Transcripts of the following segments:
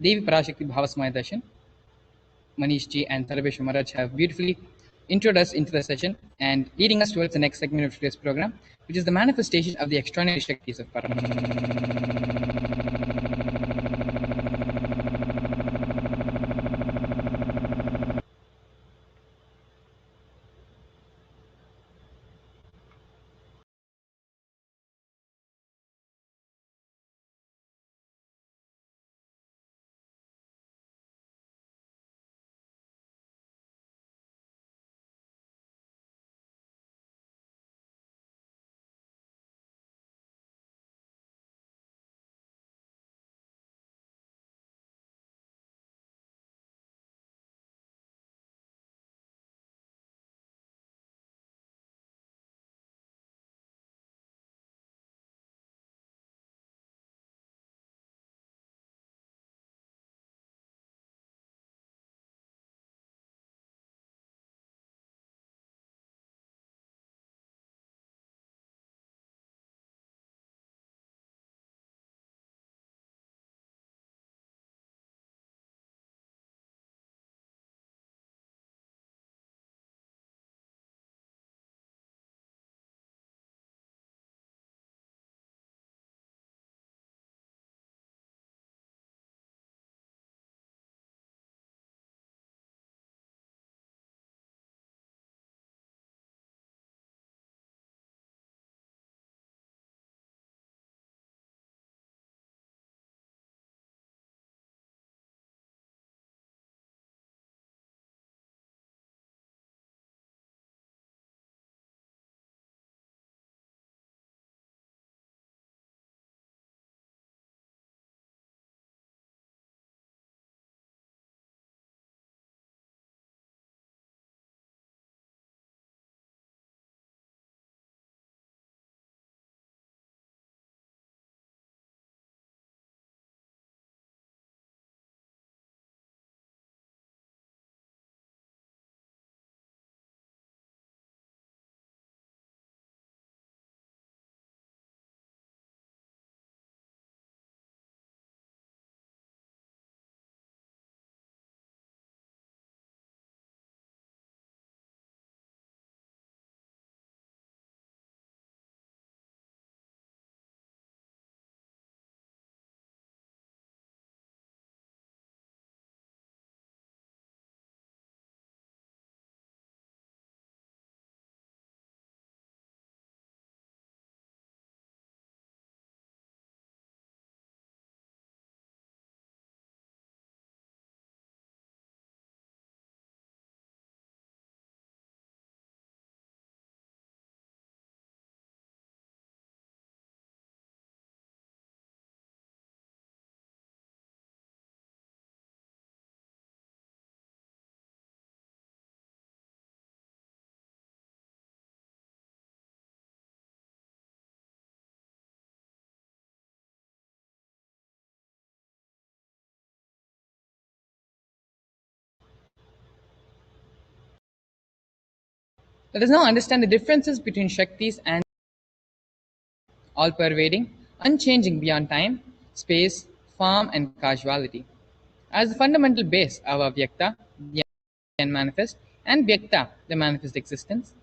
Devi Parashakti Bhavasmaya Darshan, Manish Ji and Tarabesh Maharaj have beautifully introduced us into the session and leading us towards the next segment of today's program, which is the manifestation of the extraordinary Shaktis of Parashakti. Let us now understand the differences between Shaktis and all pervading, unchanging beyond time, space, form, and causality. As the fundamental base of Avyakta, the unmanifest, and Vyakta, the manifest existence,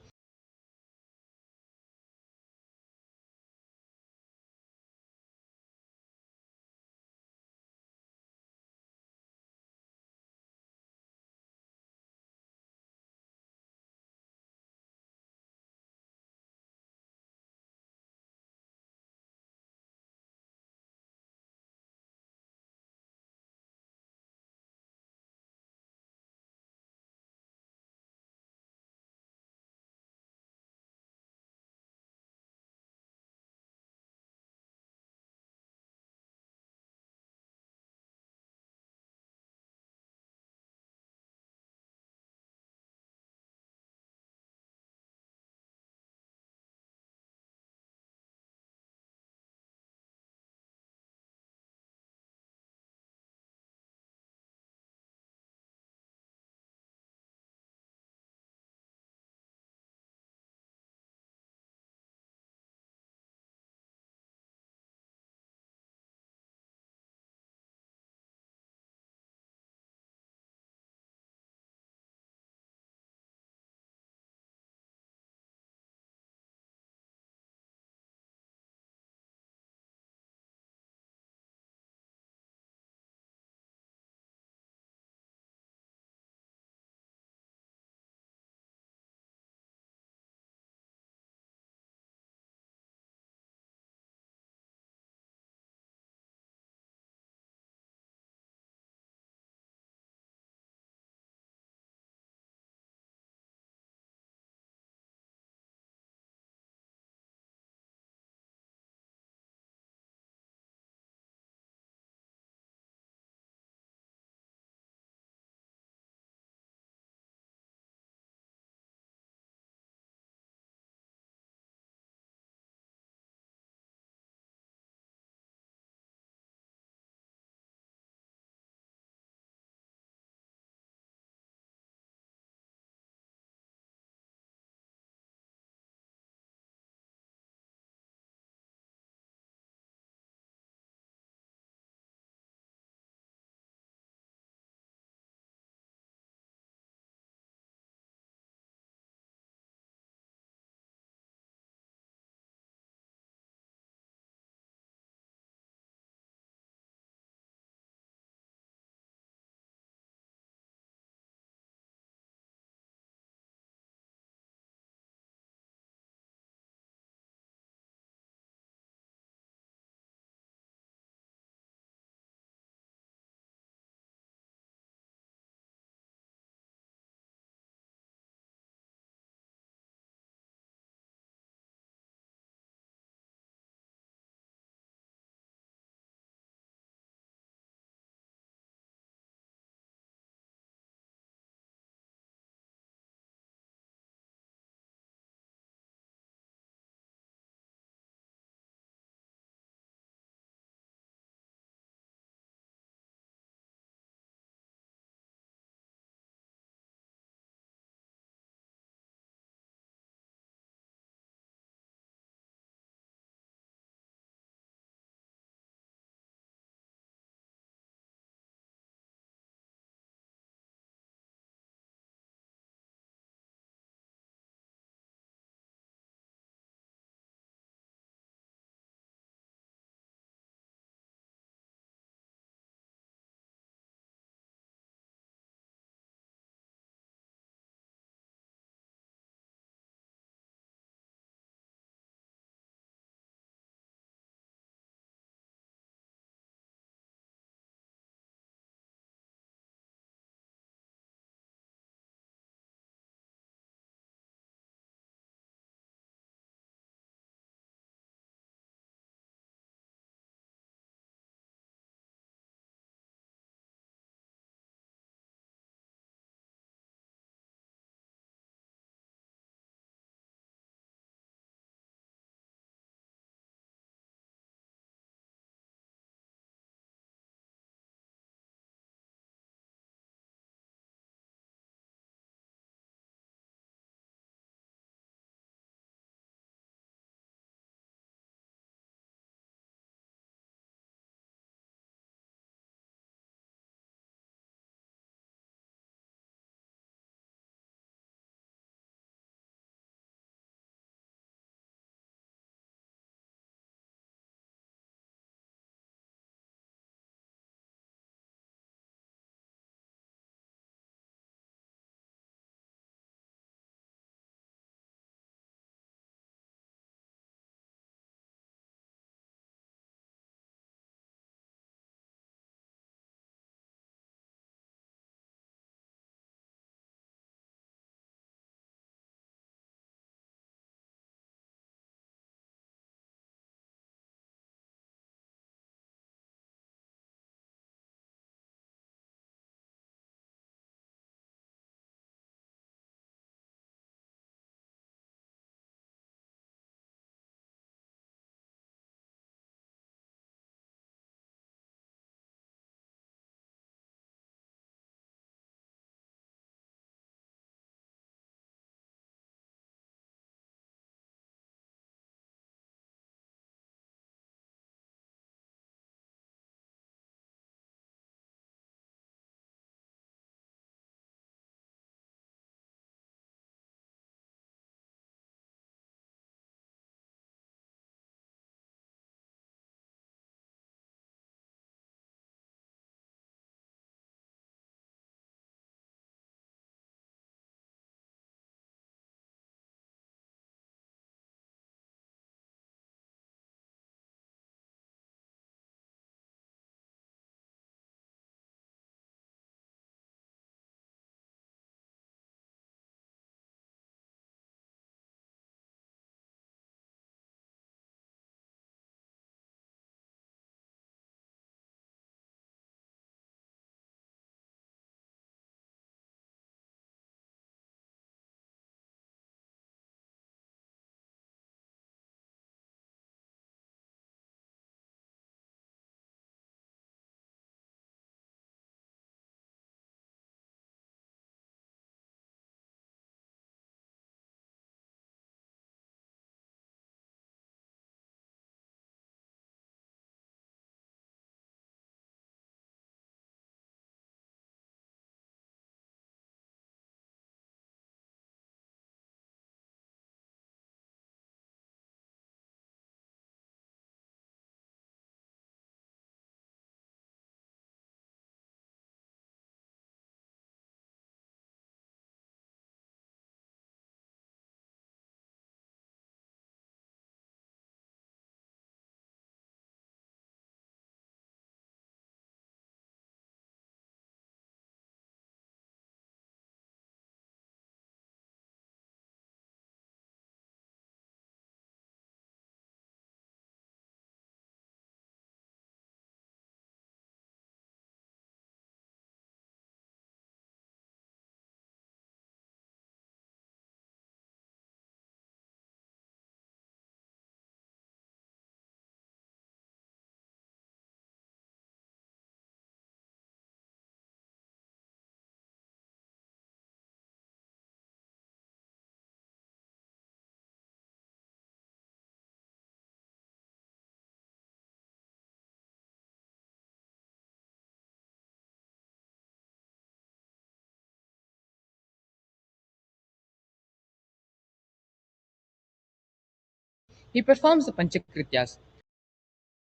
He performs the Panchakrityas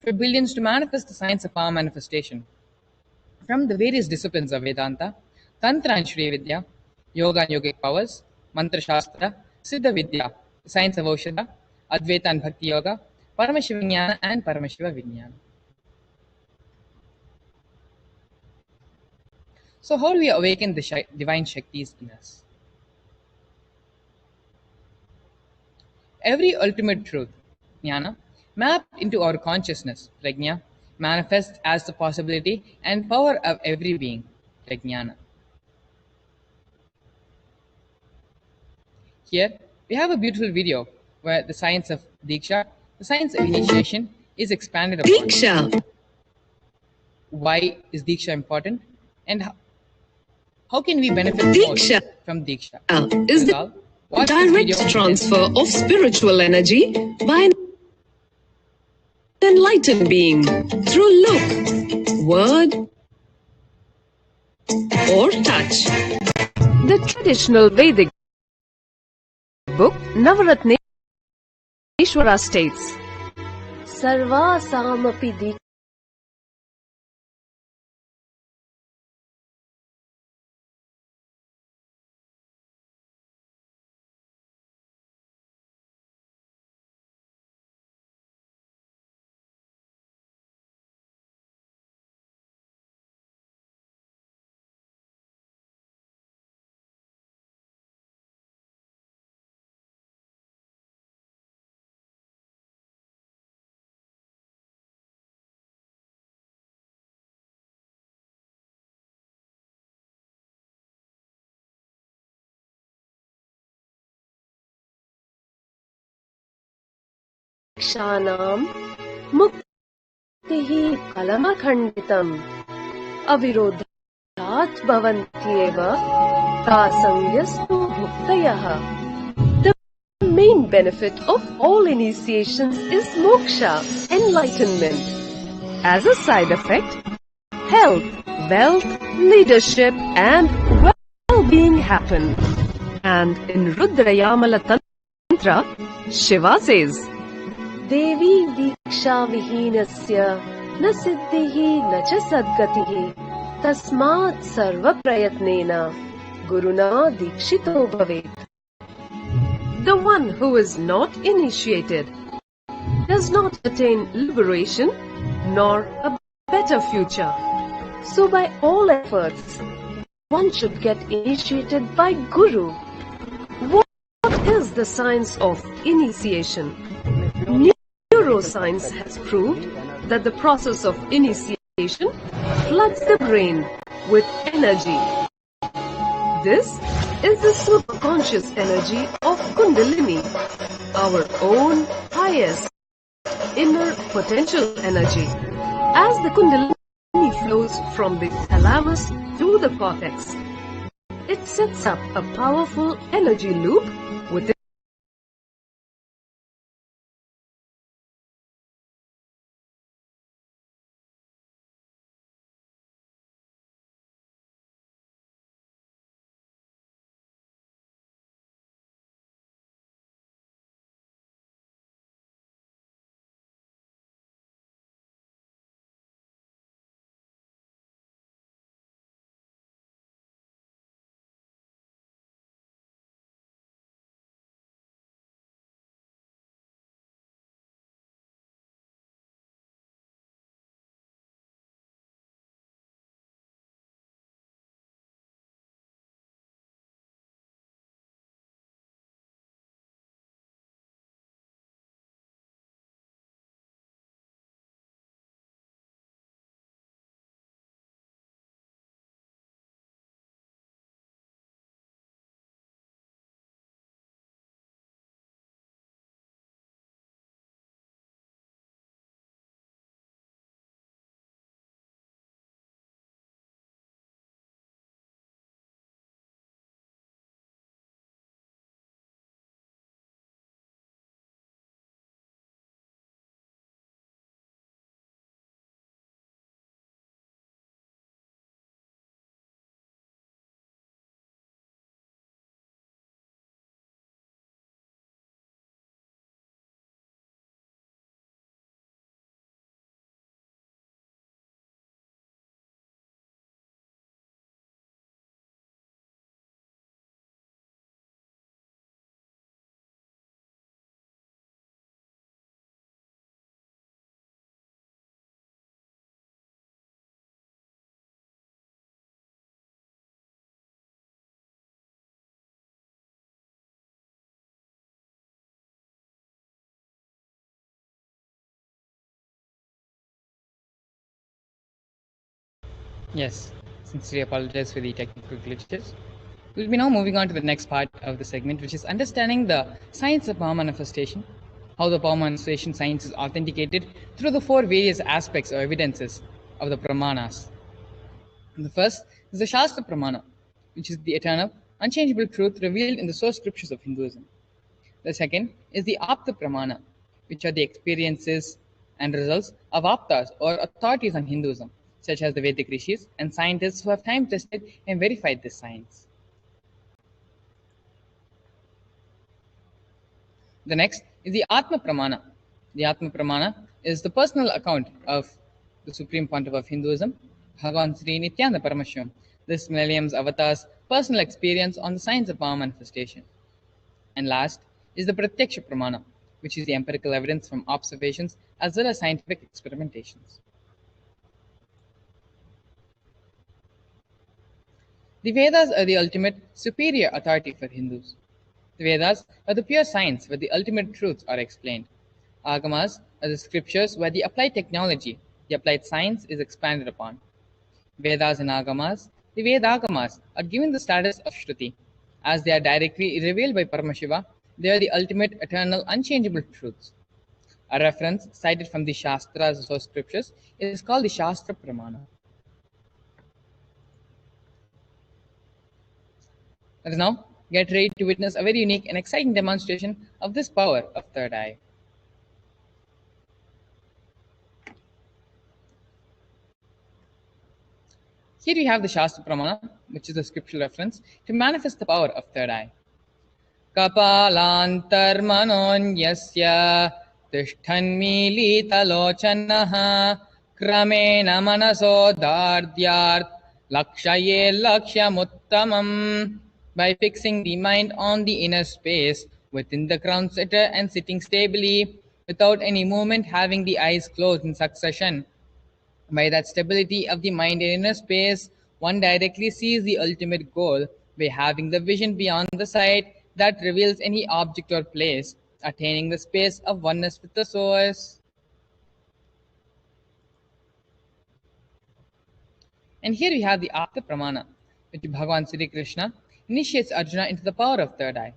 for billions to manifest the science of power manifestation from the various disciplines of Vedanta, Tantra and Shri Vidya, Yoga and Yogic powers, Mantra Shastra, Siddha Vidya, the science of Aushadha, Advaita and Bhakti Yoga, Paramashiva Jnana and Paramashiva Vijnana. So, how do we awaken the divine Shaktis in us? Every ultimate truth, jnana, mapped into our consciousness, prajna, manifests as the possibility and power of every being, prajnana. Here, we have a beautiful video where the science of Diksha, the science of initiation, is expanded upon. Diksha. Why is Diksha important? And how can we benefit most Diksha from Diksha? is That's the all. Watch this direct video. transfer of spiritual energy by an enlightened being through look, word, or touch. The traditional Vedic book Navaratneshwara states, Sarvasamapi Dikshanam Muktihi Kalamakhanditam Avirodhat Bhavantyeva Prasangyastu Muktayah. The main benefit of all initiations is moksha, enlightenment. As a side effect, health, wealth, leadership, and well-being happen. And in Rudrayamala Tantra, Shiva says, Devi Diksha Vihinasya Na Siddhihi Na Cha Sadgatihi Tasmat Sarva Prayatnena Guruna Dikshito Bhavet. The one who is not initiated does not attain liberation nor a better future. So by all efforts, one should get initiated by Guru. What is the science of initiation? Neuroscience has proved that the process of initiation floods the brain with energy. This is the superconscious energy of Kundalini, our own highest inner potential energy. As the Kundalini flows from the thalamus to the cortex, it sets up a powerful energy loop within Yes, sincerely apologize for the technical glitches. We'll be now moving on to the next part of the segment, which is understanding the science of power manifestation, how the power manifestation science is authenticated through the four various aspects or evidences of the Pramanas. And the first is the Shastra Pramana, which is the eternal, unchangeable truth revealed in the source scriptures of Hinduism. The second is the Apta Pramana, which are the experiences and results of Aptas or authorities on Hinduism, such as the Vedic rishis and scientists who have time tested and verified this science. The next is the Atma Pramana. The Atma Pramana is the personal account of the Supreme Pontiff of Hinduism, Bhagavan Sri Nityananda Paramashivam, this millennium's avatar's personal experience on the science of power manifestation. And last is the Pratyaksha Pramana, which is the empirical evidence from observations as well as scientific experimentations. The Vedas are the ultimate superior authority for Hindus. The Vedas are the pure science where the ultimate truths are explained. Agamas are the scriptures where the applied technology, the applied science is expanded upon. Vedas and Agamas, the Vedagamas are given the status of Shruti. As they are directly revealed by Paramashiva, they are the ultimate, eternal, unchangeable truths. A reference cited from the Shastras or scriptures is called the Shastra Pramana. Let us now get ready to witness a very unique and exciting demonstration of this power of third eye. Here we have the Shastra Pramana, which is the scriptural reference to manifest the power of third eye. Kapalantarmanonyasya tishthanmilitalochanaha kramena manaso dardyart lakshaye lakshyamuttamam. By fixing the mind on the inner space within the crown center and sitting stably without any movement, having the eyes closed in succession. By that stability of the mind in inner space, one directly sees the ultimate goal by having the vision beyond the sight that reveals any object or place, attaining the space of oneness with the source. And here we have the Apta Pramana, which Bhagavan Sri Krishna initiates Arjuna into the power of third eye.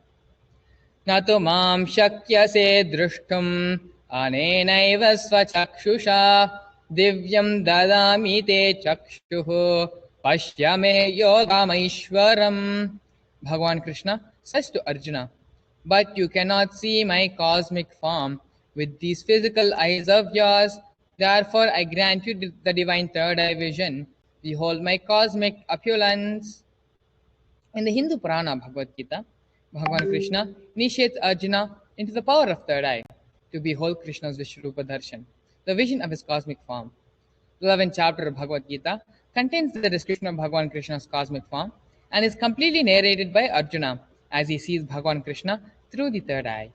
Nato mam shakyase drushtum anenaiva svachakshusha divyam dadami te chakshuhu pashyame yogamaishwaram. Bhagavan Krishna says to Arjuna, but you cannot see my cosmic form with these physical eyes of yours. Therefore, I grant you the divine third eye vision. Behold my cosmic opulence. In the Hindu Purana Bhagavad Gita, Bhagavan Krishna initiates Arjuna into the power of third eye to behold Krishna's Vishwarupa Darshan, the vision of his cosmic form. The 11th chapter of Bhagavad Gita contains the description of Bhagavan Krishna's cosmic form and is completely narrated by Arjuna as he sees Bhagavan Krishna through the third eye.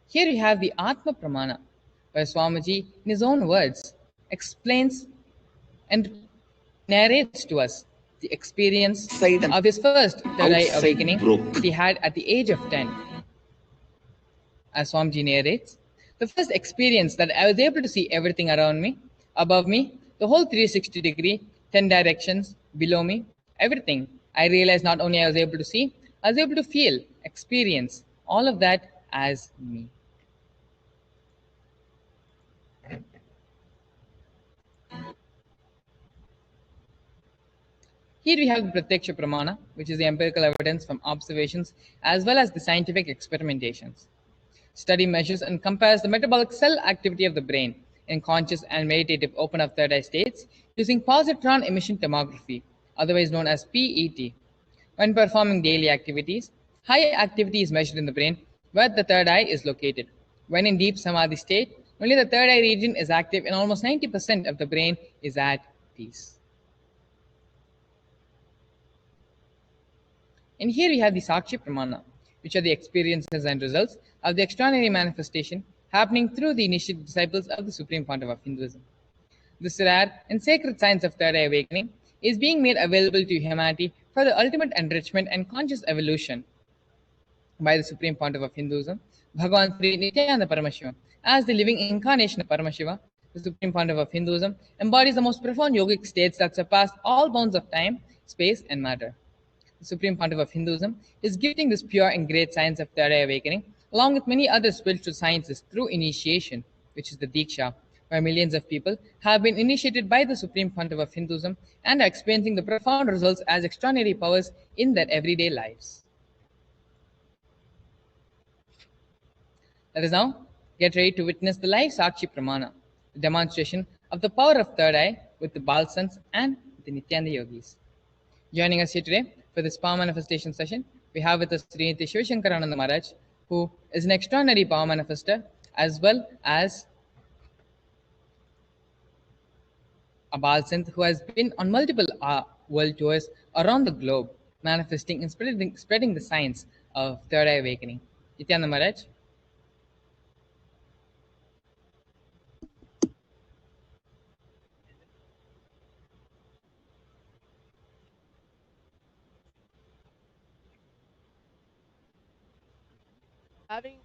Here we have the Atma Pramana, where Swamiji, in his own words, explains and narrates to us the experience of his first third eye awakening that he had at the age of 10. As Swamiji narrates, the first experience that I was able to see everything around me, above me, the whole 360-degree, 10 directions, below me, everything. I realized not only I was able to see, I was able to feel, experience all of that as me. Here we have the Pratyaksha Pramana, which is the empirical evidence from observations as well as the scientific experimentations. Study measures and compares the metabolic cell activity of the brain in conscious and meditative open of third eye states using positron emission tomography, otherwise known as PET. When performing daily activities, high activity is measured in the brain where the third eye is located. When in deep samadhi state, only the third eye region is active and almost 90% of the brain is at peace. And here we have the Sakshi Pramana, which are the experiences and results of the extraordinary manifestation happening through the initiate disciples of the Supreme Pontiff of Hinduism. This rare and sacred science of third eye awakening is being made available to humanity for the ultimate enrichment and conscious evolution by the Supreme Pontiff of Hinduism, Bhagavan Sri Nityananda Paramashiva, as the living incarnation of Paramashiva, The Supreme Pontiff of Hinduism embodies the most profound yogic states that surpass all bounds of time, space, and matter. The Supreme Pontiff of Hinduism is gifting this pure and great science of third eye awakening, along with many other spiritual sciences, through initiation, which is the Diksha, where millions of people have been initiated by the Supreme Pontiff of Hinduism and are experiencing the profound results as extraordinary powers in their everyday lives. Let us now get ready to witness the live Sakshi Pramana, the demonstration of the power of third eye with the Balsans and the Nityananda Yogis. Joining us here today for this power manifestation session, we have with us Sriniti Shivashankarananda Maharaj, who is an extraordinary power manifester as well as a Balsant who has been on multiple world tours around the globe, manifesting and spreading the science of third eye awakening. Nityananda Maharaj. Having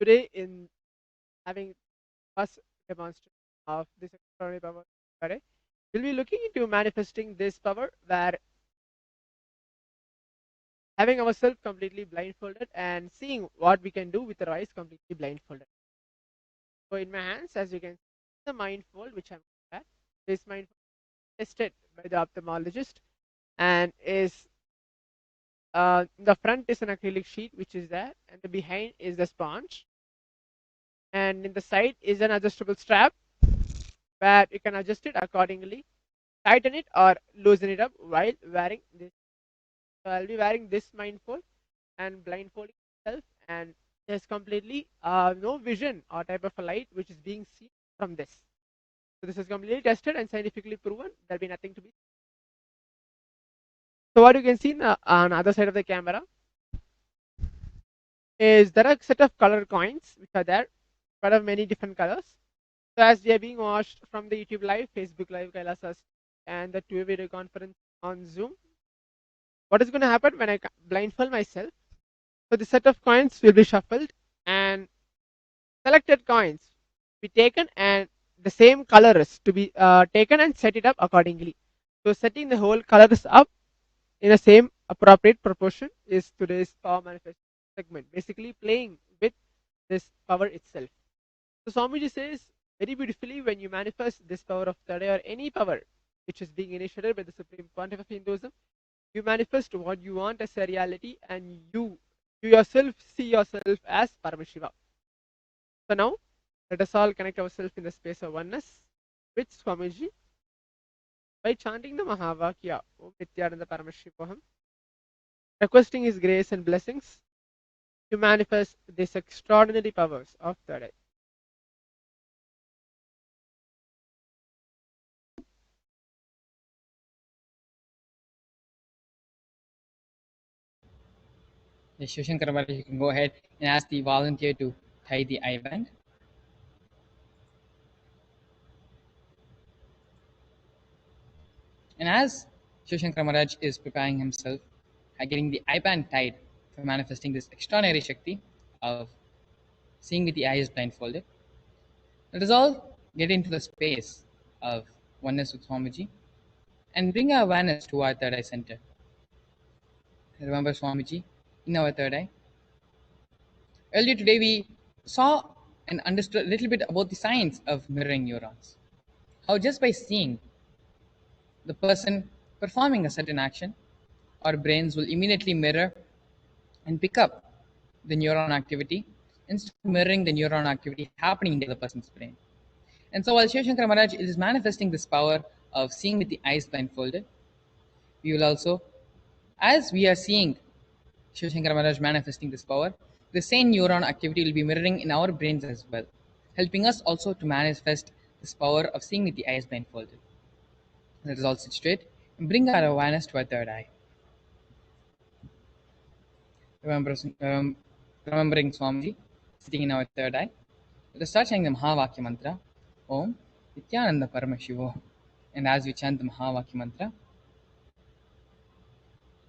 today in having first demonstration of this extraordinary power today, we'll be looking into manifesting this power where having ourselves completely blindfolded and seeing what we can do with our eyes completely blindfolded. So in my hands, as you can see, the mindfold which I'm at, this mindfold is tested by the ophthalmologist and is the front is an acrylic sheet which is there, and the behind is the sponge, and in the side is an adjustable strap where you can adjust it accordingly, tighten it or loosen it up while wearing this. So I'll be wearing this mindfold and blindfolding myself, and there's completely no vision or type of a light which is being seen from this. So this is completely tested and scientifically proven. There'll be nothing to be. So what you can see on the other side of the camera is there are a set of color coins which are there, quite of many different colors. So as they are being watched from the YouTube live, Facebook live, Kailasa, and the two video conference on Zoom, what is going to happen when I blindfold myself? So the set of coins will be shuffled and selected coins be taken, and the same colors to be taken and set it up accordingly. So setting the whole colors up in the same appropriate proportion is today's power manifest segment, basically playing with this power itself. So Swamiji says very beautifully, when you manifest this power of Tada or any power which is being initiated by the Supreme Pontiff of Hinduism, you manifest what you want as a reality, and you yourself see yourself as Paramashiva. So now let us all connect ourselves in the space of oneness with Swamiji by chanting the Mahavakya Om Nityananda Paramashivoham, requesting his grace and blessings to manifest these extraordinary powers of third eye. Yes, Shivshankar Maharaj, you can go ahead and ask the volunteer to tie the eye band. And as Shivshankar Maharaj is preparing himself, getting the eye band tied for manifesting this extraordinary Shakti of seeing with the eyes blindfolded, let us all get into the space of oneness with Swamiji and bring our awareness to our third eye center. Remember Swamiji in our third eye. Earlier today, we saw and understood a little bit about the science of mirroring neurons. How just by seeing the person performing a certain action, our brains will immediately mirror and pick up the neuron activity and start mirroring the neuron activity happening in the other person's brain. And so while Shiv Shankar Maharaj is manifesting this power of seeing with the eyes blindfolded, we will also, as we are seeing Shiv Shankar Maharaj manifesting this power, the same neuron activity will be mirroring in our brains as well, helping us also to manifest this power of seeing with the eyes blindfolded. Let us all sit straight and bring our awareness to our third eye. Remember, remembering Swamiji sitting in our third eye. Let us start saying the Mahavakya mantra, Om Nityananda Paramashivo. And as we chant the Mahavakya mantra,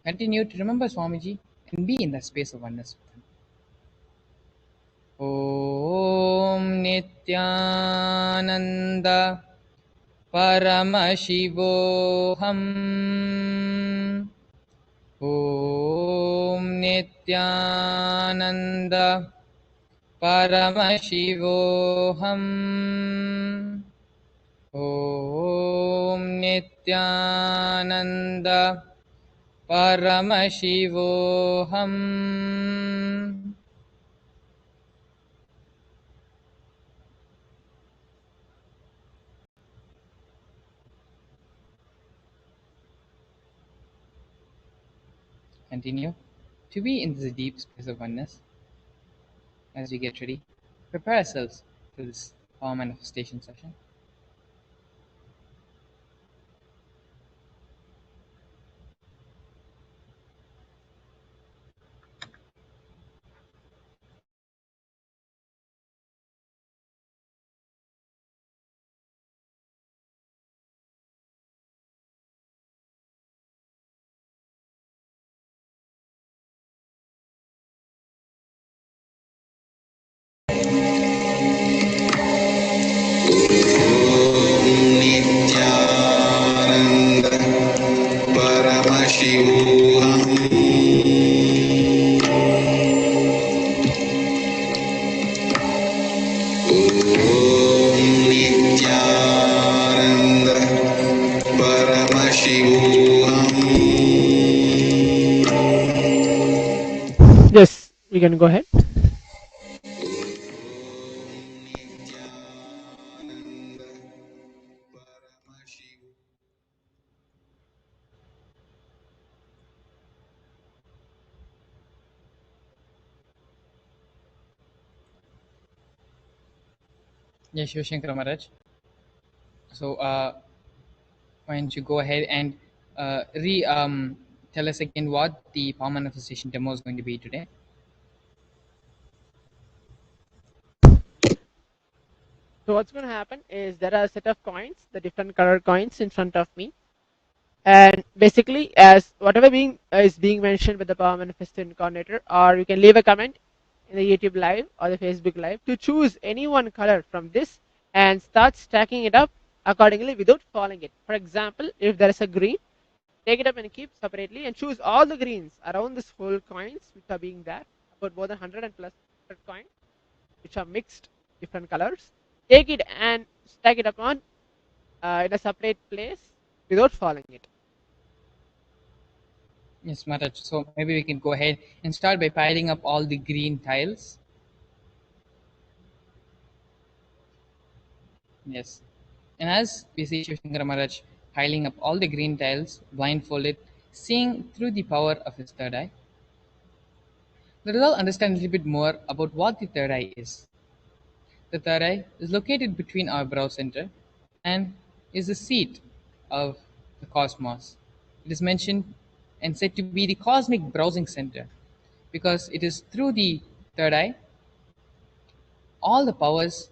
continue to remember Swamiji and be in that space of oneness with him. Om Nityananda Paramashivoham. Om Nityananda Paramashivoham. Om Nityananda Paramashivoham. Continue to be in this deep space of oneness as we get ready. Prepare ourselves for this power manifestation session. Yes, we can go ahead. Yes, Shiv Shankar Maharaj. So, why don't you go ahead and tell us again what the power manifestation demo is going to be today? So what's going to happen is there are a set of coins, the different color coins in front of me, and basically as whatever being is being mentioned with the power manifestation coordinator, or you can leave a comment in the YouTube live or the Facebook live to choose any one color from this and start stacking it up accordingly without following it. For example, if there is a green, take it up and keep separately and choose all the greens around this whole coins which are being there, about more than 100 and plus coins which are mixed different colors. Take it and stack it upon in a separate place without following it. Yes, Maharaj. So maybe we can go ahead and start by piling up all the green tiles. Yes. And as we see Shiv Shankar Maharaj piling up all the green tiles, blindfolded, seeing through the power of his third eye, Let us all understand a little bit more about what the third eye is. The third eye is located between our brow center and is the seat of the cosmos. It is mentioned and said to be the cosmic browsing center because it is through the third eye all the powers,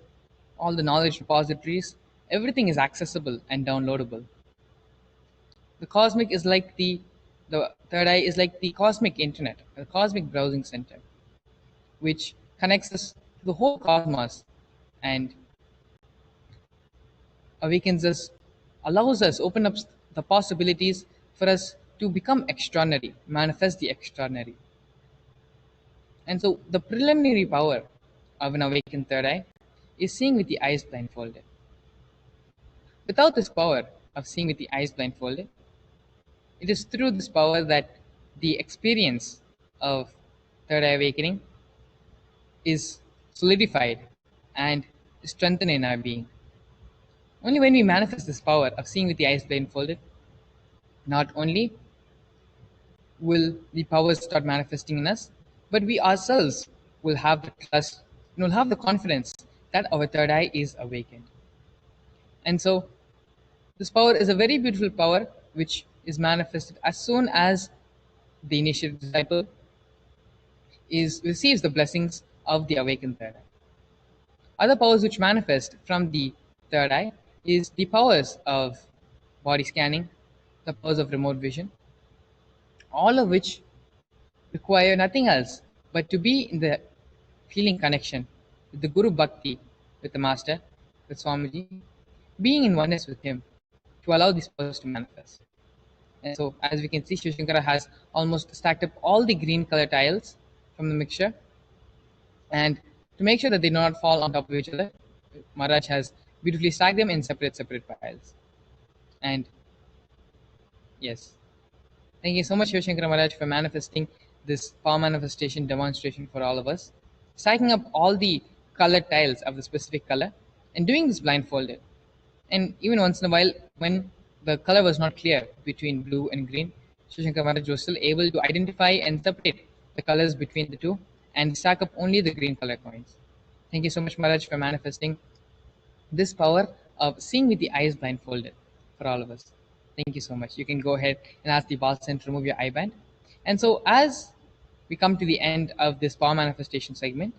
all the knowledge repositories, everything is accessible and downloadable. The cosmic is like the third eye is like the cosmic internet, the cosmic browsing center, which connects us to the whole cosmos and awakens us, allows us, open up the possibilities for us to become extraordinary, manifest the extraordinary. And so the preliminary power of an awakened third eye is seeing with the eyes blindfolded. Without this power of seeing with the eyes blindfolded, it is through this power that the experience of third eye awakening is solidified and strengthened in our being. Only when we manifest this power of seeing with the eyes blindfolded, not only will the powers start manifesting in us, but we ourselves will have the trust and will have the confidence that our third eye is awakened. And so, this power is a very beautiful power which is manifested as soon as the initiated disciple is receives the blessings of the awakened third eye. Other powers which manifest from the third eye is the powers of body scanning, the powers of remote vision, all of which require nothing else but to be in the feeling connection with the Guru Bhakti, with the Master, with Swamiji, being in oneness with him to allow these powers to manifest. And so, as we can see, Shiv Shankara has almost stacked up all the green color tiles from the mixture. And to make sure that they do not fall on top of each other, Maharaj has beautifully stacked them in separate piles. And yes, thank you so much, Shiv Shankara Maharaj, for manifesting this power manifestation demonstration for all of us. Stacking up all the color tiles of the specific color and doing this blindfolded. And even once in a while, when the color was not clear between blue and green, Shiv Shankara Maharaj was still able to identify and separate the colors between the two and stack up only the green color coins. Thank you so much, Maharaj, for manifesting this power of seeing with the eyes blindfolded for all of us. Thank you so much. You can go ahead and ask the Balsan to remove your eye band. And so, as we come to the end of this power manifestation segment,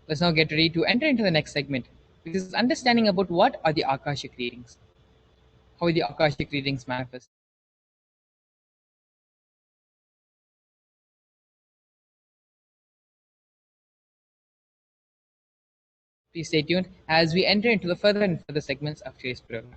let's now get ready to enter into the next segment, which is understanding about what are the Akashic readings, how the Akashic readings manifest. Please stay tuned as we enter into the further and further segments of today's program.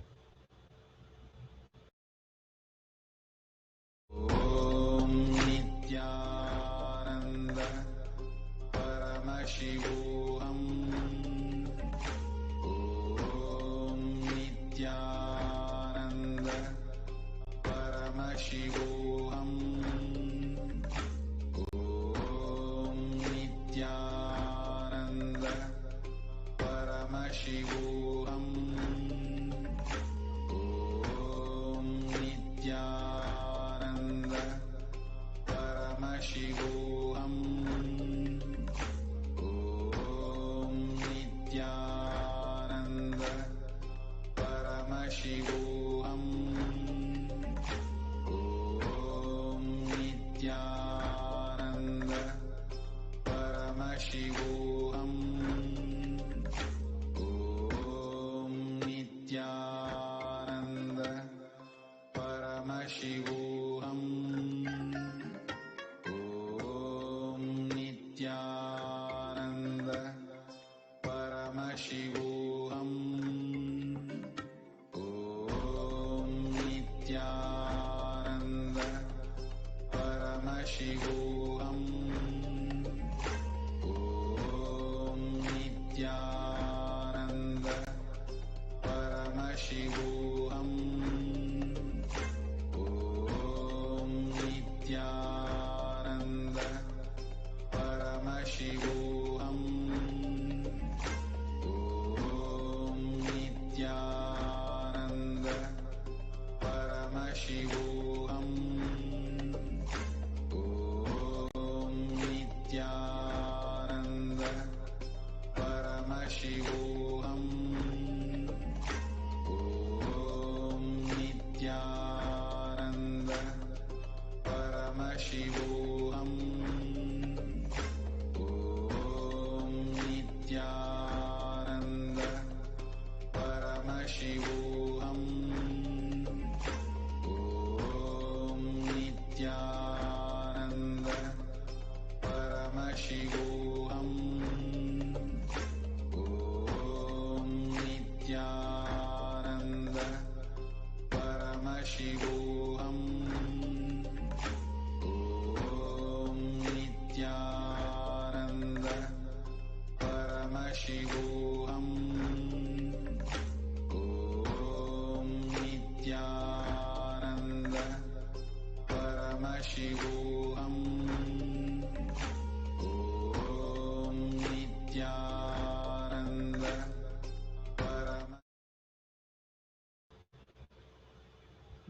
Om Nitya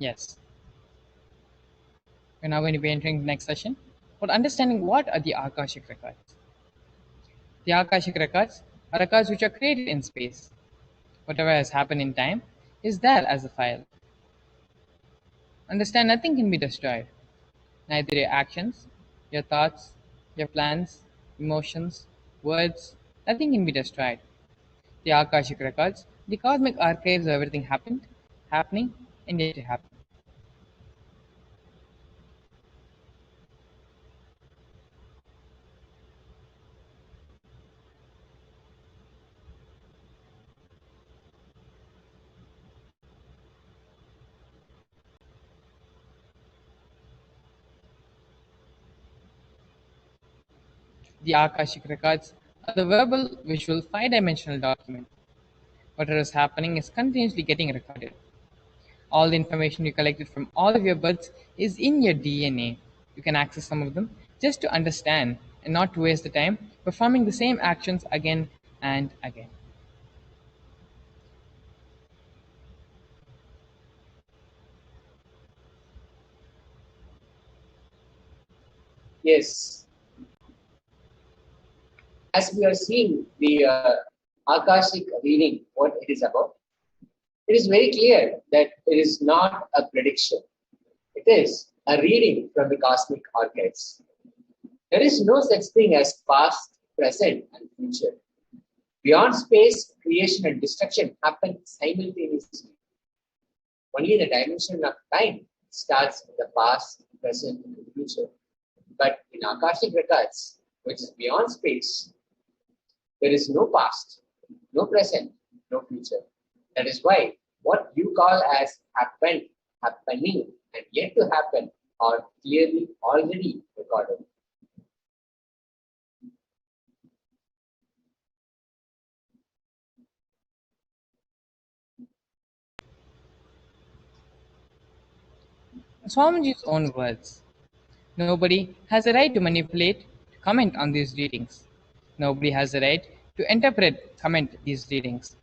Yes. We're now going to be entering the next session about understanding what are the Akashic records. The Akashic records are records which are created in space. Whatever has happened in time is there as a file. Understand nothing can be destroyed, neither your actions, your thoughts, your plans, emotions, words, nothing can be destroyed. The Akashic records, the cosmic archives of everything happened, happening, and yet to happen. The Akashic records are the verbal, visual, five-dimensional document. Whatever is happening is continuously getting recorded. All the information you collected from all of your births is in your DNA. You can access some of them just to understand and not to waste the time performing the same actions again and again. Yes, as we are seeing the Akashic reading, what it is about, it is very clear that it is not a prediction. It is a reading from the cosmic archives. There is no such thing as past, present, and future. Beyond space, creation and destruction happen simultaneously. Only the dimension of time starts in the past, present, and future. But in Akashic records, which is beyond space, there is no past, no present, no future. That is why what you call as happened, happening, and yet to happen are clearly already recorded. Swamiji's own words. Nobody has a right to manipulate, to comment on these readings. Nobody has a right to interpret, comment these readings.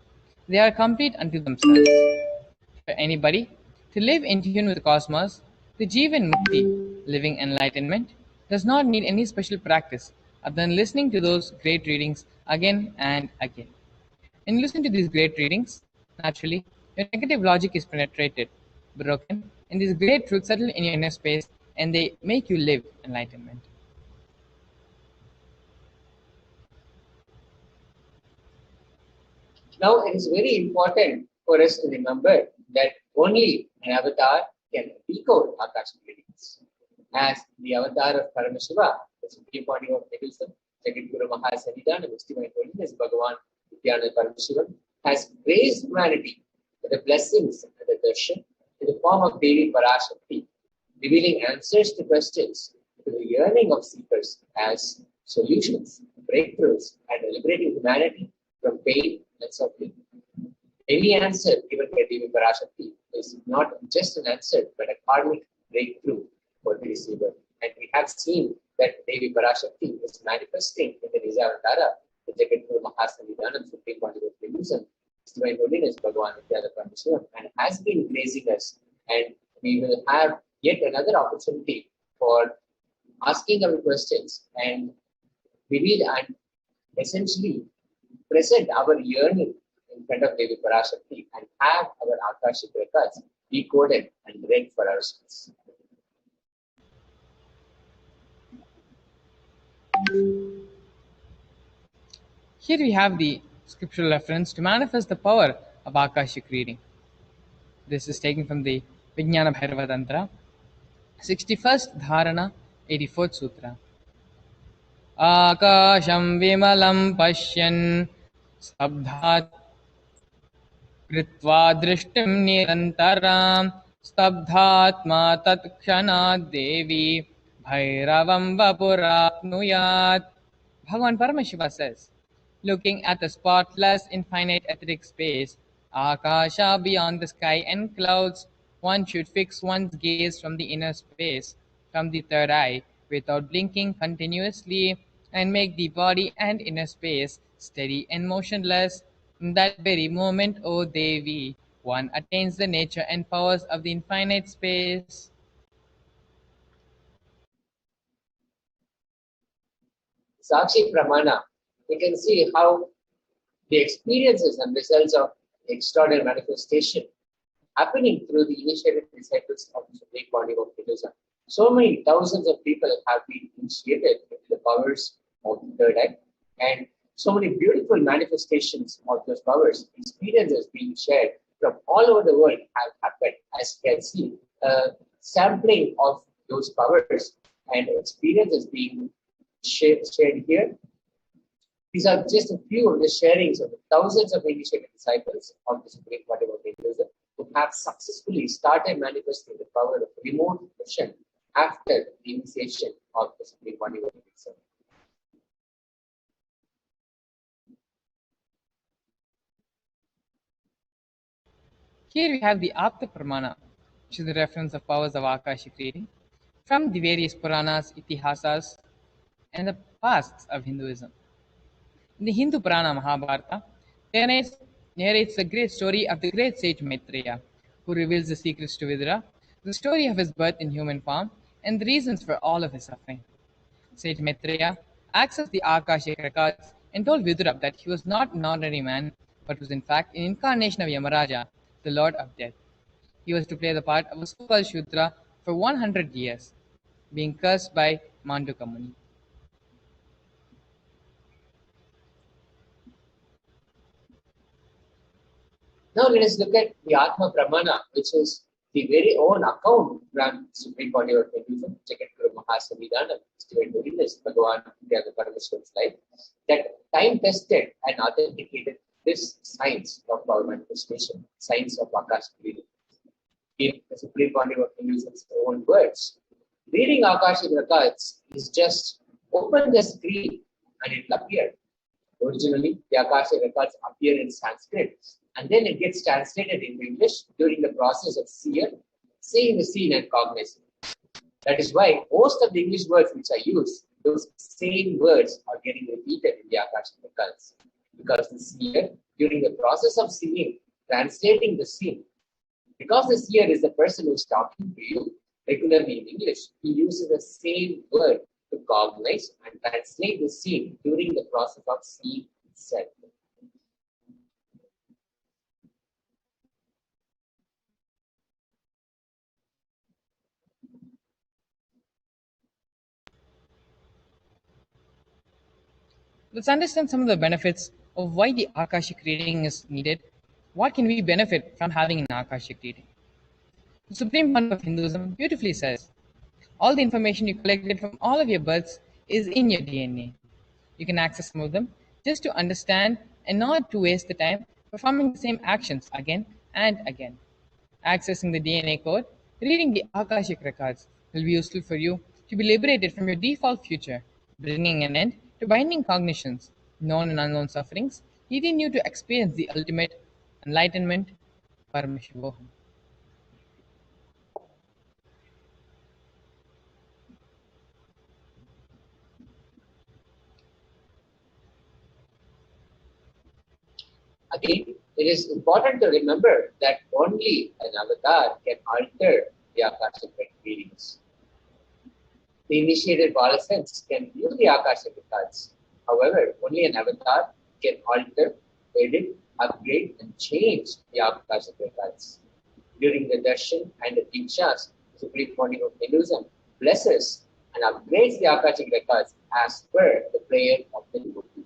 They are complete unto themselves. For anybody to live in tune with the cosmos, the Jivan Mukti, living enlightenment, does not need any special practice other than listening to those great readings again and again. When you listen to these great readings, naturally, your negative logic is penetrated, broken, and these great truths settle in your inner space and they make you live enlightenment. Now, it is very important for us to remember that only an avatar can decode Akashic readings. As the avatar of Paramashiva, the supreme body of Nicholasam, Jagadguru Mahasanidan, and Divine Holiness Bhagavan Nityananda Paramashivan, has raised humanity with the blessings and the darshan in the form of Devi Parashakti, revealing answers to questions to the yearning of seekers as solutions, breakthroughs, and liberating humanity from pain and suffering. Any answer given by Devi Parashakti is not just an answer, but a karmic breakthrough for the receiver. And we have seen that Devi Parashakti is manifesting in the Nijavatara, the Jagadguru Mahasanidanam, Supreme Body of Illusion, Divine Holiness, Bhagavan Nityananda Paramashivam, and has been raising us. And we will have yet another opportunity for asking our questions and reveal and essentially present our yearning in front of Devi Parashakti and have our Akashic records decoded and read for ourselves. Here we have the scriptural reference to manifest the power of Akashic reading. This is taken from the Vijnana Bhairava Tantra, 61st Dharana, 84th Sutra. आकाशं विमलं पश्यन् स्तब्धात् कृत्वा दृष्टिं निरन्तरां स्तब्धात्मा तत्क्षणात् देवी भैरवं वपुराप्नुयात्. Bhagavan Paramashiva says, looking at the spotless, infinite etheric space, Akasha beyond the sky and clouds, one should fix one's gaze from the inner space, from the third eye, without blinking continuously, and make the body and inner space steady and motionless. In that very moment, O Devi, one attains the nature and powers of the infinite space. Sakshi Pramana, we can see how the experiences and results of extraordinary manifestation happening through the initiated disciples of the Supreme Body of Hinduism. So many thousands of people have been initiated into the powers of the third eye, and so many beautiful manifestations of those powers, experiences being shared from all over the world have happened. As you can see, sampling of those powers and experiences being shared here. These are just a few of the sharings of the thousands of initiated disciples of the Supreme Body of Hinduism who have successfully started manifesting the power of remote vision after the initiation of the Supreme Body of Hinduism. Here we have the Apta Pramana, which is the reference of powers of Akashic reading from the various Puranas, Itihasas, and the pasts of Hinduism. In the Hindu Purana Mahabharata, narrates the great story of the great sage Maitreya, who reveals the secrets to Vidura, the story of his birth in human form, and the reasons for all of his suffering. Sage Maitreya accessed the Akashic records and told Vidura that he was not an ordinary man, but was in fact an incarnation of Yamaraja, the Lord of Death. He was to play the part of a so-called Shudra for 100 years, being cursed by Manduka Muni. Now let us look at the Atma Pramana, which is the very own account from Supreme Body of Hinduism, Jagat Guru Mahasamidana, given during this Bhagavan Paramashiva's life, that time tested and authenticated this science of power manifestation, science of Akashic reading. In the Supreme Body of Hinduism's own words, reading Akashic records is just open the screen and it will appear. Originally, the Akashic records appear in Sanskrit and then it gets translated into English during the process of seeing the scene and cognizing. That is why most of the English words which are used, those same words are getting repeated in the Akashic records. Because the seer, during the process of seeing, translating the scene, because the seer is the person who is talking to you regularly in English, he uses the same word to cognize and translate the scene during the process of seeing itself. Let's understand some of the benefits of why the Akashic reading is needed. What can we benefit from having an Akashic reading? The Supreme Fund of Hinduism beautifully says, all the information you collected from all of your births is in your DNA. You can access some of them just to understand and not to waste the time performing the same actions again and again. Accessing the DNA code, reading the Akashic records will be useful for you to be liberated from your default future, bringing an end to binding cognitions, known and unknown sufferings, leading you to experience the ultimate enlightenment, Paramashivoham. Again, it is important to remember that only an avatar can alter the Akashic readings. The initiated adolescents can view the Akashic records. However, only an avatar can alter, edit, upgrade, and change the Akashic records. During the darshan and the Dikshas, the Supreme Body of Hinduism blesses and upgrades the Akashic records as per the prayer of the devotee.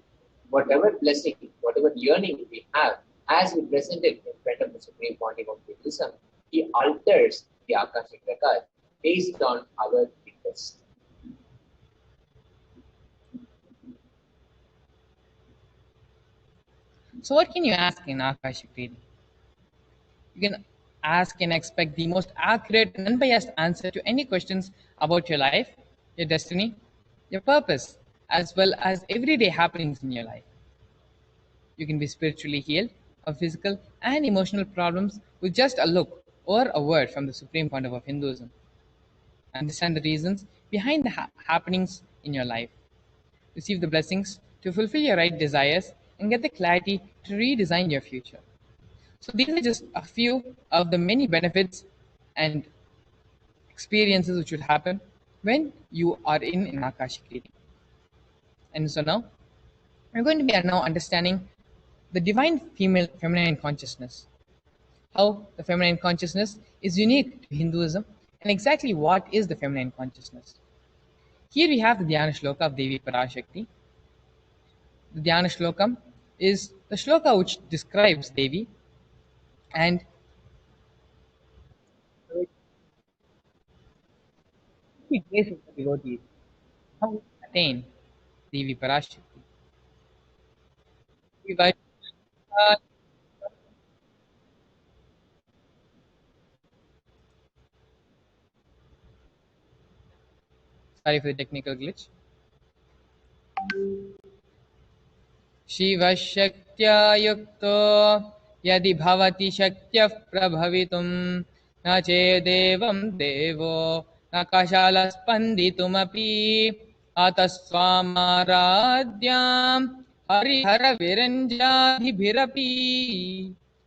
Whatever blessing, whatever yearning we have, as we present it in front of the Supreme Body of Hinduism, he alters the Akashic record based on our request. So, what can you ask in Akashic reading? You can ask and expect the most accurate and unbiased answer to any questions about your life, your destiny, your purpose, as well as everyday happenings in your life. You can be spiritually healed of physical and emotional problems with just a look or a word from the Supreme Conduct of Hinduism. Understand the reasons behind the happenings in your life. Receive the blessings to fulfill your right desires and get the clarity to redesign your future. So, these are just a few of the many benefits and experiences which will happen when you are in an Akashic reading. And so now we're going to be now understanding the divine female feminine consciousness, how the feminine consciousness is unique to Hinduism, and exactly what is the feminine consciousness. Here we have the Dhyana Shloka of Devi Parashakti. The Dhyana Shlokam is the shloka which describes Devi and it places the devotees how to attain Devi Parashakti. Devi Sorry for the technical glitch. शिवशक्त्या युक्तो यदि भवति शक्त्यः प्रभवितुं न चेदेवं देवो न कशालस्पन्दितुमपि अतः स्वामाराध्यां हरिहरविरञ्जादिभिरपि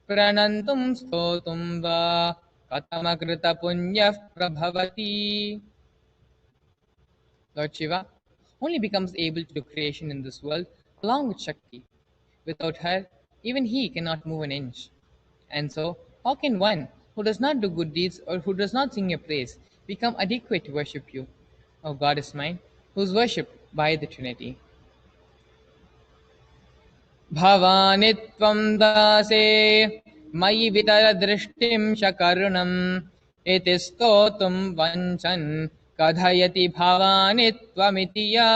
प्रणन्तुं स्तोतुं वा कथमकृतपुण्यः प्रभवति. Lord Shiva only becomes able to do creation in this world along with Shakti. Without her, even he cannot move an inch. And so, how can one who does not do good deeds or who does not sing your praise become adequate to worship you, O Goddess mine, who is worshipped by the Trinity? भवानि त्वं दासे मयि वितरदृष्टिं शकरुणम् इति स्तोतुं वञ्चन् कथयति भवानि त्वमिति या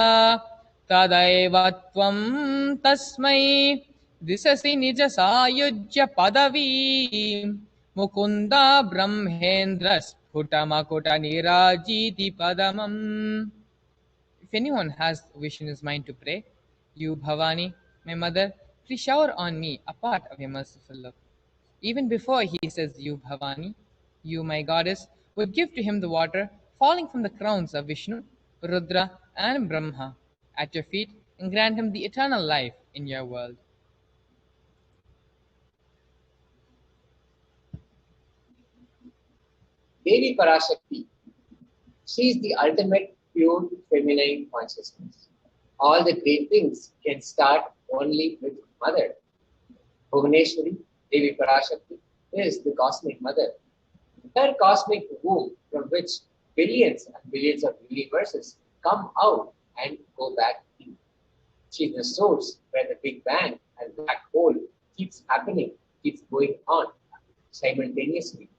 तदैव त्वं तस्मै दिशसि निजसायुज्य पदवीं Mukunda ब्रह्मेन्द्र स्फुटमकुटनिराजीति पदमम्. If anyone has a wish in his mind to pray, you, Bhavani, my mother, please shower on me a part of your merciful love. Even before he says, you, Bhavani, you, my goddess, would give to him the water falling from the crowns of Vishnu, Rudra, and Brahma at your feet and grant him the eternal life in your world. Devi Parashakti, she is the ultimate pure feminine consciousness. All the great things can start only with mother. Bhuvaneshwari, Devi Parashakti, is the cosmic mother. Her cosmic womb from which billions and billions of universes come out and go back in. She is the source where the Big Bang and black hole keeps happening, keeps going on simultaneously.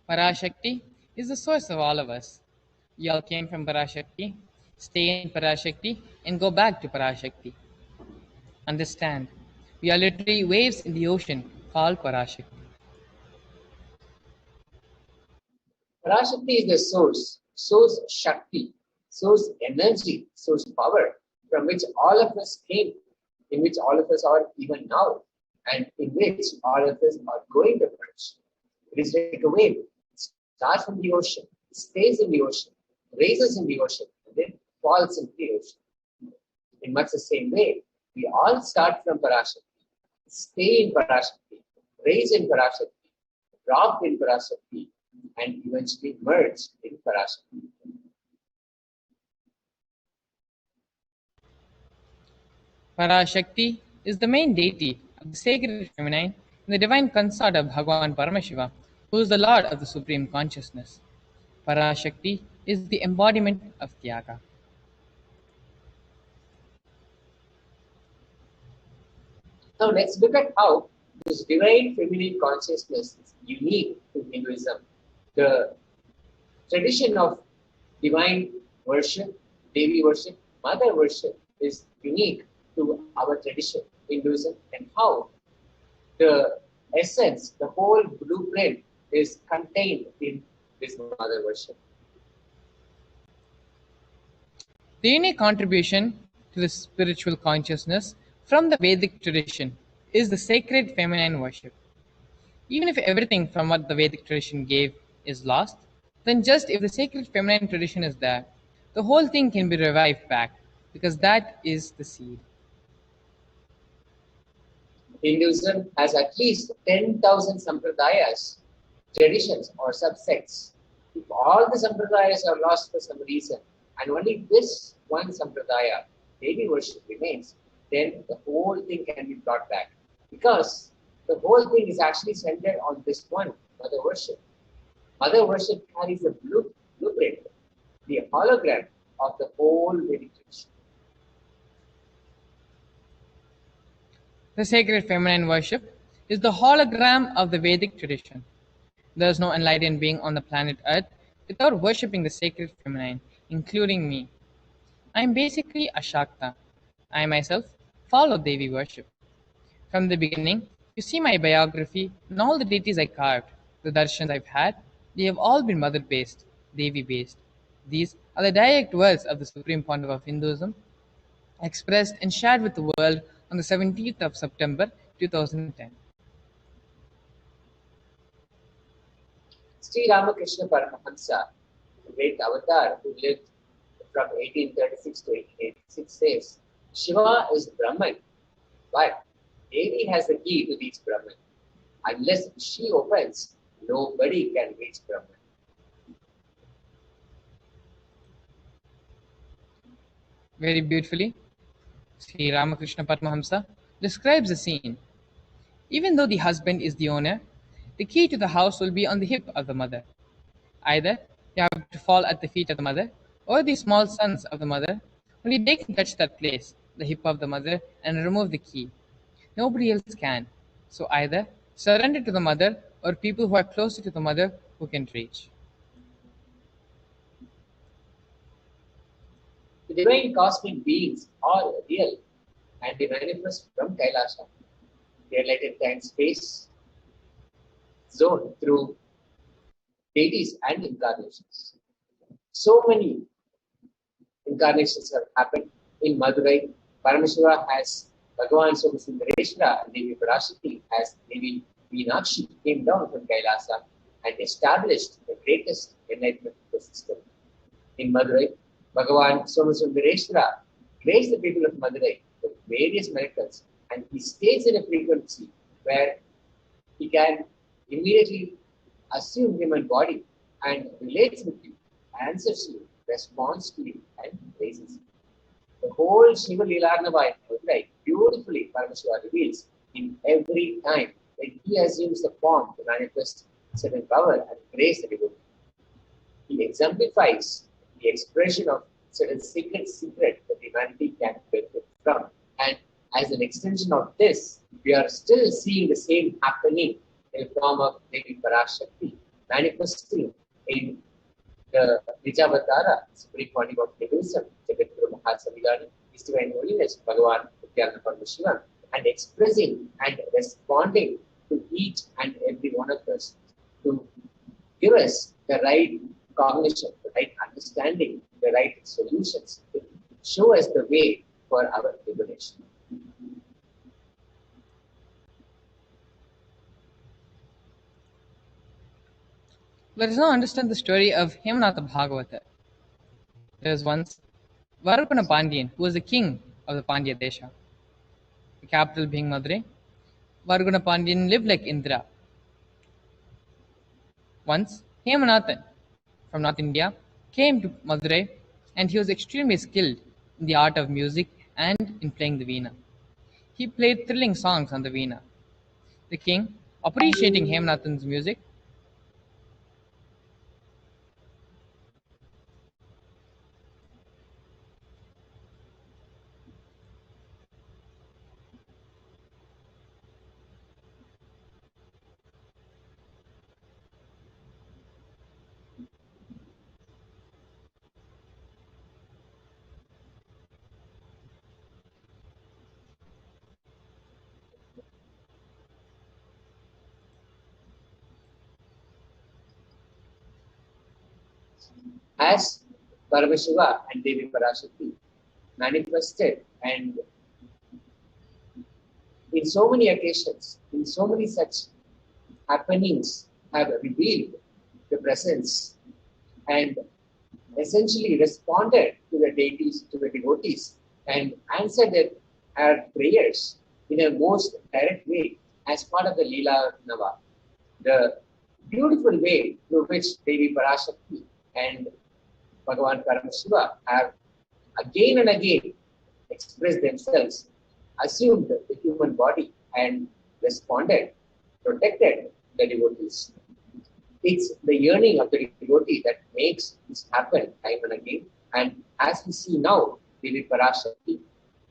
Parashakti is the source of all of us. We all came from Parashakti, stay in Parashakti, and go back to Parashakti. Understand, we are literally waves in the ocean called Parashakti. Parashakti is the source Shakti, source energy, source power from which all of us came, in which all of us are even now, and in which all of us are going to merge. It is like a wave. It starts from the ocean, stays in the ocean, raises in the ocean, and then falls into the ocean. In much the same way, we all start from Parashakti, stay in Parashakti, raise in Parashakti, drop in Parashakti, and eventually merge in Parashakti. Parashakti is the main deity of the sacred feminine and the divine consort of Bhagavan Paramashiva, who is the Lord of the Supreme Consciousness. Parashakti is the embodiment of Tyaga. Now let's look at how this divine feminine consciousness is unique to Hinduism. The tradition of divine worship Devi worship, mother worship is unique to our tradition, Hinduism, and how the essence, the whole blueprint is contained in this mother worship. The unique contribution to the spiritual consciousness from the Vedic tradition is the sacred feminine worship. Even if everything from what the Vedic tradition gave is lost, then just if the sacred feminine tradition is there, the whole thing can be revived back because that is the seed. Hinduism has at least 10,000 sampradayas, traditions, or subsects. If all the sampradayas are lost for some reason, and only this one sampradaya, Devi worship, remains, then the whole thing can be brought back. Because the whole thing is actually centered on this one, mother worship. Mother worship carries the blueprint, the hologram of the whole Vedic tradition. The sacred feminine worship is the hologram of the Vedic tradition. There is no enlightened being on the planet Earth without worshipping the sacred feminine, including me. I am basically a Shakta. I myself follow Devi worship. From the beginning, you see my biography and all the deities I carved, the darshans I've had, they have all been mother based, Devi based. These are the direct words of the Supreme Pontiff of Hinduism, expressed and shared with the world on the 17th of September 2010. Sri Ramakrishna Paramahamsa, the great avatar who lived from 1836 to 1886, says Shiva is Brahman, but Devi has the key to reach Brahman. Unless she opens, nobody can reach Brahman. Very beautifully, Sri Ramakrishna Paramahamsa describes the scene. Even though the husband is the owner, the key to the house will be on the hip of the mother. Either you have to fall at the feet of the mother, or the small sons of the mother. Only they can touch that place, the hip of the mother, and remove the key. Nobody else can. So either surrender to the mother, or people who are closer to the mother who can reach. The divine cosmic beings are real and they manifest from Kailasa. They are like a time space zone through deities and incarnations. So many incarnations have happened in Madurai. Paramashiva has Bhagavan Somasundareshwara and Devi Parashakti as Devi Meenakshi came down from Kailasa and established the greatest enlightenment system in Madurai. Bhagavan Somasundareshwara graced the people of Madurai with various miracles and he stays in a frequency where he can immediately assume human body and relates with you, answers you, responds to you, and praises you. The whole Shiva Leelarnava in Madurai beautifully Paramashiva reveals in every time when he assumes the form to manifest certain power and grace the devotee. He exemplifies the expression of certain secret that humanity can benefit from. And as an extension of this, we are still seeing the same happening in the form of Devi Parashakti manifesting in the Nijavatara, Supreme Body of Hinduism, Jagadguru Mahasamilani, His Divine Holiness, Bhagavan Nityananda Paramashivan, and expressing and responding to each and every one of us to give us the right cognition, the right understanding, the right solutions, to show us the way for our liberation. Let us now understand the story of Hemanatha Bhagavata. There was once Varukana Pandyan, who was the king of the Pandya Desha, the capital being Madurai. Varugana Pandyan lived like Indra. Once, Hemanathan from North India came to Madurai and he was extremely skilled in the art of music and in playing the veena. He played thrilling songs on the veena. The king, appreciating Hemanathan's music, as Paramashiva and Devi Parashakti manifested, and in so many occasions, in so many such happenings, have revealed the presence and essentially responded to the deities, to the devotees, and answered our prayers in a most direct way as part of the Leela Nava. The beautiful way through which Devi Parashakti and Bhagavan Paramashiva have again and again expressed themselves, assumed the human body, and responded, protected the devotees. It's the yearning of the devotee that makes this happen time and again. And as we see now, Devi Parashakti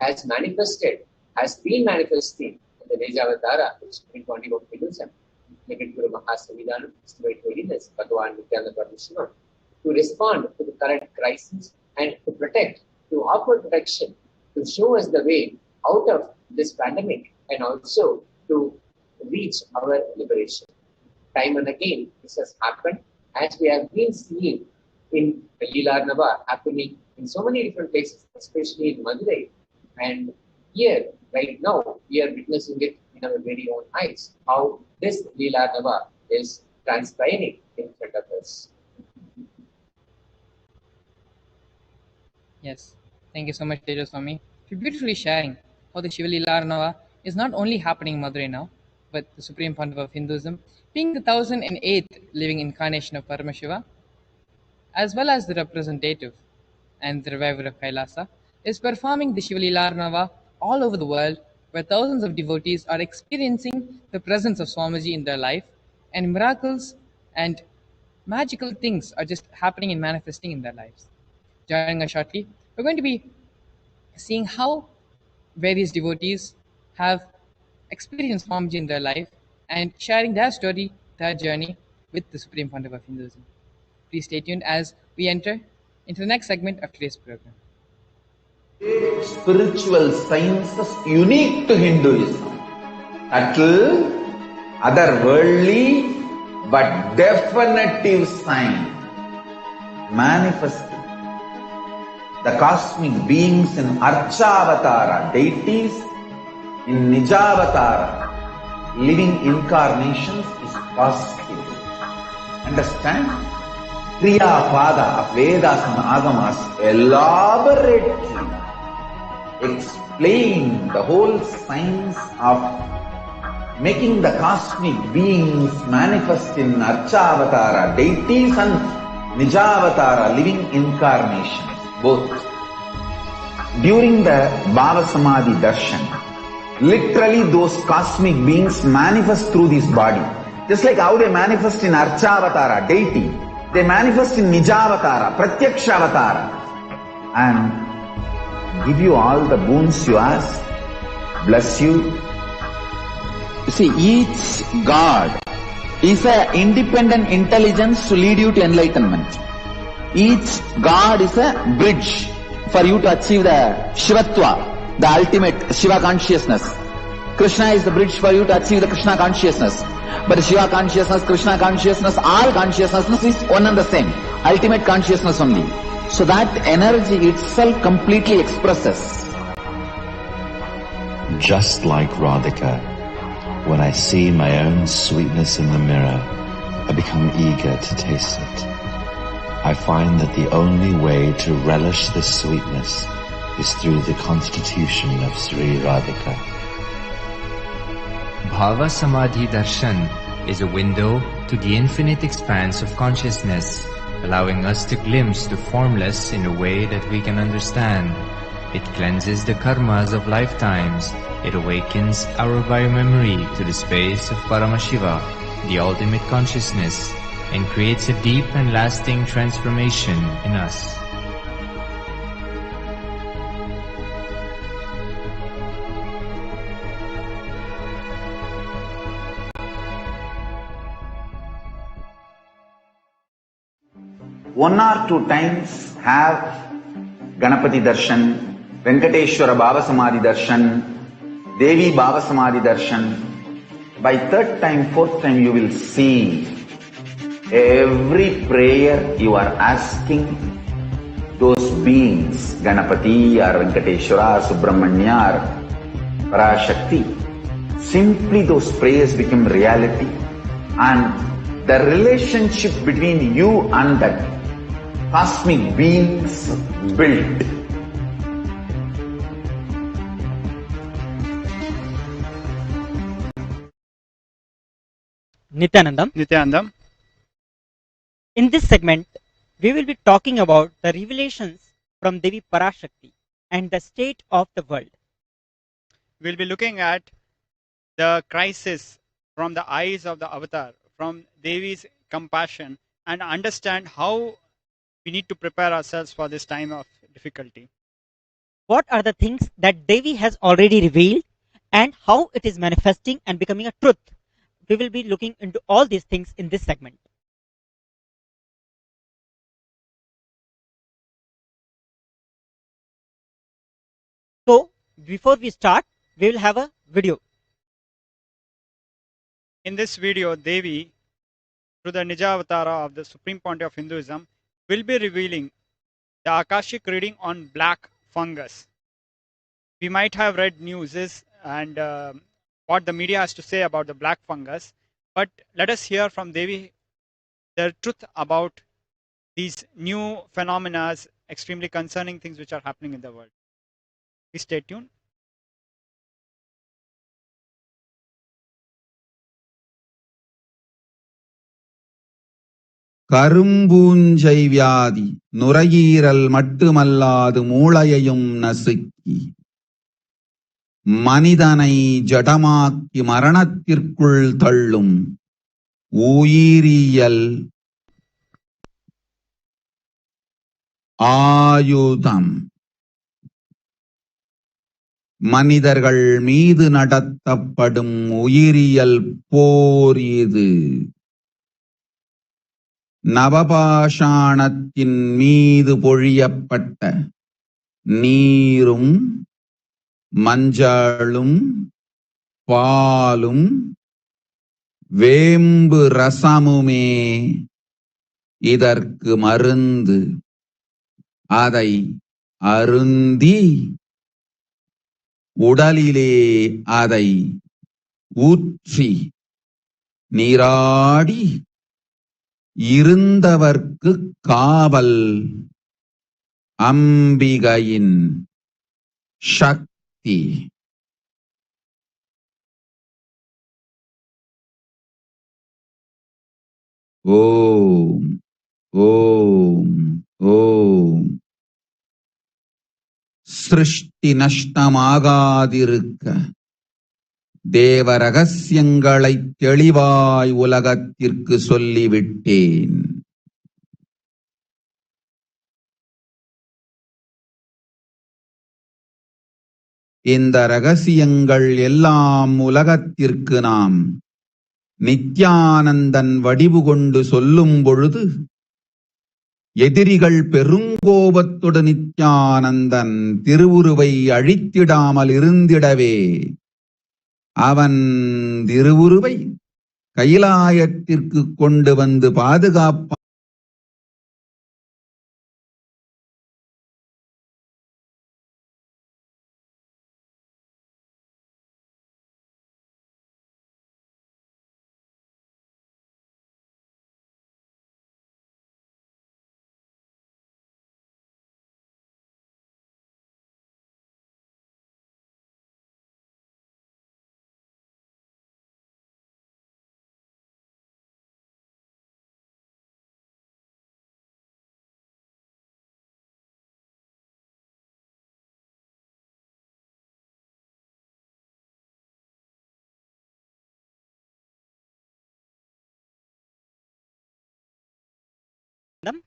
has manifested, has been manifesting in the Vejavatara, the Supreme Body of Hinduism, Naked Guru Mahasavidhanam, Estimate Holiness, Bhagavan Nityananda Paramahansa, to respond to the current crisis and to protect, to offer protection, to show us the way out of this pandemic and also to reach our liberation. Time and again, this has happened, as we have been seeing in the Leela Nava happening in so many different places, especially in Madurai. And here, right now, we are witnessing it in our very own eyes, how this Leela Nava is transpiring in front of us. Yes, thank you so much, Tejaswami, for beautifully sharing how the Shivalila Arnava is not only happening in Madurai now, but the Supreme Founder of Hinduism, being the 1008th living incarnation of Paramashiva, as well as the representative and the reviver of Kailasa, is performing the Shivalila Arnava all over the world, where thousands of devotees are experiencing the presence of Swamiji in their life, and miracles and magical things are just happening and manifesting in their lives. Joining us shortly, we're going to be seeing how various devotees have experienced Swamiji in their life and sharing their story, their journey with the Supreme Founder of Hinduism. Please stay tuned as we enter into the next segment of today's program. Spiritual sciences unique to Hinduism. Subtle, otherworldly, but definitive sign manifesting the cosmic beings in Archavatara, deities in Nijavatara, living incarnations is possible. Understand? Kriya Pada of Vedas and Agamas elaborately explain the whole science of making the cosmic beings manifest in Archavatara, deities and Nijavatara, living incarnations. Both. During the Bhava Samadhi Darshan, literally those cosmic beings manifest through this body. Just like how they manifest in Archavatara, deity, they manifest in Nijavatara, Pratyakshavatara, and give you all the boons you ask, bless you. You see, each God is an independent intelligence to lead you to enlightenment. Each God is a bridge for you to achieve the Shivatva, the ultimate Shiva consciousness. Krishna is the bridge for you to achieve the Krishna consciousness. But the Shiva consciousness, Krishna consciousness, all consciousness is one and the same. Ultimate consciousness only. So that energy itself completely expresses. Just like Radhika, when I see my own sweetness in the mirror, I become eager to taste it. I find that the only way to relish this sweetness is through the constitution of Sri Radhika. Bhava Samadhi Darshan is a window to the infinite expanse of consciousness, allowing us to glimpse the formless in a way that we can understand. It cleanses the karmas of lifetimes. It awakens our biomemory to the space of Paramashiva, the ultimate consciousness, and creates a deep and lasting transformation in us. One or two times have Ganapati Darshan, Venkateshwara Bhava Samadhi Darshan, Devi Bhava Samadhi Darshan. By third time, fourth time you will see Every prayer you are asking those beings, Ganapati or Venkateshwara, Subramanya or Parashakti, simply those prayers become reality, and the relationship between you and that cosmic beings built. Nityanandam. In this segment, we will be talking about the revelations from Devi Parashakti and the state of the world. We'll be looking at the crisis from the eyes of the avatar, from Devi's compassion, and understand how we need to prepare ourselves for this time of difficulty. What are the things that Devi has already revealed and how it is manifesting and becoming a truth? We will be looking into all these things in this segment. So, before we start, we will have a video. In this video, Devi, through the Nija Avatara of the Supreme Pontiff of Hinduism, will be revealing the Akashic reading on black fungus. We might have read news and what the media has to say about the black fungus, but let us hear from Devi the truth about these new phenomena, extremely concerning things which are happening in the world. Please stay tuned. கரும்பூஞ்சை வியாதி நுரையீரல் மட்டுமல்லாது மூளையையும் நசுக்கி மனிதனை ஜடமாக்கி மரணத்திற்குள் தள்ளும் உயிரியல் ஆயுதம் மனிதர்கள் மீது நடத்தப்படும் உயிரியல் போர் இது. நவபாஷாணத்தின் மீது பொழியப்பட்ட நீரும் மஞ்சளும் பாலும் வேம்பு ரசமுமே இதற்கு மருந்து. அதை அருந்தி உடலிலே அதை ஊற்றி நீராடி இருந்தவர்க்கு காவல் அம்பிகையின் சக்தி. ஓம் ஓம் ஓம். சிருஷ்டி நஷ்டமாகாதிருக்க தேவ ரகசியங்களை தெளிவாய் உலகத்திற்கு சொல்லிவிட்டேன். இந்த ரகசியங்கள் எல்லாம் உலகத்திற்கு நாம் நித்யானந்தன் வடிவு கொண்டு சொல்லும் பொழுது எதிரிகள் பெருங்கோபத்தோடு நித்யானந்தன் திருவுருவை அழித்திடாமல் இருந்திடவே அவன் திருவுருவை கைலாயத்திற்கு கொண்டு வந்து பாதுகாப்பான்.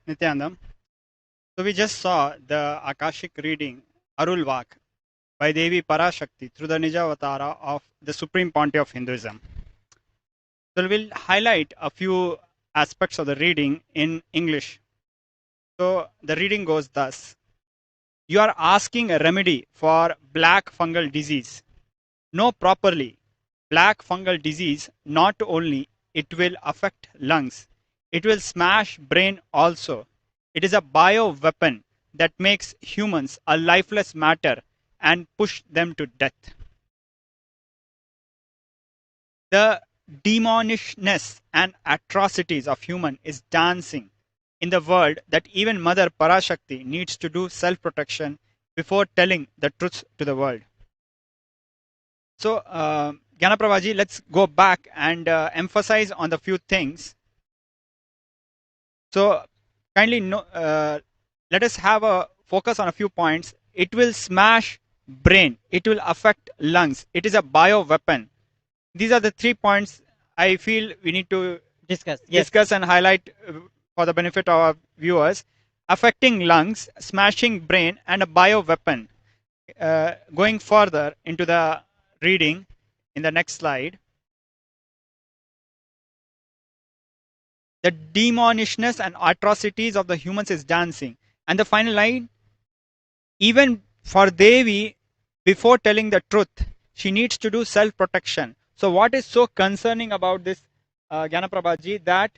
Nityanandam. So we just saw the Akashic reading Arulvak by Devi Parashakti through the Nija Avatara of the Supreme Pontiff of Hinduism. So we'll highlight a few aspects of the reading in English. So the reading goes thus. You are asking a remedy for black fungal disease. Know properly, black fungal disease not only it will affect lungs, It will smash brain also. It is a bio weapon that makes humans a lifeless matter and push them to death. The demonishness and atrocities of human is dancing in the world that even Mother Parashakti needs to do self-protection before telling the truth to the world. So, Gyanaprabhaji, let's go back and emphasize on the few things. So, kindly let us have a focus on a few points. It will smash brain. It will affect lungs. It is a bio weapon. These are the 3 points I feel we need to discuss and highlight for the benefit of our viewers. Affecting lungs, smashing brain, and a bio weapon. Going further into the reading in the next slide. The demonishness and atrocities of the humans is dancing. And the final line, even for Devi, before telling the truth, she needs to do self-protection. So what is so concerning about this, Gyanaprabhaji, that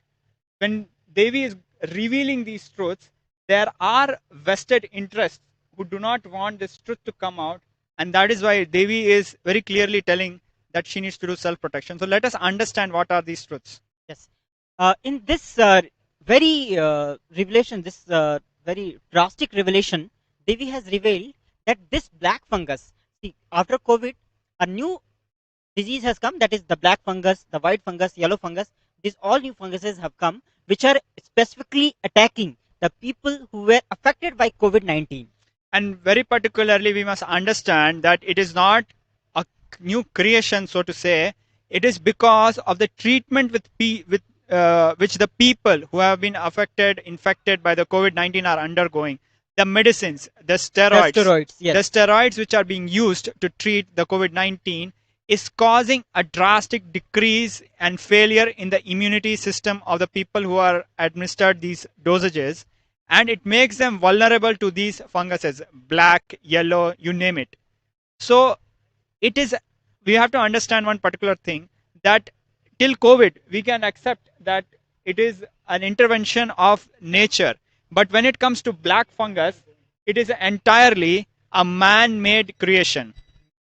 when Devi is revealing these truths, there are vested interests who do not want this truth to come out, and that is why Devi is very clearly telling that she needs to do self-protection. So let us understand what are these truths. Yes. In this very revelation, this very drastic revelation, Devi has revealed that this black fungus, see, after COVID, a new disease has come, that is the black fungus, the white fungus, yellow fungus. These all new funguses have come, which are specifically attacking the people who were affected by COVID-19. And very particularly, we must understand that it is not a new creation, so to say. It is because of the treatment with which the people who have been infected by the COVID-19 are undergoing. The medicines, the steroids, yes. the steroids which are being used to treat the COVID-19 is causing a drastic decrease and failure in the immunity system of the people who are administered these dosages, and it makes them vulnerable to these funguses, black, yellow, you name it. So it is, we have to understand one particular thing, that till COVID we can accept that it is an intervention of nature, but when it comes to black fungus, it is entirely a man-made creation.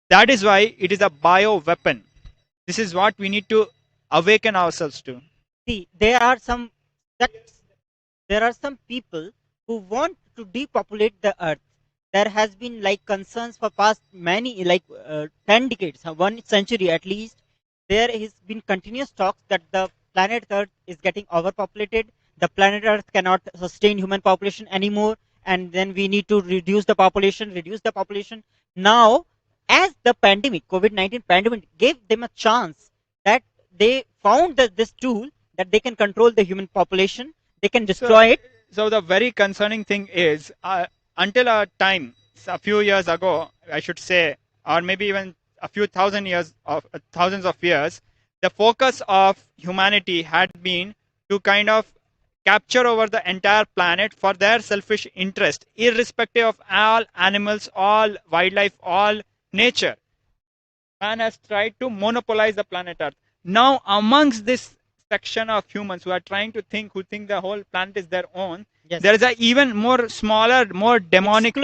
That is why it is a bio weapon. This is what we need to awaken ourselves to. See, there are some sects, there are some people who want to depopulate the earth. There has been like concerns for past many, like 10 decades, 1 century at least. There has been continuous talks that the planet Earth is getting overpopulated. The planet Earth cannot sustain human population anymore, and then we need to reduce the population. Now, as the pandemic, COVID-19 pandemic, gave them a chance that they found that this tool that they can control the human population, they can destroy it. So the very concerning thing is, until a time, a few years ago, I should say, or maybe even a few thousands of years, the focus of humanity had been to kind of capture over the entire planet for their selfish interest, irrespective of all animals, all wildlife, all nature. Man has tried to monopolize the planet Earth. Now, amongst this section of humans who are trying to think, who think the whole planet is their own, Yes. there is a even more smaller, more demonic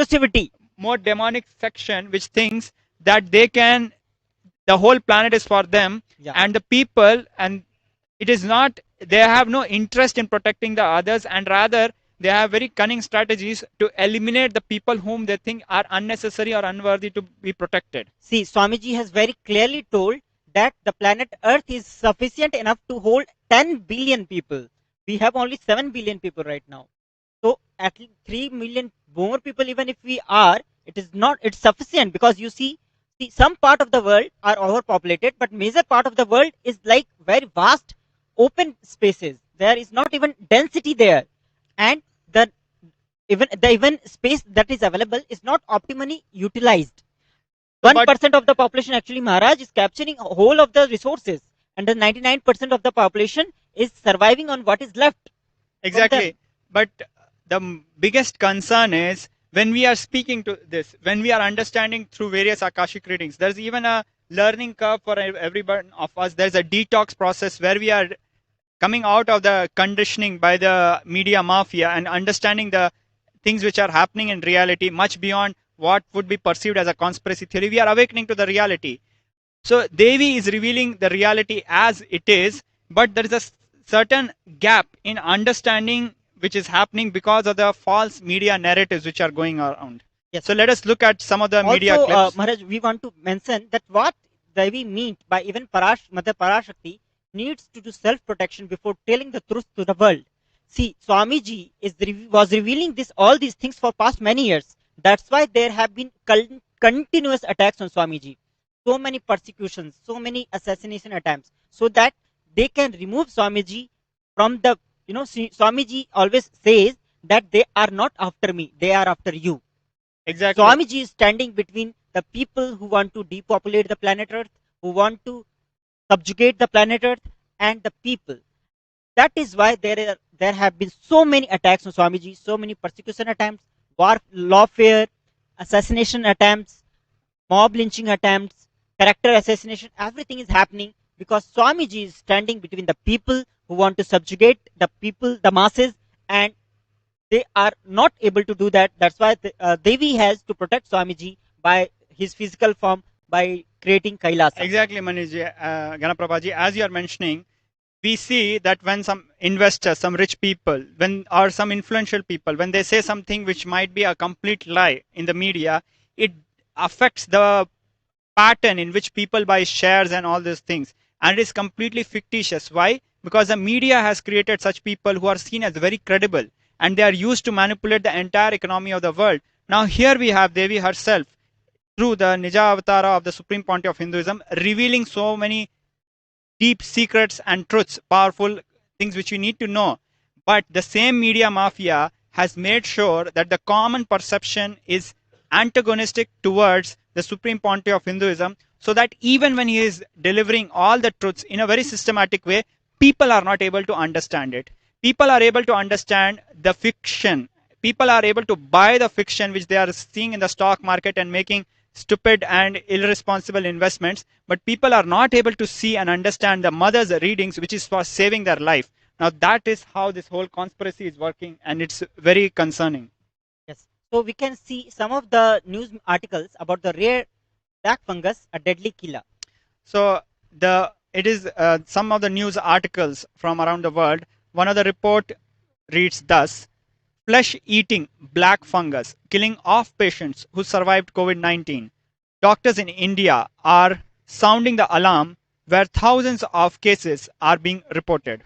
section which thinks that they can, the whole planet is for them, and the people, and it is not, they have no interest in protecting the others, and rather they have very cunning strategies to eliminate the people whom they think are unnecessary or unworthy to be protected. See, Swamiji has very clearly told that the planet Earth is sufficient enough to hold 10 billion people. We have only 7 billion people right now. So at least 3 million more people, even if we are, it is not, it's sufficient, because you see, some part of the world are overpopulated, but major part of the world is like very vast open spaces. There is not even density there, and the even space that is available is not optimally utilized. 1% of the population actually, Maharaj, is capturing a whole of the resources, and the 99% of the population is surviving on what is left. Exactly. But the biggest concern is when we are speaking to this, when we are understanding through various Akashic readings, there's even a learning curve for every one of us. There's a detox process where we are coming out of the conditioning by the media mafia and understanding the things which are happening in reality much beyond what would be perceived as a conspiracy theory. We are awakening to the reality. So Devi is revealing the reality as it is, but there is a certain gap in understanding which is happening because of the false media narratives which are going around. Yes. So let us look at some of the media Also, clips. Maharaj, we want to mention that what Devi meant by even Mother Parashakti needs to do self-protection before telling the truth to the world. See, Swamiji was revealing all these things for past many years. That's why there have been continuous attacks on Swamiji, so many persecutions, so many assassination attempts, so that they can remove Swamiji from the. Swamiji always says that they are not after me, they are after you. Exactly. Swamiji is standing between the people who want to depopulate the planet Earth, who want to subjugate the planet Earth, and the people. That is why there have been so many attacks on Swamiji, so many persecution attempts, lawfare, assassination attempts, mob lynching attempts, character assassination. Everything is happening because Swamiji is standing between the people who want to subjugate the people, the masses, and they are not able to do that. That's why Devi has to protect Swamiji by his physical form, by creating Kailasa. Exactly, Maniji, Ganaprabhaji, as you are mentioning, we see that when some investors, some rich people, or some influential people, when they say something which might be a complete lie in the media, it affects the pattern in which people buy shares and all these things, and it is completely fictitious. Why? Because the media has created such people who are seen as very credible, and they are used to manipulate the entire economy of the world. Now here we have Devi herself, through the Nija Avatara of the Supreme Pontiff of Hinduism, revealing so many deep secrets and truths, powerful things which we need to know. But the same media mafia has made sure that the common perception is antagonistic towards the Supreme Pontiff of Hinduism, so that even when he is delivering all the truths in a very systematic way, people are not able to understand it. People are able to understand the fiction. People are able to buy the fiction which they are seeing in the stock market and making stupid and irresponsible investments, but people are not able to see and understand the mother's readings, which is for saving their life. Now that is how this whole conspiracy is working, and it's very concerning. Yes. So we can see some of the news articles about the rare black fungus, a deadly killer. So it is some of the news articles from around the world. One of the report reads thus: flesh-eating black fungus killing off patients who survived COVID-19. Doctors in India are sounding the alarm where thousands of cases are being reported.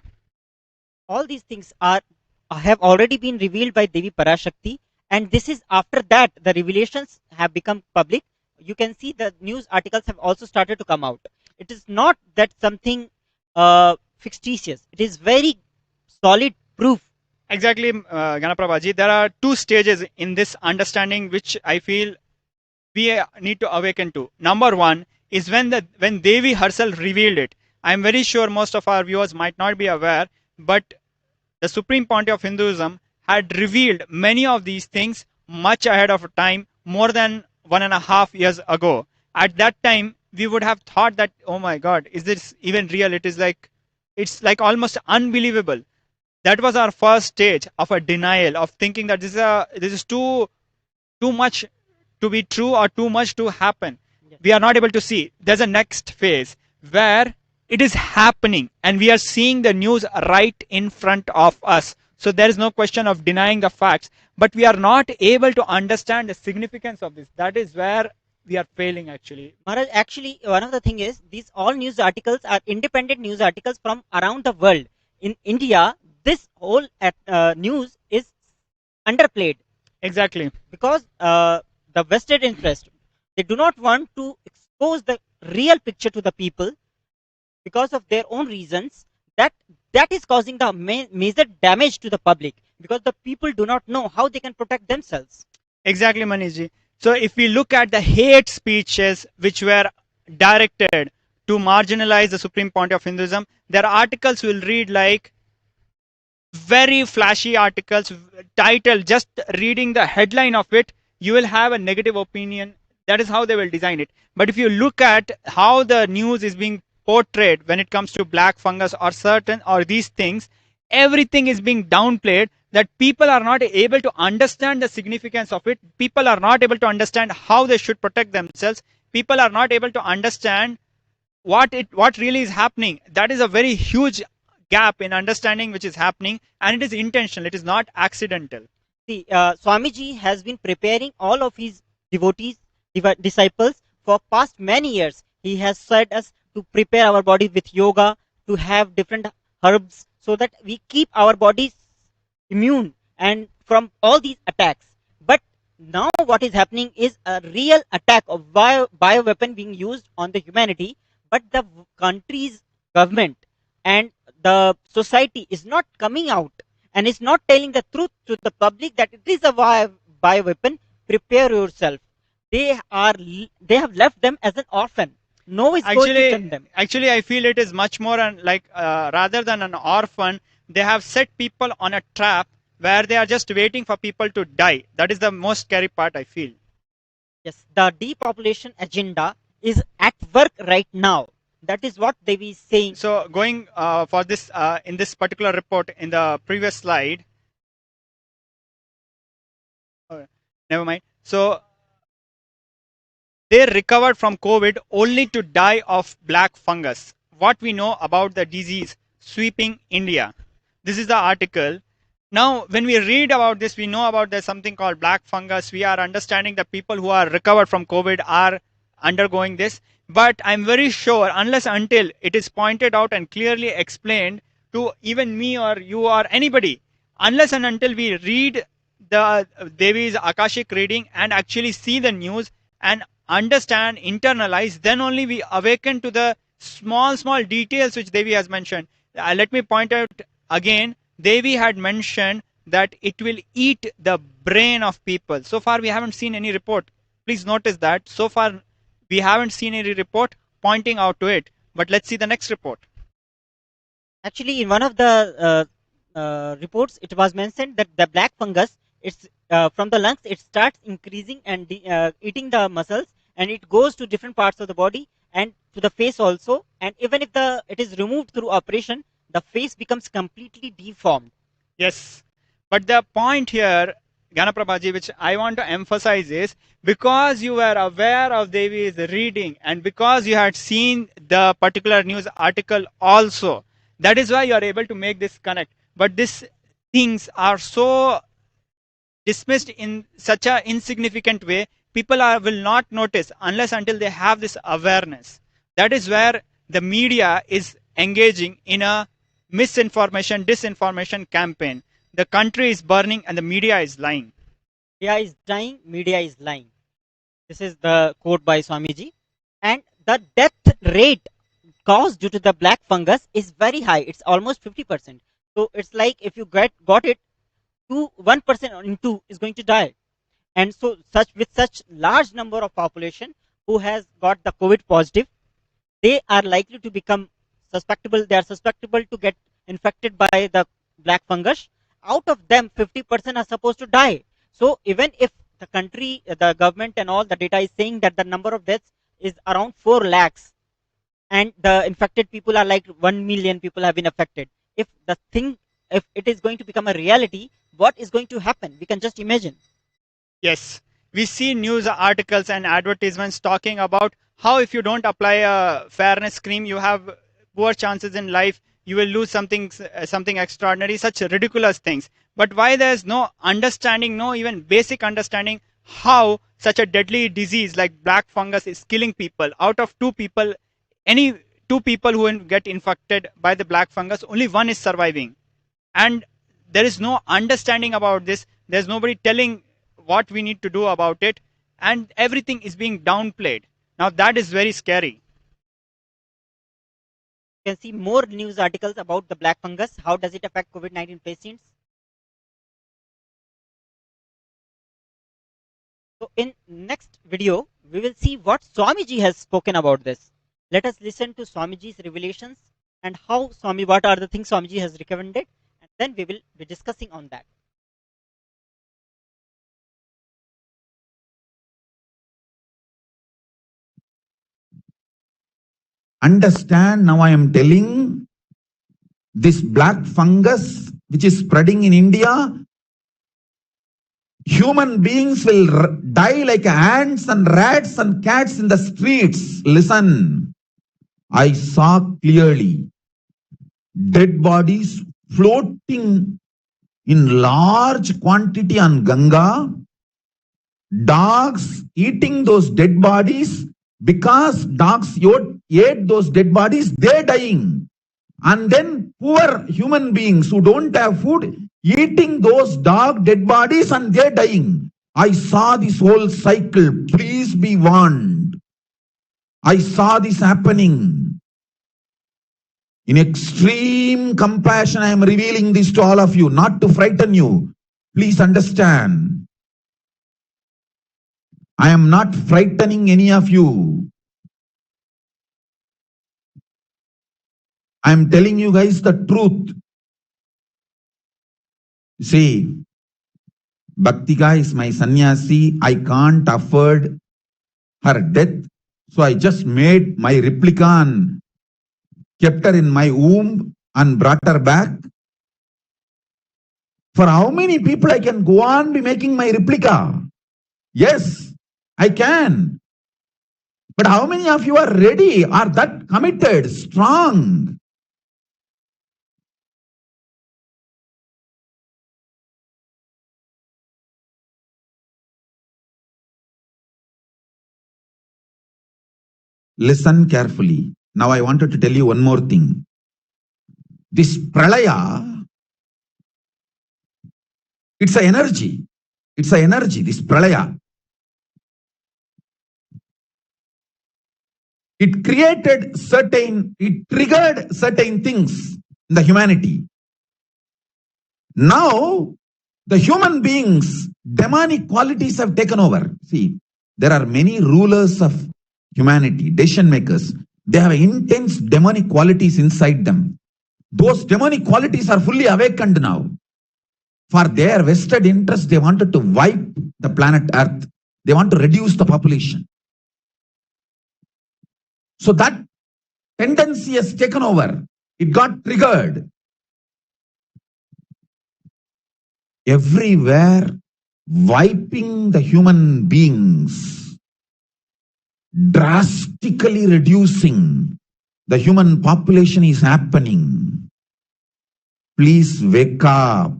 All these things have already been revealed by Devi Parashakti, and this is after that the revelations have become public. You can see the news articles have also started to come out. It is not that something fictitious. It is very solid proof. Exactly, Ganaprabhaji. There are two stages in this understanding which I feel we need to awaken to. Number one is when Devi herself revealed it. I am very sure most of our viewers might not be aware, but the Supreme Pontiff of Hinduism had revealed many of these things much ahead of time, more than 1.5 years ago. At that time, we would have thought that, oh my God, is this even real? It's like almost unbelievable. That was our first stage of a denial, of thinking that this is too much to be true or too much to happen. Yes. We are not able to see. There's a next phase where it is happening and we are seeing the news right in front of us. So there is no question of denying the facts, but we are not able to understand the significance of this. That is where we are failing actually. Maharaj, actually, one of the thing is these all news articles are independent news articles from around the world. In India, this whole news is underplayed. Exactly. Because the vested interest, they do not want to expose the real picture to the people because of their own reasons. That is causing the major damage to the public, because the people do not know how they can protect themselves. Exactly, Manishji. So if we look at the hate speeches which were directed to marginalize the Supreme Pontiff of Hinduism, their articles will read like very flashy articles, title, just reading the headline of it, you will have a negative opinion. That is how they will design it. But if you look at how the news is being portrayed when it comes to black fungus or certain or these things, everything is being downplayed, that people are not able to understand the significance of it. People are not able to understand how they should protect themselves. People are not able to understand what really is happening. That is a very huge gap in understanding which is happening, and it is intentional, it is not accidental. See, Swamiji has been preparing all of his devotees, disciples for past many years. He has said us to prepare our body with yoga, to have different herbs, so that we keep our bodies immune and from all these attacks. But now what is happening is a real attack of bio weapon being used on the humanity, but the country's government and the society is not coming out and is not telling the truth to the public that it is a bio weapon. Prepare yourself. They have left them as an orphan. No one is going to tell them. Actually, I feel it is much more like rather than an orphan, they have set people on a trap where they are just waiting for people to die. That is the most scary part, I feel. Yes, the depopulation agenda is at work right now. That is what they be saying. So going for this in this particular report in the previous slide. Never mind. So they recovered from COVID only to die of black fungus. What we know about the disease sweeping India. This is the article. Now, when we read about this, we know about there's something called black fungus. We are understanding that people who are recovered from COVID are undergoing this. But I'm very sure, unless until it is pointed out and clearly explained to even me or you or anybody, unless and until we read the Devi's Akashic reading and actually see the news and understand, internalize, then only we awaken to the small details which Devi has mentioned. Let me point out again, Devi had mentioned that it will eat the brain of people. So far, we haven't seen any report. Please notice that. So far, we haven't seen any report pointing out to it. But let's see the next report. Actually, in one of the reports, it was mentioned that the black fungus, it's from the lungs, it starts increasing and eating the muscles, and it goes to different parts of the body and to the face also. And even if it is removed through operation, the face becomes completely deformed. Yes, but the point here, Ganaprabhaji, which I want to emphasize is, because you were aware of Devi's reading and because you had seen the particular news article also, that is why you are able to make this connect. But these things are so dismissed in such a insignificant way, people will not notice unless until they have this awareness. That is where the media is engaging in a misinformation, disinformation campaign. The country is burning and the media is lying. Media is dying, media is lying. This is the quote by Swamiji. And the death rate caused due to the black fungus is very high. It's almost 50%. So it's like if you got it, 1% in 2 is going to die. And so with such large number of population who has got the COVID positive, they are likely to become susceptible. They are susceptible to get infected by the black fungus. Out of them, 50% are supposed to die. So even if the country, the government and all the data is saying that the number of deaths is around 4 lakhs and the infected people are like 1 million people have been affected. If it is going to become a reality, what is going to happen? We can just imagine. Yes, we see news articles and advertisements talking about how if you don't apply a fairness cream, you have poor chances in life, you will lose something extraordinary, such ridiculous things. But why there's no understanding, no even basic understanding how such a deadly disease like black fungus is killing people. Out of 2 people, any 2 people who get infected by the black fungus, only 1 is surviving. And there is no understanding about this. There's nobody telling what we need to do about it, and everything is being downplayed. Now that is very scary. You can see more news articles about the black fungus. How does it affect COVID-19 patients? So in next video, we will see what Swamiji has spoken about this. Let us listen to Swamiji's revelations and what are the things Swamiji has recommended, and then we will be discussing on that. Understand, now I am telling, this black fungus which is spreading in India, human beings will die like ants and rats and cats in the streets. Listen, I saw clearly dead bodies floating in large quantity on Ganga, dogs eating those dead bodies. Because dogs ate those dead bodies, they're dying. And then poor human beings who don't have food, eating those dog dead bodies and they're dying. I saw this whole cycle. Please be warned. I saw this happening. In extreme compassion, I am revealing this to all of you, not to frighten you. Please understand. I am not frightening any of you. I am telling you guys the truth. See, Bhaktika is my sannyasi. I can't afford her death. So I just made my replica and kept her in my womb and brought her back. For how many people I can go on be making my replica? Yes, I can. But how many of you are ready, are that committed, strong? Listen carefully. Now I wanted to tell you one more thing. This pralaya, it's an energy. It's an energy, this pralaya. It triggered certain things in the humanity. Now, the human beings, demonic qualities have taken over. See, there are many rulers of humanity, decision makers. They have intense demonic qualities inside them. Those demonic qualities are fully awakened now. For their vested interest, they wanted to wipe the planet Earth. They want to reduce the population. So that tendency has taken over. It got triggered. Everywhere, wiping the human beings, drastically reducing the human population is happening. Please wake up.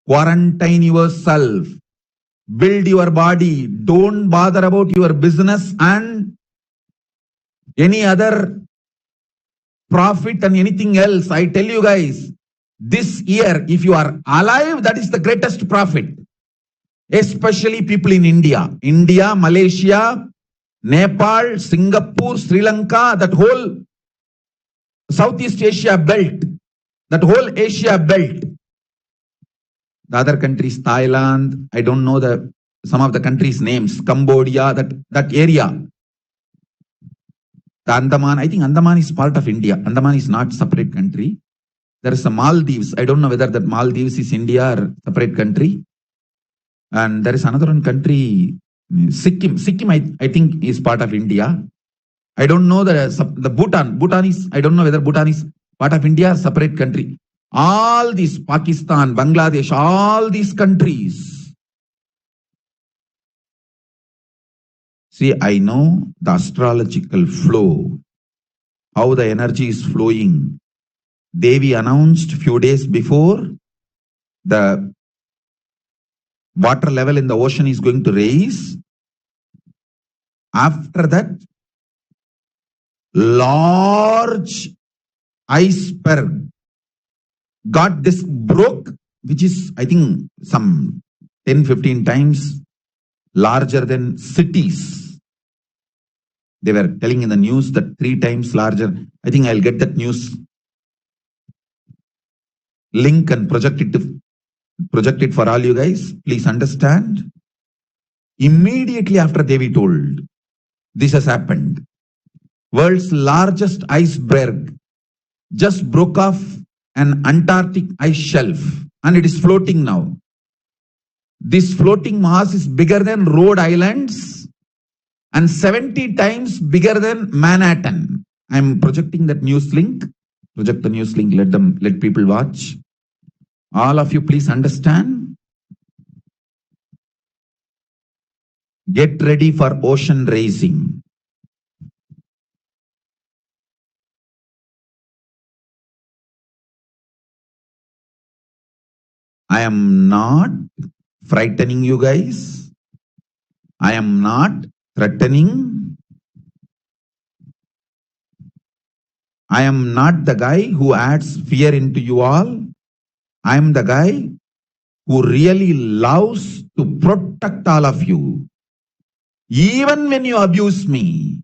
Quarantine yourself. Build your body. Don't bother about your business and any other profit and anything else. I tell you guys, this year, if you are alive, that is the greatest profit. Especially people in India. India, Malaysia, Nepal, Singapore, Sri Lanka, that whole Southeast Asia belt, that whole Asia belt. The other countries, Thailand, I don't know some of the countries' names, Cambodia, that area. The Andaman, I think Andaman is part of India. Andaman is not separate country. There is a Maldives. I don't know whether that Maldives is India or separate country. And there is another one country, Sikkim. Sikkim, I think, is part of India. I don't know the Bhutan. Bhutan is, I don't know whether Bhutan is part of India or separate country. All these, Pakistan, Bangladesh, all these countries. See, I know the astrological flow, how the energy is flowing. Devi announced few days before the water level in the ocean is going to rise. After that, large iceberg broke, which is, I think, some 10-15 times larger than cities. They were telling in the news that 3 times larger. I think I'll get that news link and project it for all you guys. Please understand. Immediately after Devi told, this has happened. World's largest iceberg just broke off an Antarctic ice shelf and it is floating now. This floating mass is bigger than Rhode Islands and 70 times bigger than Manhattan. I'm projecting that news link. Project the news link. Let people watch. All of you, please understand. Get ready for ocean raising. I am not frightening you guys. I am not threatening. I am not the guy who adds fear into you all. I am the guy who really loves to protect all of you. Even when you abuse me,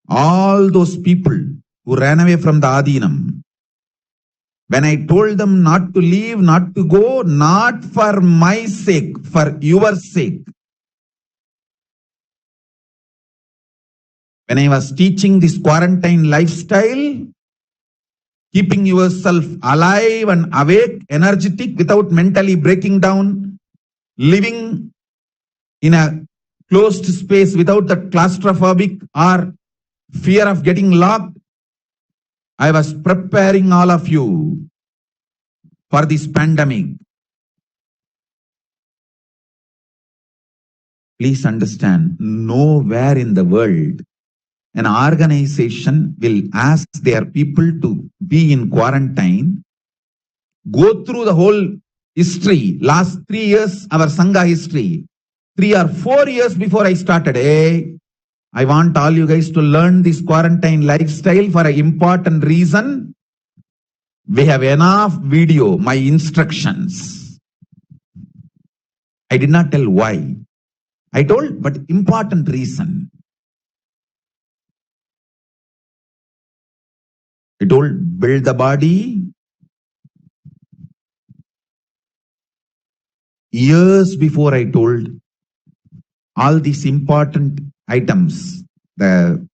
all those people who ran away from the Adinam, when I told them not to leave, not to go, not for my sake, for your sake. When I was teaching this quarantine lifestyle, keeping yourself alive and awake, energetic, without mentally breaking down, living in a closed space without the claustrophobic or fear of getting locked, I was preparing all of you for this pandemic. Please understand, nowhere in the world an organization will ask their people to be in quarantine, go through the whole history, last 3 years, our Sangha history, 3 or 4 years before I started. Hey, I want all you guys to learn this quarantine lifestyle for an important reason. We have enough video, my instructions. I did not tell why. I told, but important reason. I told, build the body. Years before I told all these important items, the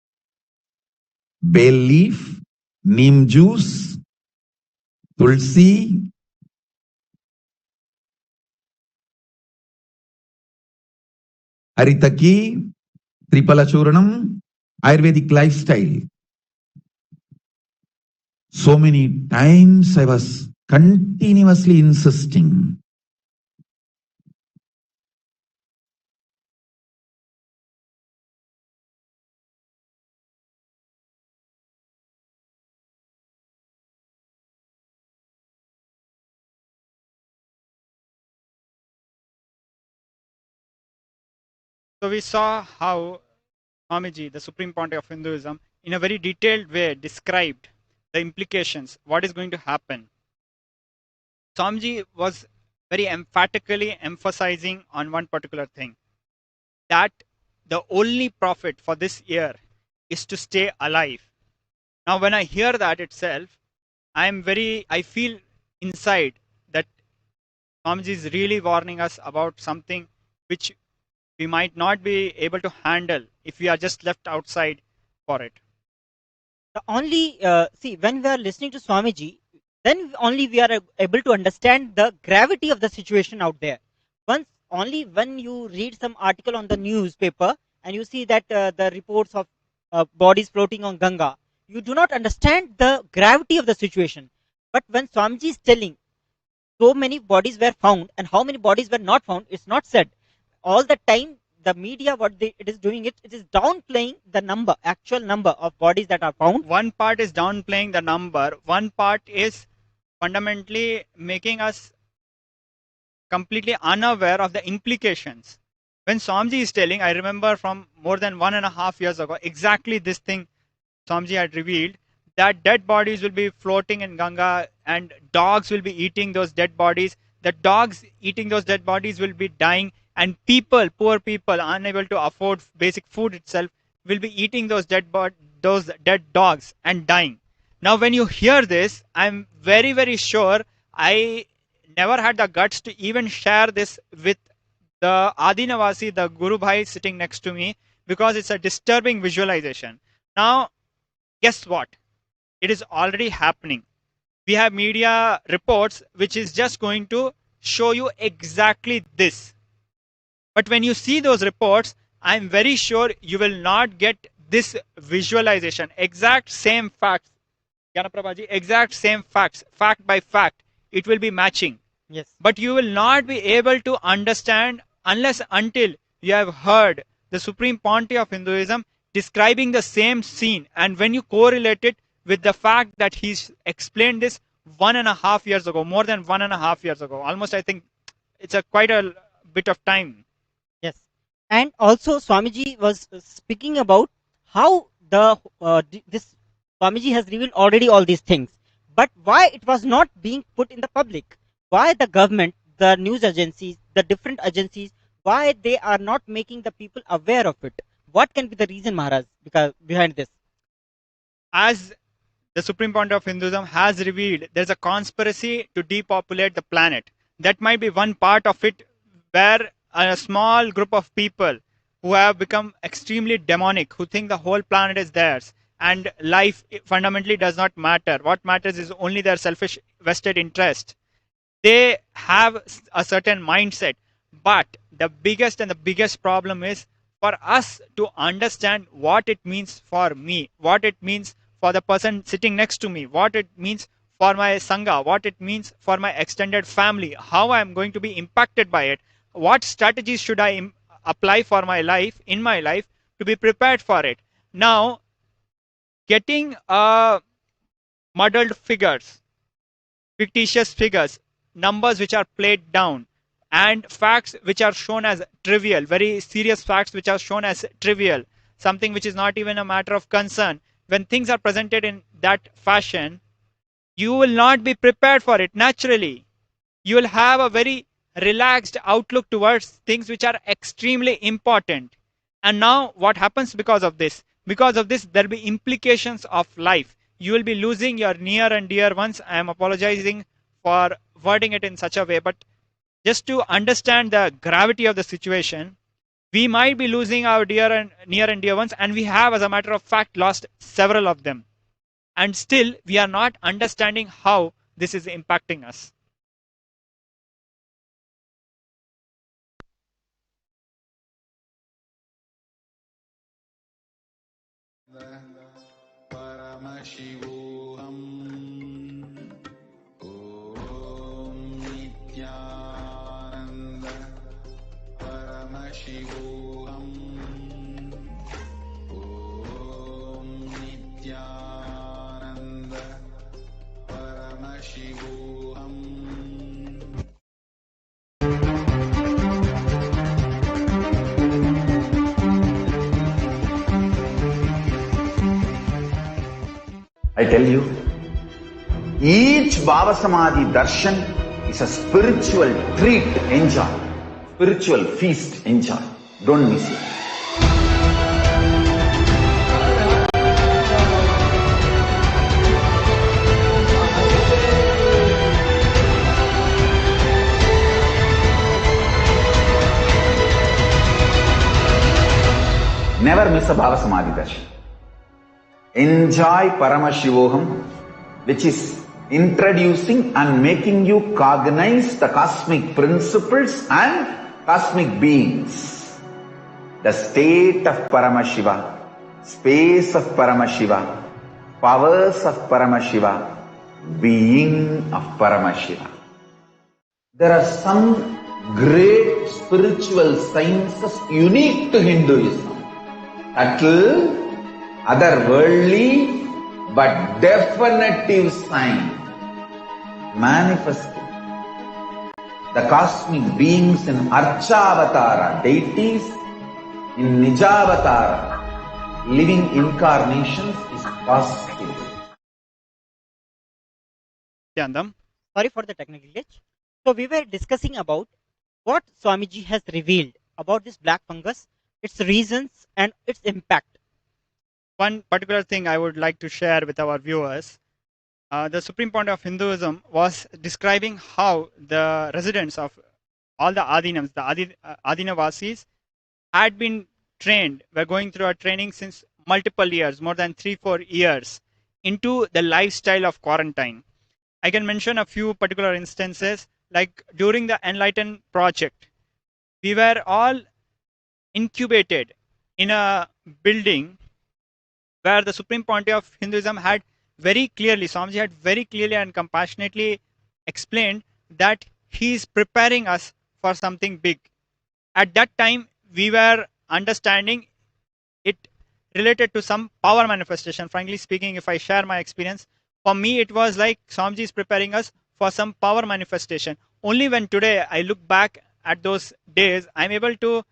bay leaf, neem juice, tulsi, haritaki, tripalachuranam, Ayurvedic lifestyle. So many times I was continuously insisting. So we saw how Swamiji, the Supreme Pontiff of Hinduism, in a very detailed way described the implications, what is going to happen. Swamiji was very emphatically emphasizing on one particular thing, that the only profit for this year is to stay alive. Now, when I hear that itself, I feel inside that Swamiji is really warning us about something which we might not be able to handle if we are just left outside for it. The only see, when we are listening to Swamiji, then only we are able to understand the gravity of the situation out there. Once only when you read some article on the newspaper and you see that the reports of bodies floating on Ganga, you do not understand the gravity of the situation. But when Swamiji is telling so many bodies were found and how many bodies were not found, it's not said. All the time the media, it is doing, it is downplaying the actual number of bodies that are found. One part is downplaying the number, one part is fundamentally making us completely unaware of the implications. When Swamiji is telling, I remember from more than 1.5 years ago, exactly this thing Swamiji had revealed, that dead bodies will be floating in Ganga and dogs will be eating those dead bodies. The dogs eating those dead bodies will be dying, and people, poor people, unable to afford basic food itself, will be eating those dead dogs and dying. Now, when you hear this, I'm very, very sure I never had the guts to even share this with the Adinavasi, the Guru Bhai sitting next to me, because it's a disturbing visualization. Now, guess what? It is already happening. We have media reports which is just going to show you exactly this. But when you see those reports, I'm very sure you will not get this visualization, exact same facts. Janaprabhaji, exact same facts, fact by fact, it will be matching. Yes. But you will not be able to understand unless until you have heard the Supreme Pontiff of Hinduism describing the same scene, and when you correlate it with the fact that he's explained this 1.5 years ago, more than 1.5 years ago, almost, I think it's a quite a bit of time. Yes. And also Swamiji was speaking about how the this Swamiji has revealed already all these things, but why it was not being put in the public? Why the government, the news agencies, the different agencies, why they are not making the people aware of it? What can be the reason, Maharaj, because behind this? As the Supreme Pontiff of Hinduism has revealed, there's a conspiracy to depopulate the planet. That might be one part of it, where a small group of people who have become extremely demonic, who think the whole planet is theirs, and life fundamentally does not matter. What matters is only their selfish vested interest. They have a certain mindset. But the biggest problem is for us to understand what it means for me, what it means for the person sitting next to me, what it means for my sangha, what it means for my extended family, how I am going to be impacted by it, what strategies should I apply for my life, in my life, to be prepared for it. Now, getting muddled figures, fictitious figures, numbers which are played down, and facts which are shown as trivial, very serious facts which are shown as trivial, something which is not even a matter of concern. When things are presented in that fashion, you will not be prepared for it naturally. You will have a very relaxed outlook towards things which are extremely important. And now what happens because of this? Because of this, there will be implications of life. You will be losing your near and dear ones. I am apologizing for wording it in such a way, but just to understand the gravity of the situation, we might be losing our near and dear ones, and we have, as a matter of fact, lost several of them. And still, we are not understanding how this is impacting us. I tell you, each Baba Samadhi darshan is a spiritual treat, enjoy. Spiritual feast, enjoy. Don't miss it. Never miss a Baba Samadhi darshan. Enjoy Paramashivoham, which is introducing and making you cognize the cosmic principles and cosmic beings. The state of Paramashiva, space of Paramashiva, powers of Paramashiva, being of Paramashiva. There are some great spiritual sciences unique to Hinduism. Subtle, otherworldly, but definitive sign, manifesting the cosmic beings in Archavatara, deities in Nijavatara, living incarnations is possible. Sorry for the technical glitch. So we were discussing about what Swamiji has revealed about this black fungus, its reasons and its impact. One particular thing I would like to share with our viewers, the Supreme Pontiff of Hinduism was describing how the residents of all the Adinams, the Adinavasis, had been trained, were going through a training since multiple years, more than 3-4 years, into the lifestyle of quarantine. I can mention a few particular instances, like during the Enlighten project, we were all incubated in a building where the supreme point of Hinduism had very clearly, Swamiji had very clearly and compassionately explained that he is preparing us for something big. At that time, we were understanding it related to some power manifestation. Frankly speaking, if I share my experience, for me it was like Swamiji is preparing us for some power manifestation. Only when today I look back at those days, I'm able to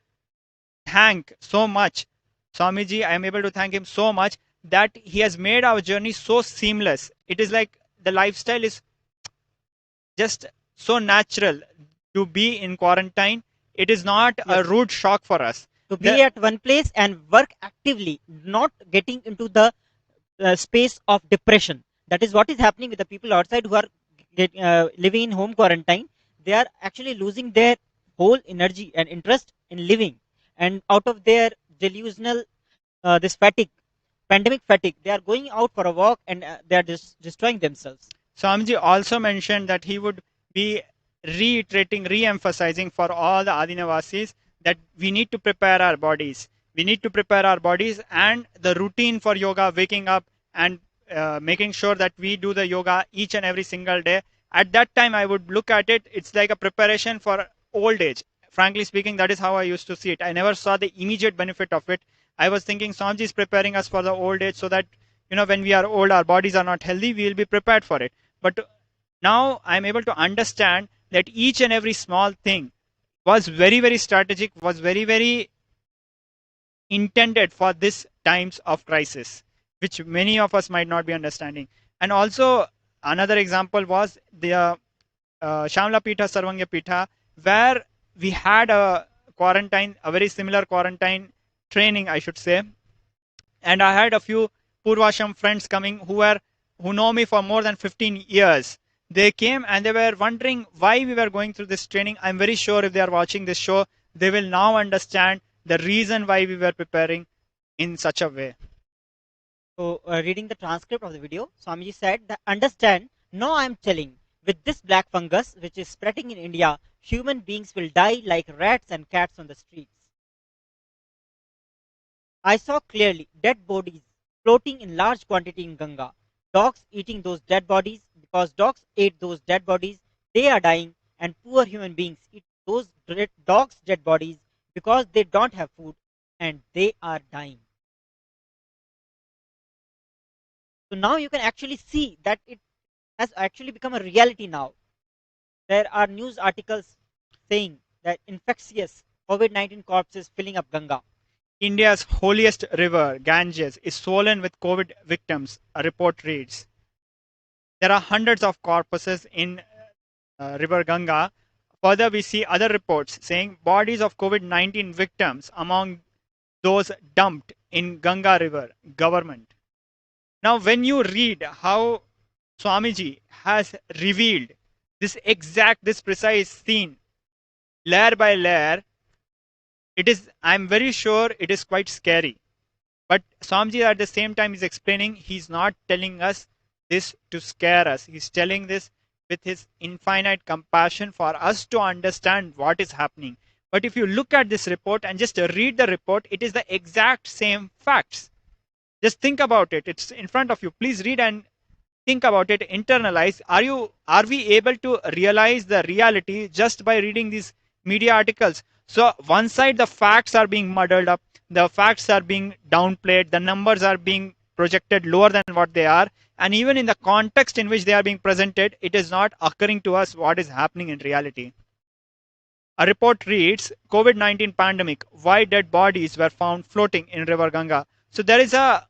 thank so much Swamiji. I am able to thank him so much that he has made our journey so seamless. It is like the lifestyle is just so natural to be in quarantine. It is not a Yes. rude shock for us. To be at one place and work actively, not getting into the space of depression. That is what is happening with the people outside who are living in home quarantine. They are actually losing their whole energy and interest in living, and out of their delusional this fatigue, pandemic fatigue, they are going out for a walk and they are just destroying themselves. Swamiji also mentioned that he would be reiterating, re-emphasizing for all the Adinavasis that we need to prepare our bodies. We need to prepare our bodies, and the routine for yoga, waking up and making sure that we do the yoga each and every single day. At that time, I would look at it, it's like a preparation for old age. Frankly speaking, that is how I used to see it. I never saw the immediate benefit of it. I was thinking Swamiji is preparing us for the old age so that, when we are old, our bodies are not healthy, we will be prepared for it. But now I'm able to understand that each and every small thing was very, very strategic, was very, very intended for this times of crisis, which many of us might not be understanding. And also another example was the Shamla Pitha, Sarvanga Pitha, where we had a quarantine, a very similar quarantine training, I should say. And I had a few Purvasham friends coming who know me for more than 15 years. They came and they were wondering why we were going through this training. I'm very sure if they are watching this show, they will now understand the reason why we were preparing in such a way. So, reading the transcript of the video, Swamiji said that understand, now I am telling, with this black fungus which is spreading in India, human beings will die like rats and cats on the streets. I saw clearly dead bodies floating in large quantity in Ganga. Dogs eating those dead bodies, because dogs ate those dead bodies, they are dying, and poor human beings eat those dogs' dead bodies because they don't have food and they are dying. So now you can actually see that it has actually become a reality now. There are news articles saying that infectious COVID-19 corpses filling up Ganga. India's holiest river, Ganges, is swollen with COVID victims, a report reads. There are hundreds of corpses in river Ganga. Further, we see other reports saying bodies of COVID-19 victims among those dumped in Ganga river, government. Now, when you read how Swamiji has revealed this precise scene, layer by layer, I'm very sure it is quite scary. But Swamiji at the same time is explaining, he's not telling us this to scare us. He's telling this with his infinite compassion for us to understand what is happening. But if you look at this report and just read the report, it is the exact same facts. Just think about it. It's in front of you. Please read and think about it, internalize. Are we able to realize the reality just by reading these media articles? So one side the facts are being muddled up, the facts are being downplayed, the numbers are being projected lower than what they are, and even in the context in which they are being presented, it is not occurring to us what is happening in reality. A report reads, COVID-19 pandemic, why dead bodies were found floating in river Ganga. So there is a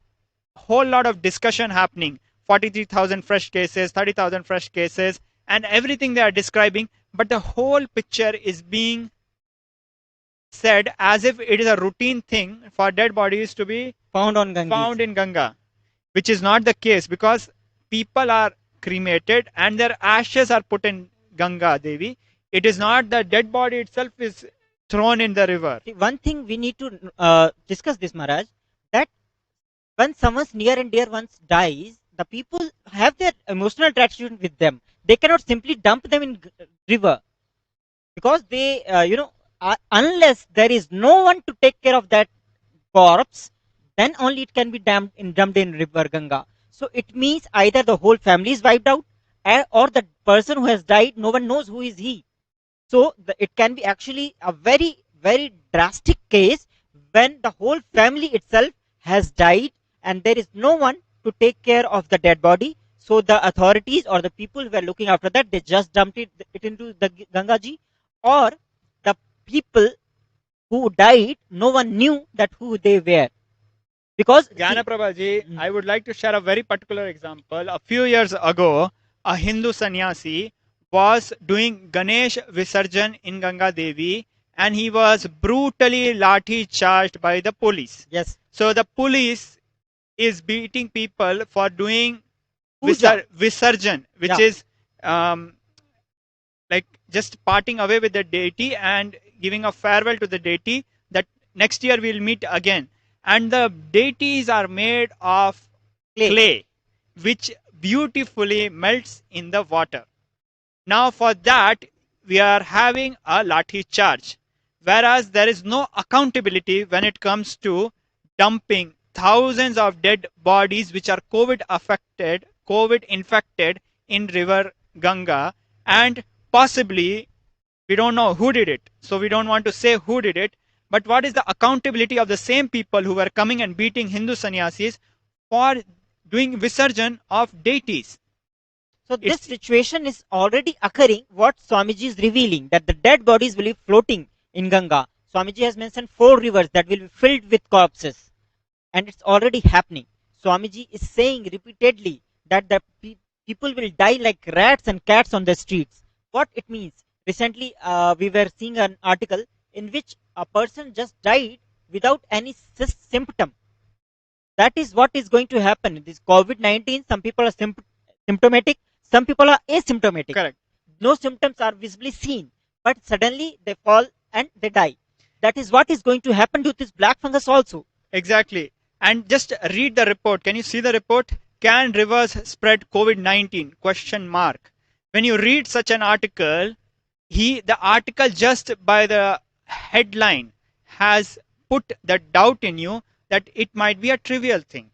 whole lot of discussion happening. 43,000 fresh cases, 30,000 fresh cases, and everything they are describing, but the whole picture is being said as if it is a routine thing for dead bodies to be found in Ganga, which is not the case, because people are cremated and their ashes are put in Ganga Devi. It is not the dead body itself is thrown in the river. One thing we need to discuss this, Maharaj, that when someone's near and dear ones dies, the people have their emotional attachment with them. They cannot simply dump them in river, because they, unless there is no one to take care of that corpse, then only it can be dumped in river Ganga. So it means either the whole family is wiped out, or the person who has died, no one knows who is he. So it can be actually a very drastic case when the whole family itself has died and there is no one to take care of the dead body. So the authorities or the people who were looking after that, they just dumped it into the Gangaji, or the people who died, no one knew that who they were. Because Janaprabhaji, I would like to share a very particular example. A few years ago, a Hindu sannyasi was doing Ganesh Visarjan in Ganga Devi, and he was brutally lathi charged by the police. Yes. So the police is beating people for doing Visarjan, which is like just parting away with the deity and giving a farewell to the deity that next year we'll meet again. And the deities are made of clay, which beautifully melts in the water. Now for that, we are having a lathi charge, whereas there is no accountability when it comes to dumping thousands of dead bodies which are COVID infected in river Ganga, and possibly we don't know who did it, so we don't want to say who did it. But what is the accountability of the same people who were coming and beating Hindu sannyasis for doing Visarjan of deities? So this situation is already occurring. What Swamiji is revealing, that the dead bodies will be floating in Ganga. Swamiji has mentioned 4 rivers that will be filled with corpses, and it's already happening. Swamiji is saying repeatedly that the people will die like rats and cats on the streets. What it means? Recently, we were seeing an article in which a person just died without any symptom. That is what is going to happen. This COVID-19, some people are symptomatic, some people are asymptomatic. Correct. No symptoms are visibly seen, but suddenly they fall and they die. That is what is going to happen to this black fungus also. Exactly. And just read the report. Can you see the report? Can rivers spread COVID-19? Question mark. When you read such an article, the article just by the headline has put the doubt in you that it might be a trivial thing.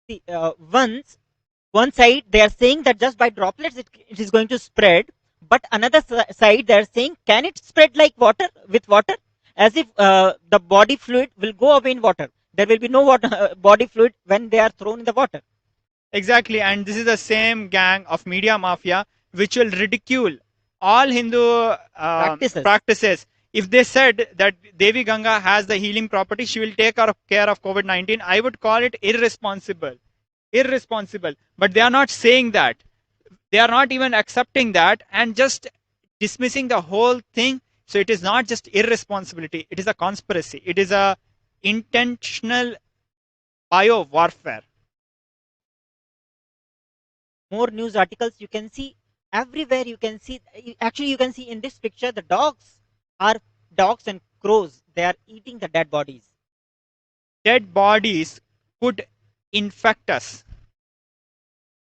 See, one side they are saying that just by droplets it is going to spread, but another side they are saying, can it spread like water, with water, as if the body fluid will go away in water. There will be no water, body fluid when they are thrown in the water. Exactly, and this is the same gang of media mafia which will ridicule all Hindu practices. If they said that Devi Ganga has the healing property, she will take care of COVID-19, I would call it irresponsible. Irresponsible. But they are not saying that. They are not even accepting that and just dismissing the whole thing. So it is not just irresponsibility. It is a conspiracy. It is a intentional bio warfare. More news articles you can see everywhere. You can see, actually you can see in this picture, the dogs and crows. They are eating the dead bodies. Dead bodies could infect us.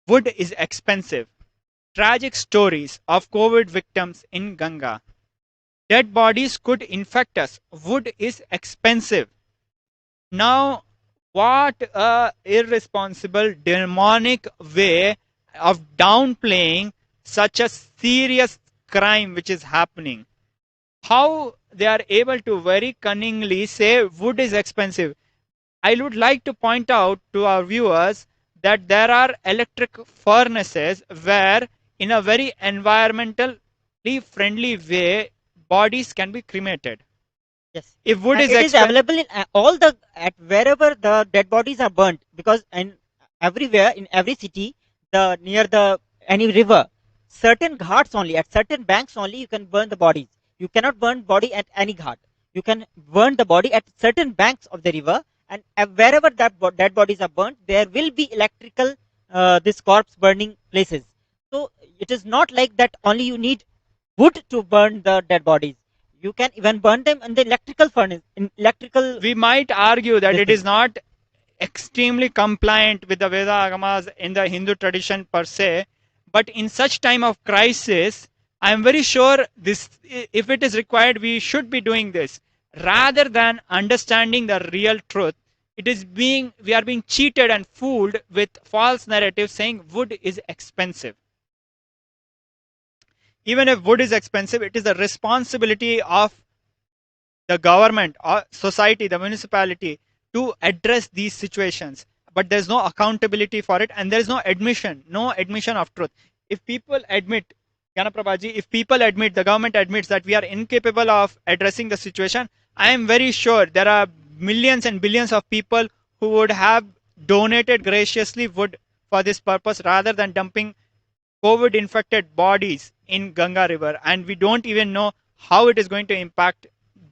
Wood is expensive. Tragic stories of COVID victims in Ganga. Dead bodies could infect us. Wood is expensive. Now, what a irresponsible, demonic way of downplaying such a serious crime which is happening. How they are able to very cunningly say wood is expensive. I would like to point out to our viewers that there are electric furnaces where in a very environmentally friendly way bodies can be cremated. Yes. If wood it is available in all the, at wherever the dead bodies are burnt, because in everywhere in every city, the near the any river, certain ghats only, at certain banks only you can burn the bodies. You cannot burn body at any ghat. You can burn the body at certain banks of the river, and wherever that dead bodies are burnt, there will be electrical this corpse burning places. So it is not like that only you need wood to burn the dead bodies. You can even burn them in the electrical furnace. We might argue that it is not extremely compliant with the Veda Agamas in the Hindu tradition per se, but in such time of crisis, I am very sure this, if it is required, we should be doing this rather than understanding the real truth. We are being cheated and fooled with false narratives saying wood is expensive. Even if wood is expensive, it is the responsibility of the government or society, the municipality, to address these situations. But there's no accountability for it, and there's no admission of truth. If people admit, Ganaprabhaji, if people admit, the government admits that we are incapable of addressing the situation, I am very sure there are millions and billions of people who would have donated graciously wood for this purpose rather than dumping COVID infected bodies in Ganga River, and we don't even know how it is going to impact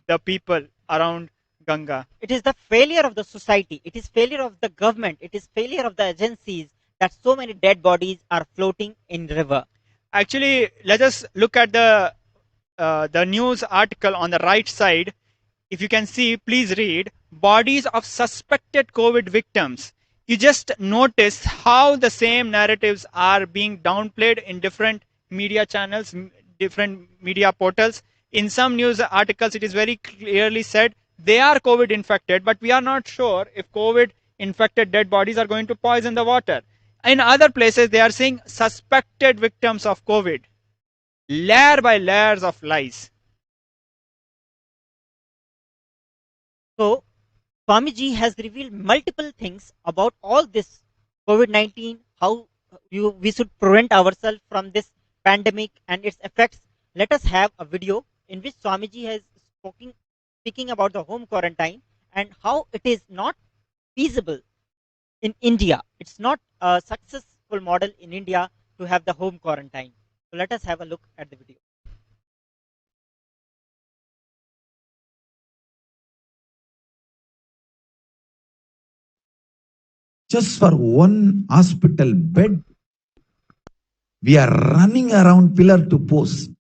the people around Ganga. It is the failure of the society, it is failure of the government, it is failure of the agencies that so many dead bodies are floating in river. Actually, let us look at the news article on the right side. If you can see, please read bodies of suspected COVID victims. You just notice how the same narratives are being downplayed in different media channels, different media portals. In some news articles, it is very clearly said they are COVID infected, but we are not sure if COVID infected dead bodies are going to poison the water. In other places, they are saying suspected victims of COVID. Layer by layers of lies. So, Swamiji has revealed multiple things about all this COVID-19, how we should prevent ourselves from this pandemic and its effects. Let us have a video in which Swamiji has speaking about the home quarantine and how it is not feasible in India. It's not a successful model in India to have the home quarantine. So let us have a look at the video. Just for one hospital bed, we are running around pillar to post.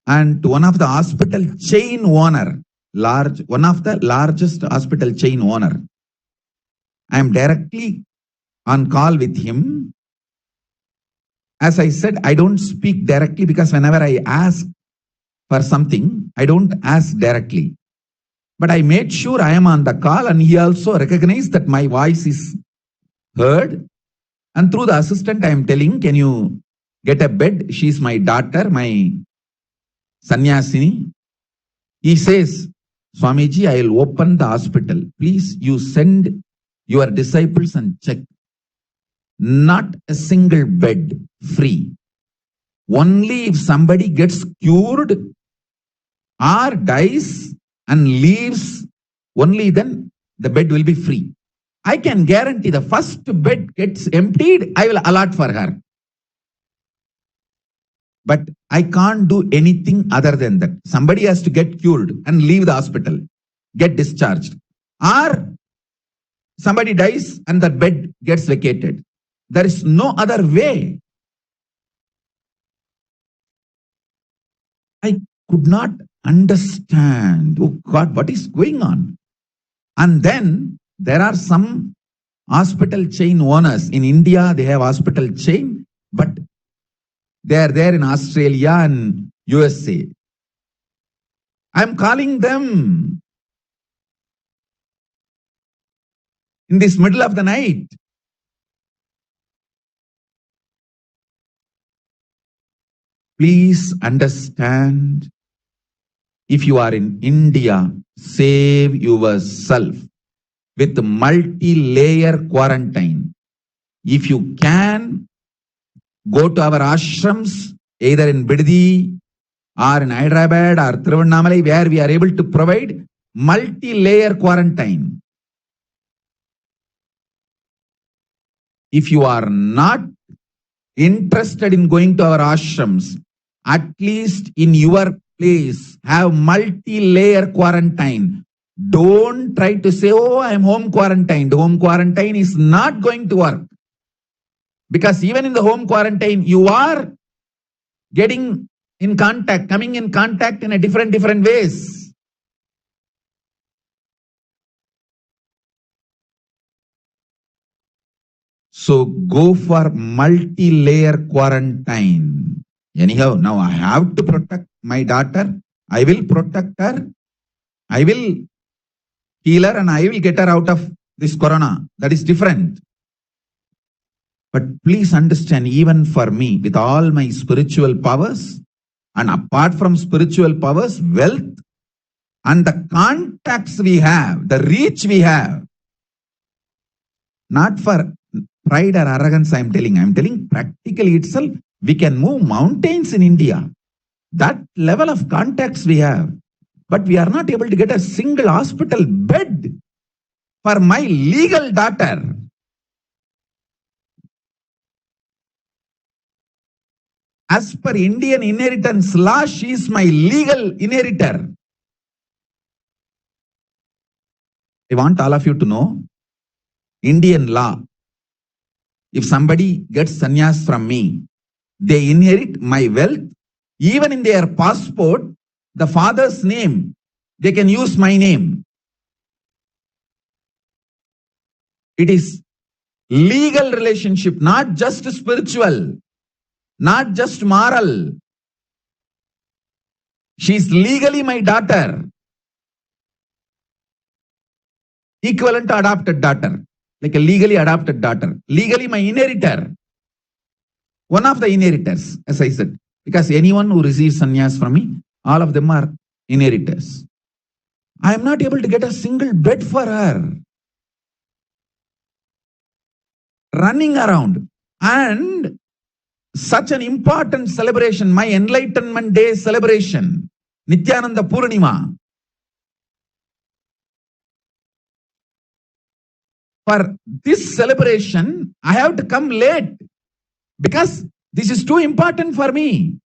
And one of the hospital chain owner, one of the largest hospital chain owner, I am directly on call with him. As I said, I don't speak directly because whenever I ask for something, I don't ask directly. But I made sure I am on the call, and he also recognized that my voice is heard. And through the assistant, I am telling, can you get a bed? She is my daughter, my sannyasini. He says, Swamiji, I will open the hospital. Please, you send your disciples and check. Not a single bed free. Only if somebody gets cured or dies and leaves, only then the bed will be free. I can guarantee the first bed gets emptied, I will allot for her. But I can't do anything other than that. Somebody has to get cured and leave the hospital, get discharged. Or somebody dies and the bed gets vacated. There is no other way. I could not understand, oh God, what is going on? And then there are some hospital chain owners. In India, they have hospital chain, but they are there in Australia and USA. I'm calling them in this middle of the night. Please understand, if you are in India, save yourself with multi-layer quarantine. If you can, go to our ashrams, either in Biddi or in Hyderabad or Tiruvannamalai, where we are able to provide multi-layer quarantine. If you are not interested in going to our ashrams, at least in your place, have multi-layer quarantine. Don't try to say, oh, I am home quarantined. Home quarantine is not going to work. Because even in the home quarantine, you are getting in contact, coming in contact in a different ways. So go for multi-layer quarantine. Anyhow, now I have to protect my daughter. I will protect her. I will heal her and I will get her out of this corona. That is different. But please understand, even for me, with all my spiritual powers, and apart from spiritual powers, wealth, and the contacts we have, the reach we have, not for pride or arrogance, I'm telling practically itself, we can move mountains in India. That level of contacts we have. But we are not able to get a single hospital bed for my legal daughter. As per Indian inheritance law, she is my legal inheritor. I want all of you to know, Indian law, if somebody gets sannyas from me, they inherit my wealth. Even in their passport, the father's name, they can use my name. It is legal relationship, not just spiritual, not just moral. She is legally my daughter, equivalent to adopted daughter, like a legally adopted daughter, legally my inheritor, one of the inheritors, as I said, because anyone who receives sannyas from me, all of them are inheritors. I am not able to get a single bed for her. Running around. And such an important celebration, my Enlightenment Day celebration, Nityananda Purnima. For this celebration, I have to come late because this is too important for me.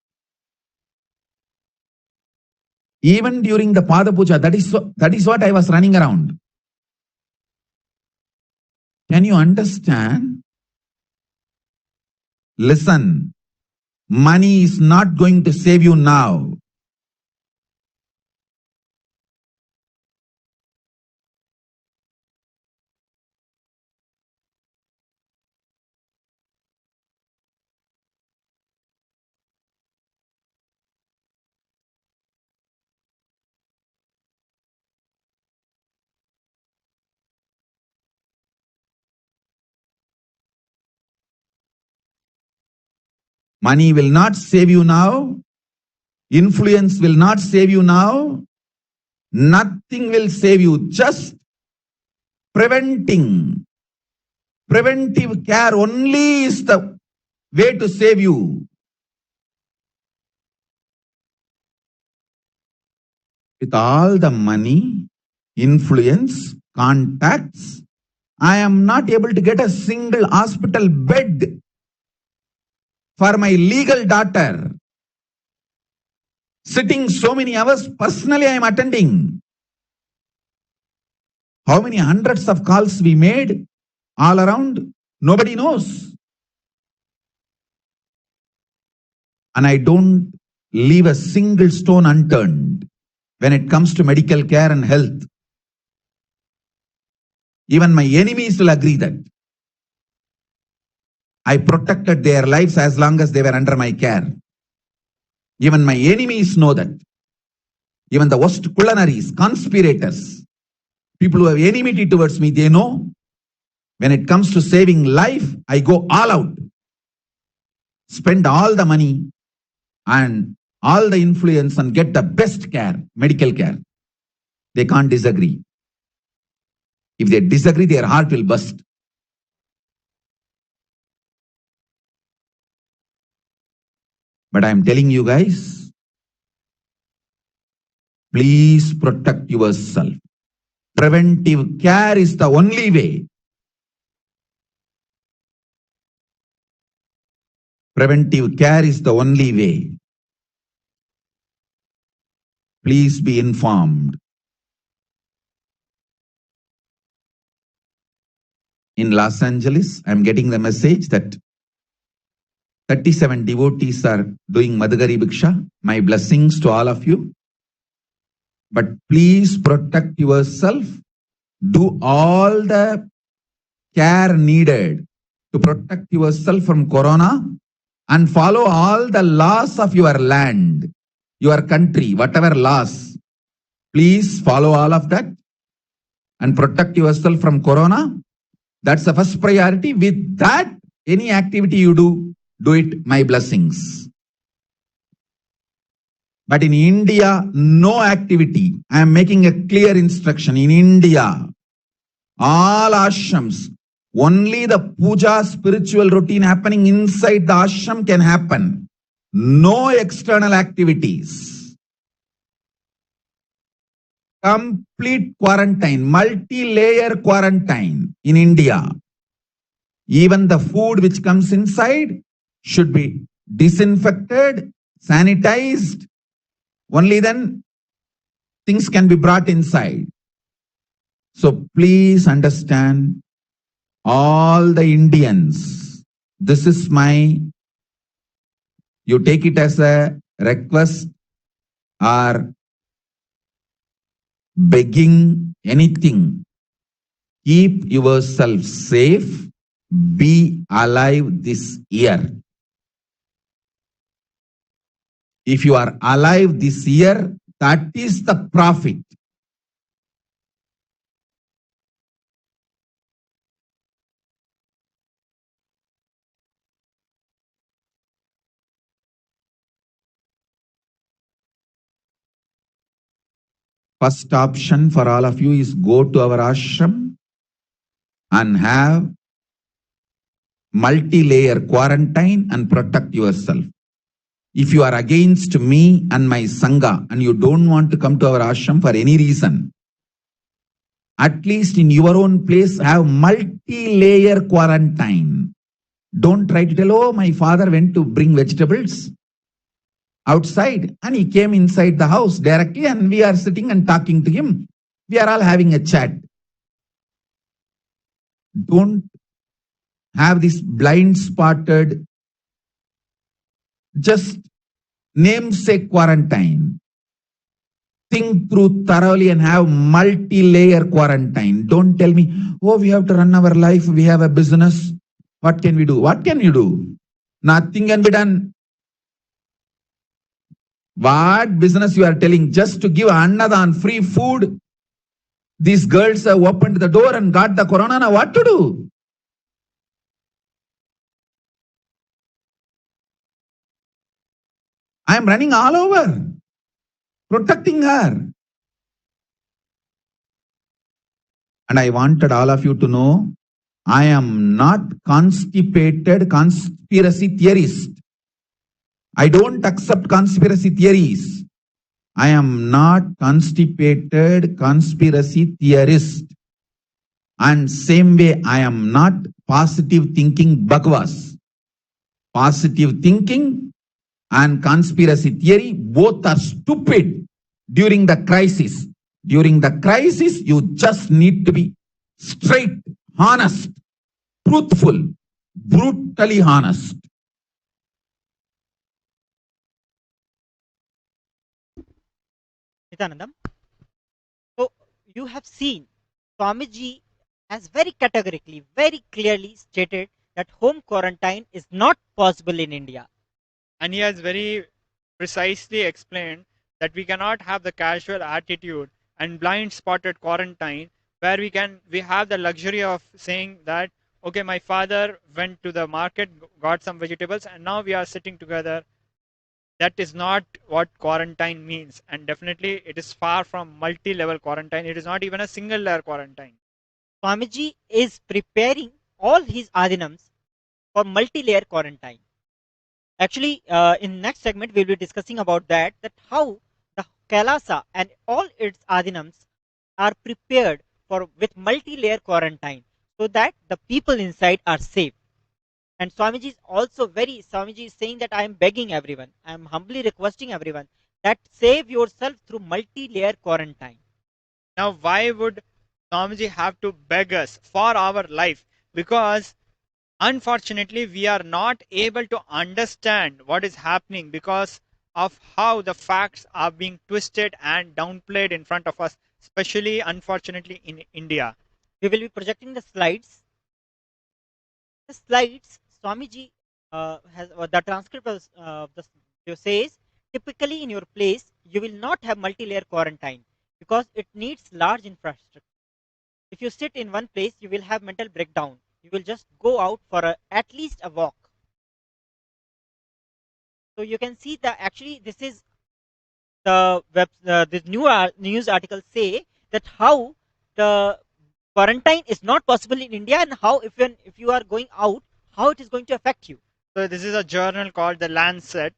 Even during the Pada Puja, that is what I was running around. Can you understand? Listen, money is not going to save you now. Money will not save you now. Influence will not save you now. Nothing will save you. Just preventive care only is the way to save you. With all the money, influence, contacts, I am not able to get a single hospital bed for my legal daughter. Sitting so many hours, personally I am attending. How many hundreds of calls we made all around? Nobody knows. And I don't leave a single stone unturned when it comes to medical care and health. Even my enemies will agree that I protected their lives as long as they were under my care. Even my enemies know that. Even the worst culanaries, conspirators, people who have enmity towards me, they know when it comes to saving life, I go all out. Spend all the money and all the influence and get the best care, medical care. They can't disagree. If they disagree, their heart will burst. But I am telling you guys, please protect yourself. Preventive care is the only way. Preventive care is the only way. Please be informed. In Los Angeles, I am getting the message that 37 devotees are doing Madhugari Bhiksha. My blessings to all of you. But please protect yourself. Do all the care needed to protect yourself from corona. and follow all the laws of your land, your country, whatever laws. Please follow all of that and protect yourself from corona. That's the first priority. With that, any activity you do it, my blessings. But in India, no activity. I am making a clear instruction. In India, all ashrams, only the puja spiritual routine happening inside the ashram can happen. No external activities. Complete quarantine, multi-layer quarantine in India. Even the food which comes inside should be disinfected, sanitized. Only then things can be brought inside. So please understand, all the Indians, this is my, you take it as a request or begging, anything. Keep yourself safe. Be alive this year. If you are alive this year, that is the profit. First option for all of you is go to our ashram and have multi-layer quarantine and protect yourself. If you are against me and my Sangha and you don't want to come to our ashram for any reason, at least in your own place, have multi-layer quarantine. Don't try to tell, oh, my father went to bring vegetables outside and he came inside the house directly and we are sitting and talking to him. We are all having a chat. Don't have this blind-spotted, just namesake quarantine. Think through thoroughly and have multi-layer quarantine. Don't tell me, oh, we have to run our life, we have a business. What can we do? What can you do? Nothing can be done. What business you are telling? Just to give annadan, free food. These girls have opened the door and got the corona. Now what to do? I am running all over, protecting her. And I wanted all of you to know, I am not constipated conspiracy theorist. I don't accept conspiracy theories. I am not constipated conspiracy theorist. And same way, I am not positive thinking Bhagwas. Positive thinking and conspiracy theory, both are stupid during the crisis. During the crisis, you just need to be straight, honest, truthful, brutally honest. Nityanandam. So you have seen Swamiji has very categorically, very clearly stated that home quarantine is not possible in India. And he has very precisely explained that we cannot have the casual attitude and blind spotted quarantine where we have the luxury of saying that, okay, my father went to the market, got some vegetables, and now we are sitting together. That is not what quarantine means, and definitely it is far from multi-level quarantine. It is not even a single layer quarantine. Swamiji is preparing all his adinams for multi-layer quarantine. Actually, in next segment we'll be discussing about that how the Kailasa and all its adinams are prepared for with multi-layer quarantine so that the people inside are safe. And Swamiji is also Swamiji is saying that I am begging everyone, I am humbly requesting everyone that save yourself through multi-layer quarantine. Now, why would Swamiji have to beg us for our life? Because unfortunately, we are not able to understand what is happening because of how the facts are being twisted and downplayed in front of us, especially, unfortunately, in India. We will be projecting the slides. The slides, Swamiji the transcript of the video says, typically in your place, you will not have multi-layer quarantine because it needs large infrastructure. If you sit in one place, you will have mental breakdown. You will just go out for at least a walk. So you can see that actually this is the news articles say that how the quarantine is not possible in India and how if you are going out, how it is going to affect you. So this is a journal called The Lancet,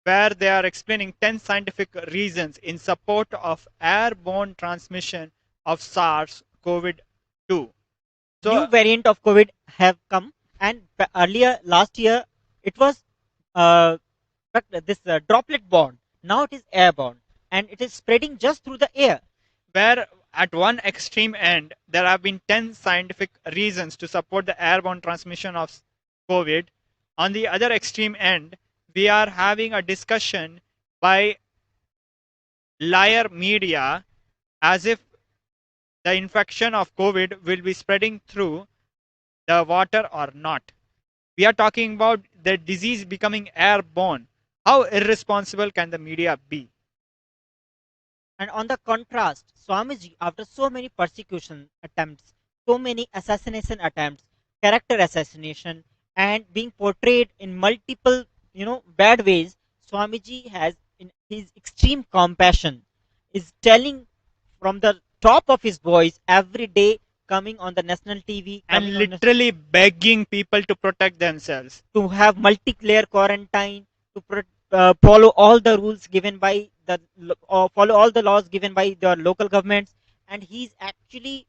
where they are explaining 10 scientific reasons in support of airborne transmission of SARS-CoV-2. So New variant of COVID have come, and earlier last year it was this droplet borne. Now it is airborne, and it is spreading just through the air. where at one extreme end there have been 10 scientific reasons to support the airborne transmission of COVID. On the other extreme end, we are having a discussion by liar media as if the infection of COVID will be spreading through the water or not. We are talking about the disease becoming airborne. How irresponsible can the media be? And on the contrast, Swamiji, after so many persecution attempts, so many assassination attempts, character assassination, and being portrayed in multiple, bad ways, Swamiji has, in his extreme compassion, is telling from the top of his voice every day, coming on the national TV, And literally begging people to protect themselves. to have multi-layer quarantine, to follow all the rules given by the follow all the laws given by the local governments, and he's actually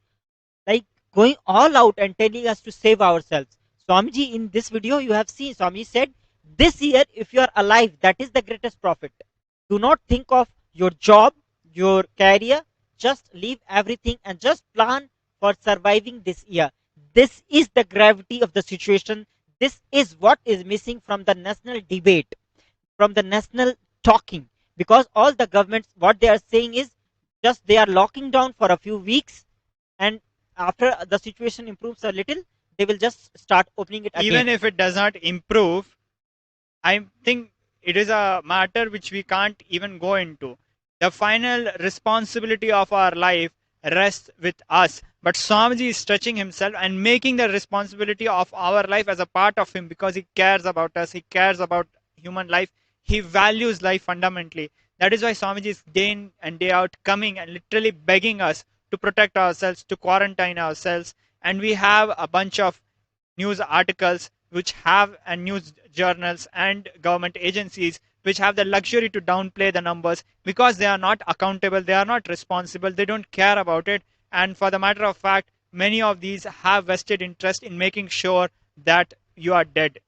like going all out and telling us to save ourselves. Swamiji, in this video you have seen, Swamiji said, this year if you are alive, that is the greatest profit. Do not think of your job, your career, just leave everything and just plan for surviving this year. This is the gravity of the situation. This is what is missing from the national debate, from the national talking, because all the governments, what they are saying is just they are locking down for a few weeks, and after the situation improves a little, they will just start opening it again. Even if it does not improve, I think it is a matter which we can't even go into. The final responsibility of our life rests with us. But Swamiji is stretching himself and making the responsibility of our life as a part of him, because he cares about us, he cares about human life, he values life fundamentally. That is why Swamiji is day in and day out coming and literally begging us to protect ourselves, to quarantine ourselves. And we have a bunch of news articles which have, and news journals and government agencies which have the luxury to downplay the numbers because they are not accountable, they are not responsible, they don't care about it. And for the matter of fact, many of these have vested interest in making sure that you are dead,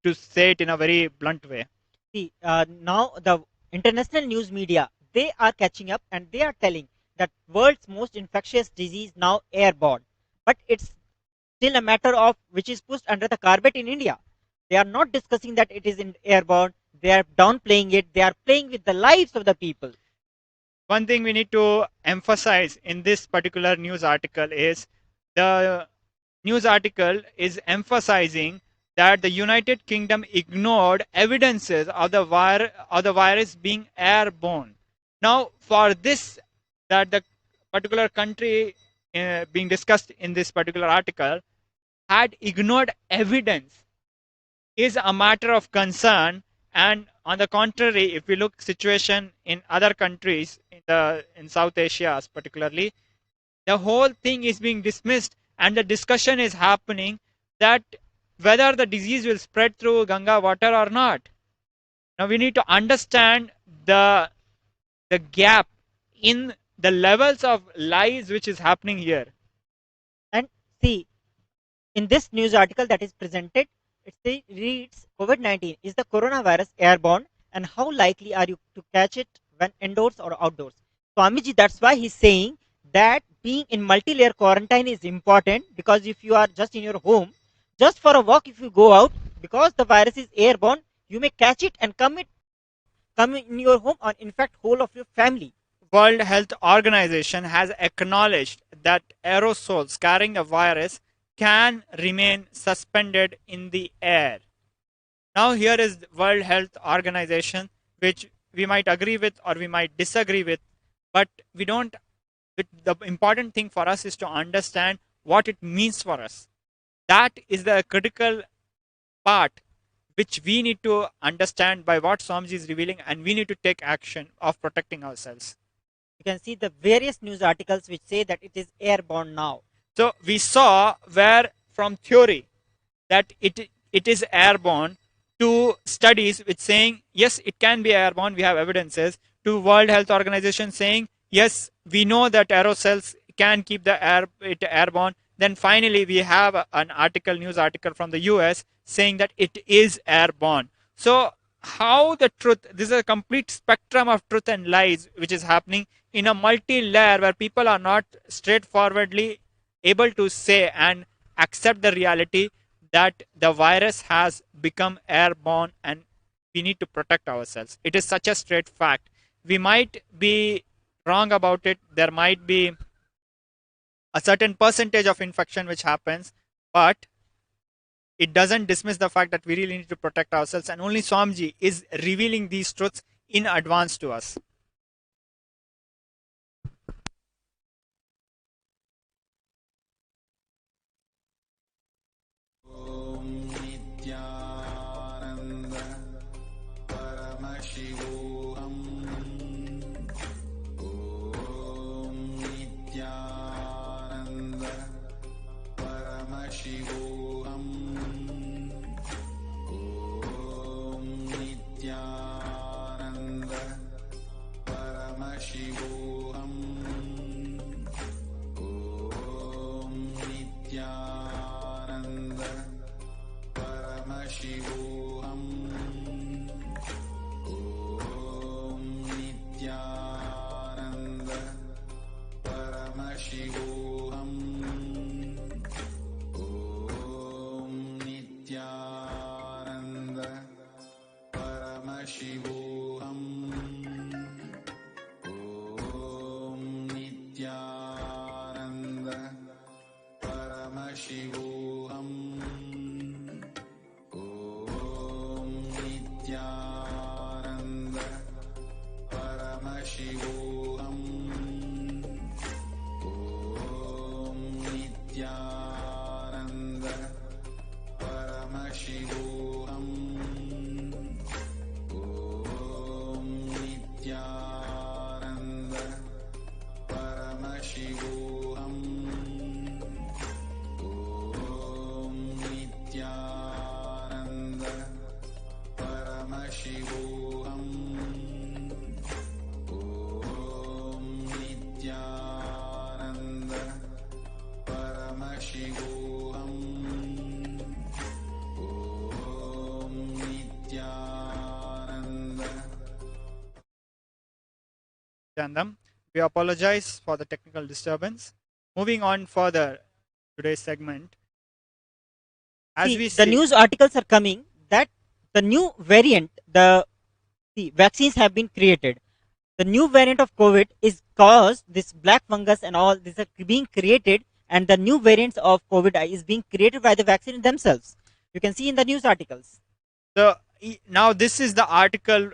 to say it in a very blunt way. See, now the international news media, they are catching up and they are telling that world's most infectious disease now airborne, but it's still a matter of which is pushed under the carpet in India. They are not discussing that it is in airborne. They are downplaying it. They are playing with the lives of the people. One thing we need to emphasize in this particular news article is the news article is emphasizing that the United Kingdom ignored evidences of the virus being airborne. Now, for this, that the particular country being discussed in this particular article had ignored evidence is a matter of concern. And on the contrary, if we look situation in other countries in South Asia particularly, the whole thing is being dismissed and the discussion is happening that whether the disease will spread through Ganga water or not. Now we need to understand the gap in the levels of lies which is happening here. And see, in this news article that is presented, it reads, COVID-19, is the coronavirus airborne, and how likely are you to catch it when indoors or outdoors? Swamiji, that's why he's saying that being in multi-layer quarantine is important, because if you are just in your home, just for a walk, if you go out, because the virus is airborne, you may catch it and come in your home or infect whole of your family. World Health Organization has acknowledged that aerosols carrying the virus can remain suspended in the air. Now here is World Health Organization, which we might agree with or we might disagree with, but we don't. The important thing for us is to understand what it means for us. That is the critical part which we need to understand by what Swamiji is revealing, and we need to take action of protecting ourselves. You can see the various news articles which say that it is airborne now. So we saw where from theory that it is airborne to studies which saying yes, it can be airborne, we have evidences, to World Health Organization saying yes, we know that aerosols can keep it airborne. Then finally we have an news article from the US saying that it is airborne. So how the truth, this is a complete spectrum of truth and lies which is happening in a multi-layer where people are not straightforwardly able to say and accept the reality that the virus has become airborne and we need to protect ourselves. It is such a straight fact. We might be wrong about it. There might be a certain percentage of infection which happens, but it doesn't dismiss the fact that we really need to protect ourselves, and only Swamiji is revealing these truths in advance to us. Chandam, we apologize for the technical disturbance. Moving on further, today's segment. As we the news articles are coming that the new variant, the vaccines have been created. The new variant of COVID is caused this black fungus and all this are being created, and the new variants of COVID is being created by the vaccine themselves. You can see in the news articles. So now this is the article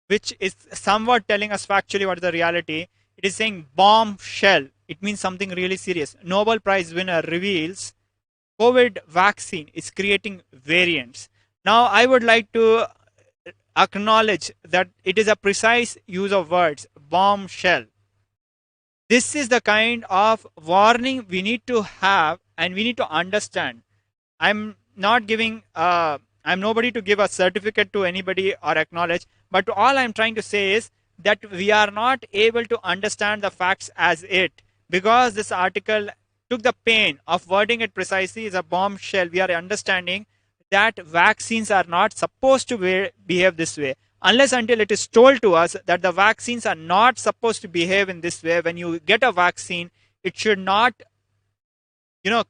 which is somewhat telling us factually what is the reality. It is saying bombshell. It means something really serious. Nobel Prize winner reveals COVID vaccine is creating variants. Now I would like to acknowledge that it is a precise use of words, bombshell. This is the kind of warning we need to have and we need to understand. I'm not giving I'm nobody to give a certificate to anybody or acknowledge, but all I'm trying to say is that we are not able to understand the facts as it, because this article took the pain of wording it precisely as a bombshell. We are understanding that vaccines are not supposed to behave this way unless until it is told to us that the vaccines are not supposed to behave in this way. When you get a vaccine, it should not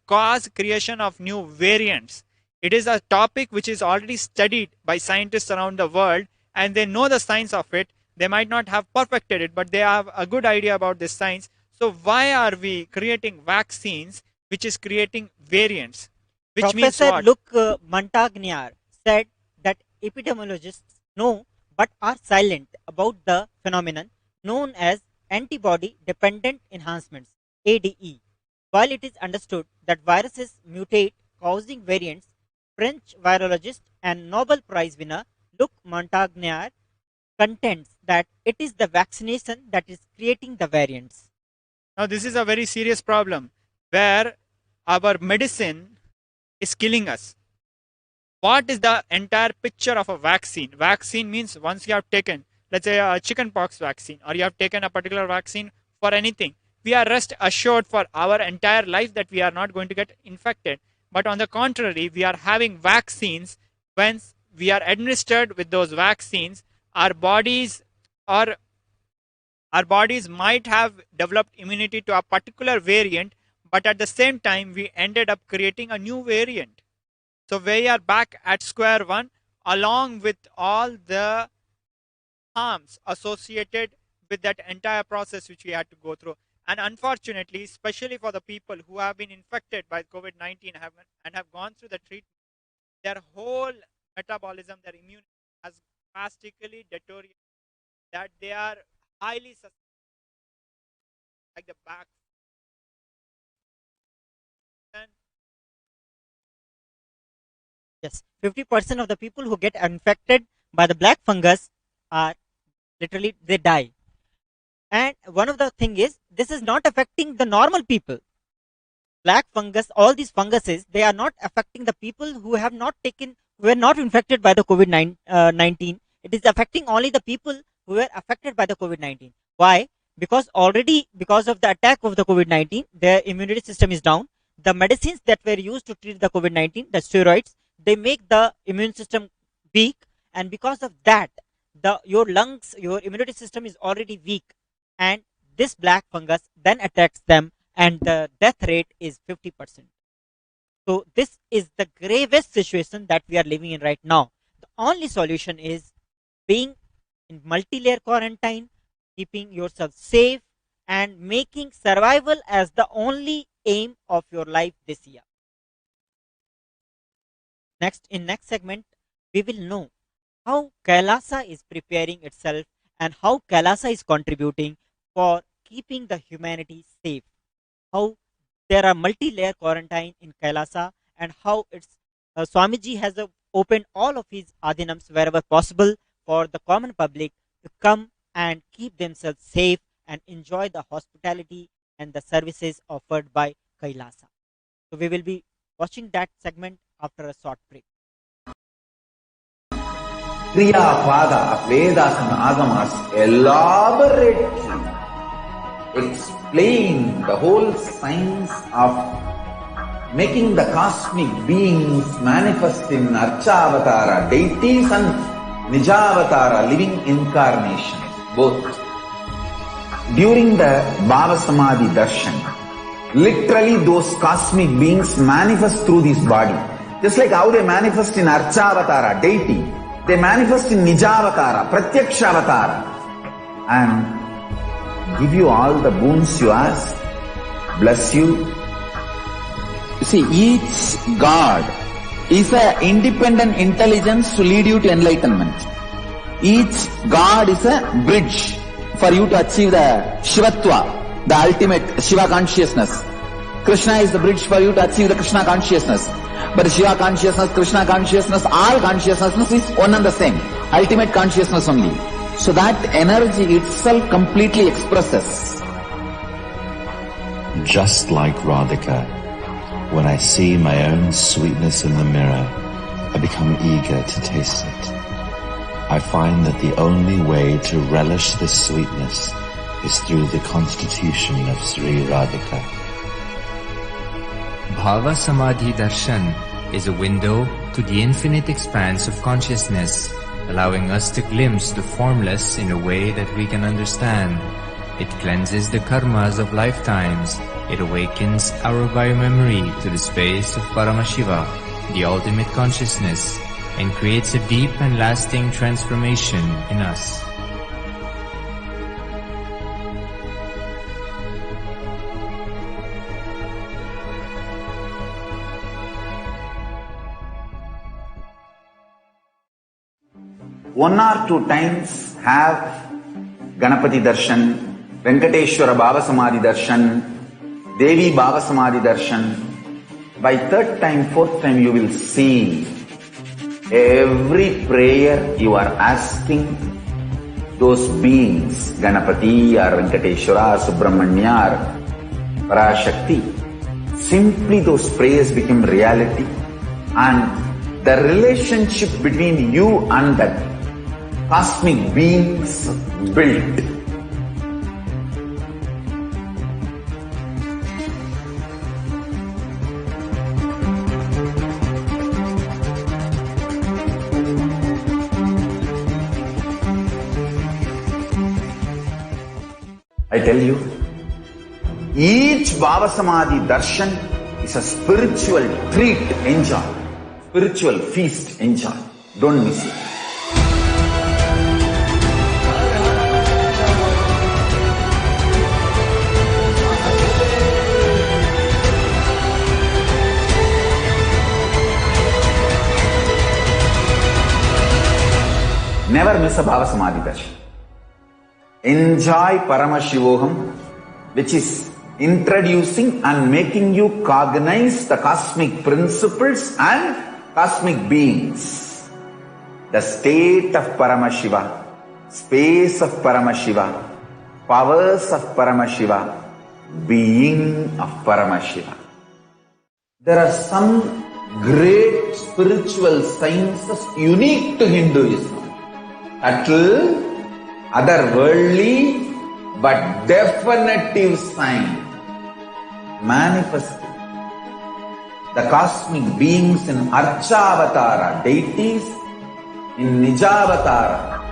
cause creation of new variants. It is a topic which is already studied by scientists around the world, and they know the science of it. They might not have perfected it, but they have a good idea about this science. So why are we creating vaccines which is creating variants? Which Professor means what? Luc Montagnier said that epidemiologists know but are silent about the phenomenon known as antibody dependent enhancements ADE. While it is understood that viruses mutate causing variants, French virologist and Nobel Prize winner Luc Montagnier contends that it is the vaccination that is creating the variants. Now, this is a very serious problem where our medicine is killing us. What is the entire picture of a vaccine? Vaccine means once you have taken, let's say, a chicken pox vaccine, or you have taken a particular vaccine for anything, we are rest assured for our entire life that we are not going to get infected. But on the contrary, we are having vaccines. When we are administered with those vaccines, our bodies might have developed immunity to a particular variant, but at the same time we ended up creating a new variant. So we are back at square one, along with all the harms associated with that entire process which we had to go through. And unfortunately, especially for the people who have been infected by COVID-19 and have gone through the treatment, their whole metabolism, their immunity has drastically deteriorated, that they are highly susceptible, like the back. And Yes, 50% of the people who get infected by the black fungus are literally they die. And one of the thing is this is not affecting the normal people. Black fungus, all these funguses, they are not affecting the people who have not taken, who were not infected by the COVID-19. It is affecting only the people who were affected by the COVID-19. Why? Because already because of the attack of the COVID-19, their immunity system is down. The medicines that were used to treat the COVID-19, the steroids, they make the immune system weak, and because of that, your lungs, your immunity system is already weak, and this black fungus then attacks them, and the death rate is 50%. So this is the gravest situation that we are living in right now. The only solution is being in multi-layer quarantine, keeping yourself safe, and making survival as the only aim of your life this year. In next segment, we will know how Kailasa is preparing itself and how Kailasa is contributing for keeping the humanity safe. How there are multi-layer quarantine in Kailasa, and how Swamiji has opened all of his adinams wherever possible for the common public to come and keep themselves safe and enjoy the hospitality and the services offered by Kailasa. So we will be watching that segment after a short break. Kriyapada of Vedas and Agamas elaborately explain the whole science of making the cosmic beings manifest in Archavatara, deities, and Nijavatara, living incarnations, both. During the Bhava Samadhi Darshan, literally those cosmic beings manifest through this body. Just like how they manifest in Archavatara, deity, they manifest in Nijavatara, Pratyakshavatara, and give you all the boons you ask, bless you. You see, each God is an independent intelligence to lead you to enlightenment. Each God is a bridge for you to achieve the Shivatva, the ultimate Shiva consciousness. Krishna is the bridge for you to achieve the Krishna consciousness. But Shiva consciousness, Krishna consciousness, all consciousness is one and the same. Ultimate consciousness only. So that energy itself completely expresses. Just like Radhika, when I see my own sweetness in the mirror, I become eager to taste it. I find that the only way to relish this sweetness is through the constitution of Sri Radhika. Bhava Samadhi Darshan is a window to the infinite expanse of consciousness, allowing us to glimpse the formless in a way that we can understand. It cleanses the karmas of lifetimes. It awakens our biomemory to the space of Paramashiva, the ultimate consciousness, and creates a deep and lasting transformation in us. one or two times have Ganapati Darshan, Venkateshwara Baba Samadhi Darshan, Devi Baba Samadhi Darshan. By third time, fourth time, you will see every prayer you are asking those beings, Ganapati or Venkateshwara, Subramanya or Parashakti. Simply those prayers become reality, and the relationship between you and that cosmic beings built. I tell you, each Baba Samadhi Darshan is a spiritual treat, enjoy. Spiritual feast, enjoy. Don't miss it. Never miss a Baba Samadhi Darshan. Enjoy Paramashivoham, which is introducing and making you cognize the cosmic principles and cosmic beings. The state of Paramashiva, space of Paramashiva, powers of Paramashiva, being of Paramashiva. There are some great spiritual sciences unique to Hinduism. Subtle, otherworldly, but definitive sign. Manifesting the cosmic beings in Archavatara, deities in Nijavatara,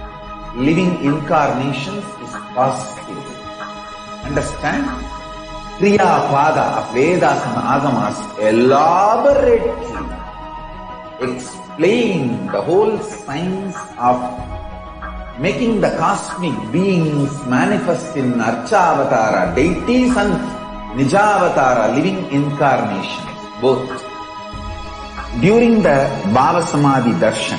living incarnations is possible. Understand? Kriya Pada of Vedas and Agamas elaborately explain the whole science of making the cosmic beings manifest in Archavatara, deities and Nijavatara, living incarnations, both. During the Baba Samadhi Darshan,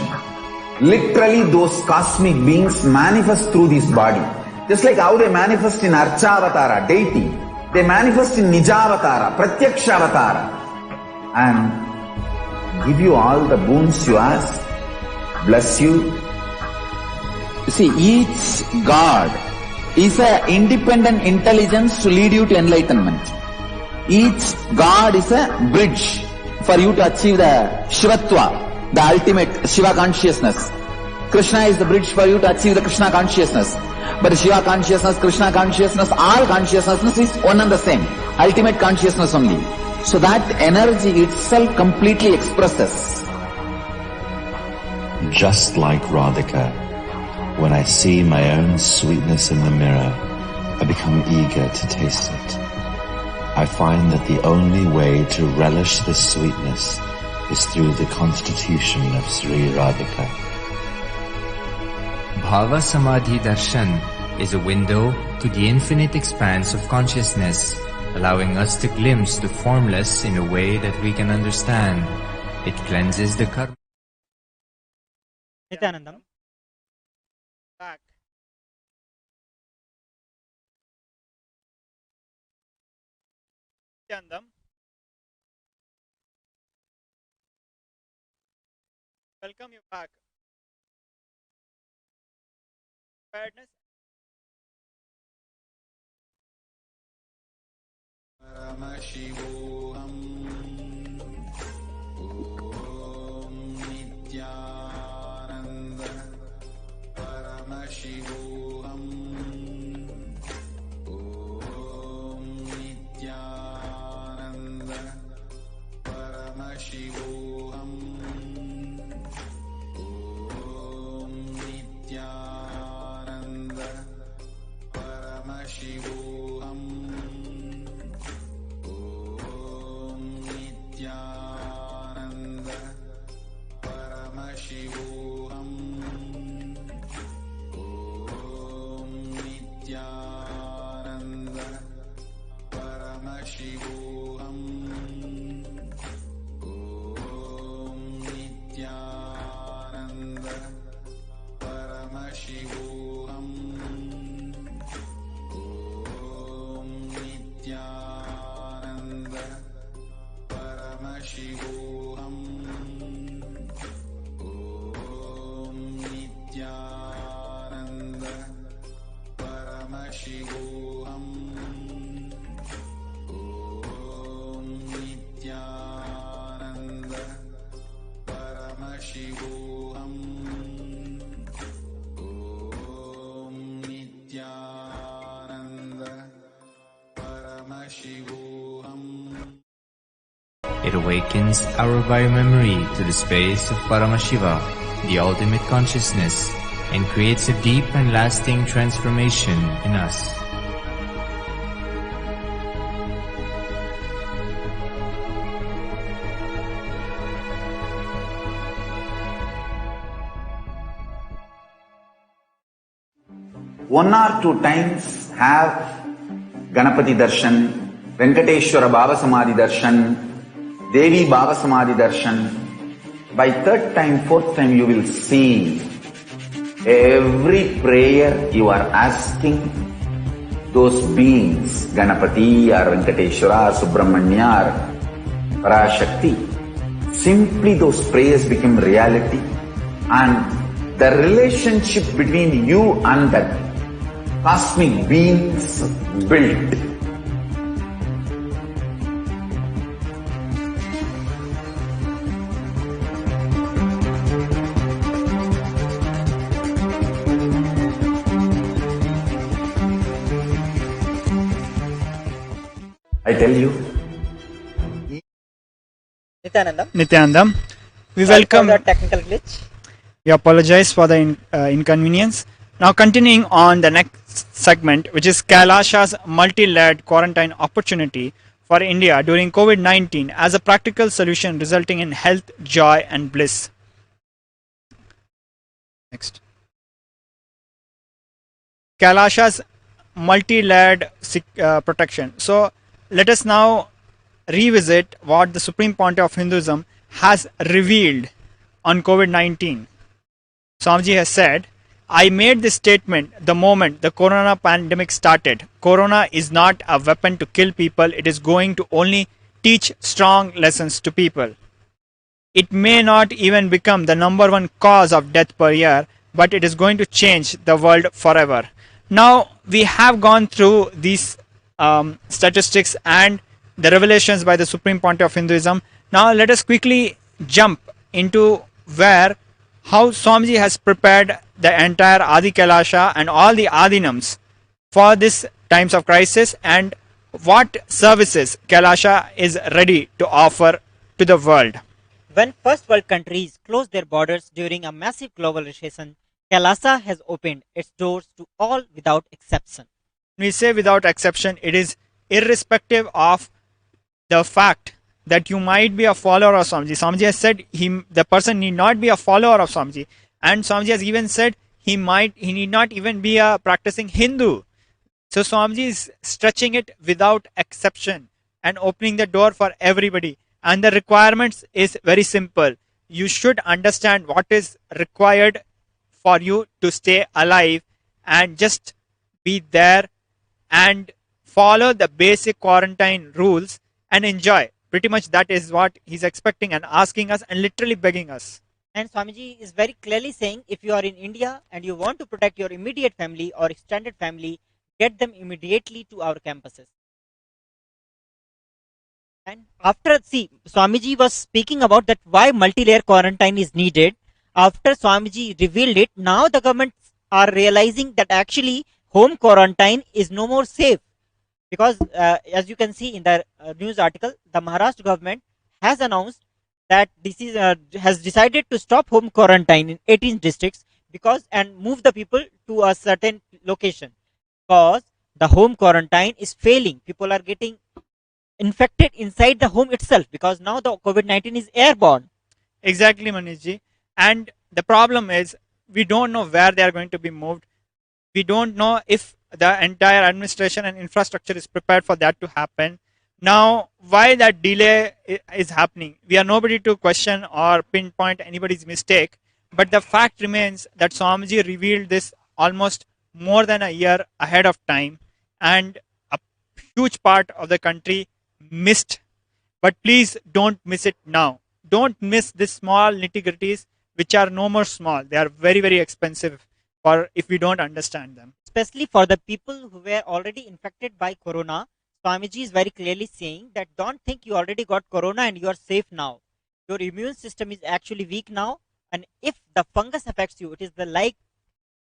literally those cosmic beings manifest through this body. Just like how they manifest in Archavatara, deity, they manifest in Nijavatara, Pratyakshavatara, and give you all the boons you ask, bless you. You see, each God is an independent intelligence to lead you to enlightenment. Each God is a bridge for you to achieve the Shivatva, the ultimate Shiva consciousness. Krishna is the bridge for you to achieve the Krishna consciousness. But Shiva consciousness, Krishna consciousness, all consciousness is one and the same. Ultimate consciousness only. So that energy itself completely expresses. Just like Radhika, when I see my own sweetness in the mirror, I become eager to taste it. I find that the only way to relish this sweetness is through the constitution of Sri Radhika. Bhava Samadhi Darshan is a window to the infinite expanse of consciousness, allowing us to glimpse the formless in a way that we can understand. It cleanses the karma. Nityanandam. Back. Nityanandam. Welcome you back. Preparedness. It awakens our biomemory to the space of Paramashiva, the ultimate consciousness, and creates a deep and lasting transformation in us. One or two times have Ganapati Darshan, Venkateshwara Baba Samadhi Darshan, Devi Baba Samadhi Darshan. By third time, fourth time you will see every prayer you are asking those beings, Ganapati or Venkateshwara or Subramanya or Parashakti. Simply those prayers become reality and the relationship between you and that cosmic beings built. I tell you. Nityanandam, we welcome. The technical glitch. We apologize for the inconvenience. Now continuing on the next segment, which is Kailasa's multi-layered quarantine opportunity for India during COVID-19 as a practical solution resulting in health, joy and bliss. Next. Kailasa's multi-layered protection. So let us now revisit what the Supreme Pontiff of Hinduism has revealed on COVID-19. Swamiji has said, I made this statement the moment the corona pandemic started. Corona is not a weapon to kill people. It is going to only teach strong lessons to people. It may not even become the number one cause of death per year, but it is going to change the world forever. Now, we have gone through these statistics and the revelations by the Supreme Pontiff of Hinduism. Now, let us quickly jump into how Swamiji has prepared the entire Adi Kailasa and all the Adinams for this times of crisis and what services Kailasa is ready to offer to the world. When first world countries closed their borders during a massive global recession, Kailasa has opened its doors to all without exception. When we say without exception, it is irrespective of the fact that you might be a follower of Swamiji. Swamiji has said the person need not be a follower of Swamiji, and Swamiji has even said he need not even be a practicing Hindu. So Swamiji is stretching it without exception and opening the door for everybody. And the requirements is very simple. You should understand what is required for you to stay alive and just be there and follow the basic quarantine rules and enjoy. Pretty much that is what he's expecting and asking us and literally begging us. And Swamiji is very clearly saying, if you are in India and you want to protect your immediate family or extended family, get them immediately to our campuses. And after, Swamiji was speaking about that why multi-layer quarantine is needed. After Swamiji revealed it, now the governments are realizing that actually home quarantine is no more safe. Because as you can see in the news article, the Maharashtra government has announced that this is has decided to stop home quarantine in 18 districts and move the people to a certain location, because the home quarantine is failing. People are getting infected inside the home itself because now the COVID-19 is airborne. Exactly, Manishji. And the problem is we don't know where they are going to be moved. We don't know if the entire administration and infrastructure is prepared for that to happen. Now, why that delay is happening? We are nobody to question or pinpoint anybody's mistake. But the fact remains that Swamiji revealed this almost more than a year ahead of time. And a huge part of the country missed. But please don't miss it now. Don't miss these small nitty-gritties, which are no more small. They are very, very expensive if we don't understand them. Especially for the people who were already infected by corona, Swamiji is very clearly saying that don't think you already got corona and you are safe now. Your immune system is actually weak now, and if the fungus affects you, it is the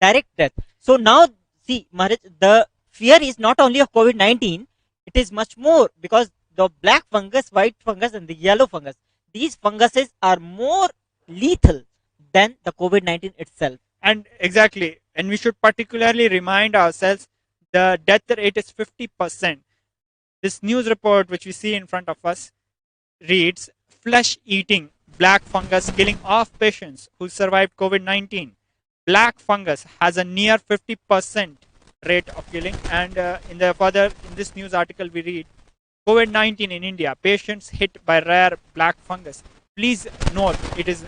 direct death. So now, see, Maharaj, the fear is not only of COVID-19, it is much more, because the black fungus, white fungus, and the yellow fungus, these funguses are more lethal than the COVID-19 itself. And exactly, and we should particularly remind ourselves the death rate is 50%. This news report, which we see in front of us, reads flesh eating black fungus killing off patients who survived COVID 19. Black fungus has a near 50% rate of killing. And in this news article, we read COVID 19 in India, patients hit by rare black fungus. Please note, it is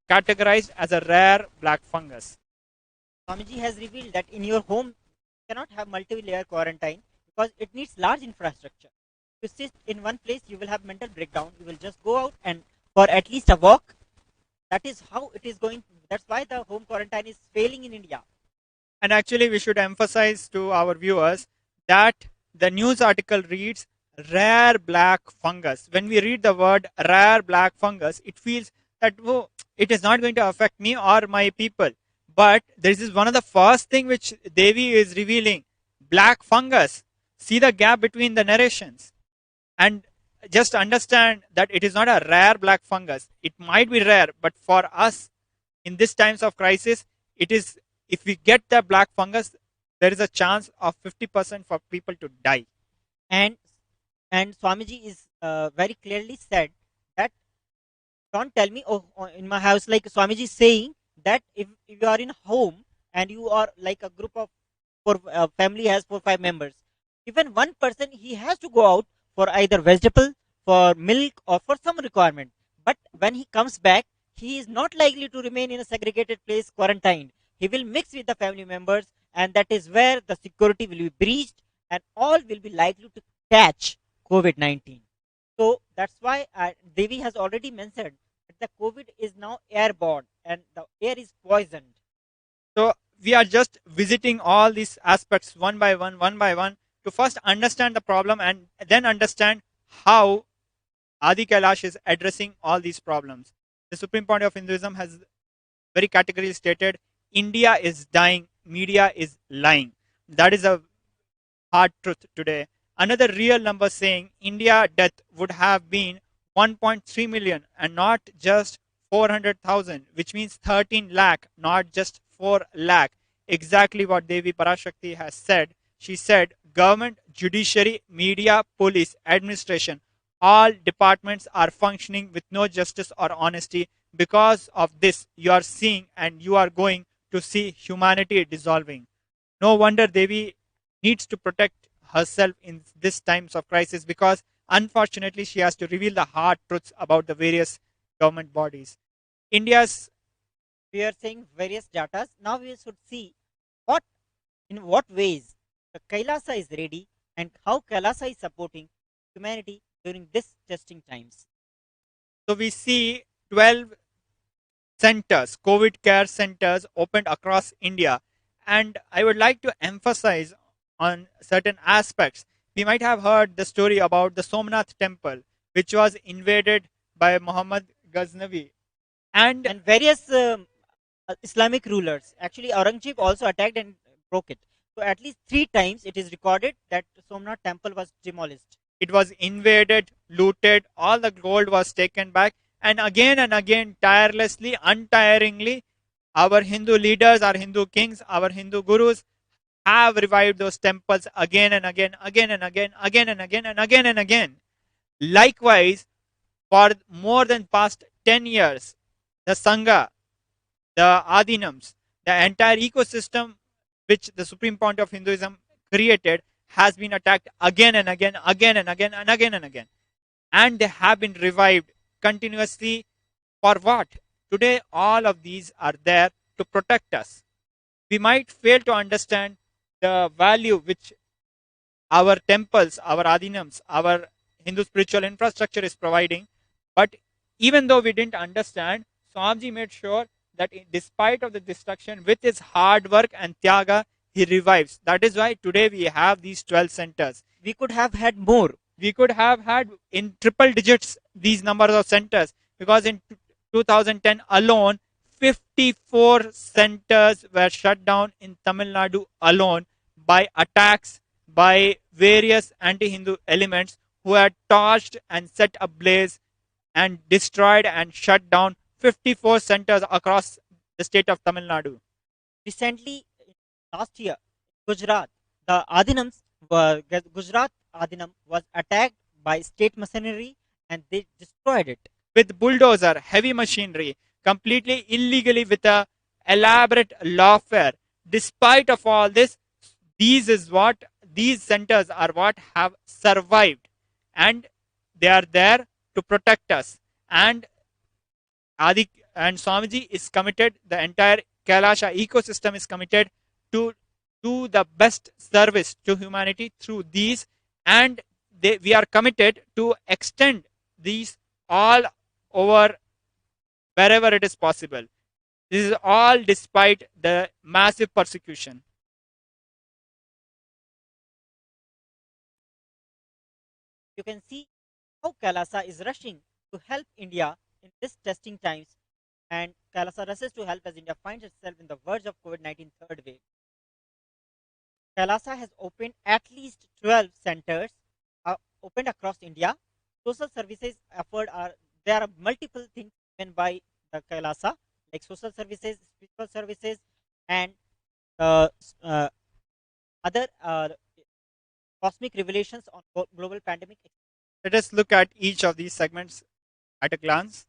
categorized as a rare black fungus. Swamiji has revealed that in your home, you cannot have multi-layer quarantine because it needs large infrastructure. If you sit in one place, you will have mental breakdown. You will just go out and for at least a walk. That is how it is going. That's why the home quarantine is failing in India. And actually, we should emphasize to our viewers that the news article reads rare black fungus. When we read the word rare black fungus, it feels that it is not going to affect me or my people. But this is one of the first thing which Devi is revealing. Black fungus. See the gap between the narrations. And just understand that it is not a rare black fungus. It might be rare, but for us, in these times of crisis, it is, if we get the black fungus, there is a chance of 50% for people to die. And Swamiji is very clearly said that, don't tell me, in my house, like Swamiji is saying that if you are in home and you are like a group of family has 4-5 members, even one person, he has to go out for either vegetable, for milk, or for some requirement. But when he comes back, he is not likely to remain in a segregated place quarantined. He will mix with the family members, and that is where the security will be breached and all will be likely to catch COVID-19. So that's why Devi has already mentioned that the COVID is now airborne and the air is poisoned. So we are just visiting all these aspects one by one to first understand the problem and then understand how Adi Kailash is addressing all these problems. The Supreme Court of Hinduism has very categorically stated India is dying, media is lying. That is a hard truth today. Another real number saying India death would have been 1.3 million and not just 400,000, which means 13 lakh, not just 4 lakh. Exactly what Devi Parashakti has said. She said government, judiciary, media, police, administration, all departments are functioning with no justice or honesty. Because of this, you are seeing and you are going to see humanity dissolving. No wonder Devi needs to protect herself in these times of crisis, because unfortunately she has to reveal the hard truths about the various government bodies. We are saying various datas. Now we should see in what ways the Kailasa is ready and how Kailasa is supporting humanity during this testing times. So we see 12 centers, COVID care centers opened across India. And I would like to emphasize on certain aspects. We might have heard the story about the Somnath temple, which was invaded by Muhammad Ghaznavi. And various Islamic rulers. Actually, Aurangzeb also attacked and broke it. So at least 3 times it is recorded that Somnath temple was demolished. It was invaded, looted, all the gold was taken back. And again, tirelessly, untiringly, our Hindu leaders, our Hindu kings, our Hindu gurus have revived those temples again and again. Likewise, for more than past 10 years, the Sangha, the Adinams, the entire ecosystem which the Supreme Point of Hinduism created has been attacked again and again. And they have been revived continuously. For what? Today, all of these are there to protect us. We might fail to understand the value which our temples, our Adinams, our Hindu spiritual infrastructure is providing. But even though we didn't understand, Swamiji made sure that despite of the destruction, with his hard work and tyaga, he revives. That is why today we have these 12 centers. We could have had more. We could have had in triple digits these numbers of centers, because in 2010 alone, 54 centers were shut down in Tamil Nadu alone by attacks, by various anti-Hindu elements who had torched and set ablaze and destroyed and shut down 54 centers across the state of Tamil Nadu. Recently, last year, Gujarat, the Adinams, Gujarat Adinam was attacked by state machinery and they destroyed it. With bulldozer, heavy machinery, completely illegally with a elaborate lawfare. Despite of all this, these centers are what have survived, and they are there to protect us. And Swamiji is committed. The entire Kailasa ecosystem is committed to do the best service to humanity through these, and we are committed to extend these all over wherever it is possible. This is all despite the massive persecution. You can see how Kailasa is rushing to help India in this testing times, and Kailasa rushes to help as India finds itself in the verge of COVID-19 third wave. Kailasa has opened at least 12 centers opened across India. Social services offered there are multiple things given by the Kailasa, like social services, spiritual services, and other cosmic revelations on global pandemic. Let us look at each of these segments at a glance.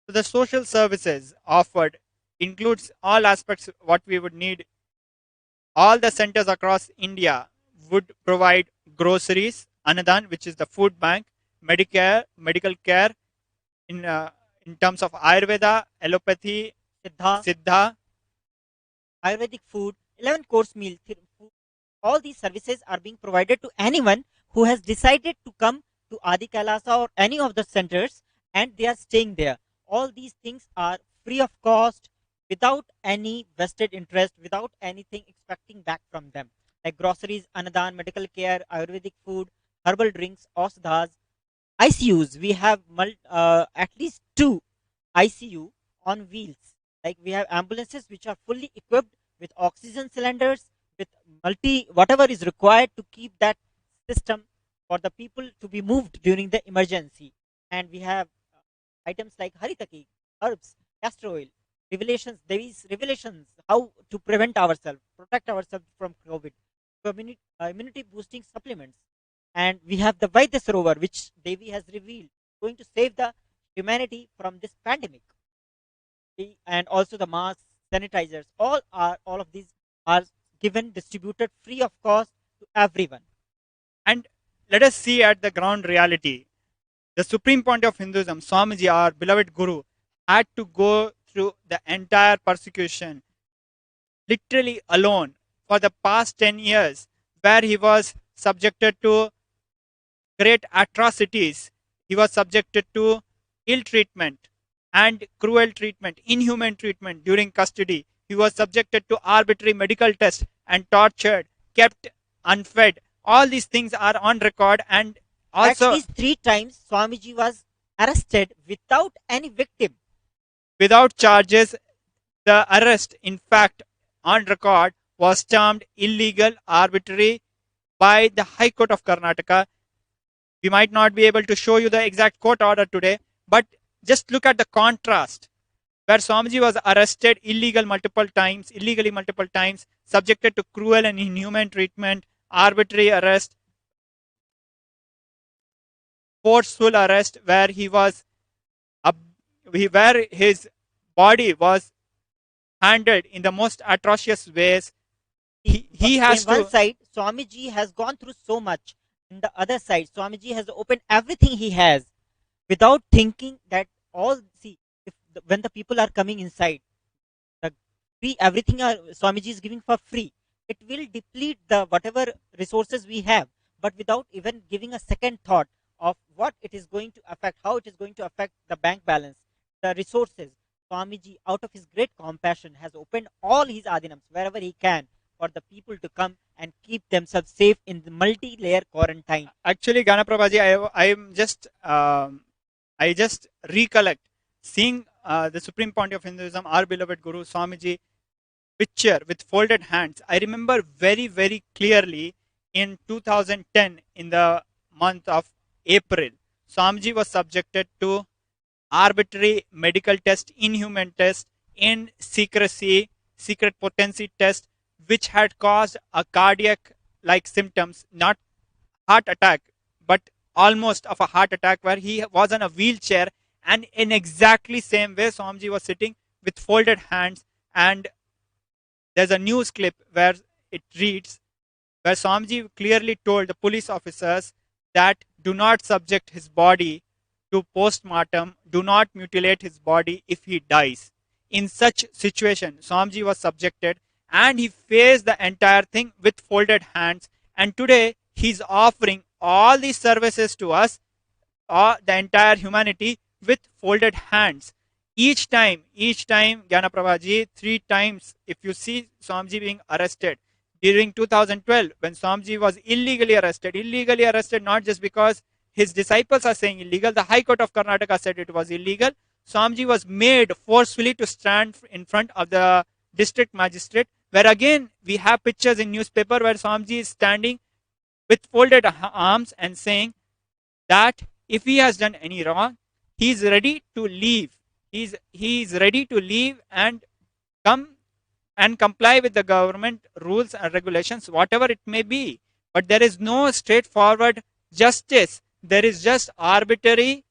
So the social services offered includes all aspects what we would need. All the centers across India would provide groceries, Anadan, which is the food bank, medical care in terms of Ayurveda, allopathy, Siddha, Ayurvedic food, 11-course meal. All these services are being provided to anyone who has decided to come to Adi Kailasa or any of the centers, and they are staying there. All these things are free of cost, without any vested interest, without anything expecting back from them. Like groceries, Anadan, medical care, Ayurvedic food, herbal drinks, aushadhas, ICUs. We have at least 2 ICU on wheels. Like we have ambulances which are fully equipped with oxygen cylinders, with whatever is required to keep that system for the people to be moved during the emergency. And we have items like haritaki, herbs, castor oil, Devi's revelations, how to prevent ourselves, protect ourselves from COVID, immunity boosting supplements. And we have the Vaidya Sarovar, which Devi has revealed, going to save the humanity from this pandemic. And also the masks, sanitizers, all of these are distributed free of cost to everyone. And let us see at the ground reality. The supreme point of Hinduism, Swamiji, our beloved Guru, had to go through the entire persecution literally alone for the past 10 years, where he was subjected to great atrocities. He was subjected to ill treatment and cruel treatment, inhuman treatment during custody. He was subjected to arbitrary medical tests and tortured, kept unfed. All these things are on record, and also at least 3 times Swamiji was arrested without any victim. Without charges. The arrest, in fact, on record, was termed illegal, arbitrary by the High Court of Karnataka. We might not be able to show you the exact court order today, but just look at the contrast, where Swamiji was arrested illegally multiple times, subjected to cruel and inhuman treatment, arbitrary arrest, forceful arrest, where where his body was handled in the most atrocious ways. He has on one side, Swamiji has gone through so much. In the other side, Swamiji has opened everything he has without thinking that when the people are coming inside, everything Swamiji is giving for free. It will deplete the whatever resources we have, but without even giving a second thought of what it is going to affect, how it is going to affect the bank balance, the resources. Swamiji, out of his great compassion, has opened all his adinams wherever he can for the people to come and keep themselves safe in the multi-layer quarantine. Actually, Ganaprabhaji, I just recollect seeing the supreme point of Hinduism, our beloved Guru Swamiji, picture with folded hands. I remember very, very clearly in 2010 in the month of April, Swamiji was subjected to arbitrary medical test, inhuman test, in secrecy, secret potency test, which had caused a cardiac like symptoms, not heart attack, but almost of a heart attack, where he was on a wheelchair, and in exactly same way Swamiji was sitting with folded hands. And there's a news clip where it reads, where Swamiji clearly told the police officers that do not subject his body to post-mortem, do not mutilate his body if he dies. In such situation, Swamiji was subjected, and he faced the entire thing with folded hands. And today, he's offering all these services to us, the entire humanity, with folded hands. Each time, Gyana Prabhaji, 3 times, if you see Swamiji being arrested, during 2012, when Swamiji was illegally arrested not just because his disciples are saying illegal, the High Court of Karnataka said it was illegal. Swamiji was made forcefully to stand in front of the district magistrate, where again we have pictures in newspaper where Swamiji is standing with folded arms and saying that if he has done any wrong, he is ready to leave. He is ready to leave and come and comply with the government rules and regulations, whatever it may be. But there is no straightforward justice. There is just arbitrary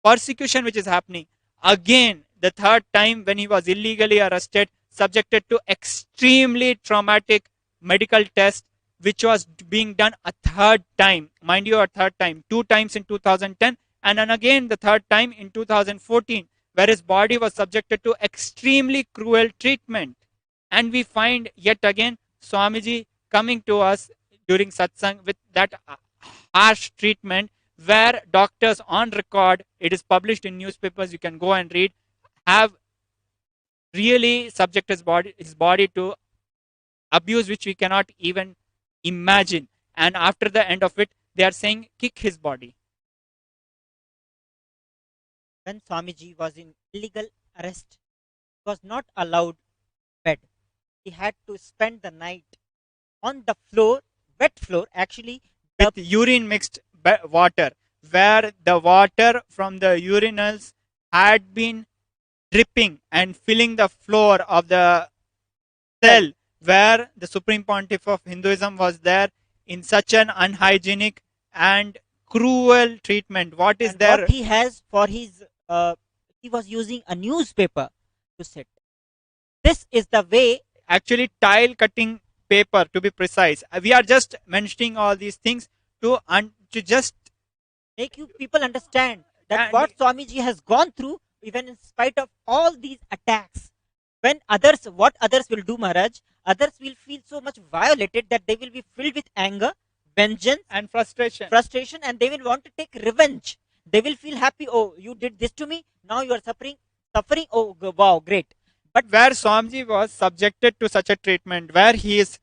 persecution which is happening. Again, the third time when he was illegally arrested, subjected to extremely traumatic medical test, which was being done a third time. Mind you, a third time. 2 times in 2010 and then again the third time in 2014, where his body was subjected to extremely cruel treatment. And we find yet again Swamiji coming to us during satsang with that harsh treatment, where doctors on record, it is published in newspapers, you can go and read, have really subject his body to abuse which we cannot even imagine. And after the end of it, they are saying kick his body. When Swamiji was in illegal arrest, he was not allowed bed. He had to spend the night on the floor, wet floor actually, with urine mixed water, where the water from the urinals had been dripping and filling the floor of the cell where the Supreme Pontiff of Hinduism was there, in such an unhygienic and cruel treatment. What is and there? What he has for his, he was using a newspaper to sit. This is the way. Actually, tile cutting paper, to be precise. We are just mentioning all these things to just make you people understand that what Swamiji has gone through, even in spite of all these attacks. When others, what others will do, Maharaj, others will feel so much violated that they will be filled with anger, vengeance, and frustration, and they will want to take revenge. They will feel happy. Oh, you did this to me. Now you are suffering. Oh, wow, great. But where Swamiji was subjected to such a treatment, where he is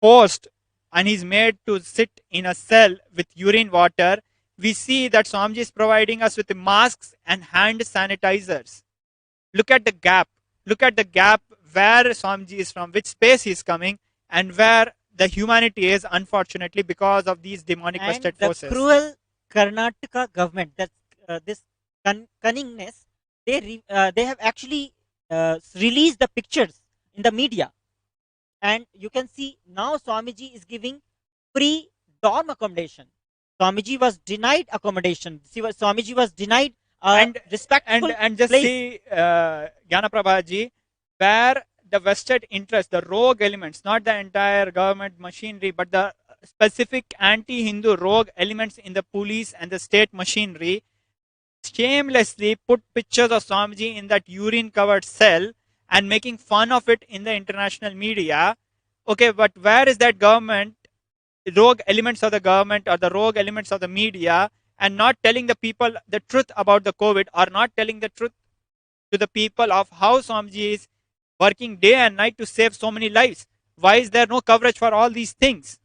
forced and he's made to sit in a cell with urine water, we see that Swamiji is providing us with masks and hand sanitizers. Look at the gap. Look at the gap where Swamiji is from, which space he is coming, and where the humanity is, unfortunately, because of these demonic vested forces. The cruel Karnataka government, that this cunningness, they have actually released the pictures in the media, and you can see now Swamiji is giving free dorm accommodation. Swamiji was denied accommodation. Swamiji was denied respectful and just place. See Gyana Prabhaji, where the vested interest, the rogue elements, not the entire government machinery, but the specific anti-Hindu rogue elements in the police and the state machinery, shamelessly put pictures of Swamiji in that urine-covered cell and making fun of it in the international media. Okay, but where is that government, rogue elements of the government or the rogue elements of the media, and not telling the people the truth about the COVID, or not telling the truth to the people of how Swamiji is working day and night to save so many lives? Why is there no coverage for all these things?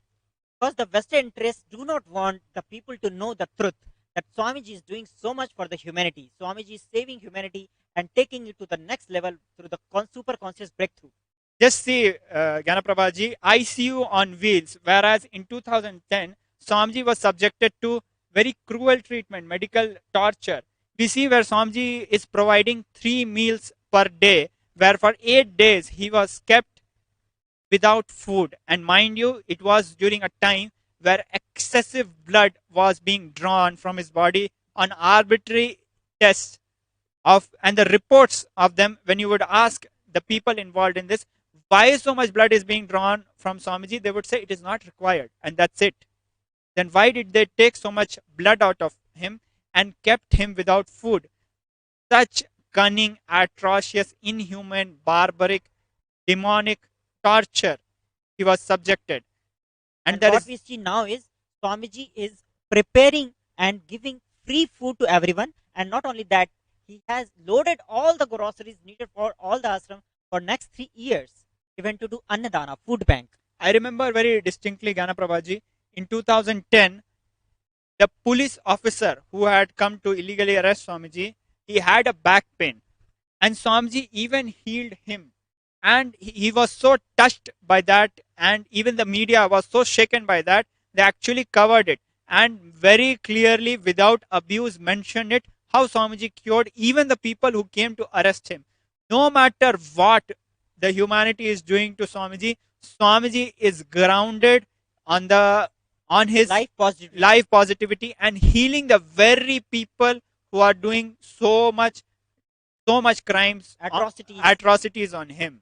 Because the vested interests do not want the people to know the truth, that Swamiji is doing so much for the humanity. Swamiji is saving humanity and taking it to the next level through the super conscious breakthrough. Just see, Gyanaprabhaji, ICU on wheels, whereas in 2010, Swamiji was subjected to very cruel treatment, medical torture. We see where Swamiji is providing 3 meals per day, where for 8 days he was kept without food. And mind you, it was during a time where excessive blood was being drawn from his body on arbitrary tests of, and the reports of them, when you would ask the people involved in this why so much blood is being drawn from Swamiji, they would say it is not required, and that's it. Then why did they take so much blood out of him and kept him without food? Such cunning, atrocious, inhuman, barbaric, demonic torture he was subjected. And there what is we see now is Swamiji is preparing and giving free food to everyone. And not only that, he has loaded all the groceries needed for all the ashram for next 3 years, even to do Annadana, food bank. I remember very distinctly, Gyanaprabhaji, in 2010, the police officer who had come to illegally arrest Swamiji, he had a back pain. And Swamiji even healed him. And he was so touched by that, and even the media was so shaken by that, they actually covered it. And very clearly, without abuse, mentioned it, how Swamiji cured even the people who came to arrest him. No matter what the humanity is doing to Swamiji, Swamiji is grounded on his life positivity and healing the very people who are doing so much crimes, atrocities on him.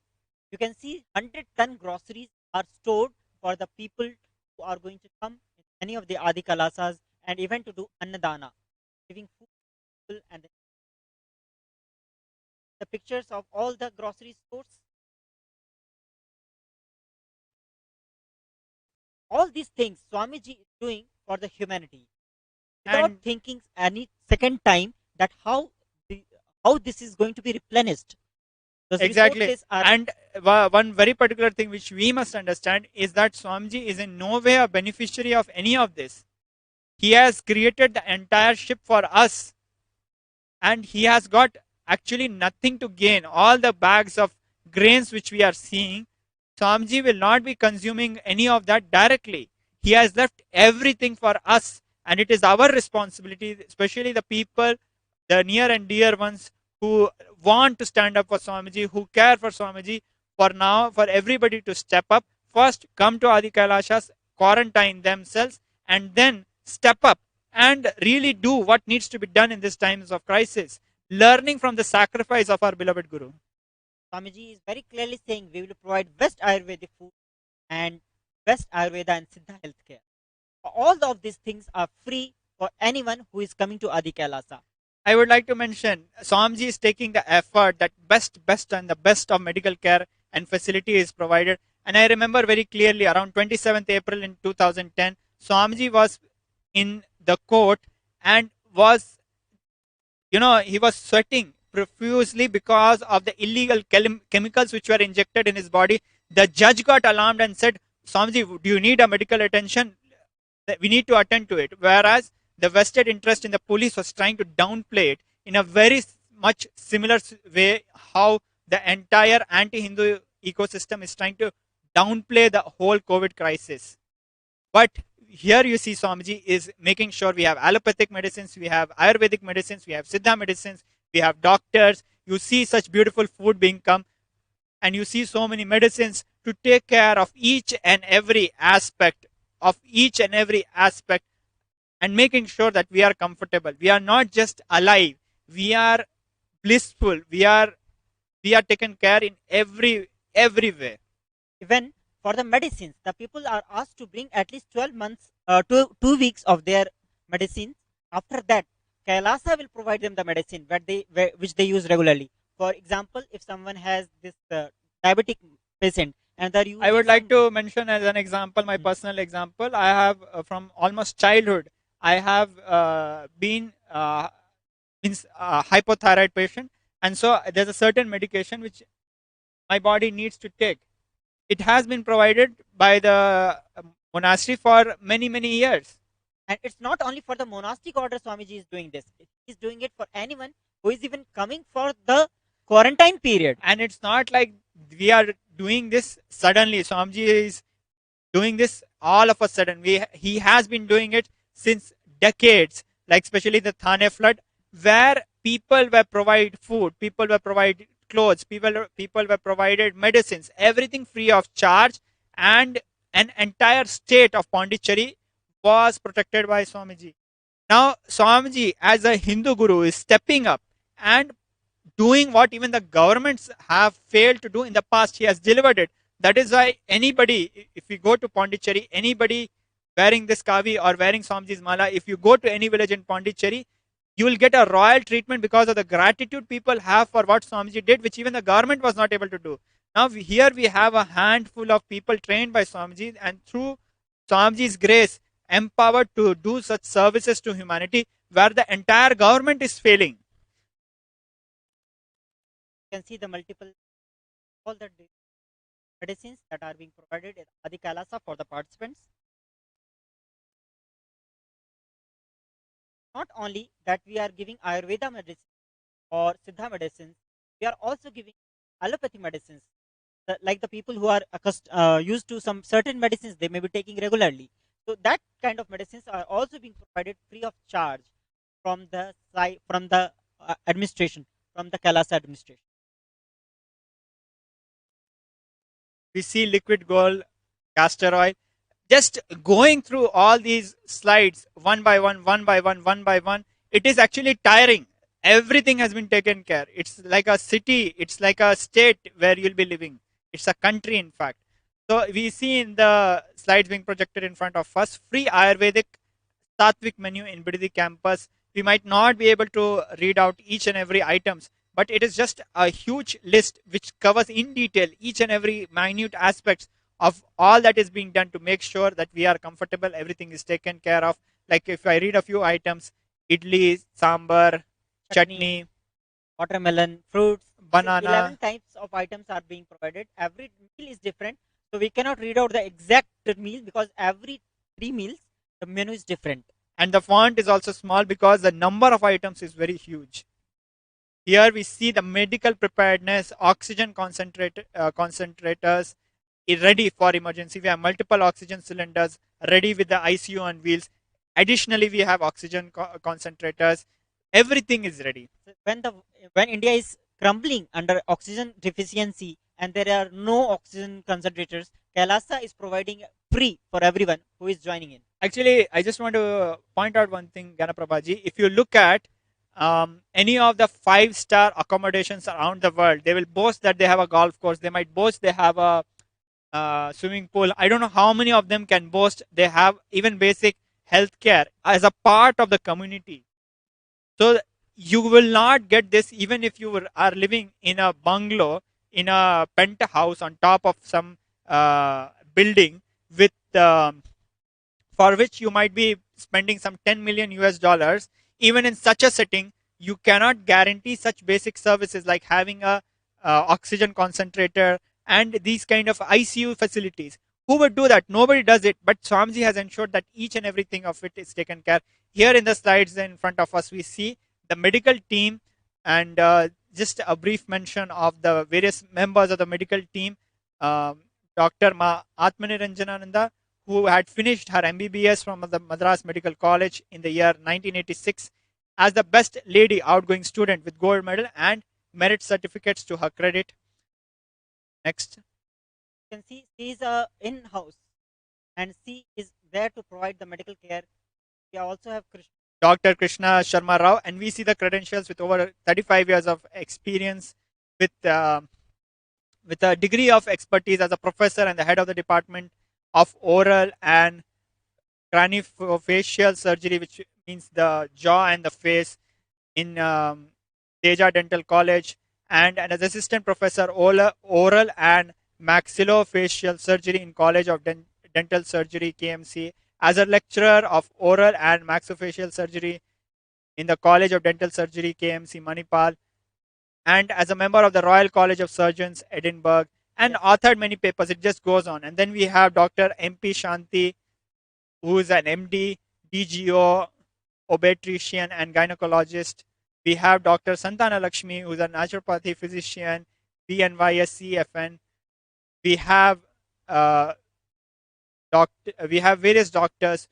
You can see 100-ton groceries are stored for the people who are going to come in any of the Adi Kailasas and even to do Annadana, giving food to people. And the pictures of all the grocery stores. All these things Swamiji is doing for the humanity without thinking any second time that how this is going to be replenished. Those exactly. And one very particular thing which we must understand is that Swamiji is in no way a beneficiary of any of this. He has created the entire ship for us, and he has got actually nothing to gain. All the bags of grains which we are seeing, Swamiji will not be consuming any of that directly. He has left everything for us, and it is our responsibility, especially the people, the near and dear ones who want to stand up for Swamiji, who care for Swamiji, for everybody to step up. First, come to Adi Kailashas, quarantine themselves, and then step up and really do what needs to be done in these times of crisis, learning from the sacrifice of our beloved Guru. Swamiji is very clearly saying we will provide best Ayurvedic food and best Ayurveda and Siddha healthcare. All of these things are free for anyone who is coming to Adi Kailasa. I would like to mention Swamiji is taking the effort that best and the best of medical care and facility is provided. And I remember very clearly around 27th April in 2010, Swamiji was in the court and was, he was sweating profusely because of the illegal chemicals which were injected in his body. The judge got alarmed and said, Swamiji, do you need a medical attention? We need to attend to it. Whereas the vested interest in the police was trying to downplay it in a very much similar way how the entire anti-Hindu ecosystem is trying to downplay the whole COVID crisis. But here you see Swamiji is making sure we have allopathic medicines, we have Ayurvedic medicines, we have Siddha medicines, we have doctors. You see such beautiful food being come, and you see so many medicines to take care of each and every aspect and making sure that we are comfortable. We are not just alive, we are blissful, we are taken care in every way. Even for the medicines, the people are asked to bring at least 12 months, 2 weeks of their medicines. After that, Kailasa will provide them the medicine which they use regularly. For example, if someone has this diabetic patient, and I would like to mention as an example, my personal example. I have from almost childhood, I have been a hypothyroid patient, and so there's a certain medication which my body needs to take. It has been provided by the monastery for many years. And it's not only for the monastic order Swamiji is doing this. He's doing it for anyone who is even coming for the quarantine period. And it's not like we are doing this suddenly. Swamiji is doing this all of a sudden. He has been doing it since decades, like especially the Thane flood, where people were provided food, people were provided clothes, people were provided medicines, everything free of charge, and an entire state of Pondicherry was protected by Swamiji. Now, Swamiji, as a Hindu guru, is stepping up and doing what even the governments have failed to do in the past. He has delivered it. That is why anybody, if you go to Pondicherry, anybody wearing this kavi or wearing Swamiji's mala, if you go to any village in Pondicherry, you will get a royal treatment because of the gratitude people have for what Swamiji did, which even the government was not able to do. Now, here we have a handful of people trained by Swamiji, and through Swamiji's grace, empowered to do such services to humanity where the entire government is failing. You can see the multiple, all the medicines that are being provided at Adi Kailasa for the participants. Not only that we are giving Ayurveda medicine or Siddha medicines, we are also giving allopathy medicines. Like the people who are used to some certain medicines, they may be taking regularly. So that kind of medicines are also being provided free of charge from the administration, from the Kailasa administration. We see liquid gold, castor oil. Just going through all these slides one by one, one by one, one by one, it is actually tiring. Everything has been taken care. It's like a city, it's like a state where you'll be living. It's a country, in fact. So we see in the slides being projected in front of us, free Ayurvedic Sattvic menu in Bidadi campus. We might not be able to read out each and every items, but it is just a huge list which covers in detail each and every minute aspects of all that is being done to make sure that we are comfortable, everything is taken care of. Like if I read a few items, idli, sambar, chutney, watermelon, fruits, banana. 11 types of items are being provided. Every meal is different. So we cannot read out the exact meal because every 3 meals, the menu is different. And the font is also small because the number of items is very huge. Here we see the medical preparedness, oxygen concentrators ready for emergency. We have multiple oxygen cylinders ready with the ICU on wheels. Additionally, we have oxygen concentrators. Everything is ready. When India is crumbling under oxygen deficiency and there are no oxygen concentrators, Kailasa is providing free for everyone who is joining in. Actually, I just want to point out one thing, Ganaprabhaji. If you look at any of the 5-star accommodations around the world, they will boast that they have a golf course. They might boast they have a swimming pool. I don't know how many of them can boast they have even basic health care as a part of the community. So you will not get this even if you are living in a bungalow, in a penthouse on top of some building with for which you might be spending some 10 million US dollars. Even in such a setting, you cannot guarantee such basic services like having a oxygen concentrator and these kind of ICU facilities. Who would do that? Nobody does it, but Swamiji has ensured that each and everything of it is taken care. Here in the slides in front of us, we see the medical team and just a brief mention of the various members of the medical team. Dr. Atmaniranjanananda, who had finished her MBBS from the Madras Medical College in the year 1986 as the best lady outgoing student with gold medal and merit certificates to her credit. Next. You can see she is in-house and she is there to provide the medical care. We also have Dr. Krishna Sharma Rao, and we see the credentials with over 35 years of experience with a degree of expertise as a professor and the head of the department of oral and craniofacial surgery, which means the jaw and the face in Teja Dental College, and as assistant professor oral and maxillofacial surgery in College of Dental Surgery KMC, as a lecturer of oral and maxillofacial surgery in the College of Dental Surgery KMC Manipal, and as a member of the Royal College of Surgeons Edinburgh, and authored many papers. It just goes on. And then we have Dr. MP Shanti, who is an MD, DGO, obstetrician and gynecologist. We have Dr. Santana Lakshmi, who is a naturopathy physician, BNYSC FN. We have uh, we have various doctors,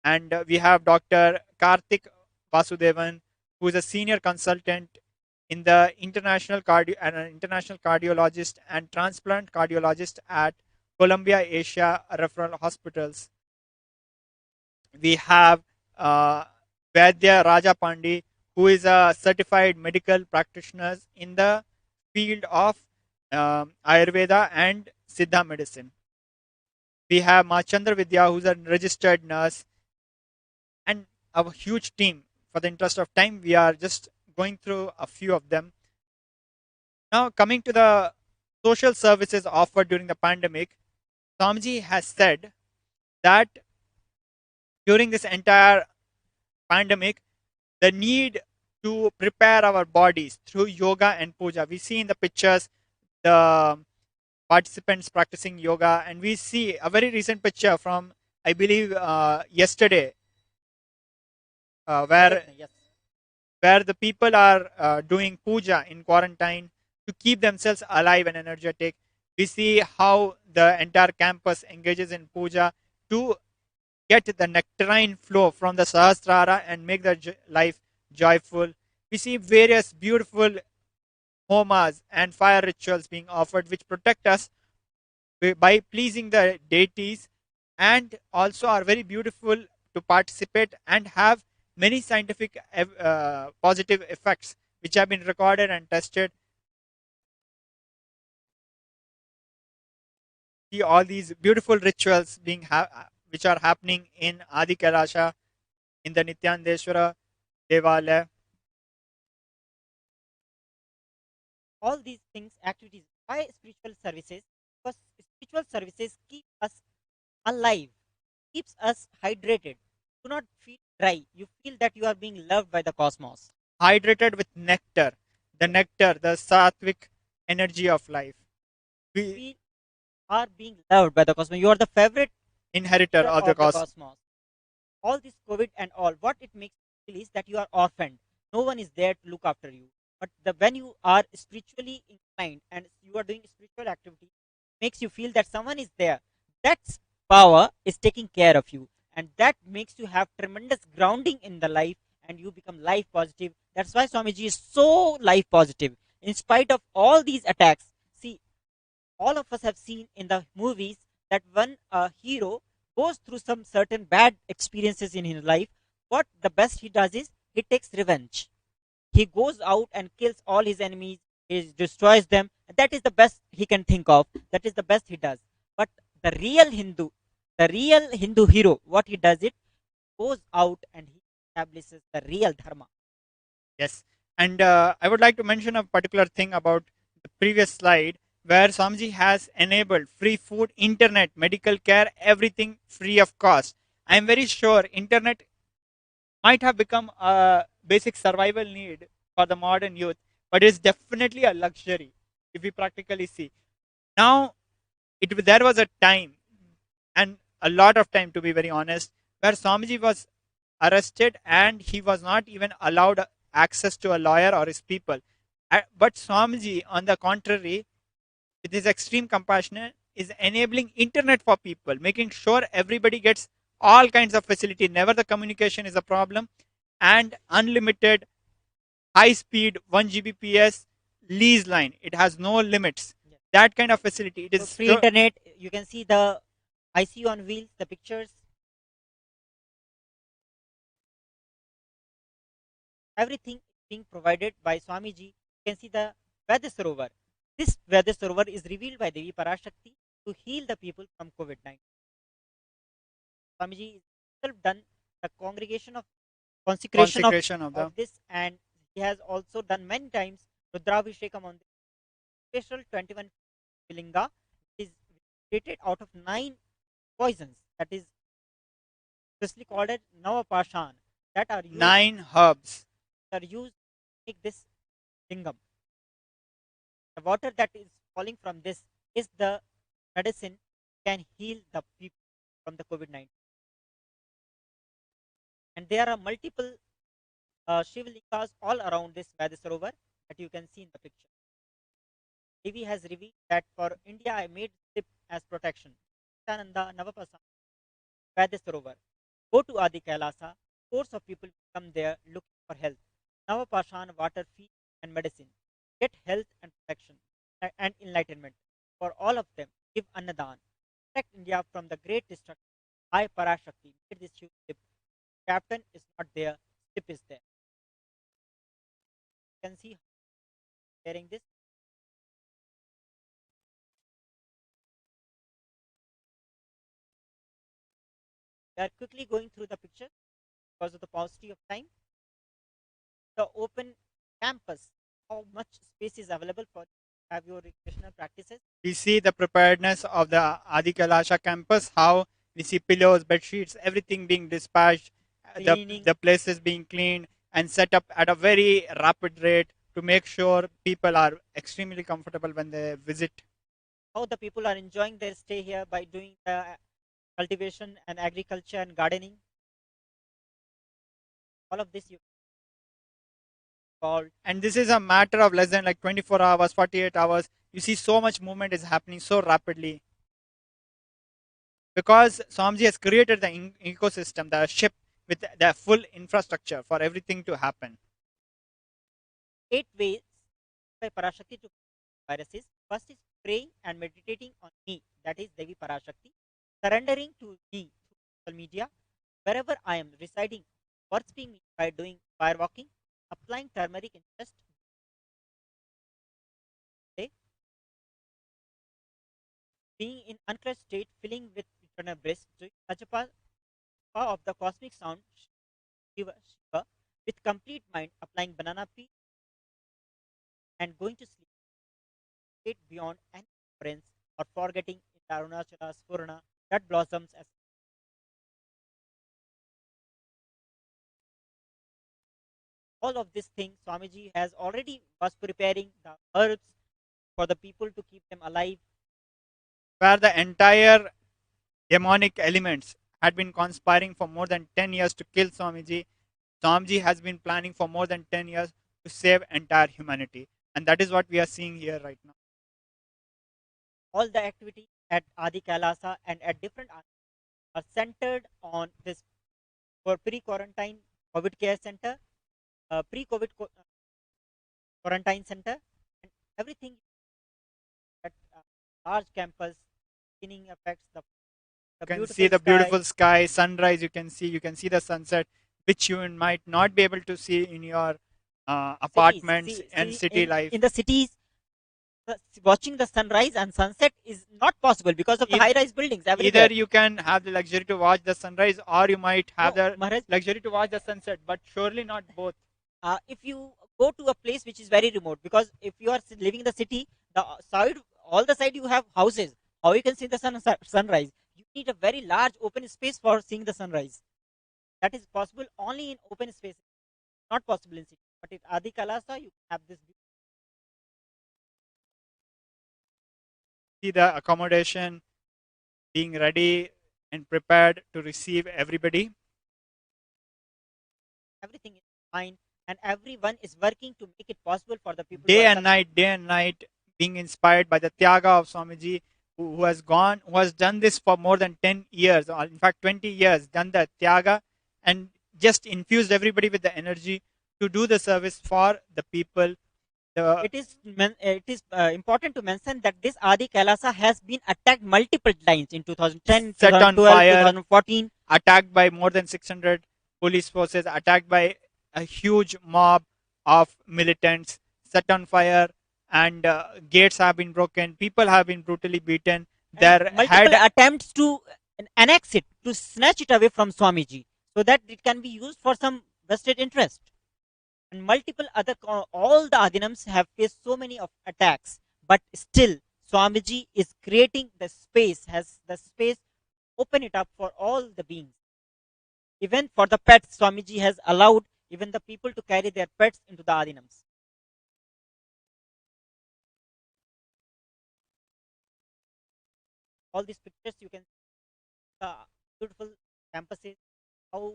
and we have Dr. Karthik Vasudevan, who is a senior consultant in the international cardiologist and transplant cardiologist at Columbia Asia Referral Hospitals. We have uh, Vaidya Rajapandi, who is a certified medical practitioner in the field of Ayurveda and Siddha medicine. We have Ma Chandra Vidya, who's a registered nurse, and a huge team. For the interest of time, we are just going through a few of them. Now, coming to the social services offered during the pandemic, Swamiji has said that during this entire pandemic, the need to prepare our bodies through yoga and puja. We see in the pictures the participants practicing yoga, and we see a very recent picture from, I believe, yesterday, where Yes. the people are doing puja in quarantine to keep themselves alive and energetic. We see how the entire campus engages in puja to get the nectarine flow from the Sahasrara and make their life joyful. We see various beautiful homas and fire rituals being offered, which protect us by pleasing the deities, and also are very beautiful to participate and have many scientific positive effects which have been recorded and tested. See all these beautiful rituals which are happening in Adi Kailasa, in the Nityandeshwara Devalaya. All these things, activities. Why spiritual services? Because spiritual services keep us alive, keeps us hydrated. Do not feel dry. You feel that you are being loved by the cosmos. Hydrated with nectar, the sattvic energy of life. We We are being loved by the cosmos. You are the favorite inheritor of the of the cosmos. cosmos. All this COVID and all, what it makes you feel is that you are orphaned. No one is there to look after you. But when you are spiritually inclined and you are doing spiritual activity, makes you feel that someone is there. That's power is taking care of you, and that makes you have tremendous grounding in the life, and you become life positive. That's why Swamiji is so life positive in spite of all these attacks. See, all of us have seen in the movies that when a hero goes through some certain bad experiences in his life, what the best he does is he takes revenge. He goes out and kills all his enemies, he destroys them. That is the best he can think of. That is the best he does. But the real Hindu, the real Hindu hero, what he does it goes out and he establishes the real dharma. Yes, and I would like to mention a particular thing about the previous slide, where Swamiji has enabled free food, internet, medical care, everything free of cost. I am very sure internet might have become a basic survival need for the modern youth, but it's definitely a luxury if we practically see. Now, there was a time, and a lot of time to be very honest, where Swamiji was arrested and he was not even allowed access to a lawyer or his people. But Swamiji, on the contrary, with his extreme compassion, is enabling internet for people, making sure everybody gets all kinds of facility. Never the communication is a problem, and unlimited high speed 1 Gbps lease line. It has no limits. Yes. That kind of facility. It So is free internet, you can see the ICU on wheels, the pictures, everything being provided by Swamiji. You can see the Vedya Sarovar. This Vedya Sarovar is revealed by Devi Parashakti to heal the people from COVID-19. Swamiji himself done the congregation of consecration of the of this, and he has also done many times Rudravishekam on this special 21 Pilinga is created out of 9 poisons, that is specially called as Navapashan, that are used 9 herbs. to make this lingam. The water that is falling from this is the medicine can heal the people from the COVID-19. And there are multiple Shiv lingas all around this Vedya Sarovar that you can see in the picture. Devi has revealed that for India, I made SIP as protection. Nityananda Navapasa, Vaidya Sarovar. Go to Adi Kailasa. Scores of people come there looking for health. Navapashan, water, feed, and medicine. Get health and protection and enlightenment. For all of them, give Annadan. Protect India from the great destruction. I, Parashakti, made this huge ship. Captain is not there, ship is there. You can see sharing this. We are quickly going through the picture because of the paucity of time. The open campus, how much space is available for have your recreational practices. We see the preparedness of the Adi Kailasha campus, how we see pillows, bed sheets, everything being dispatched, Cleaning. the places being cleaned and set up at a very rapid rate to make sure people are extremely comfortable when they visit. How the people are enjoying their stay here by doing the cultivation and agriculture and gardening. All of this you called. And this is a matter of less than like 24 hours, 48 hours. You see so much movement is happening so rapidly. Because Swamiji has created the ecosystem, the ship with the full infrastructure for everything to happen. 8 ways by Parashakti to viruses. First is praying and meditating on me, that is Devi Parashakti. Surrendering to me through social media. Wherever I am residing, worshipping me by doing fire walking, applying turmeric in chest. Okay. Being in uncrushed state, filling with eternal bliss, doing Ajapa of the cosmic sound, Shiva, Shiva, with complete mind, applying banana peel and going to sleep. State beyond any reference or forgetting in the Arunachala Spurna that blossoms as all of this thing Swamiji has already was preparing the herbs for the people to keep them alive. Where the entire demonic elements had been conspiring for more than 10 years to kill Swamiji, Swamiji has been planning for more than 10 years to save entire humanity. And that is what we are seeing here right now. All the activity at Adi Kailasa and at different are centered on this for pre-quarantine COVID care center, pre-COVID quarantine center, and everything at large campus. Cleaning affects the You can beautiful see the sky. beautiful sky, sunrise. You can see the sunset, which you might not be able to see in your apartments and city life. In the cities, watching the sunrise and sunset is not possible because of the high-rise buildings everywhere. Either you can have the luxury to watch the sunrise, or you might have No, the Maharaj, luxury to watch the sunset, but surely not both. if you go to a place which is very remote, because if you are living in the city, the side, all the side you have houses. How you can see the sunrise? You need a very large open space for seeing the sunrise. That is possible only in open space, not possible in city. But in Adi Kalasa, you have this. See the accommodation being ready and prepared to receive everybody. Everything is fine, and everyone is working to make it possible for the people. Day and night, being inspired by the Tyaga of Swamiji, who has done this for more than 10 years, or in fact 20 years, done the Tyaga and just infused everybody with the energy to do the service for the people. It is important to mention that this Adi Kailasa has been attacked multiple times in 2010, Set on 2012, fire, 2014. Attacked by more than 600 police forces, attacked by a huge mob of militants, set on fire, and gates have been broken. People have been brutally beaten. There multiple attempts to annex it, to snatch it away from Swamiji, so that it can be used for some vested interest. And multiple other, all the Adinams have faced so many of attacks, but still Swamiji is creating the space, has the space, open it up for all the beings. Even for the pets, Swamiji has allowed even the people to carry their pets into the Adinams. All these pictures you can see the beautiful campuses, how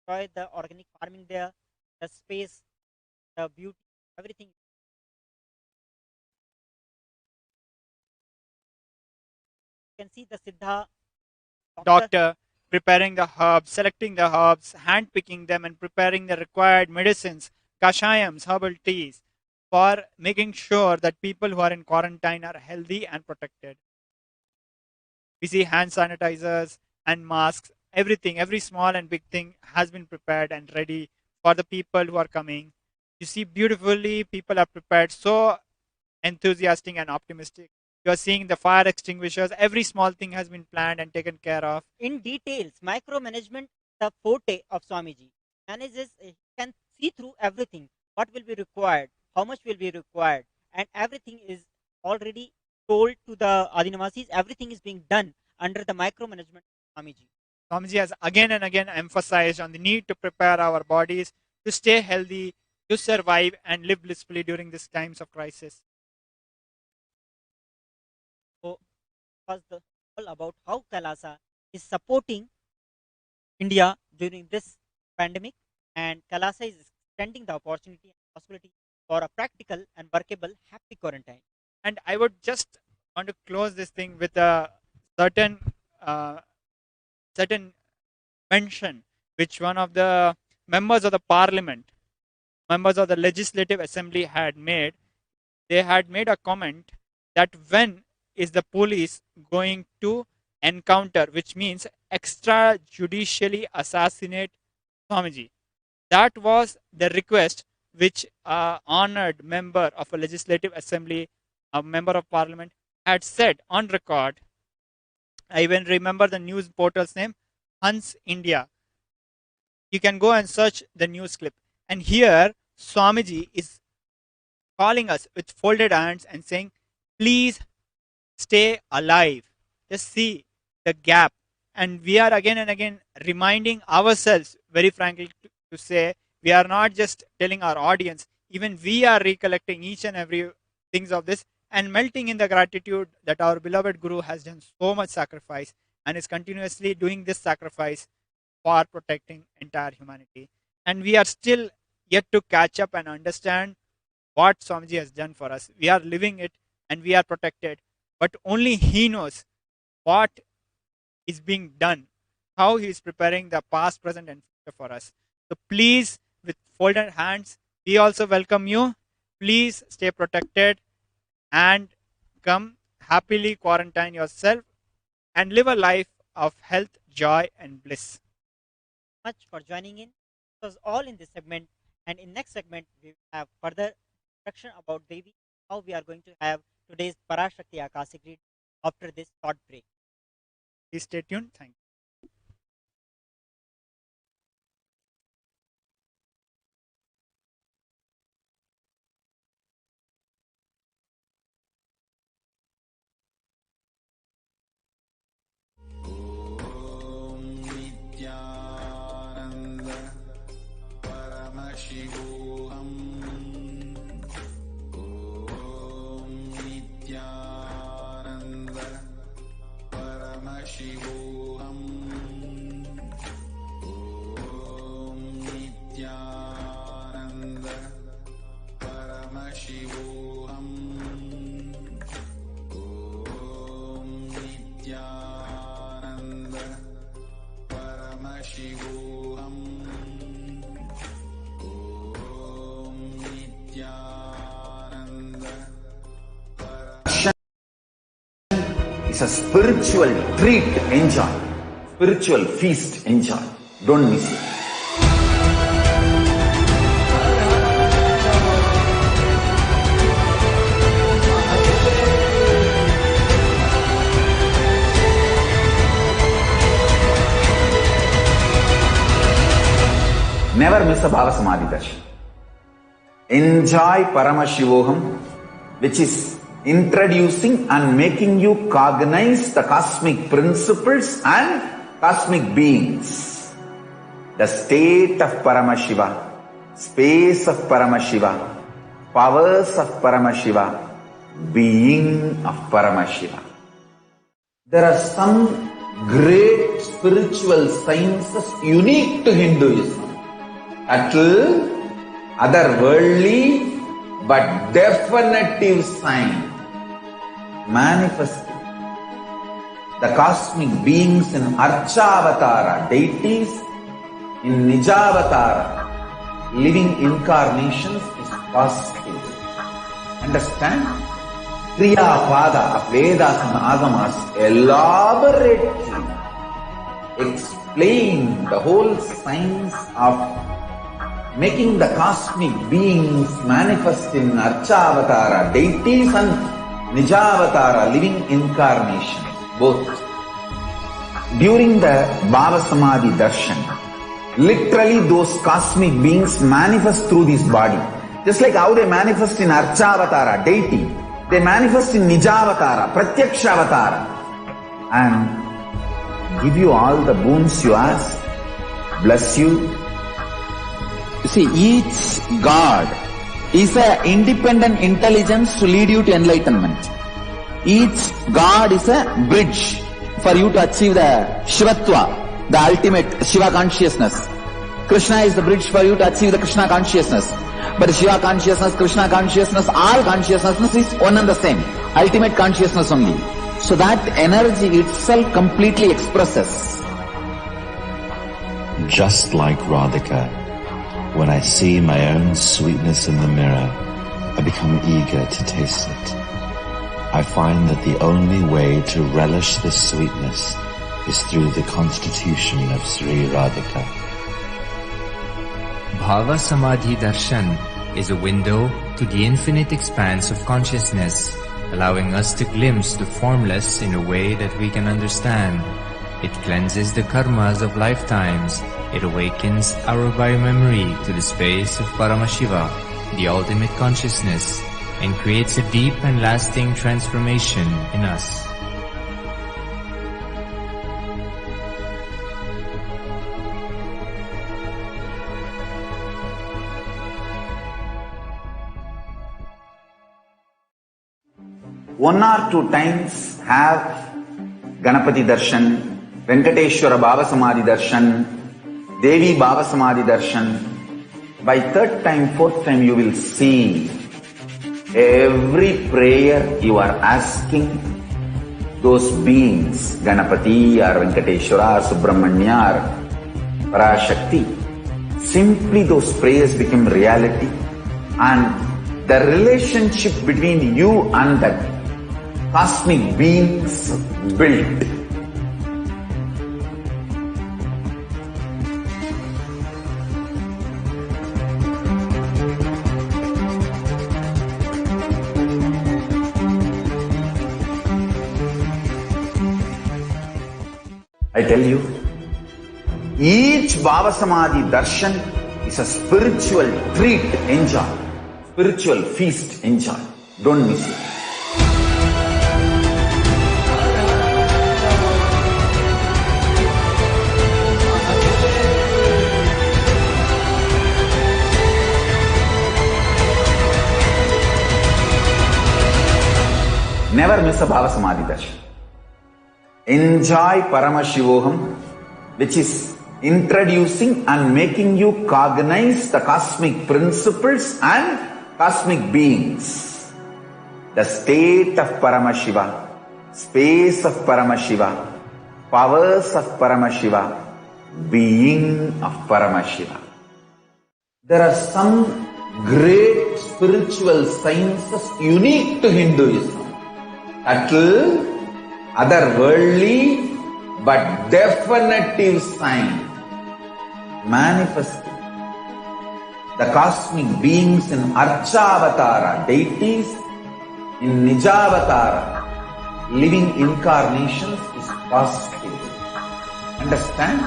enjoy the organic farming there, the space, the beauty, everything. can see the Siddha doctor preparing the herbs, selecting the herbs, hand picking them, and preparing the required medicines, kashayams, herbal teas, for making sure that people who are in quarantine are healthy and protected. We see hand sanitizers and masks, everything, every small and big thing has been prepared and ready for the people who are coming. You see beautifully people are prepared, so enthusiastic and optimistic. You are seeing the fire extinguishers, every small thing has been planned and taken care of. in details. Micromanagement, the forte of Swamiji. Manages, he can see through everything. What will be required? How much will be required? And everything is already told to the Adinavasis. Everything is being done under the micromanagement of Swamiji. Swamiji has again and again emphasized on the need to prepare our bodies to stay healthy, to survive and live blissfully during these times of crisis. So, was the all about how Kailasa is supporting India during this pandemic, and Kailasa is extending the opportunity and possibility for a practical and workable happy quarantine. And I would just want to close this thing with a certain certain mention which one of the members of the parliament, members of the legislative assembly had made. They had made a comment that when is the police going to encounter, which means extrajudicially assassinate Swamiji. That was the request which a honored member of a legislative assembly, a member of parliament, had said on record. I even remember the news portal's name, Hans India. You can go and search the news clip. And here, Swamiji is calling us with folded hands and saying, please stay alive. Just see the gap. And we are again and again reminding ourselves, very frankly, to say, we are not just telling our audience, even we are recollecting each and every things of this and melting in the gratitude that our beloved Guru has done so much sacrifice and is continuously doing this sacrifice for protecting entire humanity. And we are still yet to catch up and understand what Swamiji has done for us. We are living it and we are protected, but only he knows what is being done, how he is preparing the past, present and future for us. So please, with folded hands, we also welcome you. Please stay protected and come happily quarantine yourself and live a life of health, joy and bliss. Much for joining in. It was all in this segment, and in next segment we have further instruction about Devi, how we are going to have today's Parashakti Akashic read after this short break. Please stay tuned. Thank you. It's a spiritual treat, enjoy. Spiritual feast, enjoy. Don't miss it. Never miss a Bhava Samadhi Darshan. Enjoy Paramashivoham, which is introducing and making you cognize the cosmic principles and cosmic beings. The state of Paramashiva, space of Paramashiva, powers of Paramashiva, being of Paramashiva. There are some great spiritual sciences unique to Hinduism. Subtle, otherworldly, but definitive sign. Manifesting. the cosmic beings in Archavatara, deities in Nijavatara, living incarnations is possible. Understand? Kriya Pada of Vedas and Agamas elaborately explain the whole science of making the cosmic beings manifest in Archavatara, deities and Nijavatara, living incarnations, both. During the Bhava Samadhi Darshan, literally those cosmic beings manifest through this body. Just like how they manifest in Archavatara, deity, they manifest in Nijavatara, Pratyakshavatara, and give you all the boons you ask, bless you. You see, each God is an independent intelligence to lead you to enlightenment. Each God is a bridge for you to achieve the Shivatva, the ultimate Shiva consciousness. Krishna is the bridge for you to achieve the Krishna consciousness. But Shiva consciousness, Krishna consciousness, all consciousness is one and the same. Ultimate consciousness only. So that energy itself completely expresses. Just like Radhika, when I see my own sweetness in the mirror, I become eager to taste it. I find that the only way to relish this sweetness is through the constitution of Sri Radhika. Bhava Samadhi Darshan is a window to the infinite expanse of consciousness, allowing us to glimpse the formless in a way that we can understand. It cleanses the karmas of lifetimes. It awakens our biomemory to the space of Paramashiva, the ultimate consciousness, and creates a deep and lasting transformation in us. One or two times have Ganapati Darshan, Venkateshwara Bhava Samadhi Darshan, Devi Bhava Samadhi Darshan. By third time, fourth time you will see every prayer you are asking those beings, Ganapati or Venkateshwara or Subramanya or Parashakti. Simply those prayers become reality, and the relationship between you and that cosmic beings built. I tell you, each Bhava Samadhi Darshan is a spiritual treat, enjoy. Spiritual feast, enjoy. Don't miss it. Never miss a Bhava Samadhi Darshan. Enjoy Paramashivoham, which is introducing and making you cognize the cosmic principles and cosmic beings. The state of Paramashiva, space of Paramashiva, powers of Paramashiva, being of Paramashiva. There are some great spiritual sciences unique to Hinduism. Subtle, otherworldly, but definitive sign. Manifesting the cosmic beings in Archavatara, deities in Nijavatara, living incarnations is possible. Understand?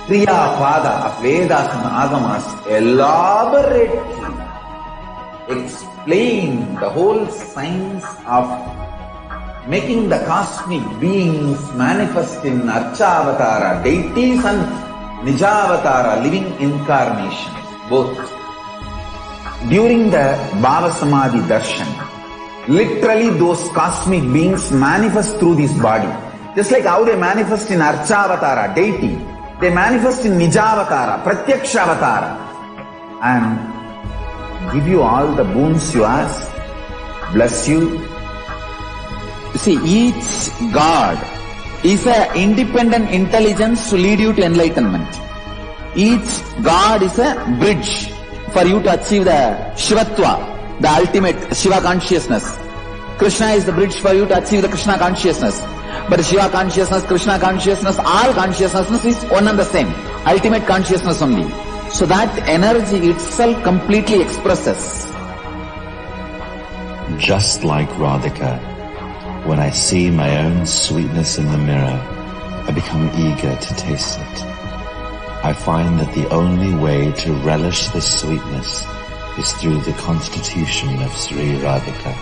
Kriya Pada of Vedas and Agamas elaborately explain the whole science of making the cosmic beings manifest in Archavatara, deities and Nijavatara, living incarnations, both. During the Bhava Samadhi Darshan, literally those cosmic beings manifest through this body. Just like how they manifest in Archavatara, deity, they manifest in Nijavatara, Pratyakshavatara, and give you all the boons you ask, bless you. You see, each God is an independent intelligence to lead you to enlightenment. Each God is a bridge for you to achieve the Shivatva, the ultimate Shiva consciousness. Krishna is the bridge for you to achieve the Krishna consciousness. But Shiva consciousness, Krishna consciousness, all consciousness is one and the same. Ultimate consciousness only. So that energy itself completely expresses. Just like Radhika, when I see my own sweetness in the mirror, I become eager to taste it. I find that the only way to relish this sweetness is through the constitution of Sri Radhika.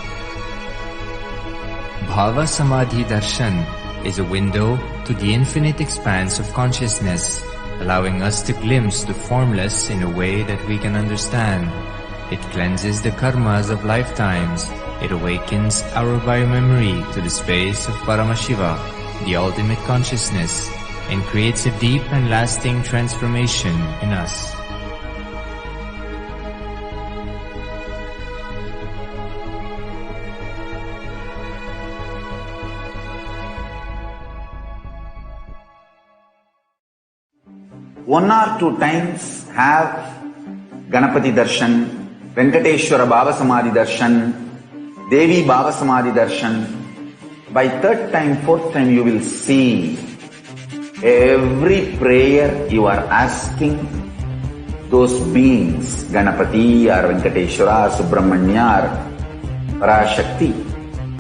Bhava Samadhi Darshan is a window to the infinite expanse of consciousness, allowing us to glimpse the formless in a way that we can understand. It cleanses the karmas of lifetimes. It awakens our biomemory to the space of Paramashiva, the ultimate consciousness, and creates a deep and lasting transformation in us. One or two times have Ganapati Darshan, Venkateshwara Bhava Samadhi Darshan, Devi Bhava Samadhi Darshan. By third time, fourth time you will see every prayer you are asking those beings, Ganapati or Venkateshwara or Subramanya or Parashakti.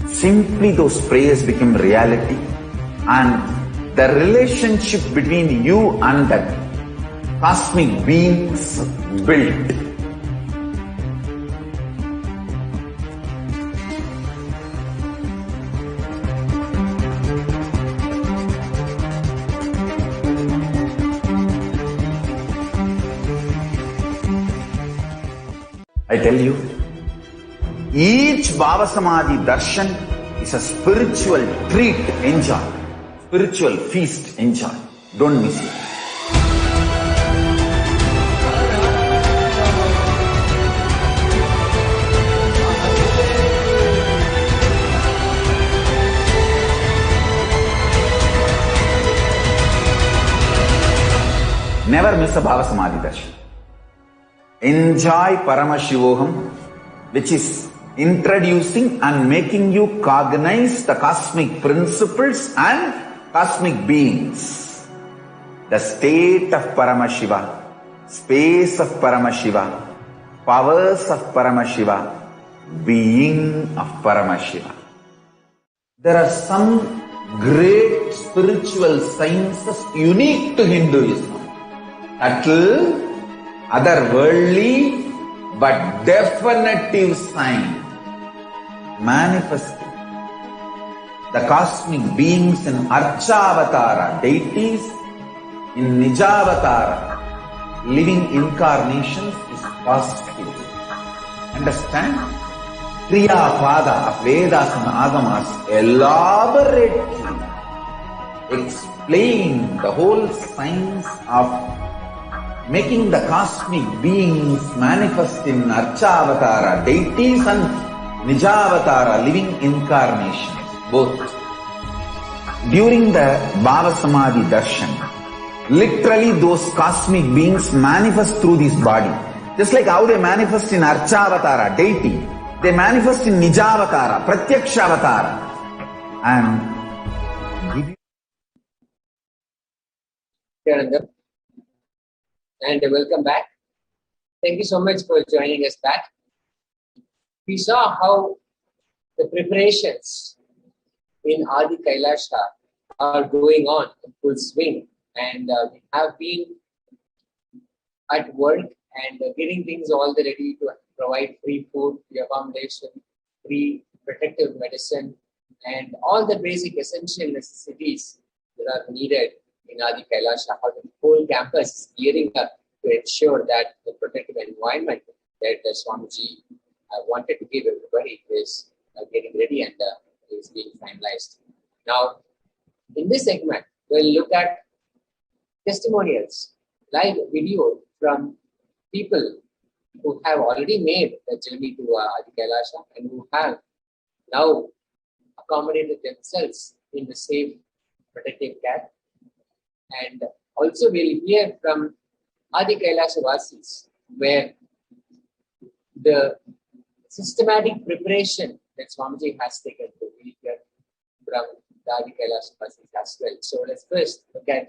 Simply those prayers become reality, and the relationship between you and that cosmic beings built. I tell you, each Bhava Samadhi Darshan is a spiritual treat, enjoy. Spiritual feast, enjoy. Don't miss it. Never miss a Bhava Samadhi Darshan. Enjoy Paramashivoham, which is introducing and making you cognize the cosmic principles and cosmic beings. The state of Paramashiva, space of Paramashiva, powers of Paramashiva, being of Paramashiva. There are some great spiritual sciences unique to Hinduism. Subtle, otherworldly, but definitive sign. Manifesting the cosmic beings in Archavatara, deities in Nijavatara, living incarnations is possible. Understand? Kriya Pada of Vedas and Agamas elaborately explain the whole science of making the cosmic beings manifest in Archavatara, deities and Nijavatara, living incarnations, both. During the Bhava Samadhi Darshan, literally those cosmic beings manifest through this body. Just like how they manifest in Archavatara, deity, they manifest in Nijavatara, Pratyakshavatara, and give you. And welcome back. Thank you so much for joining us back. We saw how the preparations in Adi Kailasa are going on in full swing, and we have been at work and getting things all ready to provide free food, free accommodation, free protective medicine, and all the basic essential necessities that are needed in Adi Kailasa. How the whole campus is gearing up to ensure that the protective environment that Swamiji wanted to give everybody is getting ready and is being finalized. Now, in this segment, we'll look at testimonials, live video from people who have already made the journey to Adi Kailasa and who have now accommodated themselves in the safe protective care. And also we'll hear from Adi Kailasa Vasis, where the systematic preparation that Swamiji has taken to be here from the Adi Kailasa Vasis as well. So let's first look at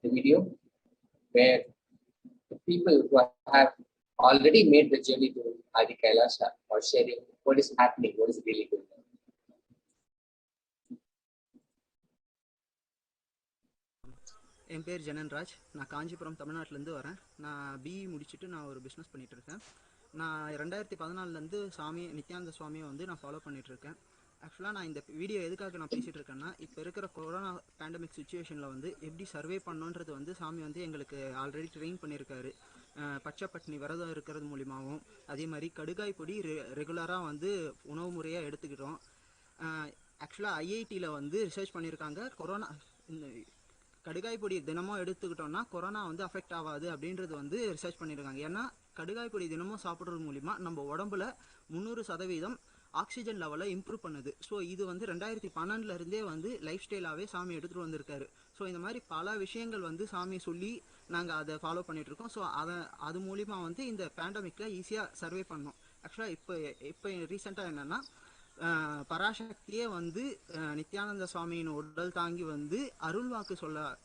the video where the people who have already made the journey to Adi Kailasa are sharing what is happening, what is really going on. என் பேர் ஜனன்ராஜ். நான் காஞ்சிபுரம் தமிழ்நாட்டிலேருந்து வரேன். நான் BE முடிச்சுட்டு நான் ஒரு business பண்ணிகிட்ருக்கேன். நான் 2014 சாமி நித்யானந்த சுவாமியை நான் ஃபாலோ பண்ணிகிட்ருக்கேன். ஆக்சுவலாக நான் இந்த வீடியோ எதுக்காக நான் பேசிகிட்டு இருக்கேன்னா, இப்போ இருக்கிற கொரோனா பேண்டமிக் சுச்சுவேஷனில் எப்படி சர்வே பண்ணணுன்றது சாமி எங்களுக்கு ஆல்ரெடி ட்ரெயின் பண்ணியிருக்காரு. பச்சை பட்டினி விரதம் இருக்கிறது மூலிமாவும், அதே மாதிரி கடுகாய் பொடி ரெகுலராக உணவு முறையாக எடுத்துக்கிட்டோம். ஆக்சுவலாக ஐஐடியில் ரிசர்ச் பண்ணியிருக்காங்க, கொரோனா கடுகாய் பொடி தினமும் எடுத்துக்கிட்டோம்னா கொரோனா அஃபெக்ட் ஆகாது அப்படின்றது ரிசர்ச் பண்ணியிருக்காங்க. ஏன்னா கடுகாய் பொடி தினமும் சாப்பிட்றது மூலிமா நம்ம உடம்புல 300% ஆக்சிஜன் லெவலை இம்ப்ரூவ் பண்ணுது. ஸோ இது 2012 லைஃப் ஸ்டைலாகவே சாமி எடுத்துகிட்டு வந்திருக்காரு. ஸோ இந்த மாதிரி பல விஷயங்கள் சாமி சொல்லி நாங்கள் அதை ஃபாலோ பண்ணிகிட்ருக்கோம். ஸோ அது மூலிமா இந்த பேண்டமிக்கில் ஈஸியாக சர்வே பண்ணோம். ஆக்சுவலாக இப்போ ரீசெண்டாக என்னென்னா, பராசக்தியே நித்யானந்த சுவாமியின் உடல் தாங்கி அருள்வாக்கு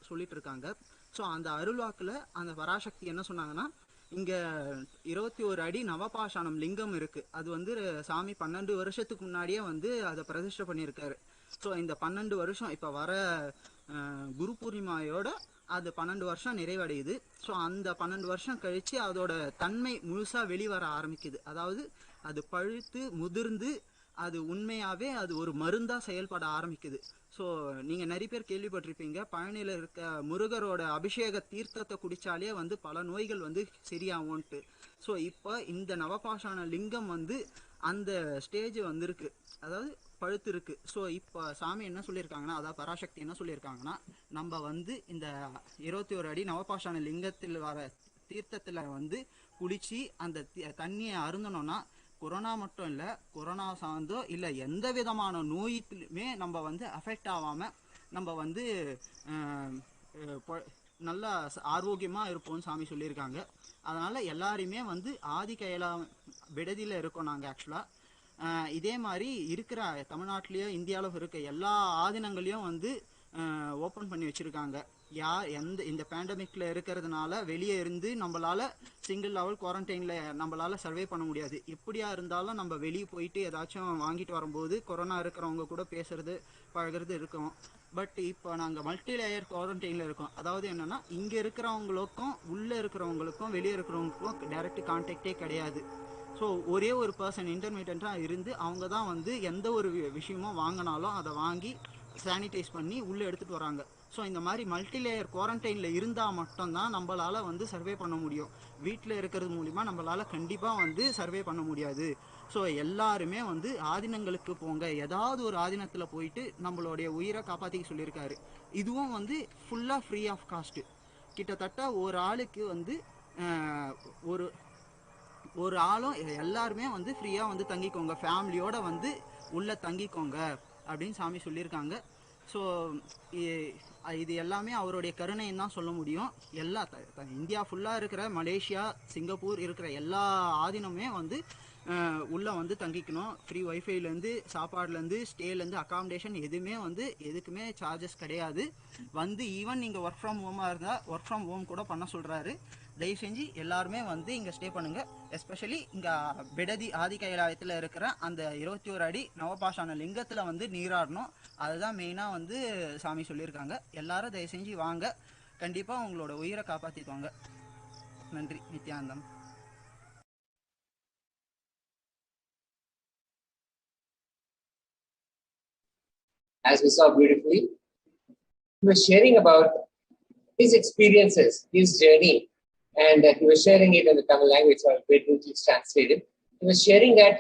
சொல்லிட்டு இருக்காங்க. ஸோ அந்த அருள்வாக்கில் அந்த பராசக்தி என்ன சொன்னாங்கன்னா, இங்கே 21 அடி நவபாஷாணம் லிங்கம் இருக்குது. அது சாமி 12 வருஷத்துக்கு முன்னாடியே அதை பிரதிஷ்டை பண்ணியிருக்காரு. ஸோ இந்த 12 வருஷம் இப்போ வர குரு பூர்ணிமாயோட அது 12 வருஷம் நிறைவடையுது. ஸோ அந்த 12 வருஷம் கழித்து அதோட தன்மை முழுசாக வெளிவர ஆரம்பிக்குது. அதாவது அது பழுத்து முதிர்ந்து அது உண்மையாகவே அது ஒரு மருந்தாக செயல்பட ஆரம்பிக்குது. ஸோ நீங்கள் நிறைய பேர் கேள்விப்பட்டிருப்பீங்க, பழனியில் இருக்க முருகரோட அபிஷேக தீர்த்தத்தை குடித்தாலே பல நோய்கள் சரியாகும்ன்ட்டு. ஸோ இப்போ இந்த நவபாஷான லிங்கம் அந்த ஸ்டேஜ் வந்திருக்கு, அதாவது பழுத்து இருக்கு. ஸோ இப்போ சாமி என்ன சொல்லியிருக்காங்கன்னா, அதாவது பராசக்தி என்ன சொல்லியிருக்காங்கன்னா, நம்ம இந்த 21 அடி நவபாஷான லிங்கத்தில் வர தீர்த்தத்தில் குளிச்சு அந்த தண்ணியை அருந்தணும்னா கொரோனா மட்டும் இல்லை, கொரோனா சார்ந்தோ இல்லை எந்த விதமான நோய்க்குமே நம்ம அஃபெக்ட் ஆகாமல் நம்ம நல்லா ஆரோக்கியமாக இருப்போம்னு சாமி சொல்லியிருக்காங்க. அதனால் எல்லாருமே ஆதி கைலா விடுதியில் இருக்கோம் நாங்கள். ஆக்சுவலாக இதே மாதிரி இருக்கிற தமிழ்நாட்டிலேயோ இந்தியாவில் இருக்க எல்லா ஆதீனங்களையும் ஓப்பன் பண்ணி வச்சுருக்காங்க. இந்த பேண்டமிக்கில் இருக்கிறதுனால வெளியே இருந்து நம்மளால் சிங்கிள் லெவல் குவாரண்டைனில் நம்மளால் சர்வே பண்ண முடியாது. எப்படியா இருந்தாலும் நம்ம வெளியே போயிட்டு ஏதாச்சும் வாங்கிட்டு வரும்போது கொரோனா இருக்கிறவங்க கூட பேசுகிறது பழகிறது இருக்கும். பட் இப்போ நாங்கள் மல்டி லேயர் குவாரண்டைனில் இருக்கோம். அதாவது என்னென்னா, இங்கே இருக்கிறவங்களுக்கும் உள்ளே இருக்கிறவங்களுக்கும் வெளியே இருக்கிறவங்களுக்கும் டைரக்ட் கான்டாக்டே கிடையாது. ஸோ ஒரே ஒரு பர்சன் இன்டர்மீடியண்ட்டாக இருந்து அவங்க தான் எந்த ஒரு விஷயமும் வாங்கினாலும் அதை வாங்கி சானிடைஸ் பண்ணி உள்ளே எடுத்துகிட்டு வராங்க. ஸோ இந்த மாதிரி மல்டி லேயர் குவாரண்டைனில் இருந்தால் மட்டும்தான் நம்மளால் சர்வே பண்ண முடியும். வீட்டில் இருக்கிறது மூலிமா நம்மளால் கண்டிப்பாக சர்வே பண்ண முடியாது. ஸோ எல்லாருமே ஆதீனங்களுக்கு போங்க, ஏதாவது ஒரு ஆதீனத்தில் போயிட்டு நம்மளுடைய உயிரை காப்பாற்றிக்க சொல்லியிருக்காரு. இதுவும் ஃபுல்லாக ஃப்ரீ ஆஃப் காஸ்ட்டு. கிட்டத்தட்ட ஒரு ஆளுக்கு ஒரு ஆளும் எல்லாருமே ஃப்ரீயாக தங்கிக்கோங்க, ஃபேமிலியோட உள்ளே தங்கிக்கோங்க அப்படின்னு சாமி சொல்லியிருக்காங்க. ஸோ இது எல்லாமே அவருடைய கருணைன்னு தான் சொல்ல முடியும். எல்லா இந்தியா ஃபுல்லாக இருக்கிற மலேசியா, சிங்கப்பூர் இருக்கிற எல்லா ஆதீனமே உள்ளே தங்கிக்கணும். ஃப்ரீ ஒய்ஃபைலேருந்து சாப்பாடுலேருந்து ஸ்டேலேருந்து அகாமடேஷன் எதுவுமே எதுக்குமே சார்ஜஸ் கிடையாது. ஈவன் நீங்கள் ஒர்க் ஃப்ரம் ஹோமாக இருந்தால் ஒர்க் ஃப்ரம் ஹோம் கூட பண்ண சொல்கிறாரு. தயவு செஞ்சு எல்லாருமே இங்கே ஸ்டே பண்ணுங்கள். எஸ்பெஷலி இங்கே பிடதி ஆதி கைலாயத்தில் இருக்கிற அந்த 21 அடி நவபாஷான லிங்கத்தில் நீராடணும். அதுதான் மெயினாக சாமி சொல்லியிருக்காங்க. எல்லாரும் தயவு செஞ்சு வாங்க, கண்டிப்பாக உங்களோட உயிரை காப்பாற்றிக்குவாங்க. நன்றி. Nithyanandam. As we saw beautifully, he was sharing about his experiences, his journey, and he was sharing it in the Tamil language, so I'll briefly translate it. He was sharing that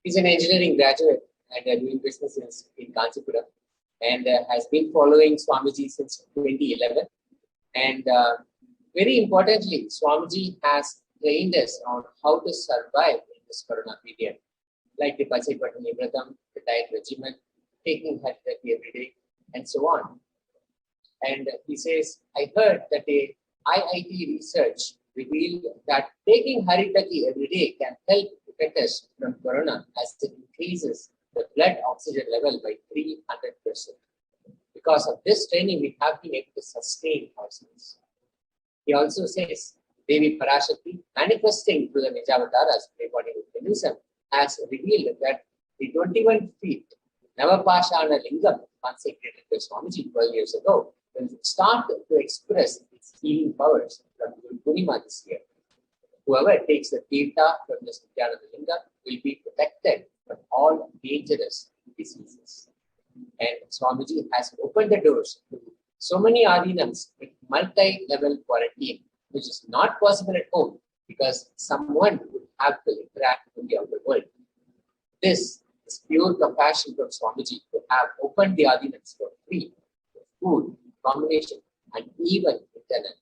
he's an engineering graduate and doing businesses in Kanchipuram, and has been following Swamiji since 2011. And very importantly, Swamiji has trained us on how to survive in this corona period, like the Pachai Patani Vratam, the diet regimen, taking health therapy every day, and so on. And he says, I heard that a IIT research revealed that taking Haritaki every day can help protect us from corona as it increases the blood oxygen level by 300%. Because of this training, we have been able to sustain ourselves. He also says, Devi Parashakti, manifesting through the Nijavataras, embodiment of Hinduism, has revealed that the 21 feet Navapashana Lingam consecrated by Swamiji 12 years ago will start to express its healing powers from Purnima this year. Whoever takes the Tirtha from the Nityananda Linga will be protected from all dangerous diseases. And Swamiji has opened the doors to so many Adinams with multi-level quarantine, which is not possible at home because someone would have to interact with the outer world. This is pure compassion from Swamiji to have opened the Adinams for free, food, accommodation, and even internet.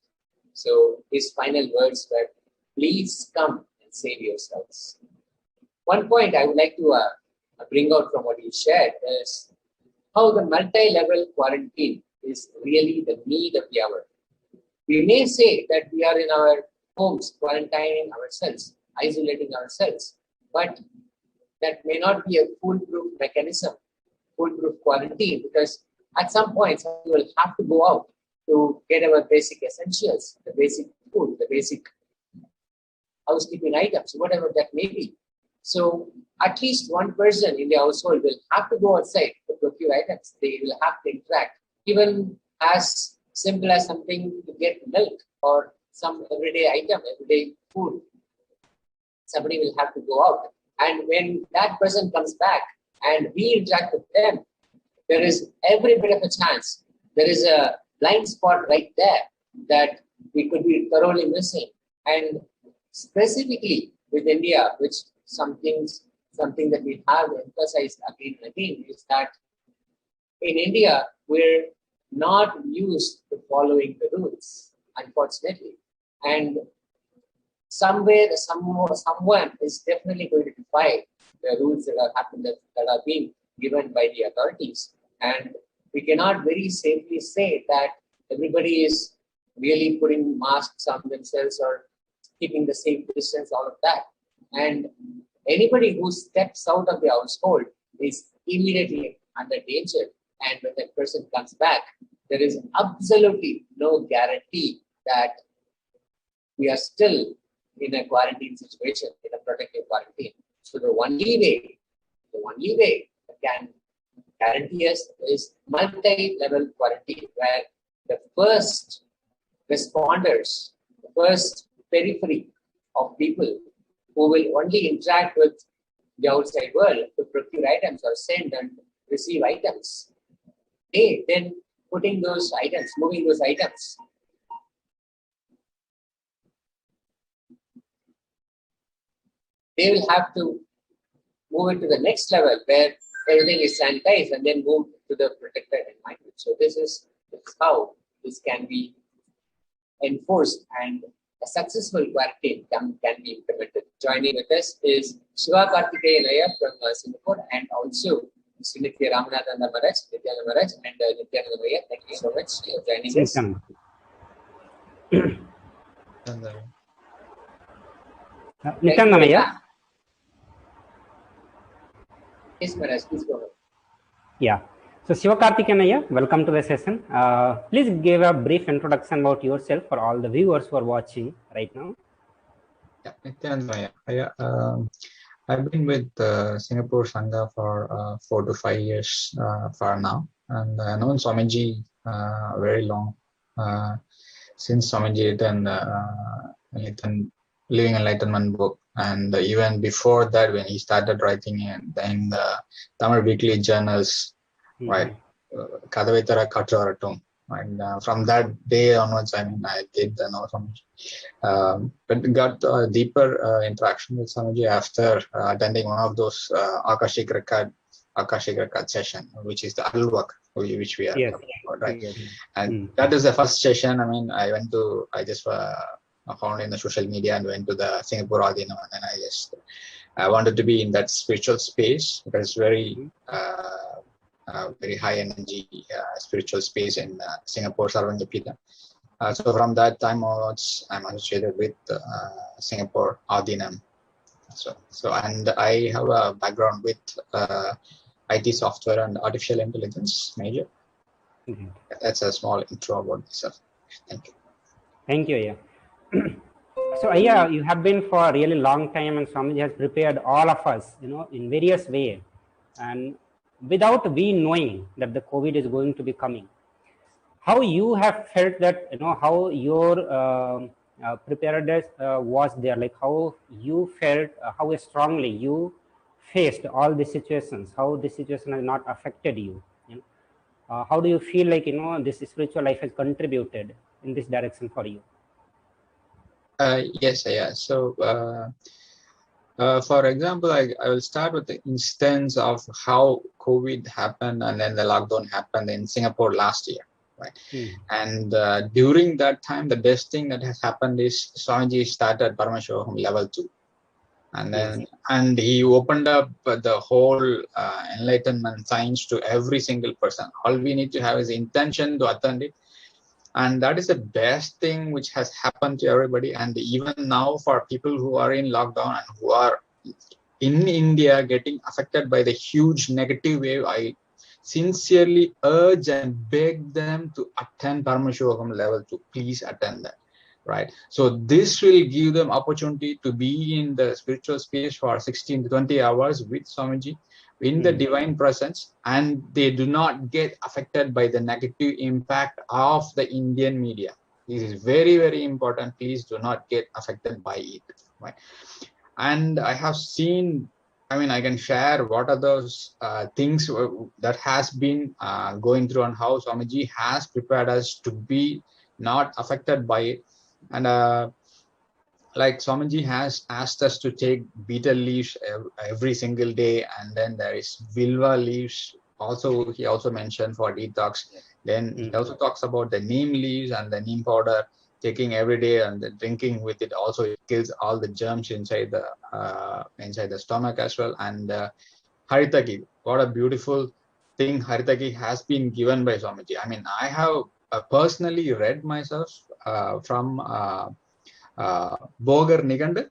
So his final words were, please come and save yourselves. One point I would like to bring out from what you shared is how the multi-level quarantine is really the need of the hour. We may say that we are in our homes quarantining ourselves, isolating ourselves, but that may not be a foolproof mechanism, foolproof quarantine, because at some point we will have to go out to get our basic essentials, the basic food, the basic housekeeping items, whatever that may be. So at least one person in the household will have to go outside to procure items. They will have to interact, even as simple as something to get milk or some everyday item, everyday food. Somebody will have to go out. And when that person comes back and we interact with them, there is every bit of a chance. There is a blind spot right there that we could be thoroughly missing. And specifically with India, which something that we have emphasized again and again is that in India, we're not used to following the rules, unfortunately. And somewhere, someone is definitely going to defy the rules that are being given by the authorities. And we cannot very safely say that everybody is really putting masks on themselves or keeping the safe distance, all of that. And anybody who steps out of the household is immediately under danger. And when that person comes back, there is absolutely no guarantee that we are still in a quarantine situation, in a protective quarantine. So the only way that can guarantee us is multi-level quarantine, where the first responders, the first periphery of people who will only interact with the outside world to procure items or send and receive items, they then moving those items, they will have to move it to the next level where everything is sanitized and then move to the protected environment. So this is how this can be enforced and a successful quarantine can be implemented. Joining with us is Shiva Karthikeyanaya from Singapore and also Mr. Nitya Ramanathan Maharaj, Nityananda Maharaj and Nityananda Maya. Thank you so much for joining us. Nityananda Maya. Yes, Maharaj, please go ahead. Yeah. So Shiva Karthikeyanaya, welcome to the session. Please give a brief introduction about yourself for all the viewers who are watching right now. Yeah, Nityananda Maya. I've been with Singapore Sangha for 4 to 5 years for now, and I've known Swamiji very long, since Swamiji written Living Enlightenment book, and even before that when he started writing in the Tamil weekly journals, right, Kadavetara Katraratum. And from that day onwards, I did know Swamiji. But got a deeper interaction with Swamiji after attending one of those Akashic record session, which is the Alwak, which we are talking about, right? Yes. And that is the first session. I just found in the social media and went to the Singapore Adinam, and I wanted to be in that spiritual space because it's very very high energy spiritual space in Singapore, Sarvanjapita. So from that time onwards, I'm associated with Singapore Adinam. And I have a background with IT software and artificial intelligence major. That's a small intro about myself. Thank you. Thank you. Yeah. So you have been for a really long time, and Swamiji has prepared all of us, in various ways, and without we knowing that the COVID is going to be coming. How you have felt that, how your preparedness was there, like how you felt, how strongly you faced all the situations, how this situation has not affected you. How do you feel like, this spiritual life has contributed in this direction for you? Yes, yeah. So, for example, I will start with the instance of how COVID happened and then the lockdown happened in Singapore last year, right? And during that time, the best thing that has happened is Swamiji started Paramashivam level 2. And then, and he opened up the whole enlightenment science to every single person. All we need to have is intention to attend it. And that is the best thing which has happened to everybody. And even now, for people who are in lockdown and who are in India getting affected by the huge negative wave, I sincerely urge and beg them to attend Paramashivam level 2. Please attend that. Right. So this will give them opportunity to be in the spiritual space for 16 to 20 hours with Swamiji in the divine presence, and they do not get affected by the negative impact of the Indian media. This is very, very important. Please do not get affected by it. Right. And I have seen, I can share what are those things that has been going through and how Swamiji has prepared us to be not affected by it. And like Swamiji has asked us to take betel leaves every single day, and then there is Vilva leaves. Also, he also mentioned for detox. Then he also talks about the neem leaves and the neem powder, taking every day and then drinking with it. Also, it kills all the germs inside the stomach as well. And Haritaki, what a beautiful thing Haritaki has been given by Swamiji. I have personally read myself from Bogar Niganda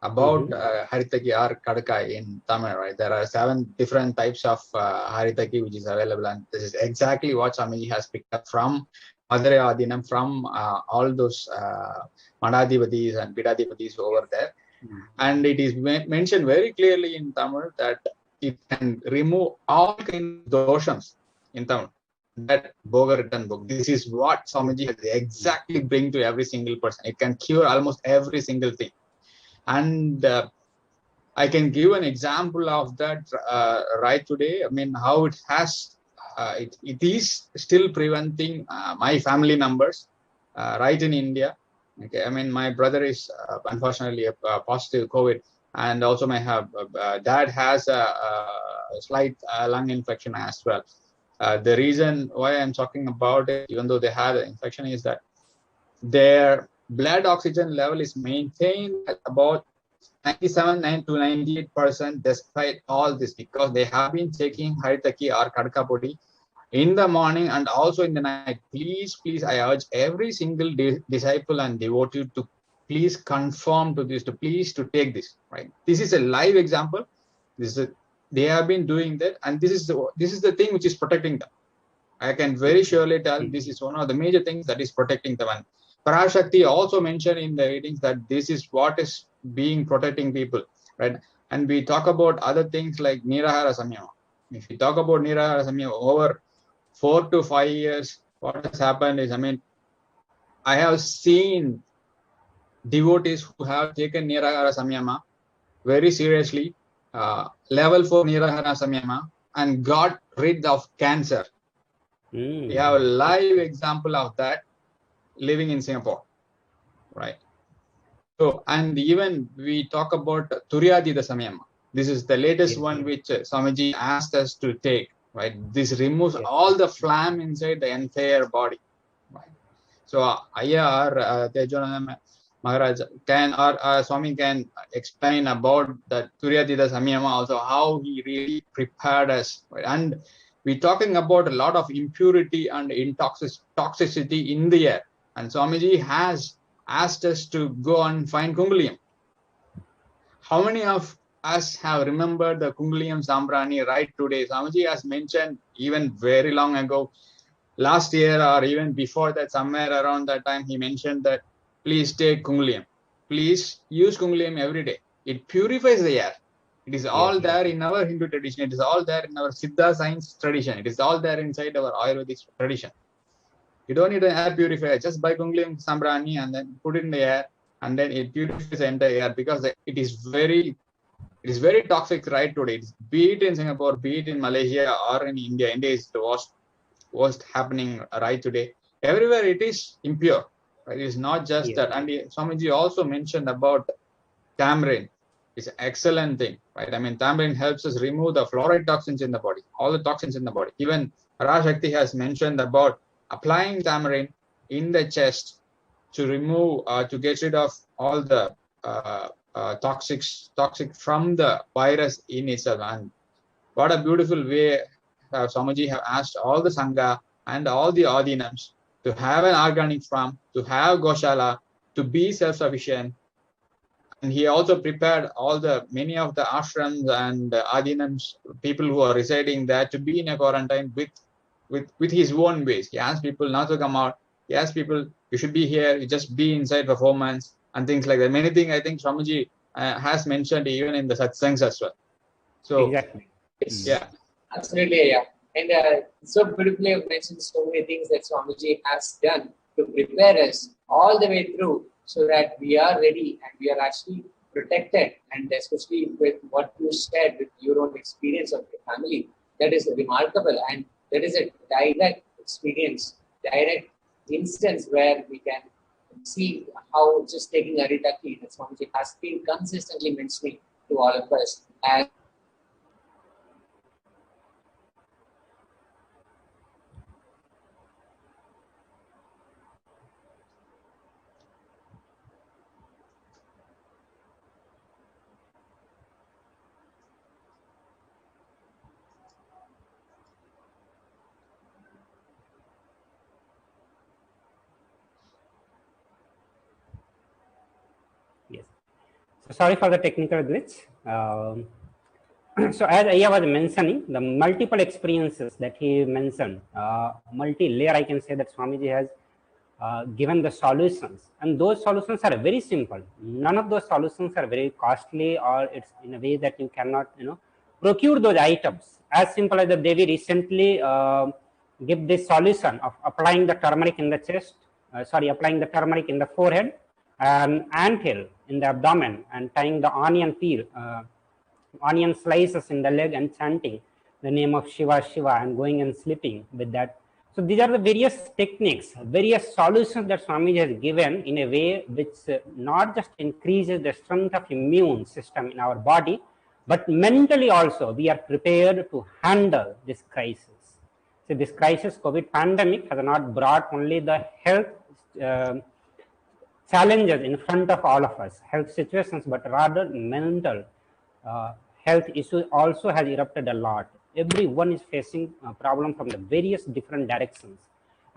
about Haritaki or Kadaka in Tamil, right? There are 7 different types of Haritaki which is available, and this is exactly what Swamiji has picked up from Madurai Adinam, from all those Madhadipatis and Pidadipatis over there. And it is mentioned very clearly in Tamil that it can remove all kinds of doshams in Tamil. That Boga written book. This is what Swamiji has exactly bring to every single person. It can cure almost every single thing. And I can give an example of that right today. How it has, it is still preventing my family members right in India. Okay, my brother is unfortunately a positive COVID, and also my dad has a slight lung infection as well. The reason why I'm talking about it, even though they had an infection, is that their blood oxygen level is maintained at about 97 to 98% despite all this, because they have been taking Haritaki or Kadaka Podi in the morning and also in the night. Please, I urge every single disciple and devotee to please conform to this, to take this. Right? This is a live example. They have been doing that, and this is the thing which is protecting them. I can very surely tell this is one of the major things that is protecting them. And Parashakti also mentioned in the readings that this is what is being protecting people, right? And we talk about other things like Nirahara Samyama. If we talk about Nirahara Samyama, over 4 to 5 years, what has happened is, I have seen devotees who have taken Nirahara Samyama very seriously, level 4 Nirahara Samyama, and got rid of cancer. We have a live example of that living in Singapore, right? So, and even we talk about Turyadita Samyama. This is the latest one which Swamiji asked us to take, right? This removes all the phlegm inside the entire body, right? So, Ayya or Tejananda Maharaj can, or Swami can explain about the Turyadita Samyama also, how he really prepared us, right? And we're talking about a lot of impurity and toxicity in the air. And Swamiji has asked us to go and find Kungaliam. How many of us have remembered the Kungaliam Sambrani right today? Swamiji has mentioned even very long ago, last year or even before that, somewhere around that time, he mentioned that please take Kungaliam. Please use Kungaliam every day. It purifies the air. It is all there in our Hindu tradition. It is all there in our Siddha science tradition. It is all there inside our Ayurvedic tradition. You don't need an air purifier. Just buy Kungaliam Sambrani and then put it in the air, and then it purifies the entire air, because it is very toxic right today. Be it in Singapore, be it in Malaysia or in India. India is the worst happening right today. Everywhere it is impure. Right? It is not just that. And Swamiji also mentioned about tamarind. It's an excellent thing, right? I mean, tamarind helps us remove the fluoride toxins in the body, all the toxins in the body. Even Parashakti has mentioned about applying tamarind in the chest to remove, to get rid of all the toxic from the virus in itself. And what a beautiful way Swamiji have asked all the Sangha and all the Adinams to have an organic farm, to have Goshala, to be self-sufficient. And he also prepared many of the ashrams and Adinams, people who are residing there, to be in a quarantine with his own ways. He asked people not to come out. He asked people, you should be here, you just be inside for 4 months and things like that. Many things I think Swamiji has mentioned even in the satsangs as well. So exactly. Yeah, absolutely, yeah. And so beautifully I've mentioned so many things that Swamiji has done to prepare us all the way through, so that we are ready and we are actually protected. And especially with what you shared with your own experience of your family, that is remarkable. And that is a direct experience, direct instance where we can see how just taking Aritaki, that Swamiji has been consistently mentioning to all of us as Yes. So sorry for the technical glitch. So as Aya was mentioning, the multiple experiences that he mentioned, multi-layer, I can say that Swamiji has given the solutions, and those solutions are very simple. None of those solutions are very costly, or it's in a way that you cannot, procure those items. As simple as the Devi recently give this solution of applying the turmeric in the chest, applying the turmeric in the forehead, and anthill in the abdomen, and tying the onion peel, onion slices in the leg, and chanting the name of Shiva, Shiva, and going and sleeping with that. So these are the various techniques, various solutions that Swamiji has given in a way which not just increases the strength of immune system in our body, but mentally also we are prepared to handle this crisis. So this crisis, COVID pandemic, has not brought only the health challenges in front of all of us, health situations, but rather mental health issues also has erupted a lot. Everyone is facing a problem from the various different directions.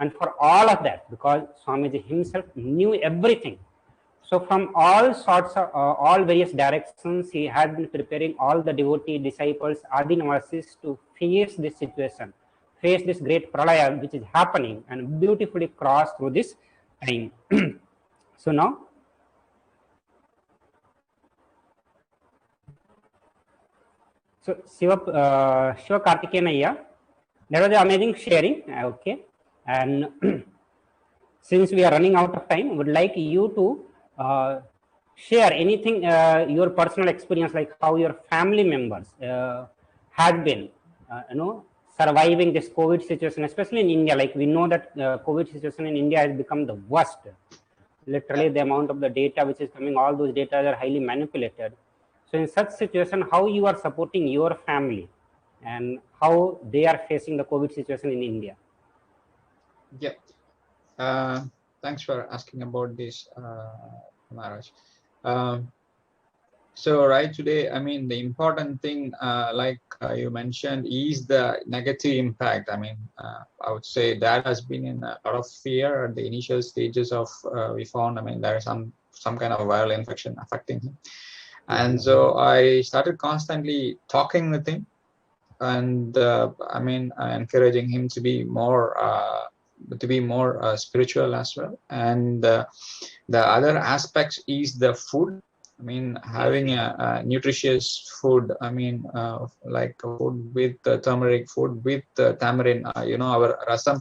And for all of that, because Swamiji himself knew everything, so from all sorts of, all various directions, he had been preparing all the devotee disciples, Adinavasis, to face this situation, face this great pralaya which is happening, and beautifully cross through this time. So now, so Shiva Kartikeyan, that was the amazing sharing. Okay, and since we are running out of time, I would like you to share anything, your personal experience, like how your family members had been, surviving this COVID situation, especially in India. Like we know that COVID situation in India has become the worst. Literally, the amount of the data which is coming, all those data are highly manipulated. So in such situation, how you are supporting your family and how they are facing the COVID situation in India? Yeah. Thanks for asking about this, Maharaj. So right today, I mean, the important thing, like you mentioned, is the negative impact. I mean, I would say that has been in a lot of fear at the initial stages of, we found, I mean, there is some kind of viral infection affecting him. And so I started constantly talking with him and, I mean, encouraging him to be more spiritual as well. And the other aspects is the food. I mean, having a nutritious food. I mean, like food with turmeric, food with tamarind. Our rasam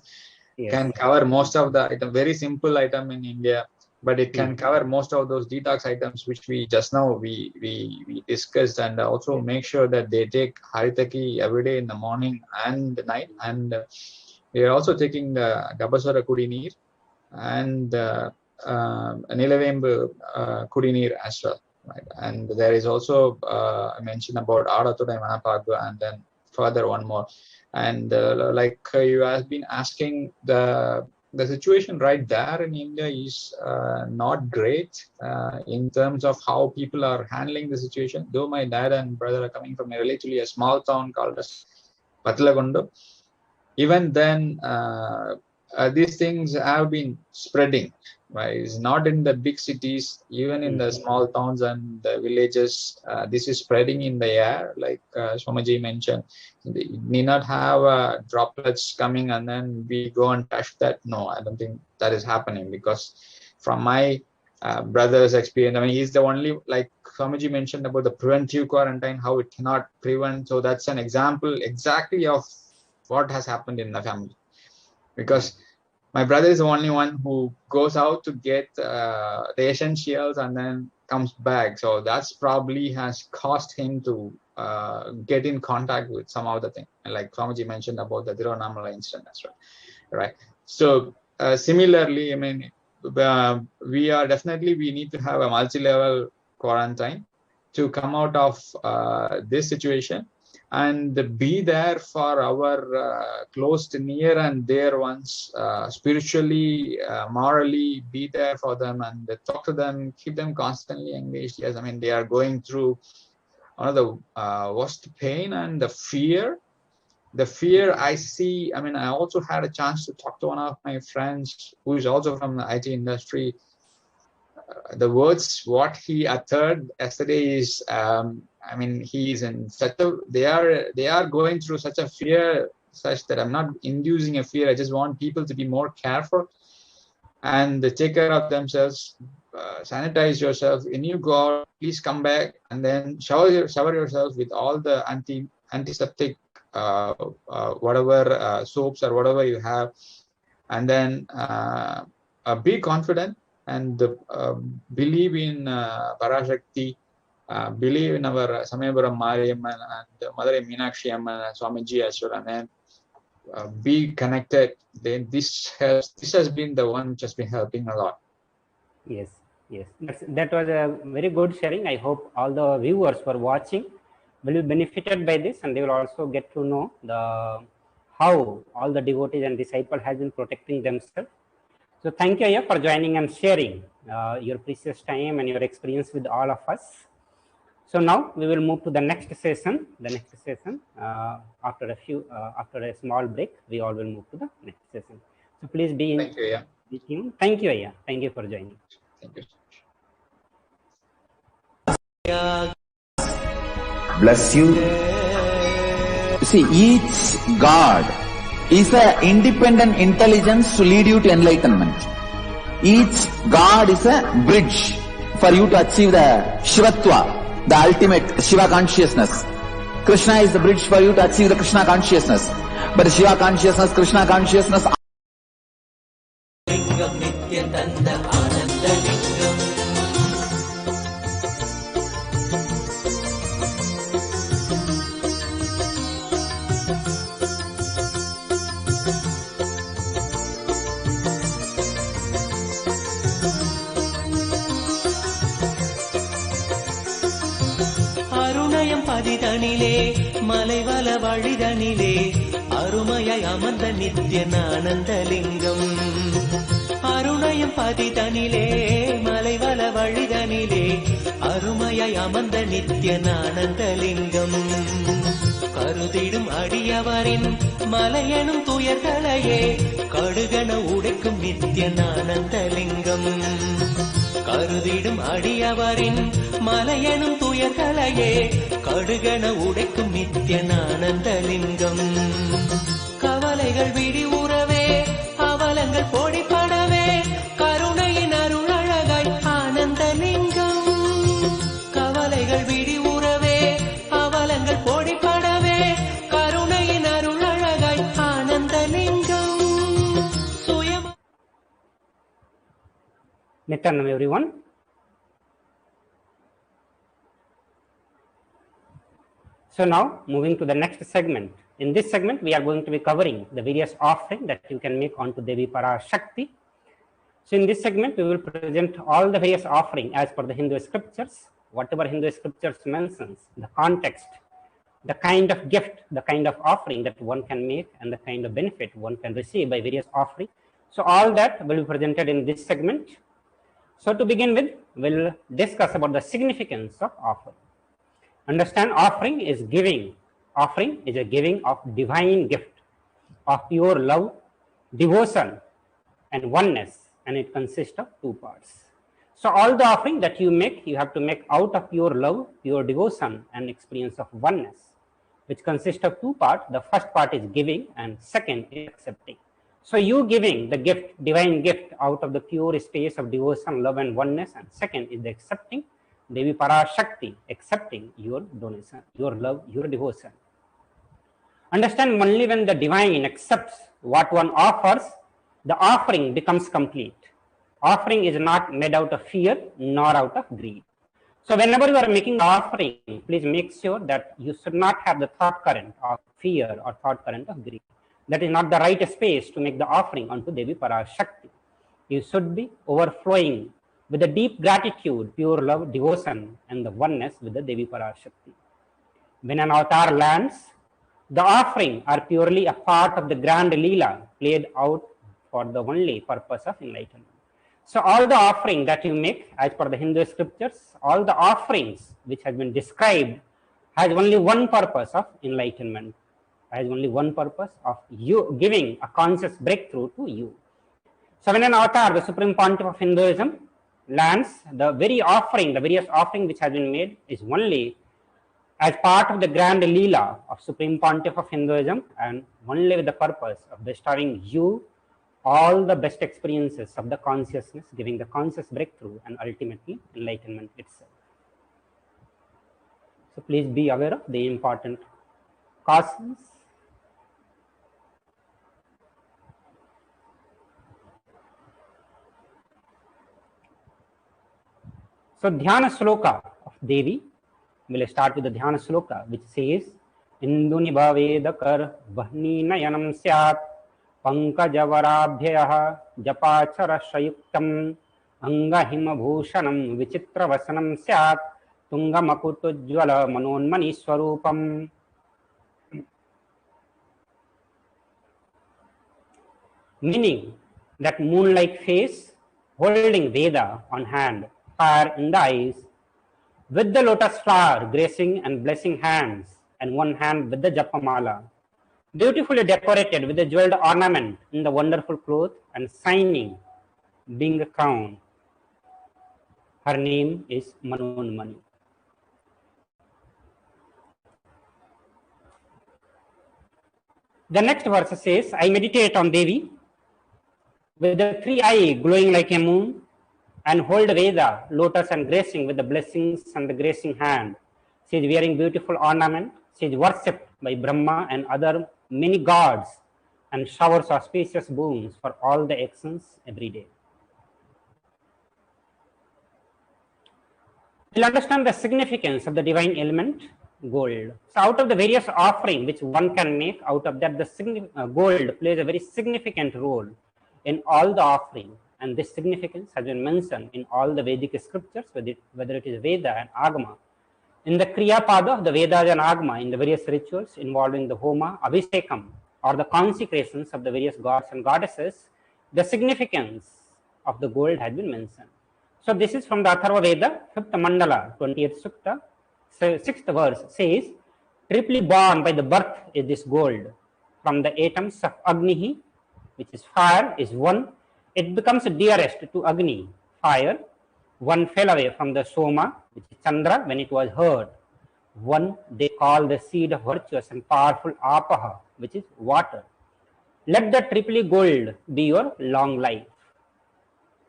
can cover most of the item. Very simple item in India, but it can cover most of those detox items which we just now we discussed. And also make sure that they take haritaki every day in the morning and night. And we are also taking Gabasara Kudineer and Nilavembu Kudineer as well. Right? And there is also I mentioned about Adatudai Manapagu, and then further one more. And like you have been asking, the situation right there in India is not great in terms of how people are handling the situation. Though my dad and brother are coming from a relatively a small town called as Patlagundu, even then these things have been spreading. Right? It's not in the big cities, even in the small towns and the villages. This is spreading in the air, like Swamiji mentioned. You need not have droplets coming and then we go and touch that. No, I don't think that is happening, because from my brother's experience, I mean, he's the only, like Swamiji mentioned about the preventive quarantine, how it cannot prevent. So that's an example exactly of what has happened in the family, because my brother is the only one who goes out to get the essentials and then comes back. So that's probably has caused him to get in contact with some other thing. And like Swamiji mentioned about the Tirunamala incident as well. Right. So similarly, I mean, we need to have a multi-level quarantine to come out of this situation and be there for our close, near and dear ones, spiritually, morally, be there for them and talk to them, keep them constantly engaged. Yes, I mean, they are going through one of the worst pain and the fear. The fear I see, I mean, I also had a chance to talk to one of my friends who is also from the IT industry. The words what he uttered yesterday is, I mean, he is in such a, they are going through such a fear, such that I'm not inducing a fear. I just want people to be more careful and take care of themselves. Sanitize yourself. When you go out, please come back and then shower yourself with all the antiseptic whatever soaps or whatever you have, and then be confident and believe in Parashakti, believe in our Samayapuram Mariamman and Mother Meenakshi Amman and Swamiji as well, and then be connected. Then this has been the one which has been helping a lot. Yes, that was a very good sharing. I hope all the viewers who are watching will be benefited by this, and they will also get to know how all the devotees and disciples have been protecting themselves. So thank you, Ayya, for joining and sharing your precious time and your experience with all of us. So now we will move to the next session. After a small break, we all will move to the next session. So please be in tuned. Thank you, Ayya. Thank you for joining. Thank you. Bless you. See, each God is an independent intelligence to lead you to enlightenment. Each God is a bridge for you to achieve the Shivatva, the ultimate Shiva consciousness. Krishna is the bridge for you to achieve the Krishna consciousness. But Shiva consciousness, Krishna consciousness, பதிதனிலே மலைவல வழிதனிலே அருமையாய் அமர்ந்த நித்திய ஆனந்தலிங்கம். அருணயம் பதிதனிலே மலைவல வழிதனிலே அருமையாய் அமர்ந்த நித்திய ஞானந்தலிங்கம் கருதிடும் அடியவரின் மலையெனும் துயர்களையே கடுகன உடைக்கும் நித்திய ஞானந்தலிங்கம் கருதிடும் அடியவரின் மலையெனும் துயர்களையே கடுகன உடைக்கும் நித்திய ஞானந்தலிங்கம் கவலைகள் விடிவுறவே அவலங்கள் பொடிப்படவே கருணையின் அருளழகாய் ஆனந்தலிங்கம் கவலைகள் விடிவுறவே அவலங்கள் பொடிப்படவே கருணையின் அருளழகாய் ஆனந்தலிங்கம் சுயம். Nityanam everyone. So now moving to the next segment. In this segment, we are going to be covering the various offerings that you can make onto Devi Parashakti. So in this segment, we will present all the various offerings as per the Hindu scriptures, whatever Hindu scriptures mentions, the context, the kind of gift, the kind of offering that one can make, and the kind of benefit one can receive by various offerings. So all that will be presented in this segment. So to begin with, we'll discuss about the significance of offering. Understand, offering is giving. Offering is a giving of divine gift, of pure love, devotion, and oneness, and it consists of two parts. So all the offering that you make, you have to make out of pure love, pure devotion, and experience of oneness, which consists of two parts. The first part is giving, and second is accepting. So you giving the gift, divine gift, out of the pure space of devotion, love, and oneness, and second is the accepting, Devi Parashakti, accepting your donation, your love, your devotion. Understand, only when the divine accepts what one offers, the offering becomes complete. Offering is not made out of fear nor out of greed. So whenever you are making the offering, please make sure that you should not have the thought current of fear or thought current of greed. That is not the right space to make the offering unto Devi Parashakti. You should be overflowing with a deep gratitude, pure love, devotion, and the oneness with the Devi Parashakti. When an avatar lands, the offering are purely a part of the grand Leela played out for the only purpose of enlightenment. So all the offering that you make as per the Hindu scriptures, all the offerings which has been described has only one purpose of enlightenment, has only one purpose of you giving a conscious breakthrough to you. So when an avatar, the Supreme Pontiff of Hinduism, lands, the very offering, the various offering which has been made is only as part of the grand Leela of Supreme Pontiff of Hinduism, and only with the purpose of bestowing you all the best experiences of the consciousness, giving the conscious breakthrough and ultimately enlightenment itself. So please be aware of the important cautions. So Dhyana Sloka of Devi, we'll start with the Dhyana Sloka, which says, Induni Bhavedakar Vahni Nayanam Syat Pankajavaraabhyayah Japachara Shayuktam Angahima Bhushanam Vichitra Vasanam Syat Tunga Makutujvala Manonmani Swarupam. Meaning that moon-like face, holding Veda on hand, fire in the eyes, with the lotus flower gracing and blessing hands, and one hand with the Japamala, beautifully decorated with the jeweled ornament in the wonderful cloth and shining, being a crown. Her name is Manonmani. The next verse says, I meditate on Devi with the three eyes glowing like a moon, and hold Veda, lotus, and gracing with the blessings and the gracing hand. She is wearing beautiful ornament. She is worshipped by Brahma and other many gods, and showers auspicious boons for all the actions every day. We'll understand the significance of the divine element, gold. So out of the various offerings which one can make, out of that the gold plays a very significant role in all the offerings. And this significance has been mentioned in all the Vedic scriptures, whether it is Veda and Agama. In the Kriya Pada of the Vedas and Agama, in the various rituals involving the Homa, Abhishekam, or the consecrations of the various gods and goddesses, the significance of the gold has been mentioned. So this is from the Atharva Veda, 5th Mandala, 20th Sukta, 6th verse says, triply born by the birth is this gold. From the atoms of Agni, which is fire, is one. It becomes dearest to Agni, fire. One fell away from the Soma, which is Chandra, when it was heard. One they call the seed of virtuous and powerful Apaha, which is water. Let the triply gold be your long life.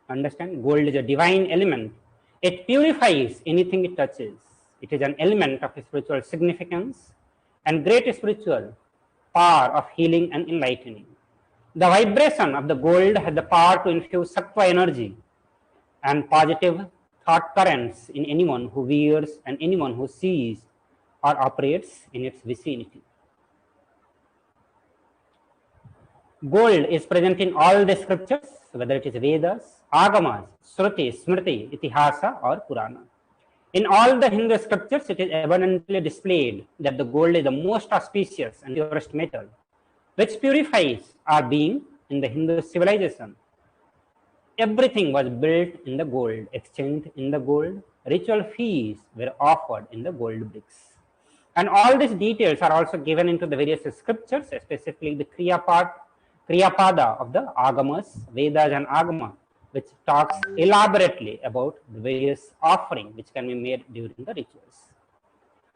Understand? Gold is a divine element. It purifies anything it touches. It is an element of spiritual significance and great spiritual power of healing and enlightening. The vibration of the gold has the power to infuse sattva energy and positive thought currents in anyone who wears and anyone who sees or operates in its vicinity. Gold is present in all the scriptures, whether it is Vedas, Agamas, Shruti, Smriti, Itihasa or Purana. In all the Hindu scriptures, it is abundantly displayed that the gold is the most auspicious and purest metal, which purifies our being in the Hindu civilization. Everything was built in the gold, exchanged in the gold. Ritual feasts were offered in the gold bricks. And all these details are also given into the various scriptures, specifically the Kriyapada of the Agamas, Vedas and Agama, which talks elaborately about the various offerings which can be made during the rituals.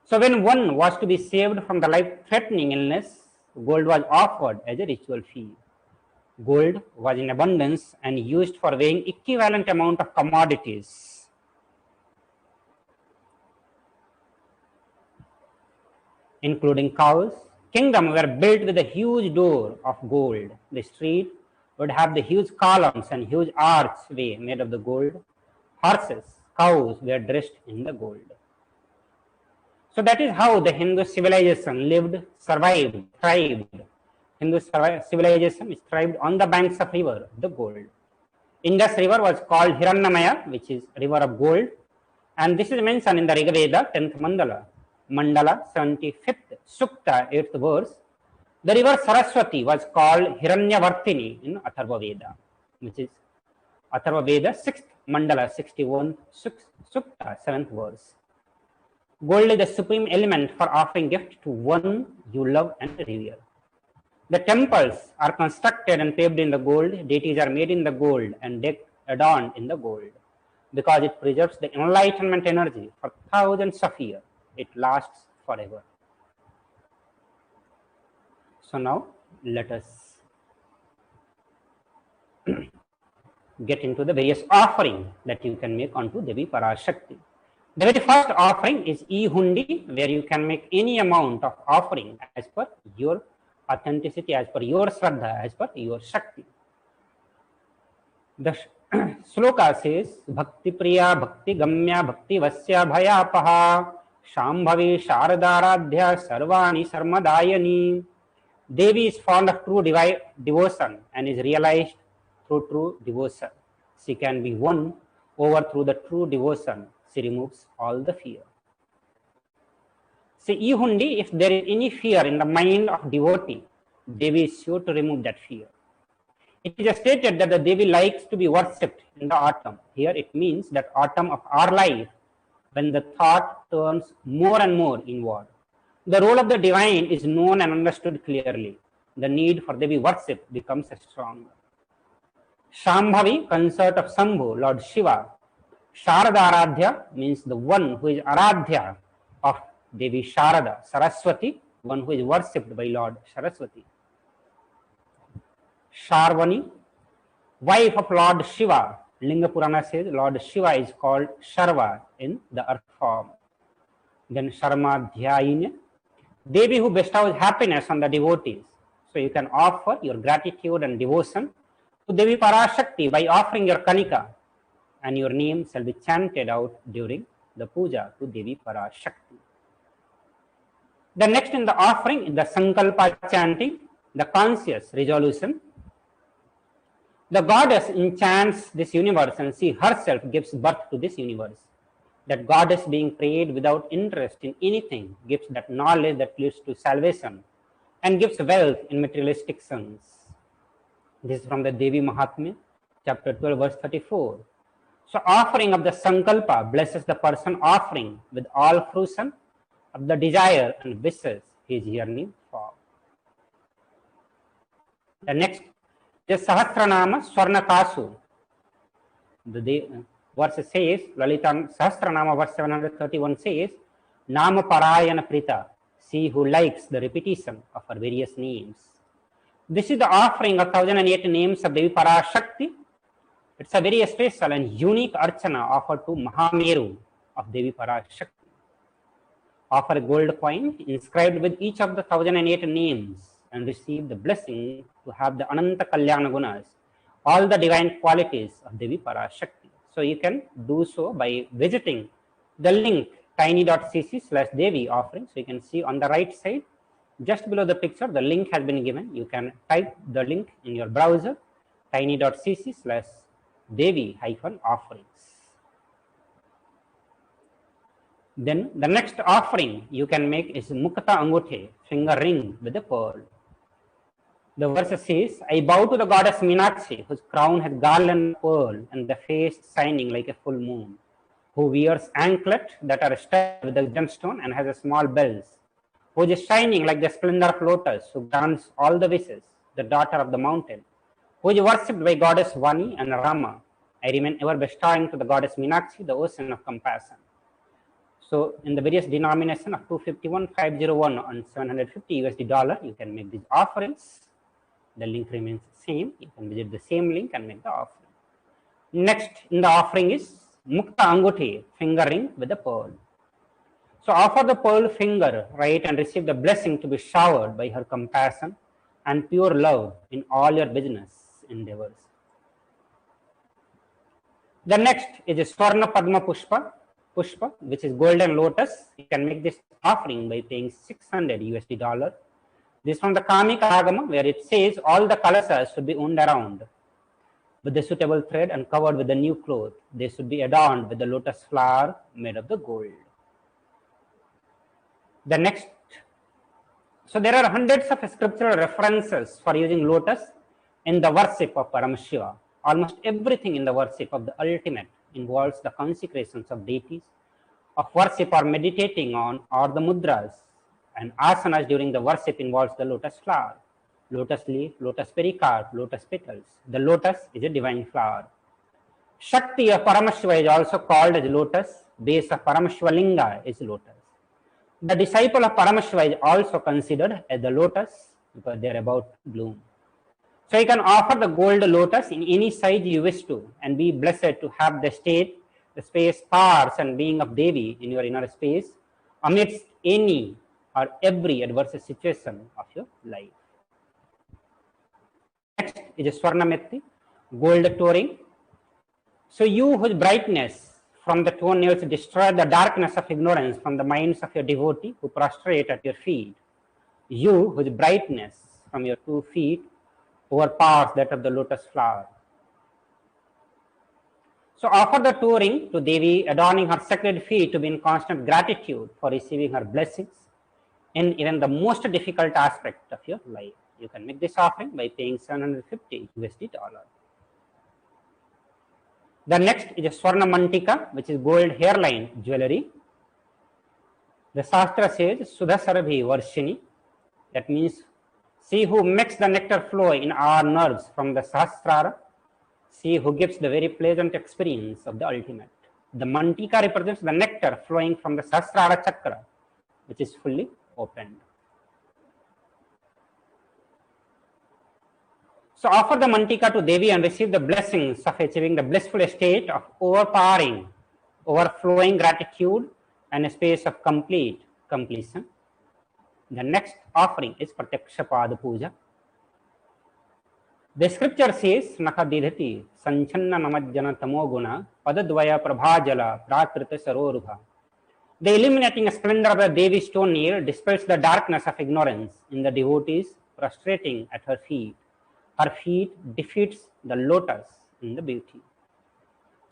So when one was to be saved from the life-threatening illness, gold was offered as a ritual fee. Gold was in abundance and used for weighing equivalent amount of commodities. Including cows. Kingdoms were built with a huge door of gold. The street would have the huge columns and huge archway made of the gold. Horses, cows were dressed in the gold. So that is how the Hindu civilization lived, survived, thrived. Hindu civilization is thrived on the banks of river, the gold. Indus river was called Hiranyamaya, which is river of gold. And this is mentioned in the Rig Veda, 10th Mandala. Mandala, 75th Sukta, 8th verse. The river Saraswati was called Hiranyavartini in Atharva Veda, which is Atharva Veda, 6th Mandala, 61 Sukta, 7th verse. Gold is the supreme element for offering gift to one you love and revere. The temples are constructed and paved in the gold. Deities are made in the gold and adorned in the gold because it preserves the enlightenment energy for thousands of years. It lasts forever. So now let us get into the various offerings that you can make onto Devi Parashakti. The very first offering is E-Hundi, where you can make any amount of offering as per your authenticity, as per your Shraddha, as per your Shakti. The sloka says, Bhakti Priya, Bhakti Gamya, Bhakti Vasya Bhayapaha, Shambhavi Sharadaradhya, Sarvani Sarmadayani. Devi is fond of true devotion and is realized through true devotion. She can be won over through the true devotion. She removes all the fear. See, E-Hundi, if there is any fear in the mind of devotee, Devi is sure to remove that fear. It is stated that the Devi likes to be worshipped in the autumn. Here it means that autumn of our life, when the thought turns more and more inward. The role of the divine is known and understood clearly. The need for Devi worship becomes stronger. Shambhavi, consort of Shambhu, Lord Shiva. Sharada Aradhya means the one who is Aradhya of Devi Sharada. Saraswati, one who is worshipped by Lord Saraswati. Sharvani, wife of Lord Shiva. Linga Purana says Lord Shiva is called Sharva in the earth form. Then Sharmadhyayini, Devi who bestows happiness on the devotees. So you can offer your gratitude and devotion to Devi Parashakti by offering your Kanika, and your name shall be chanted out during the puja to Devi Parashakti. The next in the offering is the Sankalpa chanting, the conscious resolution. The goddess enchants this universe and she herself gives birth to this universe. That goddess being prayed without interest in anything gives that knowledge that leads to salvation and gives wealth in materialistic sense. This is from the Devi Mahatmya, chapter 12, verse 34. So offering of the sankalpa blesses the person offering with all fruition of the desire and wishes he is yearning for. The next is Sahasranama Swarnakasu. The verse says, Lalitam Sahasranama verse 731 says, Nama Parayana Prita, she who likes the repetition of her various names. This is the offering of 1008 names of Devi Parashakti. It's a very special and unique archana offered to Mahameru of Devi Parashakti. Offer a gold coin inscribed with each of the 1008 names and receive the blessing to have the Ananta Kalyana Gunas, all the divine qualities of Devi Parashakti. So you can do so by visiting the link tiny.cc/Devi offering. So you can see on the right side, just below the picture, the link has been given. You can type the link in your browser, tiny.cc/Devi-offerings. Then the next offering you can make is Mukta Anguthe, finger ring with a pearl. The verse says, I bow to the goddess Meenakshi, whose crown has garland of pearl and the face shining like a full moon, who wears anklet that are studded with a gemstone and has a small bells, who is shining like the splendor of lotus, who grants all the wishes, the daughter of the mountain, who is worshipped by goddess Vani and Rama. I remain ever bestowing to the goddess Meenakshi the ocean of compassion. So in the various denomination of 251, 501 and $750, you can make these offerings. The link remains same. You can visit the same link and make the offering. Next in the offering is Mukta Anguthi, finger ring with a pearl. So offer the pearl finger, right, and receive the blessing to be showered by her compassion and pure love in all your business endeavors. The next is a Swarna Padma Pushpa, which is golden lotus. You can make this offering by paying $600. This is from the Kamika Agama, where it says all the kalasas should be wound around with the suitable thread and covered with the new cloth. They should be adorned with the lotus flower made of the gold. The next, so there are hundreds of scriptural references for using lotus in the worship of Paramashiva. Almost everything in the worship of the ultimate involves the consecrations of deities, of worship or meditating on, or the mudras, and asanas during the worship involves the lotus flower, lotus leaf, lotus pericarp, lotus petals. The lotus is a divine flower. Shakti of Paramashiva is also called as lotus. Base of Paramashiva Linga is lotus. The disciple of Paramashiva is also considered as the lotus because they are about to bloom. So you can offer the gold lotus in any size you wish to and be blessed to have the state, the space, powers and being of Devi in your inner space amidst any or every adverse situation of your life. Next is a Swarnametti, gold touring. So you whose brightness from the toenails destroy the darkness of ignorance from the minds of your devotee who prostrate at your feet. You whose brightness from your 2 feet overpowers that of the lotus flower. So offer the toe ring to Devi, adorning her sacred feet to be in constant gratitude for receiving her blessings in even the most difficult aspect of your life. You can make this offering by paying $750. The next is a Swarna Mantika, which is gold hairline jewelry. The Shastra says, Sudhasarabhi Varshini. That means, she who makes the nectar flow in our nerves from the Sahasrara, she who gives the very pleasant experience of the ultimate. The Mantika represents the nectar flowing from the Sahasrara chakra, which is fully opened. So offer the Mantika to Devi and receive the blessings of achieving the blissful state of overpowering, overflowing gratitude and a space of complete completion. The next offering is Pratyaksha Pada Puja. The scripture says, Nakadidhati, Sanchanna Namajjana Tamoguna, Padadvaya Prabhajala, Prakrita Sarorubha. The illuminating splendor of the Devi's toenail dispels the darkness of ignorance in the devotees prostrating at her feet. Her feet defeats the lotus in the beauty.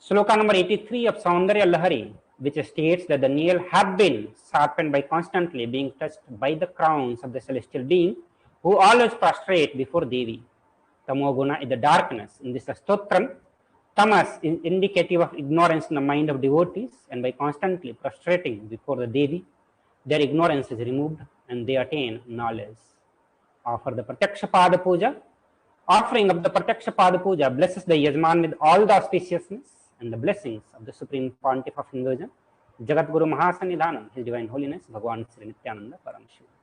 Sloka number 83 of Saundarya Lahari, which states that the nail have been sharpened by constantly being touched by the crowns of the celestial being who always prostrate before Devi. Tamoguna is the darkness. In this stotram, Tamas is indicative of ignorance in the mind of devotees, and by constantly prostrating before the Devi, their ignorance is removed and they attain knowledge. Offer the Pratyaksha Pada Puja. Offering of the Pratyaksha Pada Puja blesses the Yajman with all the auspiciousness and the blessings of the Supreme Pontiff of Hinduism, Jagat Guru Mahasanidhanam, His Divine Holiness, Bhagavan Sri Nityananda Parameswara.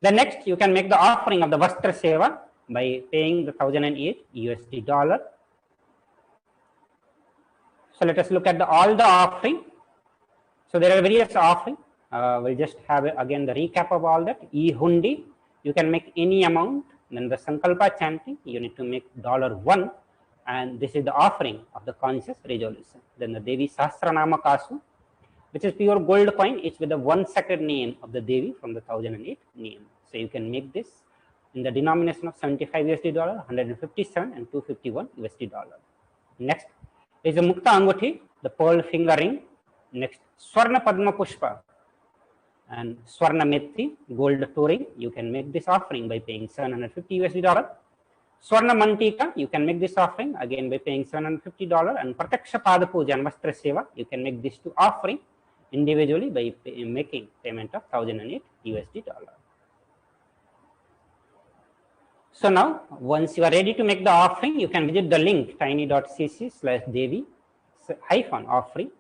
The next, you can make the offering of the Vastra Seva by paying the $1,008. So let us look at all the offering. So there are various offerings. We'll just have again the recap of all that. E-Hundi, you can make any amount. Then the Sankalpa chanting, you need to make $1, and this is the offering of the conscious resolution. Then the Devi Sahasranama Kasu, which is pure gold coin, each with the one sacred name of the Devi from the 1008 name. So you can make this in the denomination of $75, 157 and $251. Next is the Mukta Anguthi, the pearl finger ring. Next, Swarna Padma Pushpa and Swarna Methi, gold touring. You can make this offering by paying $750. Swarna Mantika, you can make this offering again by paying $750. And Pratyaksha Pada Puja and Vastra Seva, you can make these two offering individually by making payment of $1,008. So now, once you are ready to make the offering, you can visit the link tiny.cc/Devi-offering.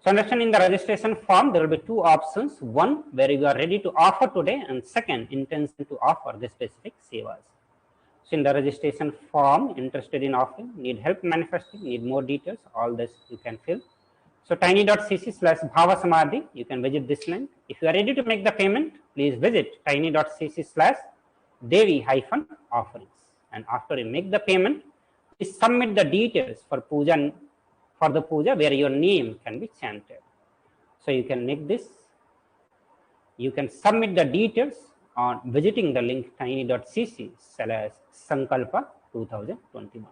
So understand, in the registration form, there will be two options. One, where you are ready to offer today, and second, intention to offer the specific sevas. So in the registration form, interested in offering, need help manifesting, need more details, all this you can fill. So tiny.cc/Bhavasamadhi, you can visit this link. If you are ready to make the payment, please visit tiny.cc/Devi-offerings. And after you make the payment, please submit the details for puja, for the puja where your name can be chanted. So you can make this, you can submit the details on visiting the link tiny.cc/Sankalpa 2021.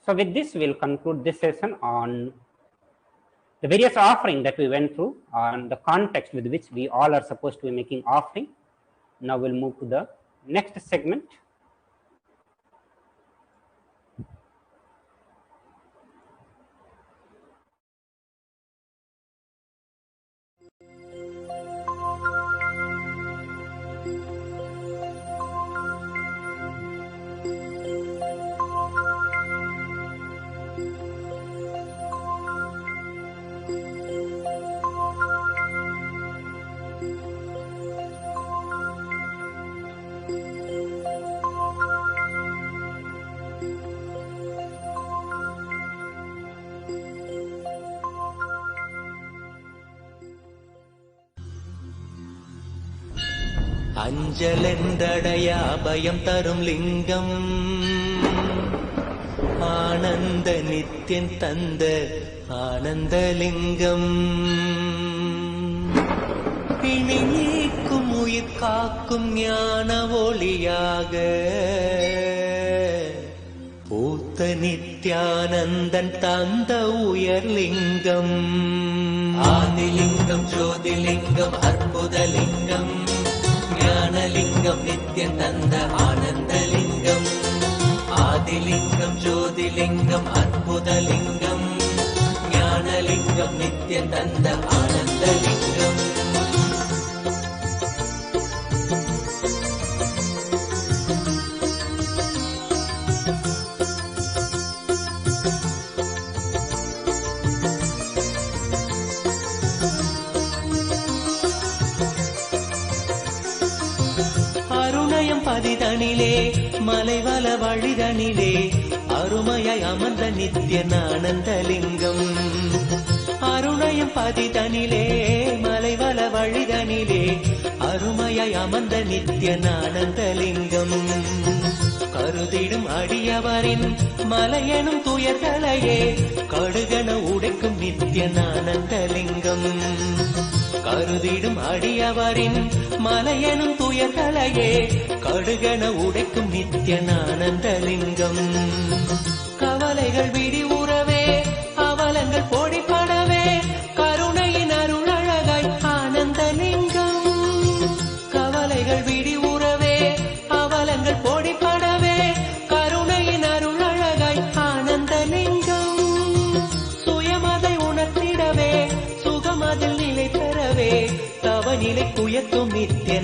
So with this, we'll conclude this session on the various offering that we went through, on the context with which we all are supposed to be making offering. Now we'll move to the next segment. அஞ்சலென்றடைய அபயம் தரும் லிங்கம், ஆனந்த நித்தியன் தந்த ஆனந்தலிங்கம், பிணி நீக்கும் உயிர் காக்கும் ஞான ஒளியாக பூத்த நித்யானந்தன் தந்த உயர்லிங்கம், ஆதிலிங்கம் ஜோதிலிங்கம் அற்புதலிங்கம், ஞானலிங்கம் நித்யன் தந்த ஆனந்தலிங்கம், ஆதிலிங்கம் ஜோதிலிங்கம் அற்புதலிங்கம், ஞானலிங்கம் நித்யன் தந்த ஆனந்தலிங்கம். பதிதனிலே மலைவல வழிதனிலே அருமையாய் அமர்ந்த நித்யன் ஆனந்தலிங்கம், அருணையும் பதிதனிலே மலைவல வழிதனிலே அருமையாய் அமர்ந்த நித்யன் ஆனந்தலிங்கம், கருதிடும் அடியவரின் மலையெனும் துயர்களையே கடுகன உடைக்கும் நித்யன் ஆனந்தலிங்கம், கருதிடும் அடியவரின் மலையெனும் துயர்களையே கடுகன உடைக்கும் நித்யன் ஆனந்தலிங்கம், கவலைகள் விரிவுறவே அவலங்கள் பொடிப்படவே கருணையின் அருளழகாய் ஆனந்தலிங்கம்,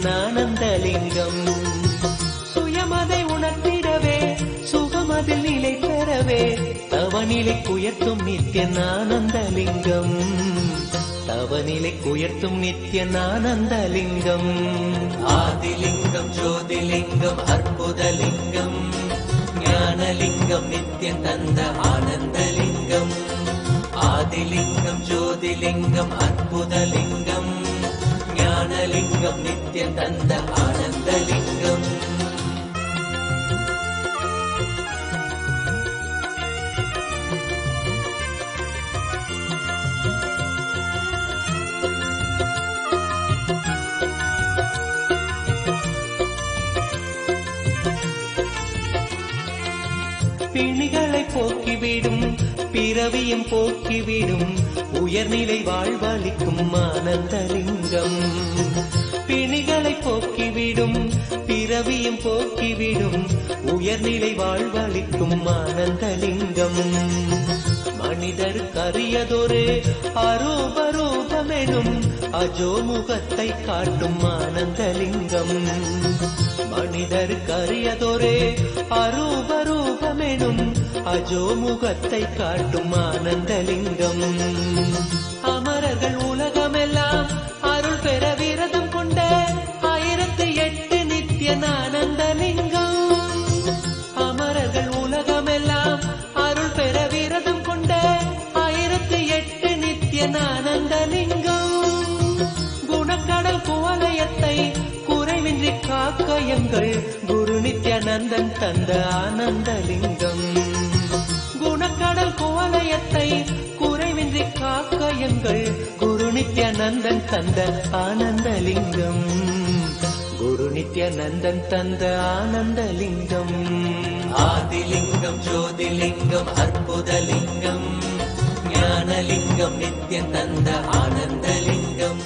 நித்யன் ஆனந்தலிங்கம். சுயமதை உணர்த்திடவே சுகமதில் நிலை பெறவே தவநிலை உயர்த்தும் நித்யன் ஆனந்தலிங்கம். தவநிலை உயர்த்தும் நித்யன் ஆனந்தலிங்கம். ஆதிலிங்கம் ஜோதிலிங்கம் அற்புதலிங்கம் ஞானலிங்கம் நித்யன் தந்த ஆனந்தலிங்கம். ஆதிலிங்கம் ஜோதிலிங்கம் அற்புதலிங்கம் ஞானலிங்கம் நித்யன் தந்த ஆனந்தலிங்கம். பிணிகளை போக்கிவிடும் பிறவியும் போக்கிவிடும் உயர்நிலை வாழ்வளிக்கும் ஆனந்தலிங்கம். பிணிகளை போக்கிவிடும் பிறவியும் போக்கிவிடும் உயர்நிலை வாழ்வளிக்கும் ஆனந்தலிங்கம். மனிதருக்கு அரியதொரு அரூபரூபமெனும் அஜோமுகத்தை காட்டும் ஆனந்தலிங்கம். மனிதருக்கு அரியதொரு அரூபரூபமெனும் அஜோமுகத்தை காட்டும் ஆனந்தலிங்கம். அமரர்கள் உலகமெல்லாம் அருள் பெற விரதம் கொண்ட 1008 நித்யன் ஆனந்தலிங்கம். அமரர்கள் உலகமெல்லாம் அருள் பெற விரதம் கொண்ட 1008 நித்யன் ஆனந்தலிங்கம். குணக்கடல் குவலயத்தை குறைவின்றி காக்க எங்கள் குரு நித்யானந்தன் தந்த ஆனந்தலிங்கம். குணக்கடல் குவலயத்தை குறைவின்றி காக்க எங்கள் குரு நித்யானந்தன் தந்த ஆனந்தலிங்கம். குரு நித்யானந்தன் தந்த ஆனந்தலிங்கம். ஆதிலிங்கம் ஜோதிலிங்கம் அற்புதலிங்கம் ஞானலிங்கம் நித்யன் தந்த ஆனந்தலிங்கம்.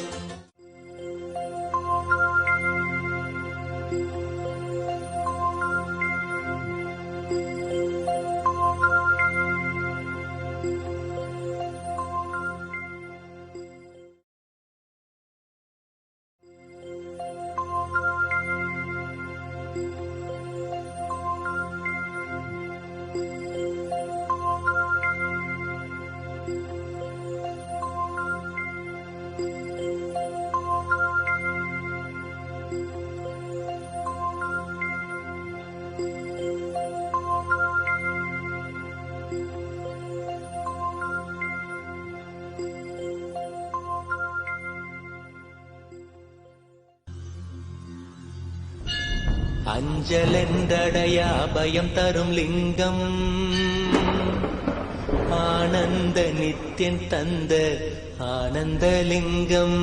அஞ்சலென்றடைய அபயம் தரும் லிங்கம் ஆனந்த நித்யன் தந்த ஆனந்தலிங்கம்.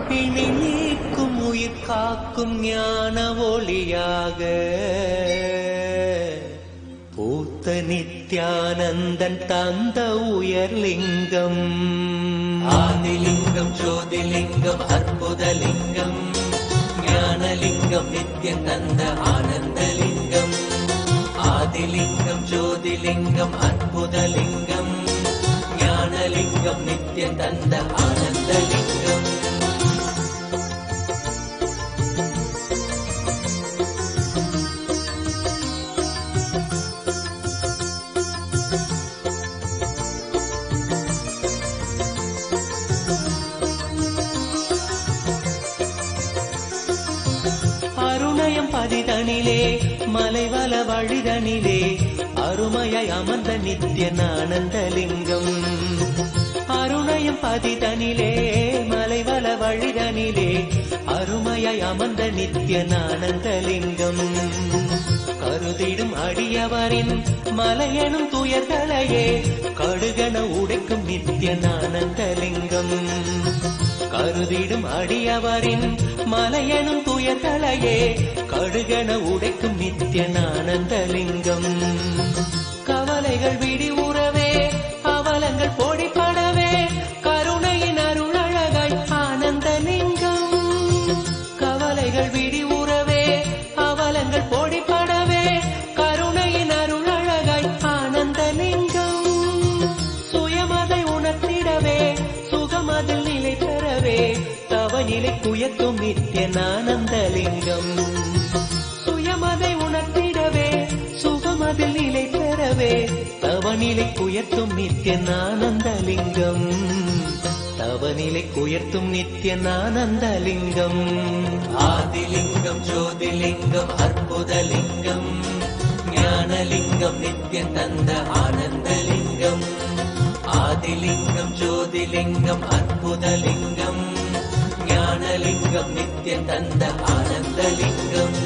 பிணி நீக்கும் உயிர் காக்கும் ஞான ஒளியாக பூத்த நித்யானந்தன் தந்த உயர்லிங்கம். ஆதிலிங்கம் ஜோதிலிங்கம் அற்புதலிங்கம் ஞானலிங்கம் நித்யன் தந்த ஆனந்தலிங்கம். ஆதிலிங்கம் ஜோதிலிங்கம் அற்புதலிங்கம் ஞானலிங்கம் நித்யன் தந்த ஆனந்தலிங்கம். பதிதனிலே மலைவல வழிதனிலே அருமையாய் அமர்ந்த நித்யன் ஆனந்தலிங்கம். அருணயம் பதிதனிலே மலைவல வழிதனிலே அருமையாய் அமர்ந்த நித்யன் ஆனந்தலிங்கம். கருதிடும் அடியவரின் மலையெனும் துயர்களையே கடுகன உடைக்கும் நித்யன் ஆனந்தலிங்கம். கருதிடும் அடியவரின் மலையெனும் துயர்களையே கடுகன உடைக்கும் நித்யன் ஆனந்தலிங்கம். கவலைகள் விடி உறவே அவலங்கள் பொடிப்படவே கருணையின் அருள் அழகாய் ஆனந்தலிங்கம். கவலைகள் விடி உறவே அவலங்கள் பொடிப்படவே கருணையின் அருள் அழகாய் ஆனந்தலிங்கம். சுயமதை உணர்த்திடவே சுகமதில் நிலை பெறவே தவநிலை குயத்தும் நித்திய நானந்தலிங்கம் சுயமதை உணர்த்திடவே சுகமதில் நிலை பெறவே தவநிலை குயத்தும் நித்திய நானந்தலிங்கம் தவநிலை குயர்த்தும் நித்திய நானந்தலிங்கம் ஆதிலிங்கம் ஜோதிலிங்கம் அற்புதலிங்கம் ஞானலிங்கம் நித்தியம் தந்த ஆனந்தலிங்கம் ஆதிலிங்கம் ஜோதிலிங்கம் அற்புதலிங்கம் ஞானலிங்கம் நித்தியம் தந்த ஆனந்தலிங்கம்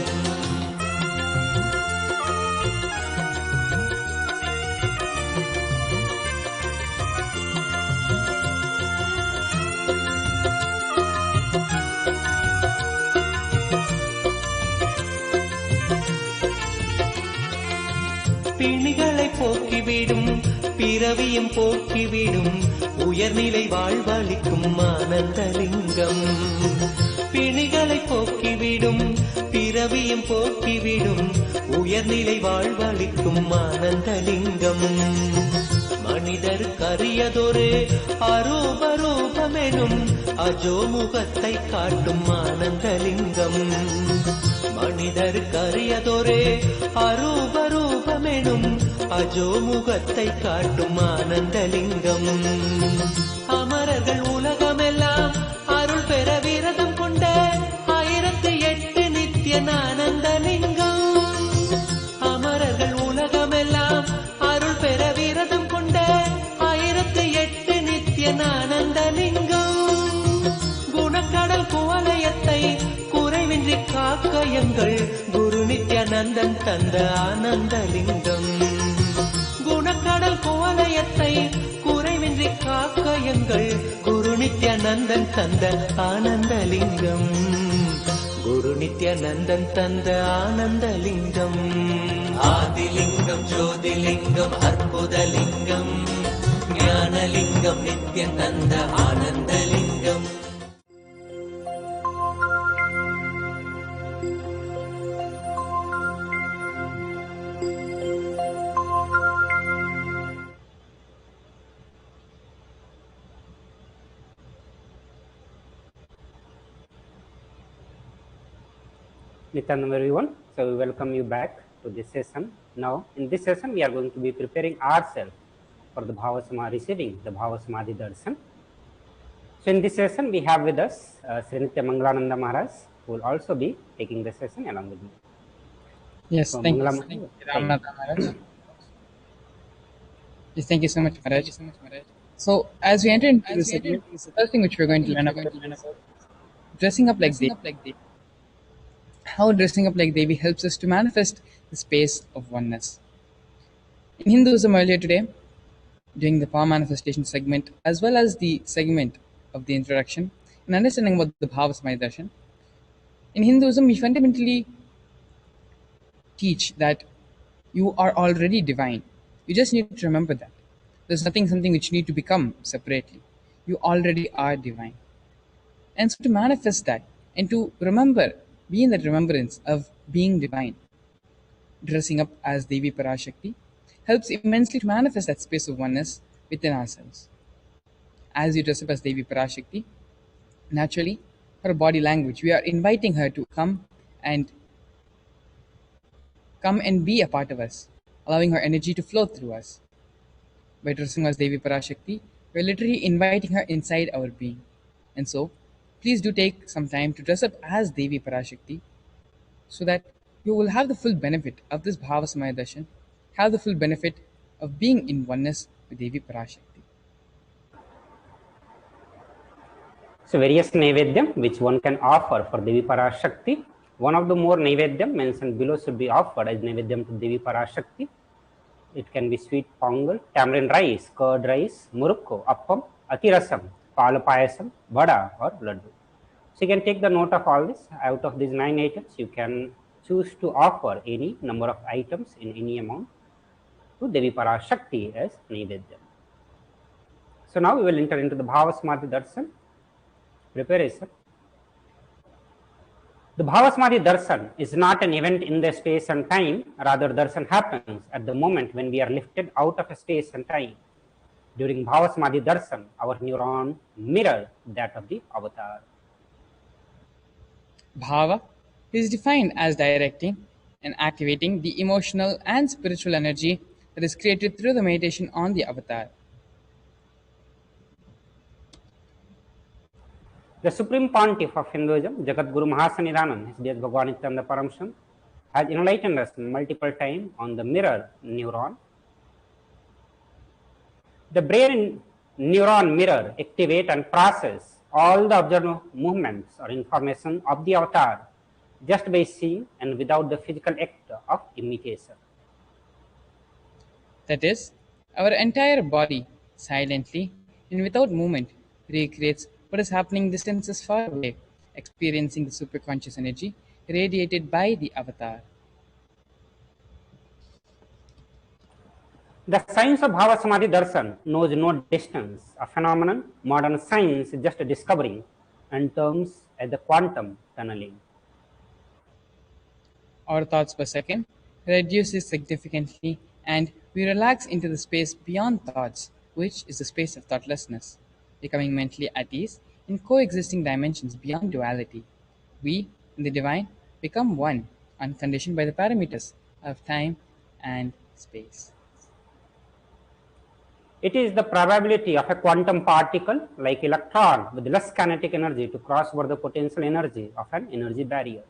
பிணிகளை போக்கிவிடும் பிறவியும் போக்கிவிடும் உயர்நிலை வாழ்வளிக்கும் ஆனந்தலிங்கம் பிணிகளை போக்கிவிடும் பிறவியும் போக்கிவிடும் உயர்நிலை வாழ்வளிக்கும் ஆனந்தலிங்கம் மனிதர்க்கரியதொரு அரூபரூபமெனும் அஜோமுகத்தை காட்டும் ஆனந்தலிங்கம் மனிதர்க்கரியதொரு அரூபரூபமெனும் அஜோமுகத்தை காட்டும் ஆனந்தலிங்கம் அமரர்கள் உலகமெல்லாம் அருள் பெற விரதம் கொண்ட 1008 நித்திய ஆனந்தலிங்கம் அமரர்கள் உலகமெல்லாம் அருள் பெற விரதம் கொண்ட 1008 நித்திய ஆனந்தலிங்கம் குணக்கடல் குவலயத்தை குறைவின்றி காக்க எங்கள் குரு நித்யானந்தன் தந்த ஆனந்தலிங்கம் குணக்கடல் குவலயத்தை குறைவின்றி காக்க எங்கள் குரு நித்யானந்தன் தந்த ஆனந்தலிங்கம் குரு நித்யானந்தன் தந்த ஆனந்தலிங்கம் ஆதிலிங்கம் ஜோதிலிங்கம் அற்புதலிங்கம் ஞானலிங்கம் நித்யம் தந்த Ananthalingam Nityanam everyone. So we welcome you back to this session. Now in this session we are going to be preparing ourselves for the Bhava Samadhi, receiving the Bhava Samadhi Darshan. So in this session we have with us Sri Nitya Mangalananda Maharaj, who will also be taking the session along with me. Yes, So, thank you. Thank you, Ramanatha Maharaj. Yes, thank you so much, Maharaj. So as we enter into this segment, the first thing which we're going to learn about is dressing up like Devi. How dressing up like Devi helps us to manifest the space of oneness. In Hinduism earlier today, during the power manifestation segment, as well as the segment of the introduction and understanding about the Bhava Samadhi Darshan, in Hinduism we fundamentally teach that you are already divine. You just need to remember that. There's something which you need to become separately. You already are divine. And so to manifest that and to remember, be in that remembrance of being divine, dressing up as Devi Parashakti helps immensely to manifest that space of oneness within ourselves. As you dress up as Devi Parashakti, naturally, her body language, we are inviting her to come and be a part of us, allowing her energy to flow through us. By dressing as Devi Parashakti, we are literally inviting her inside our being. And so, please do take some time to dress up as Devi Parashakti so that you will have the full benefit of this Bhava Samadhi Darshan, have the full benefit of being in oneness with Devi Parashakti. So various Naivedyam which one can offer for Devi Parashakti. One of the more Naivedyam mentioned below should be offered as Naivedyam to Devi Parashakti. It can be sweet pongal, tamarind rice, curd rice, murukku, appam, atirasam, palapayasam, vada or laddu. So you can take the note of all this. Out of these 9 items, you can choose to offer any number of items in any amount to Devi Parashakti as Naivedyam. So now we will enter into the Bhava Samadhi Darshan preparation. The Bhava Samadhi Darshan is not an event in the space and time, rather darshan happens at the moment when we are lifted out of a space and time. During Bhava Samadhi Darshan, our neuron mirror that of the avatar. Bhava is defined as directing and activating the emotional and spiritual energy that is created through the meditation on the avatar. The Supreme Pontiff of Hinduism, Jagadguru Mahasanidanand, His Deus Bhagwan Nityananda Paramsham, has enlightened us multiple times on the mirror neuron. The brain neuron mirror activate and process all the observed movements or information of the avatar just by seeing and without the physical act of imitation. That is, our entire body, silently and without movement, recreates what is happening distances far away, experiencing the superconscious energy radiated by the avatar. The science of Bhava Samadhi Darshan knows no distance, a phenomenon modern science is just discovering and terms as the quantum tunneling. Our thoughts per second reduces significantly and we relax into the space beyond thoughts, which is the space of thoughtlessness, becoming mentally at ease in coexisting dimensions beyond duality. We, in the divine, become one, unconditioned by the parameters of time and space. It is the probability of a quantum particle like electron with less kinetic energy to cross over the potential energy of an energy barrier.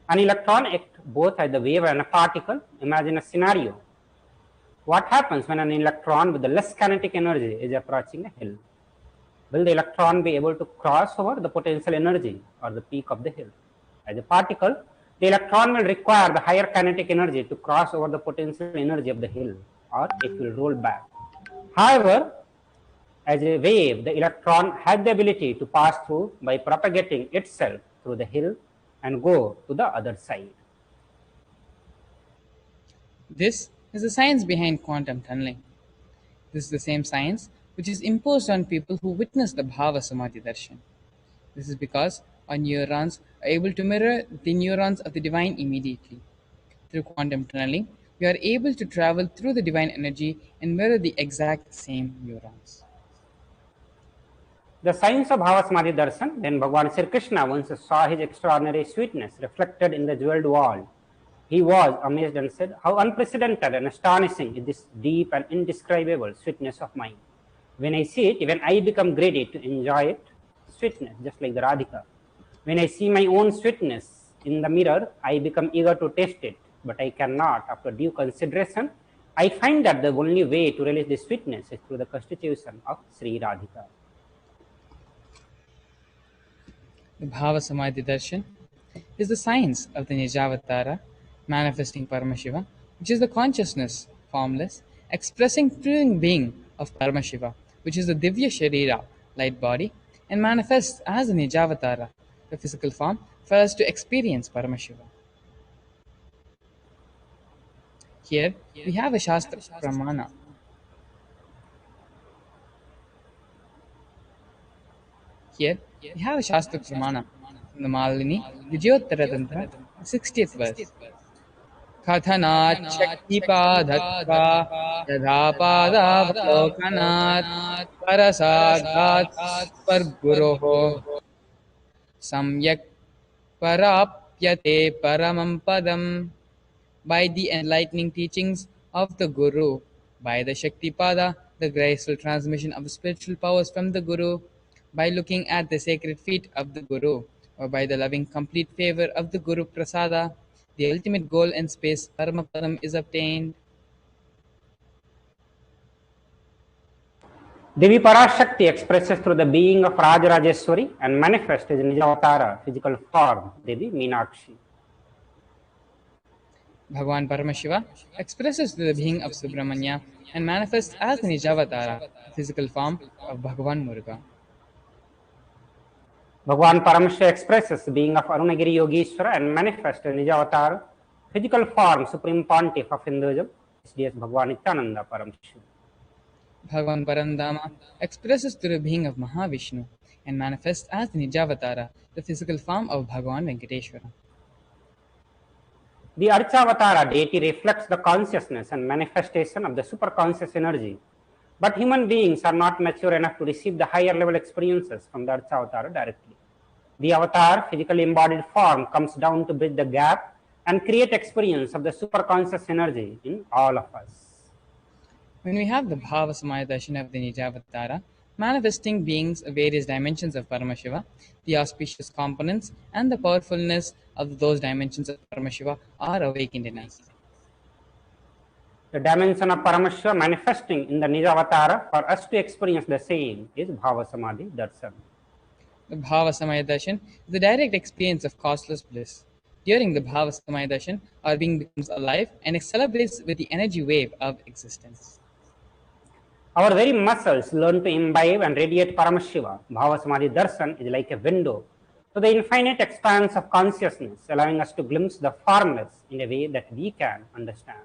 An electron acts both as the wave and a particle. Imagine a scenario. What happens when an electron with the less kinetic energy is approaching a hill? Will the electron be able to cross over the potential energy or the peak of the hill? As a particle, the electron will require the higher kinetic energy to cross over the potential energy of the hill, or it will roll back. However, as a wave, the electron has the ability to pass through by propagating itself through the hill and go to the other side. This is the science behind quantum tunneling. This is the same science which is imposed on people who witness the Bhava Samadhi Darshan. This is because our neurons are able to mirror the neurons of the divine immediately. Through quantum tunneling, we are able to travel through the divine energy and mirror the exact same neurons. The science of Bhava Samadhi Darshan, when Bhagavan Sri Krishna once saw his extraordinary sweetness reflected in the jeweled wall, he was amazed and said, "How unprecedented and astonishing is this deep and indescribable sweetness of mine. When I see it, even I become greedy to enjoy it, sweetness, just like the Radhika. When I see my own sweetness in the mirror, I become eager to taste it, but I cannot. After due consideration, I find that the only way to release this sweetness is through the constitution of Sri Radhika." The Bhava Samadhi Darshan is the science of the Nijavatara, manifesting Paramashiva, which is the consciousness, formless, expressing true being of Paramashiva, which is the Divya Sharira, light body, and manifests as the Nijavatara, the physical form, for us to experience Paramashiva. Here we have a Shastra Pramana. Here we have a Shastra Pramana from the Malini, Vijyottara Tantra, 60th verse. कथनात् शक्तिपादत्वा यथा पादावलोकनात् परसागात् स्वर्गुरोः सम्यक् प्राप्यते paramam padam. By the enlightening teachings of the Guru, by the Shaktipada, the graceful transmission of spiritual powers from the Guru, by looking at the sacred feet of the Guru, or by the loving complete favor of the Guru Prasada, the ultimate goal in space, Paramapadam, is obtained. Devi Parashakti expresses through the being of Rajarajeshwari and manifests as Nijavatara, physical form, Devi Meenakshi. Bhagavan Paramashiva expresses through the being of Subramanya and manifests as the Nijavatara, the physical form of Bhagavan Muruga. Bhagavan Paramashiva expresses the being of Arunagiri Yogeshwara and manifests as Nijavatara, physical form, Supreme Pontiff of Hinduism, SDS Bhagavan Nityananda Paramshiva. Bhagavan Parandama expresses through the being of Mahavishnu and manifests as the Nijavatara, the physical form of Bhagavan Venkateshwara. The Archavatara deity reflects the consciousness and manifestation of the superconscious energy, but human beings are not mature enough to receive the higher level experiences from the Archavatara directly. The avatar, physically embodied form, comes down to bridge the gap and create experience of the superconscious energy in all of us. When we have the Bhava Samaya Darshan of the Nijavatara, manifesting beings of various dimensions of Paramashiva, the auspicious components and the powerfulness of those dimensions of Paramashiva are awakened in us. The dimension of Paramashiva manifesting in the Nijavatara for us to experience the same is Bhava Samadhi Darshan. The Bhava Samaya Darshan is the direct experience of causeless bliss. During the Bhava Samaya Darshan, our being becomes alive and it celebrates with the energy wave of existence. Our very muscles learn to imbibe and radiate Paramashiva. Bhava Samadhi Darshan is like a window to the infinite expanse of consciousness, allowing us to glimpse the formless in a way that we can understand.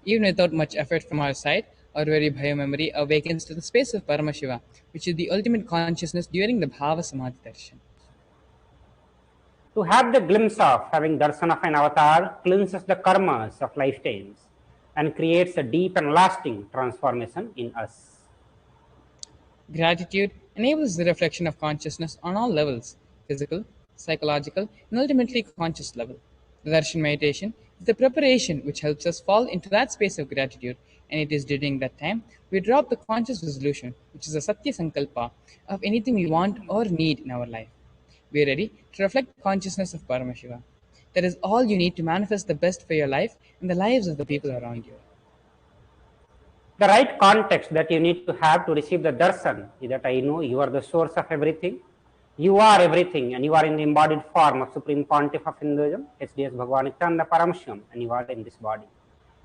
Even without much effort from our side, our very bio-memory awakens to the space of Paramashiva, which is the ultimate consciousness during the Bhava Samadhi Darshan. To have the glimpse of having darshan of an avatar cleanses the karmas of lifetimes and creates a deep and lasting transformation in us. Gratitude enables the reflection of consciousness on all levels, physical, psychological, and ultimately conscious level. The Darshan meditation is the preparation which helps us fall into that space of gratitude, and it is during that time we drop the conscious resolution, which is a Satya Sankalpa of anything we want or need in our life. We are ready to reflect the consciousness of Paramashiva. That is all you need to manifest the best for your life and the lives of the people around you. The right context that you need to have to receive the darshan is that I know you are the source of everything. You are everything and you are in the embodied form of Supreme Pontiff of Hinduism, HDS Bhagavan Nityananda Paramasham, and you are in this body.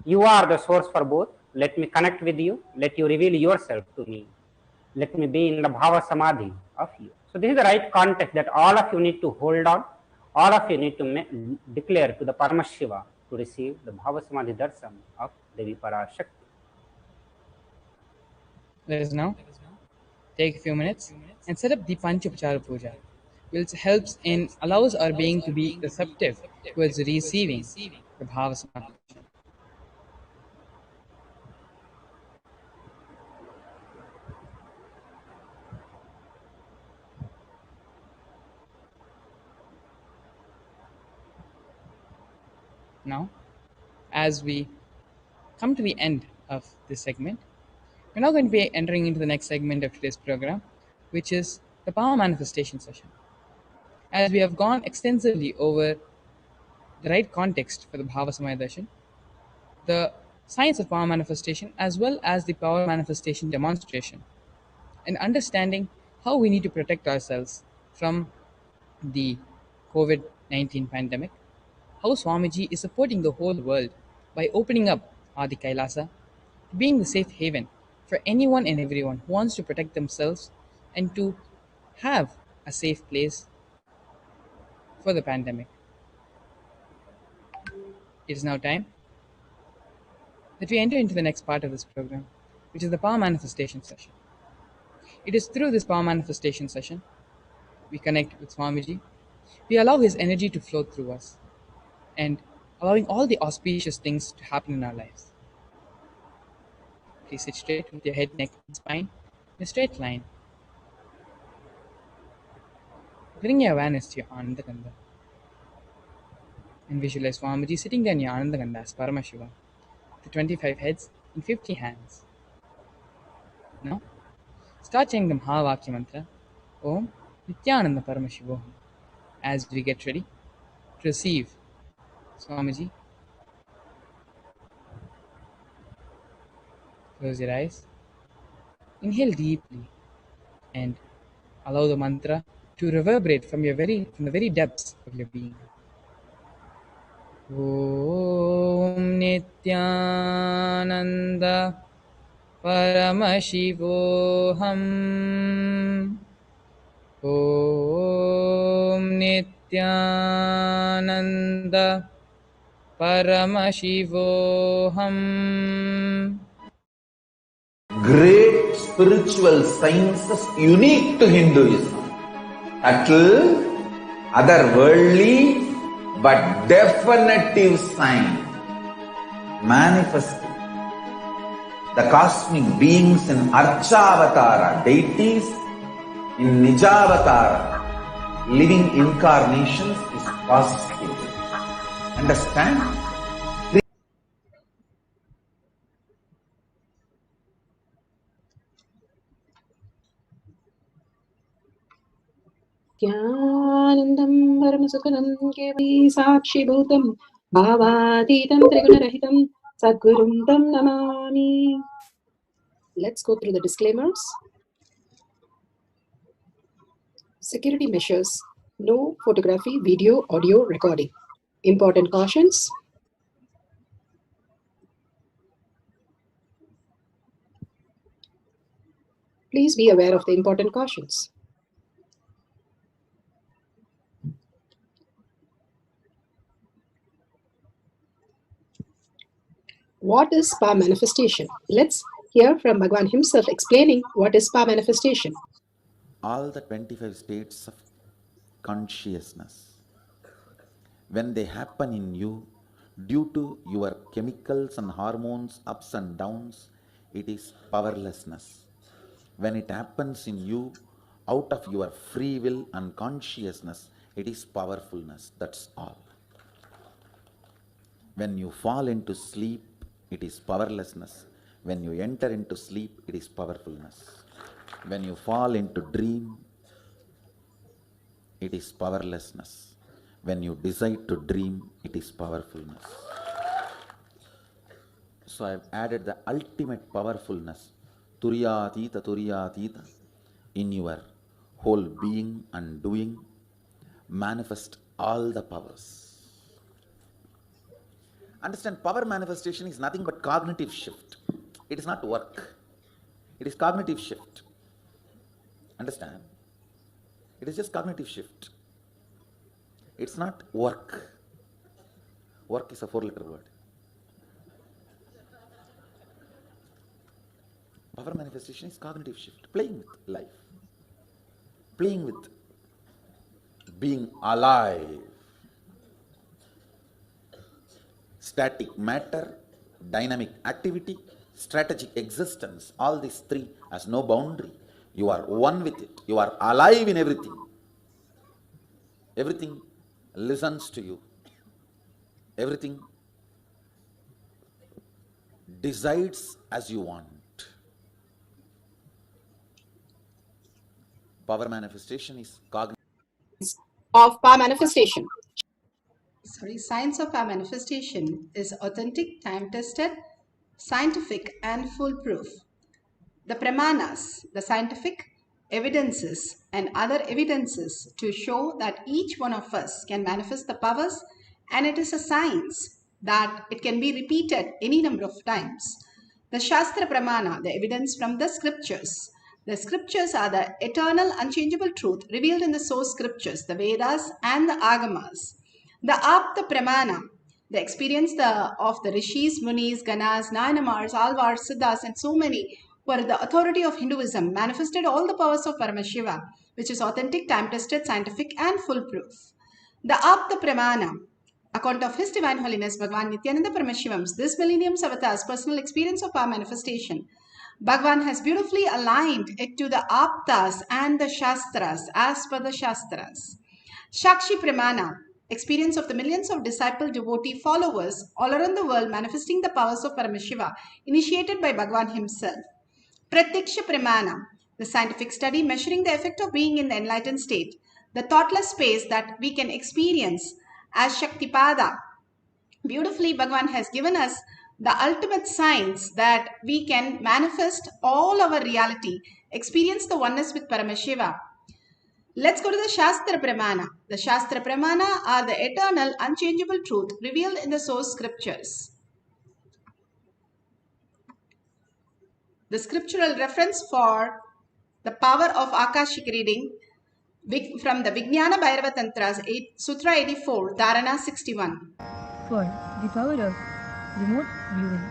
You are the source for both. Let me connect with you. Let you reveal yourself to me. Let me be in the Bhava Samadhi of you. So this is the right context that all of you need to hold on. All of you need to declare to the Paramashiva to receive the Bhava Samadhi Darshan of Devi Parashakti. Let us now take a few minutes and set up the Panchopachara Puja, which allows our being to be receptive towards receiving the Bhava Samadhi. Now, as we come to the end of this segment, we're now going to be entering into the next segment of today's program, which is the power manifestation session. As we have gone extensively over the right context for the Bhava Samaya Darshan, the science of power manifestation, as well as the power manifestation demonstration, and understanding how we need to protect ourselves from the COVID-19 pandemic, how Swamiji is supporting the whole world by opening up Adi Kailasa, being the safe haven for anyone and everyone who wants to protect themselves and to have a safe place for the pandemic. It is now time that we enter into the next part of this program, which is the power manifestation session. It is through this power manifestation session we connect with Swamiji, we allow his energy to flow through us, and allowing all the auspicious things to happen in our lives. Please sit straight with your head, neck, and spine in a straight line. Bring your awareness to your Ananda Kanda and visualize Swamiji sitting there in your Ananda Kanda as Paramashiva, the 25 heads and 50 hands. Now, start chanting the Mahavakya mantra, Om Nityananda Paramashivoham, as we get ready to receive Swamiji. Close your eyes, inhale deeply, and allow the mantra to reverberate from the very depths of your being. Om Nityananda Paramashivoham. Om Nityananda Paramashivoham. Great spiritual sciences unique to Hinduism. Subtle, otherworldly, but definitive sign. Manifesting the cosmic beings in Archavatara, deities in Nijavatara, living incarnations is possible. Understand? ज्ञानन्दं परमसुखदं केवली साक्षिभूतं भावातीतं त्रिगुणरहितं सद्गुरुं तं Namami. Let's go through the disclaimers. Security measures. No photography, video, audio recording. Important cautions. Please be aware of the important cautions. What is spa manifestation? Let's hear from Bhagwan himself explaining what is spa manifestation. All the 25 states of consciousness, when they happen in you, due to your chemicals and hormones ups and downs, it is powerlessness. When it happens in you, out of your free will and consciousness, it is powerfulness. That's all. When you fall into sleep, it is powerlessness. When you enter into sleep, it is powerfulness. When you fall into dream, it is powerlessness. When you decide to dream, it is powerfulness. So I have added the ultimate powerfulness, Turyatita, in your whole being and doing. Manifest all the powers. Understand, power manifestation is nothing but cognitive shift. It is not work. It is cognitive shift. Understand? It is just cognitive shift. It's not work. Work is a 4-letter word. Power manifestation is cognitive shift. Playing with life. Playing with being alive. Static matter, dynamic activity, strategic existence, all these three has no boundary. You are one with it. You are alive in everything. Everything listens to you. Everything decides as you want. Power manifestation is cognitive. Of power manifestation. Science of power manifestation is authentic, time-tested, scientific, and foolproof. The pramanas, the scientific evidences and other evidences to show that each one of us can manifest the powers, and it is a science that it can be repeated any number of times. The Shastra Pramana, the evidence from the scriptures. The scriptures are the eternal, unchangeable truth revealed in the source scriptures, the Vedas and the Agamas. The Apta Pramana, the experience of the Rishis, Munis, Ganas, Nayanamars, Alvars, Siddhas, and so many who are the authority of Hinduism, manifested all the powers of Paramashiva, which is authentic, time-tested, scientific, and foolproof. The Apta Pramana, account of His Divine Holiness Bhagavan Nityananda Paramashivam's this millennium's avatar's personal experience of power manifestation. Bhagavan has beautifully aligned it to the Aptas and the Shastras as per the Shastras. Shakshi Pramana, experience of the millions of disciple devotee followers all around the world manifesting the powers of Paramashiva, initiated by Bhagavan himself. Pratyaksha Pramana, the scientific study measuring the effect of being in the enlightened state, the thoughtless space that we can experience as Shaktipada. Beautifully, Bhagavan has given us the ultimate science that we can manifest all our reality, experience the oneness with Paramashiva. Let's go to the Shastra Pramana. The Shastra Pramana are the eternal, unchangeable truth revealed in the source scriptures. The scriptural reference for the power of Akashic reading from the Vijnana Bhairava Tantras, Sutra 84, Dharana 61. For the power of remote viewing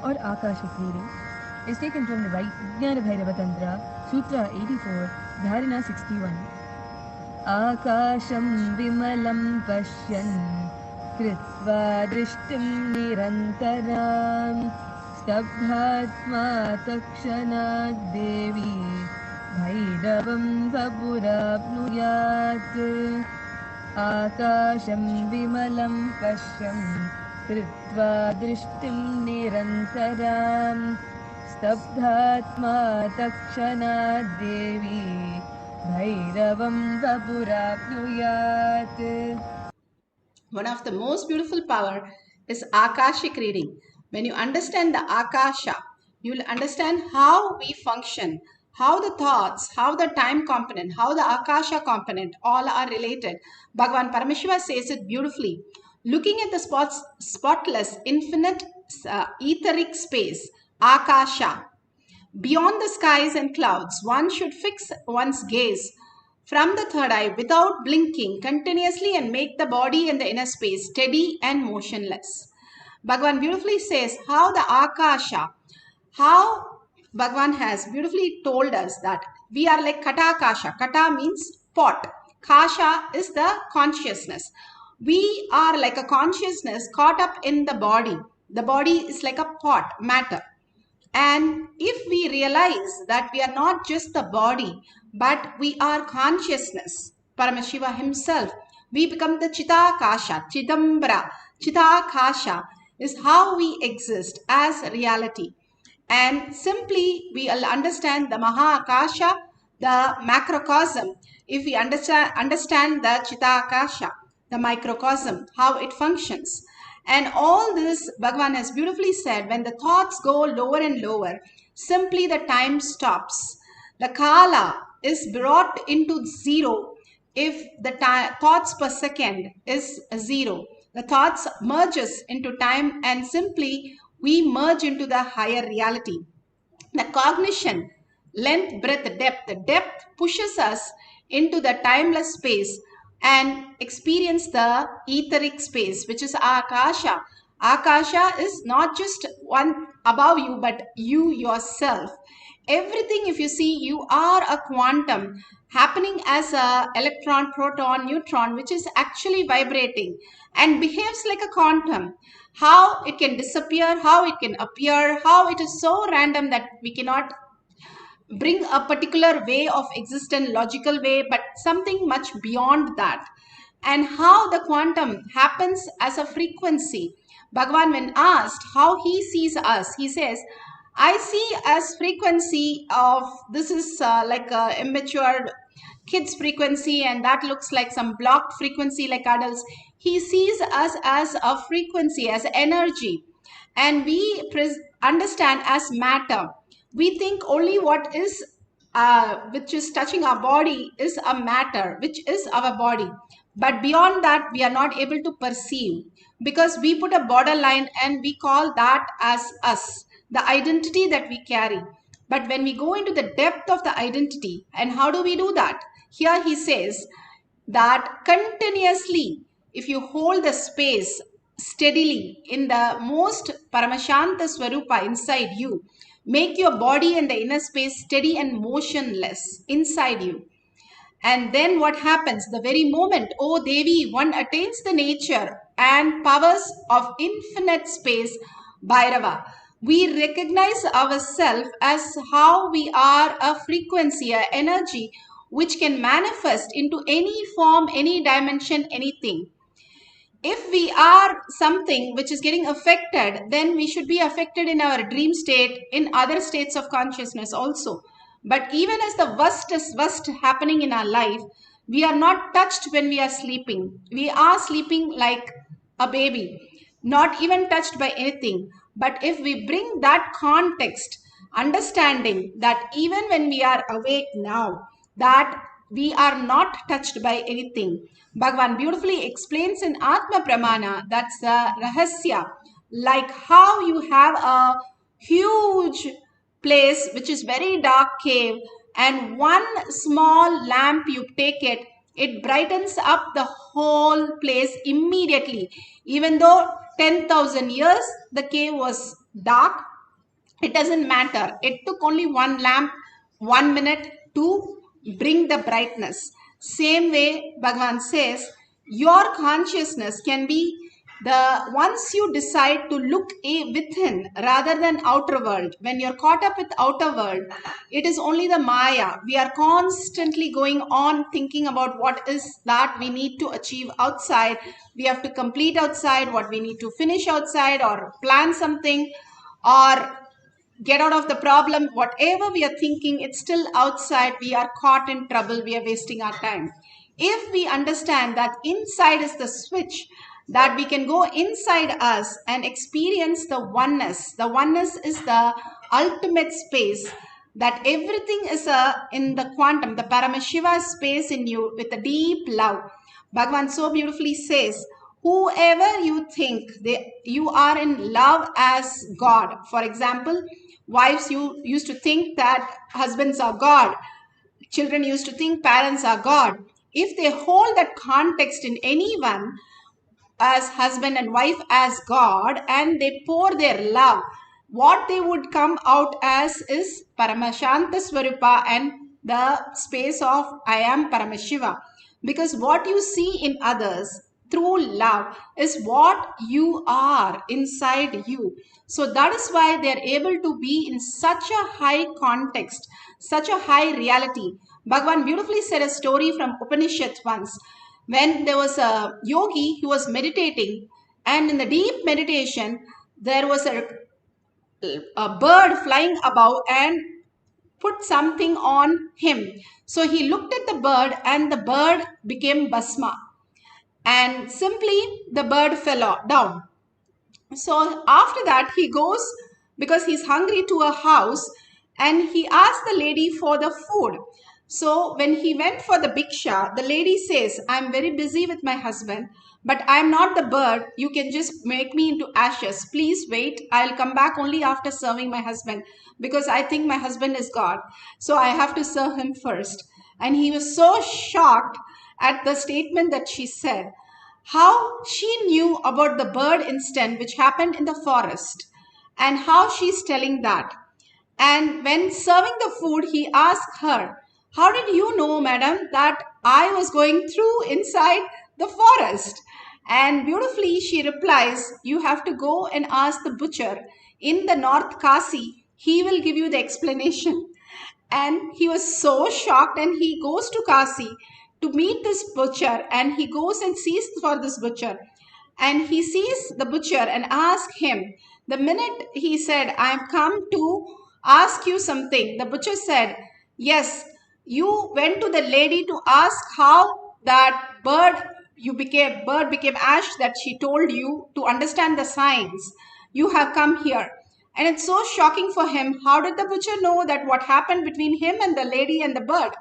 or Akashic reading is taken from the Vijnana Bhairava Tantra, Sutra 84, Dharana 61. Akasham vimalam pashyan kritva drishtim nirantaram stabhatma takshanad devi भैरवं वपुराप्नुयात् आकाशं विमलं पश्यं कृत्वा दृष्टिं निरन्तराम् स्तब्धात्मा तत्क्षणात् देवी भैरवं वपुराप्नुयात्. One of the most beautiful power is Akashic reading. When you understand the Akasha, you will understand how we function, how the thoughts, how the time component, how the Akasha component, all are related. Bhagavan Paramashiva says it beautifully. Looking at the spotless, infinite, etheric space, Akasha, beyond the skies and clouds, one should fix one's gaze from the third eye without blinking continuously and make the body and the inner space steady and motionless. Bhagavan beautifully says how the Akasha, how Bhagavan has beautifully told us that we are like Kata Kasha. Kata means pot. Kasha is the consciousness. We are like a consciousness caught up in the body. The body is like a pot, matter. And if we realize that we are not just the body, but we are consciousness, Paramashiva himself, we become the Chitakasha, Chidambara. Chitakasha is how we exist as reality. And simply we will understand the Mahakasha, the macrocosm. If we understand the Chitakasha, the microcosm, how it functions. And all this Bhagavan has beautifully said, when the thoughts go lower and lower, simply the time stops. The Kala is brought into zero if the thoughts per second is zero. The thoughts merges into time and simply we merge into the higher reality. The cognition, length, breadth, depth. The depth pushes us into the timeless space and experience the etheric space, which is Akasha. Akasha is not just one above you, but you yourself. Everything, if you see, you are a quantum happening as a electron, proton, neutron, which is actually vibrating and behaves like a quantum. How it can disappear, how it can appear, how it is so random that we cannot bring a particular way of existence, logical way, but something much beyond that. And how the quantum happens as a frequency. Bhagavan, when asked how he sees us, he says, I see as frequency of, this is like a immature kids frequency, and that looks like some blocked frequency like adults. He sees us as a frequency, as energy, and we understand as matter. We think only what is which is touching our body is a matter, which is our body. But beyond that, we are not able to perceive because we put a borderline and we call that as us, the identity that we carry. But when we go into the depth of the identity, and how do we do that? Here he says that continuously, if you hold the space steadily in the most Paramashanta Swarupa inside you, make your body and the inner space steady and motionless inside you. And then what happens? The very moment, oh Devi, one attains the nature and powers of infinite space, Bhairava. We recognize ourselves as how we are a frequency, a energy which can manifest into any form, any dimension, anything. If we are something which is getting affected, then we should be affected in our dream state, in other states of consciousness also. But even as the worst is worst happening in our life, we are not touched when we are sleeping. We are sleeping like a baby, not even touched by anything. But if we bring that context, understanding that even when we are awake now, that we are not touched by anything. Bhagavan beautifully explains in Atma Pramana, that's the Rahasya, like how you have a huge place which is very dark cave, and one small lamp you take it, it brightens up the whole place immediately. Even though 10,000 years the cave was dark, it doesn't matter. It took only one lamp, 1 minute to bring the brightness. Same way, Bhagavan says, your consciousness can be Once you decide to look within rather than outer world, when you're caught up with outer world, it is only the Maya. We are constantly going on thinking about what is that we need to achieve outside. We have to complete outside, what we need to finish outside, or plan something, or get out of the problem. Whatever we are thinking, it's still outside. We are caught in trouble. We are wasting our time. If we understand that inside is the switch, that we can go inside us and experience the oneness. The oneness is the ultimate space, that everything is in the quantum, the Paramashiva space in you with a deep love. Bhagavan so beautifully says, whoever you think you are in love as God. For example, wives, you used to think that husbands are God. Children used to think parents are God. If they hold that context in anyone as husband and wife as God, and they pour their love, what they would come out as is Paramashanta Swarupa and the space of I am Paramashiva. Because what you see in others through love is what you are inside you. So that is why they are able to be in such a high context, such a high reality. Bhagavan beautifully said a story from Upanishad once, when there was a yogi who was meditating, and in the deep meditation there was a bird flying above and put something on him. So he looked at the bird, and the bird became basma, and simply the bird fell down. So after that he goes, because he's hungry, to a house, and he asked the lady for the food. So when he went for the bhiksha, the lady says, I'm very busy with my husband, but I'm not the bird. You can just make me into ashes. Please wait. I'll come back only after serving my husband, because I think my husband is God. So I have to serve him first. And he was so shocked at the statement that she said, how she knew about the bird incident which happened in the forest, and how she's telling that. And when serving the food, he asked her, how did you know, madam, that I was going through inside the forest? And beautifully she replies, you have to go and ask the butcher in the North Kasi. He will give you the explanation. And he was so shocked, and he goes to Kasi to meet this butcher, and he goes and sees for this butcher, and he sees the butcher and asks him. The minute he said, I've come to ask you something, the butcher said, yes, you went to the lady to ask how that bird became ash, that she told you to understand the science. You have come here. And it's so shocking for him. How did the butcher know that what happened between him and the lady and the bird?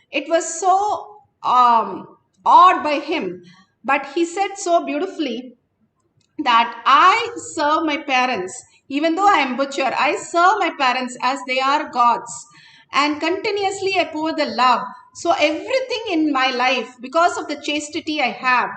It was so awed by him. But he said so beautifully that I serve my parents. Even though I am butcher, I serve my parents as they are gods. And continuously I pour the love. So everything in my life, because of the chastity I have,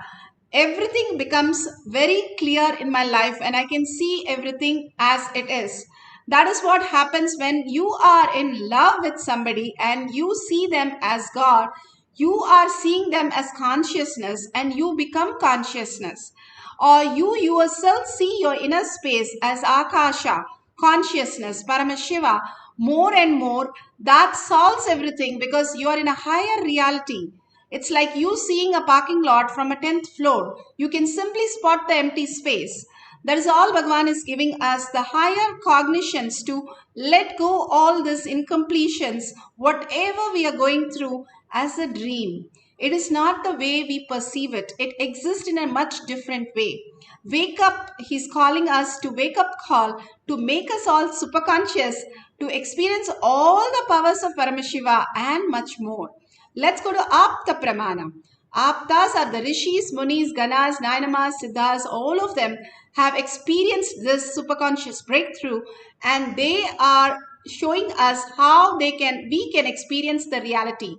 everything becomes very clear in my life, and I can see everything as it is. That is what happens when you are in love with somebody and you see them as God. You are seeing them as consciousness, and you become consciousness. Or you yourself see your inner space as Akasha, consciousness, Paramashiva, more and more. That solves everything, because you are in a higher reality. It's like you seeing a parking lot from a 10th floor. You can simply spot the empty space. That is all Bhagavan is giving us, the higher cognitions to let go all these incompletions, whatever we are going through as a dream. It is not the way we perceive it. It exists in a much different way. Wake up, he's calling us to wake up call, to make us all super conscious, to experience all the powers of Paramashiva and much more. Let's go to Apta Pramana. Aptas are the rishis, munis, ganas, nainamas, siddhas. All of them have experienced this superconscious breakthrough, and they are showing us how we can experience the reality.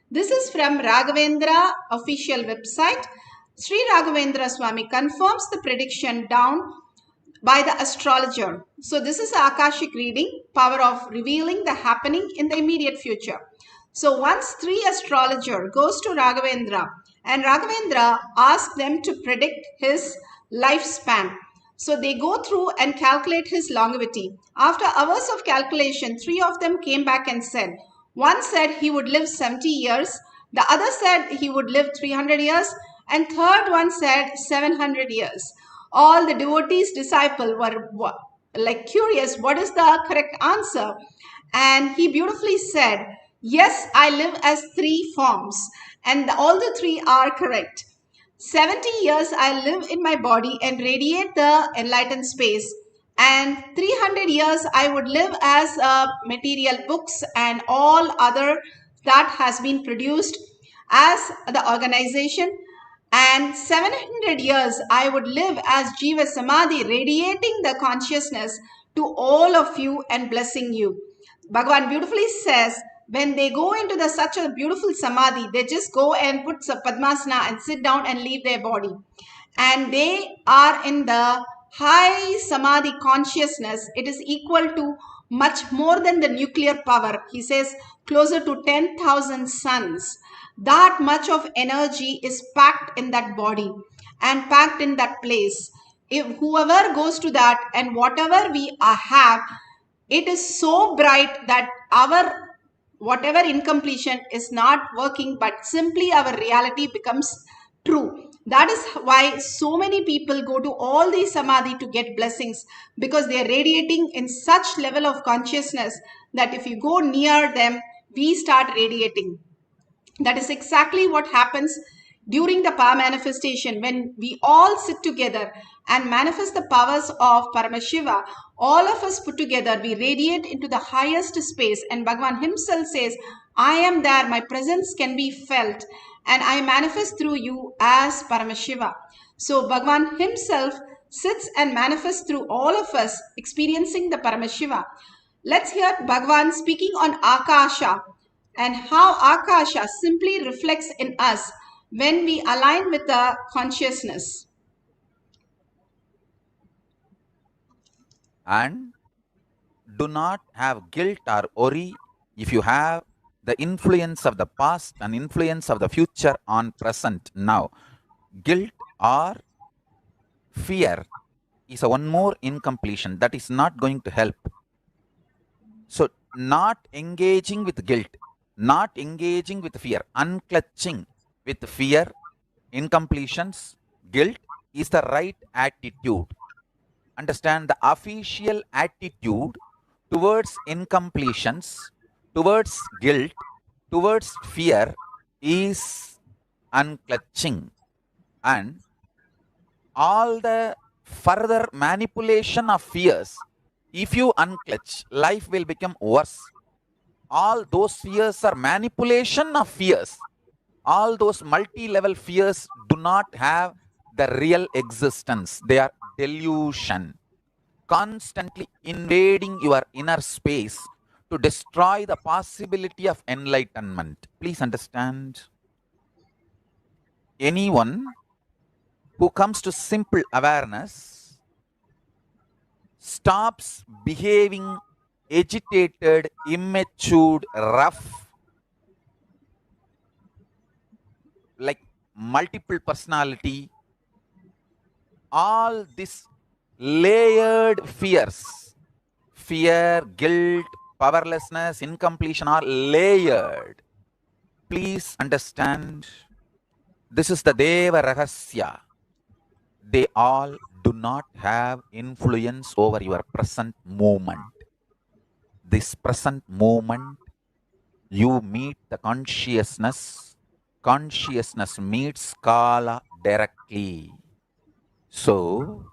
This is from Raghavendra official website. Sri Raghavendra Swami confirms the prediction down by the astrologer. So this is Akashic reading, power of revealing the happening in the immediate future. So once three astrologer goes to Raghavendra, and Raghavendra asks them to predict his lifespan. So they go through and calculate his longevity. After hours of calculation, 3 of them came back and said, one said he would live 70 years, the other said he would live 300 years, and third one said 700 years. All the devotees' disciples were like curious, what is the correct answer? And he beautifully said, yes, I live as 3 forms, and all the 3 are correct. 70 years I live in my body and radiate the enlightened space, and 300 years I would live as material books and all other that has been produced as the organization, and 700 years I would live as Jiva Samadhi, radiating the consciousness to all of you and blessing you. Bhagavan beautifully says, when they go into such a beautiful samadhi, they just go and put Padmasana and sit down and leave their body. And they are in the high samadhi consciousness. It is equal to much more than the nuclear power. He says closer to 10,000 suns. That much of energy is packed in that body and packed in that place. If whoever goes to that and whatever we have, it is so bright that our whatever incompletion is not working, but simply our reality becomes true. That is why so many people go to all these samadhi to get blessings, because they are radiating in such level of consciousness that if you go near them, we start radiating. That is exactly what happens during the power manifestation. When we all sit together and manifest the powers of Paramashiva, all of us put together, we radiate into the highest space. And Bhagavan himself says, I am there, my presence can be felt, and I manifest through you as Paramashiva. So Bhagavan himself sits and manifests through all of us, experiencing the Paramashiva. Let's hear Bhagavan speaking on Akasha, and how Akasha simply reflects in us when we align with the consciousness. And do not have guilt or worry if you have the influence of the past and influence of the future on present now. Guilt or fear is a one more incompletion that is not going to help. So not engaging with guilt, not engaging with fear, unclutching with fear, incompletions, guilt is the right attitude. Understand, the official attitude towards incompletions, towards guilt, towards fear is unclutching. And all the further manipulation of fears, if you unclutch, life will become worse. All those fears are manipulation of fears. All those multi-level fears do not have the real existence. They are delusion, constantly invading your inner space to destroy the possibility of enlightenment. Please understand, anyone who comes to simple awareness stops behaving agitated, immature, rough, like multiple personality, all this layered fears, fear, guilt, powerlessness, incompletion are layered. Please understand, this is the Deva Rahasya. They all do not have influence over your present moment. This present moment, you meet the consciousness. Consciousness meets Kala directly. So,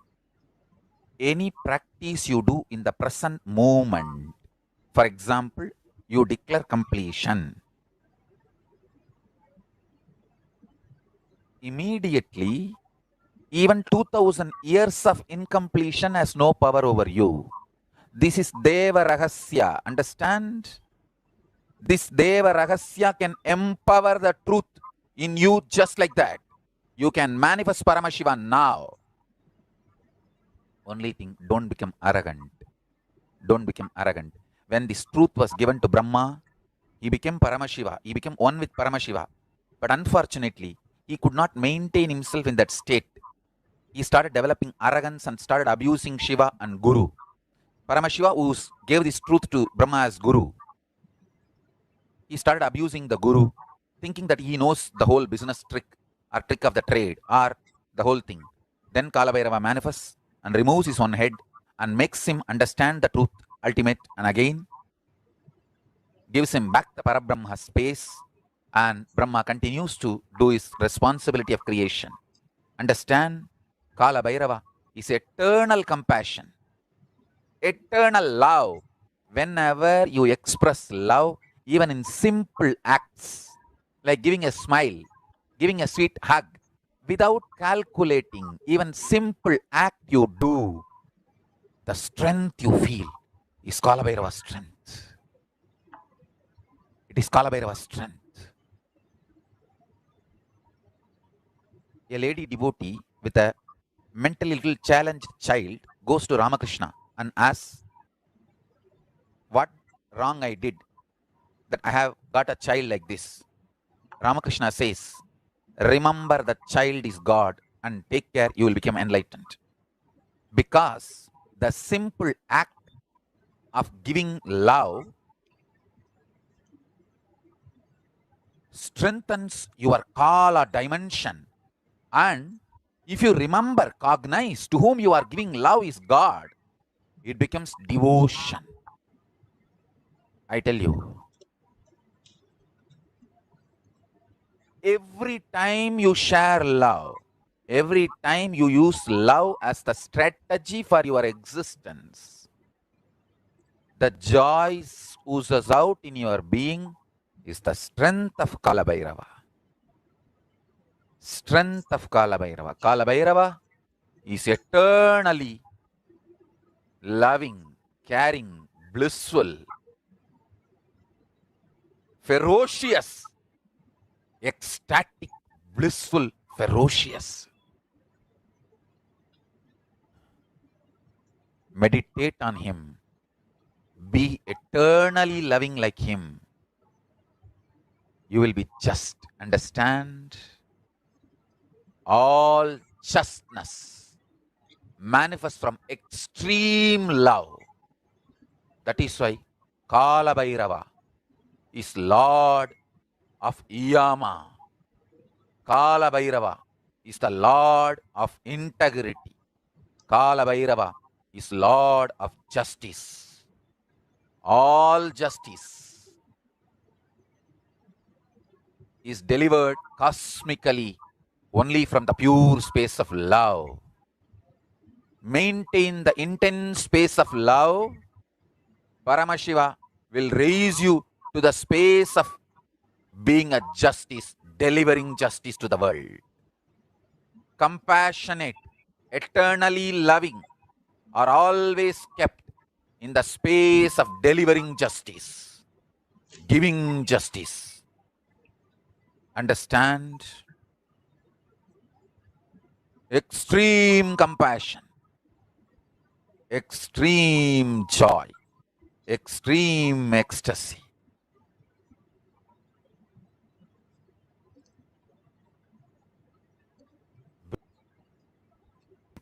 any practice you do in the present moment, for example, you declare completion, immediately, even 2000 years of incompletion has no power over you. This is Deva Rahasya. Understand? This Deva Rahasya can empower the truth in you just like that. You can manifest Paramashiva now. Only thing, don't become arrogant. Don't become arrogant. When this truth was given to Brahma, he became Paramashiva. He became one with Paramashiva. But unfortunately, he could not maintain himself in that state. he started developing arrogance and started abusing Shiva and Guru. Paramashiva, who gave this truth to Brahma as Guru, he started abusing the Guru, thinking that he knows the whole business trick or trick of the trade or the whole thing. Then Kalabhairava manifests and removes his own head and makes him understand the truth ultimate, and again gives him back the Parabrahma space, and Brahma continues to do his responsibility of creation. Understand, Kala Bhairava is eternal compassion, eternal love. Whenever you express love, even in simple acts, like giving a smile, giving a sweet hug, without calculating, even simple act you do, the strength you feel is Kala Bhairava's strength. It is Kala Bhairava's strength. A lady devotee with a mentally little challenged child goes to Ramakrishna and asks, what wrong I did that I have got a child like this? Ramakrishna says, remember that child is God and take care, you will become enlightened. Because the simple act of giving love strengthens your Kala dimension. And if you remember, cognize to whom you are giving love is God, it becomes devotion. I tell you, every time you share love, every time you use love as the strategy for your existence, the joys oozes out in your being is the strength of Kala Bhairava. Strength of Kala Bhairava. Kala Bhairava is eternally loving, caring, blissful, ferocious, ecstatic, blissful, ferocious. Meditate on him. Be eternally loving like him. You will be just. Understand? All justness manifests from extreme love. That is why Kala Bhairava is Lord of Yama. Kala Bhairava is the Lord of integrity. Kala Bhairava is Lord of justice. All justice is delivered cosmically only from the pure space of love. Maintain the intense space of love. Paramashiva will raise you to the space of being a justice, delivering justice to the world. Compassionate, eternally loving are always kept in the space of delivering justice, giving justice. Understand? Extreme compassion, extreme joy, extreme ecstasy.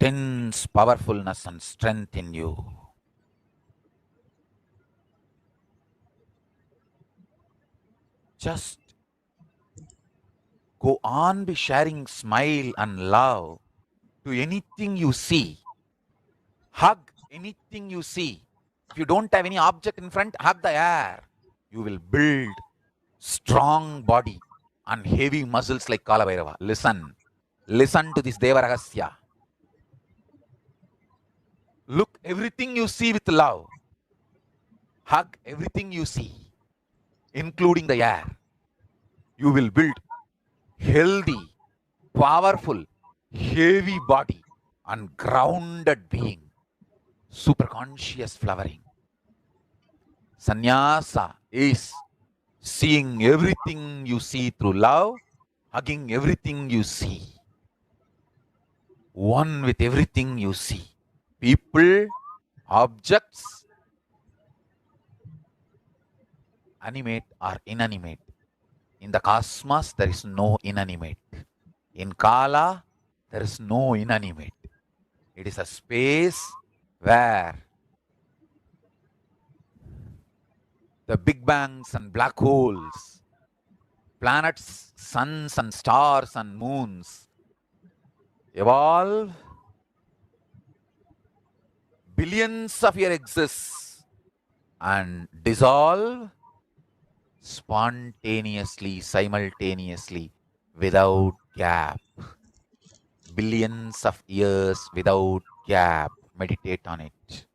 Intense powerfulness and strength in you. Just go on be sharing smile and love to anything you see. Hug anything you see. If you don't have any object in front, hug the air. You will build strong body and heavy muscles like Kala Bhairava. Listen. Listen to this Deva Rahasya. Look everything you see with love. Hug everything you see, including the air. You will build healthy, powerful, heavy body and grounded being. Superconscious flowering. Sannyasa is seeing everything you see through love, hugging everything you see. One with everything you see. People, objects, animate or inanimate. In the cosmos, there is no inanimate. In Kala, there is no inanimate. It is a space where the big bangs and black holes, planets, suns and stars and moons evolve, billions of years exist and dissolve spontaneously, simultaneously, without gap. Billions of years without gap. Meditate on it.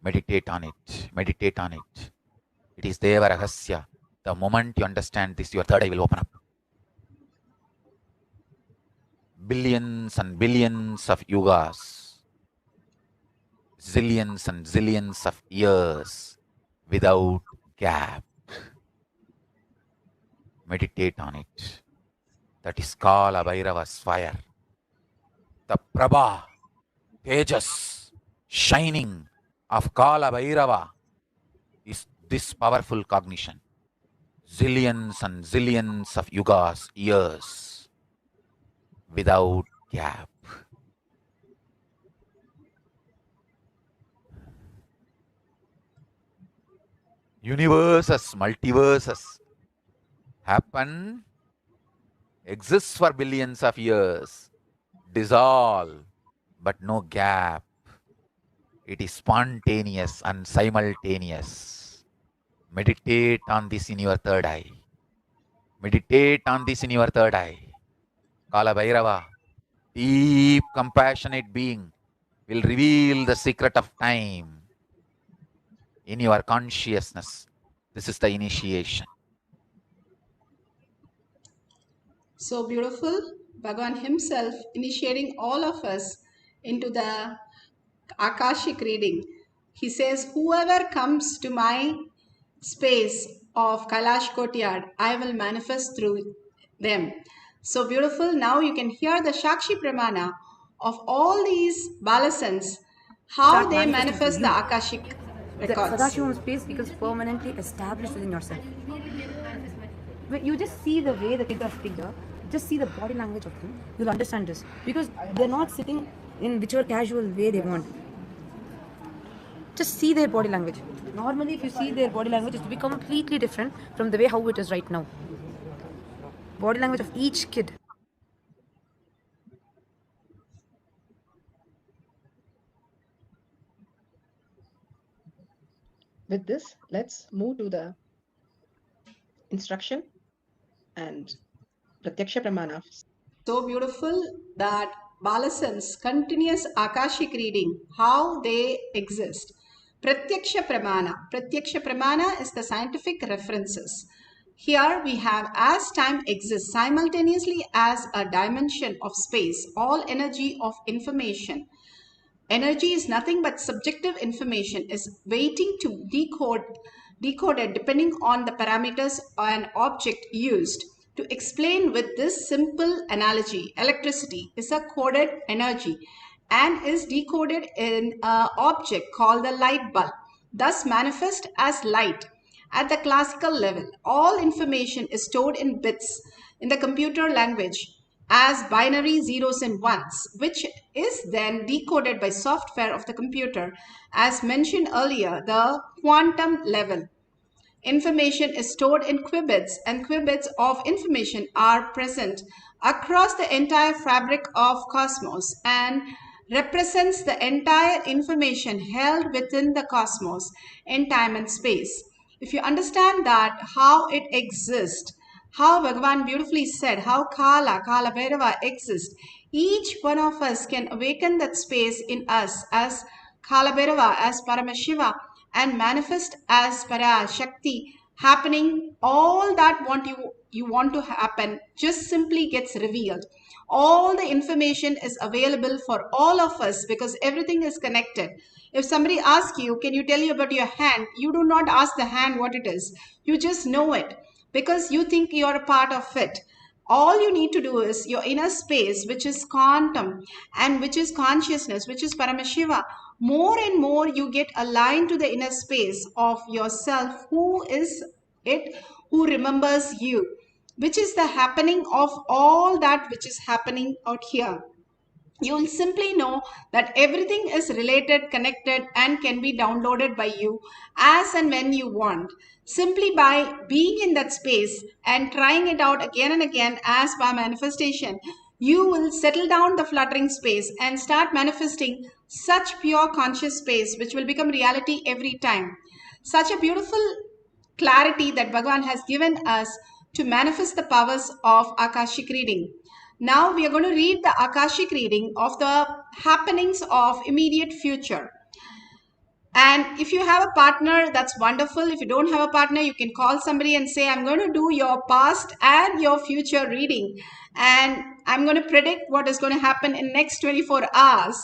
Meditate on it. Meditate on it. It is Deva Rahasya. The moment you understand this, your third eye will open up. Billions and billions of yugas, zillions and zillions of years without gap. Meditate on it. That is Kala Bhairava's fire. The Prabha, Tejas, shining of Kala Bhairava is this powerful cognition. Zillions and zillions of yugas, years, without gap. Universes, multiverses happen, exist for billions of years, dissolve, but no gap. It is spontaneous and simultaneous. Meditate on this in your third eye. Meditate on this in your third eye. Kala Bhairava, deep compassionate being, will reveal the secret of time in your consciousness. This is the initiation. So beautiful. Bhagavan himself initiating all of us into the Akashic reading. He says, whoever comes to my space of Kailash Courtyard, I will manifest through them. So beautiful. Now you can hear the Shakshi Pramana of all these balasans, how Start they manifesting manifest through the you. Akashic The records. Sadashivam space becomes permanently established within yourself. When you just see the way the kids are sitting there, just see the body language of them, you'll understand this. Because they're not sitting in whichever casual way they want. Just see their body language. Normally, if you see their body language, it will be completely different from the way how it is right now. Body language of each kid. With this, let's move to the instruction and Pratyaksha Pramana. So beautiful that balasans continuous Akashic reading, how they exist. Pratyaksha Pramana. Pratyaksha Pramana is the scientific references. Here we have as time exists simultaneously as a dimension of space, all energy of information. Energy is nothing but subjective information is waiting to decoded depending on the parameters an object used. To explain with this simple analogy, electricity is a coded energy and is decoded in an object called the light bulb, thus manifest as light. At the classical level, all information is stored in bits in the computer language as binary zeros and ones, which is then decoded by software of the computer. As mentioned earlier, the quantum level. Information is stored in qubits, and qubits of information are present across the entire fabric of cosmos and represents the entire information held within the cosmos in time and space. If you understand that how it exists, how Bhagavan beautifully said, how Kala Bhairava exists, each one of us can awaken that space in us as Kala Bhairava, as Paramashiva, and manifest as Parashakti, happening all that you want to happen just simply gets revealed. All the information is available for all of us because everything is connected. If somebody asks you, can you tell you about your hand? You do not ask the hand what it is. You just know it because you think you're a part of it. All you need to do is your inner space, which is quantum and which is consciousness, which is Paramashiva. More and more you get aligned to the inner space of yourself. Who is it who remembers you? Which is the happening of all that which is happening out here. you will simply know that everything is related, connected, and can be downloaded by you as and when you want. Simply by being in that space and trying it out again and again as by manifestation, you will settle down the fluttering space and start manifesting such pure conscious space which will become reality every time. Such a beautiful clarity that Bhagavan has given us to manifest the powers of Akashic reading. Now we are going to read the Akashic reading of the happenings of immediate future. And if you have a partner, that's wonderful. If you don't have a partner, you can call somebody and say, I'm going to do your past and your future reading. And I'm going to predict what is going to happen in next 24 hours.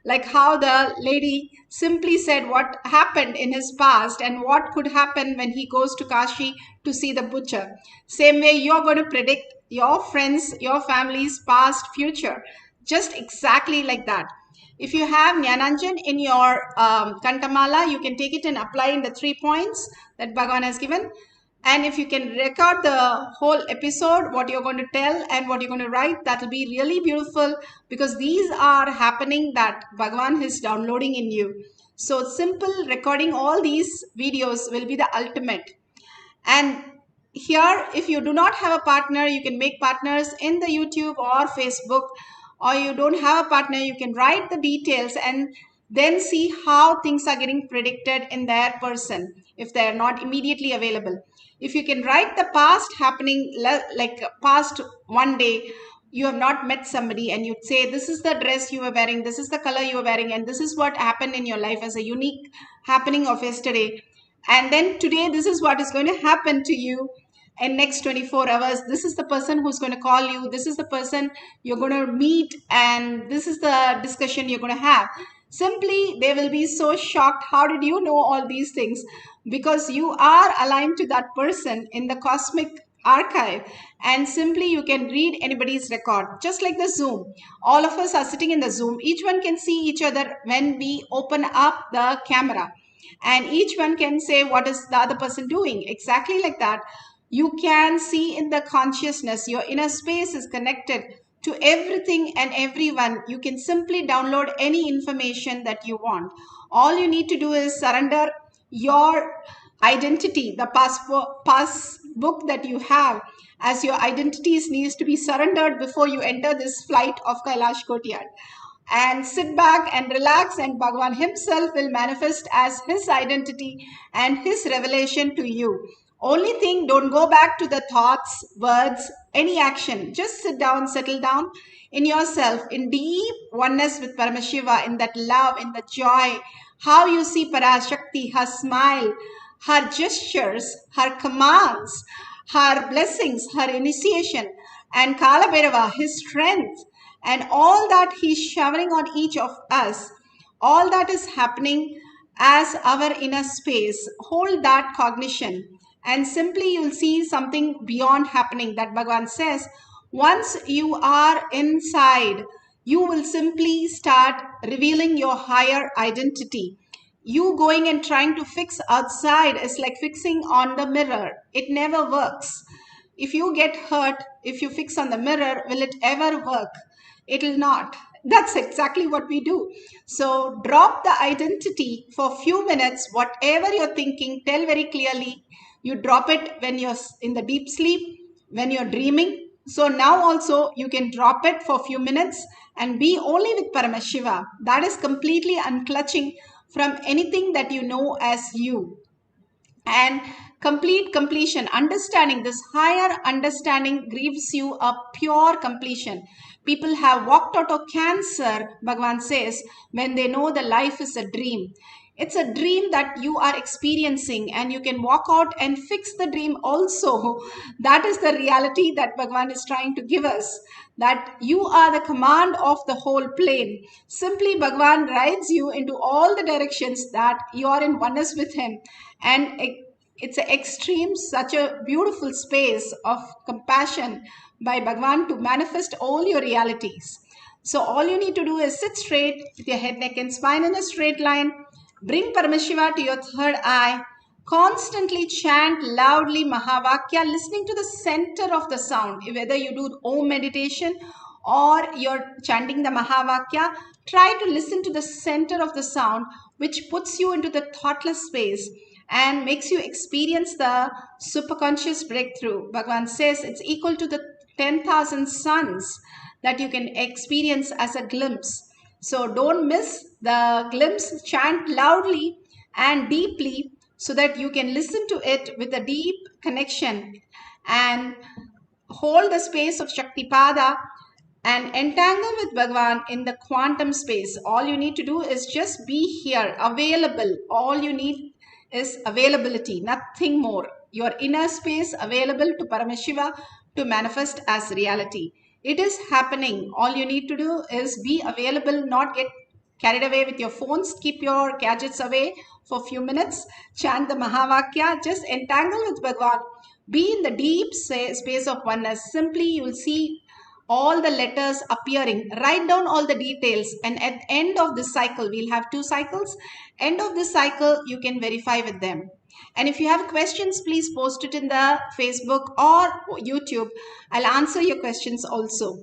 Like how the lady simply said what happened in his past and what could happen when he goes to Kashi to see the butcher. Same way you're going to predict your friends, your family's past, future. Just exactly like that. If you have Jnananjan in your Kantamala, you can take it and apply in the 3 points that Bhagavan has given. And if you can record the whole episode, what you're going to tell and what you're going to write, that will be really beautiful because these are happening that Bhagavan is downloading in you. So simple recording all these videos will be the ultimate. And here, if you do not have a partner, you can make partners in the YouTube or Facebook, or you don't have a partner, you can write the details and then see how things are getting predicted in their person if they are not immediately available. If you can write the past happening, like past one day, you have not met somebody and you'd say, this is the dress you were wearing, this is the color you were wearing, and this is what happened in your life as a unique happening of yesterday. And then today, this is what is going to happen to you in next 24 hours. This is the person who's going to call you. This is the person you're going to meet. And this is the discussion you're going to have. Simply, they will be so shocked. How did you know all these things? Because you are aligned to that person in the cosmic archive, and simply you can read anybody's record. Just like the Zoom, all of us are sitting in the Zoom. Each one can see each other when we open up the camera, and each one can say what is the other person doing. Exactly like that, you can see in the consciousness, your inner space is connected to everything and everyone. You can simply download any information that you want. All you need to do is surrender your identity, the passbook that you have as your identities needs to be surrendered before you enter this flight of Kailash Courtyard. And sit back and relax, and Bhagavan himself will manifest as his identity and his revelation to you. Only thing, don't go back to the thoughts, words, any action. Just sit down, settle down in yourself, in deep oneness with Paramashiva, in that love, in the joy. How you see Parashakti, her smile, her gestures, her commands, her blessings, her initiation, and Kala Bhairava, his strength, and all that he's showering on each of us, all that is happening as our inner space. Hold that cognition, and simply you'll see something beyond happening. That Bhagavan says, once you are inside, you will simply start revealing your higher identity. You going and trying to fix outside is like fixing on the mirror. It never works. If you get hurt, if you fix on the mirror, will it ever work? It will not. That's exactly what we do. So drop the identity for a few minutes. Whatever you're thinking, tell very clearly. You drop it when you're in the deep sleep, when you're dreaming. So now also you can drop it for a few minutes and be only with Paramashiva. That is completely unclutching from anything that you know as you. And complete completion, understanding, this higher understanding gives you a pure completion. People have walked out of cancer, Bhagavan says, when they know the life is a dream. It's a dream that you are experiencing, and you can walk out and fix the dream also. That is the reality that Bhagavan is trying to give us, that you are the command of the whole plane. Simply Bhagavan rides you into all the directions that you are in oneness with him. And it's an extreme, such a beautiful space of compassion by Bhagavan to manifest all your realities. So all you need to do is sit straight with your head, neck and spine in a straight line. Bring Paramashiva to your third eye. Constantly chant loudly Mahavakya, listening to the center of the sound. Whether you do Om meditation or you're chanting the Mahavakya, try to listen to the center of the sound, which puts you into the thoughtless space and makes you experience the superconscious breakthrough. Bhagavan says it's equal to the 10,000 suns that you can experience as a glimpse. So don't miss the glimpse. Chant loudly and deeply so that you can listen to it with a deep connection and hold the space of Shaktipada and entangle with Bhagavan in the quantum space. All you need to do is just be here, available. All you need is availability, nothing more. Your inner space available to Paramashiva to manifest as reality. It is happening. All you need to do is be available, not get carried away with your phones. Keep your gadgets away for a few minutes. Chant the Mahavakya. Just entangle with Bhagavan. Be in the deep space of oneness. Simply you will see all the letters appearing. Write down all the details, and at the end of this cycle, we'll have 2 cycles. End of this cycle, you can verify with them. And if you have questions, please post it in the Facebook or YouTube. I'll answer your questions also.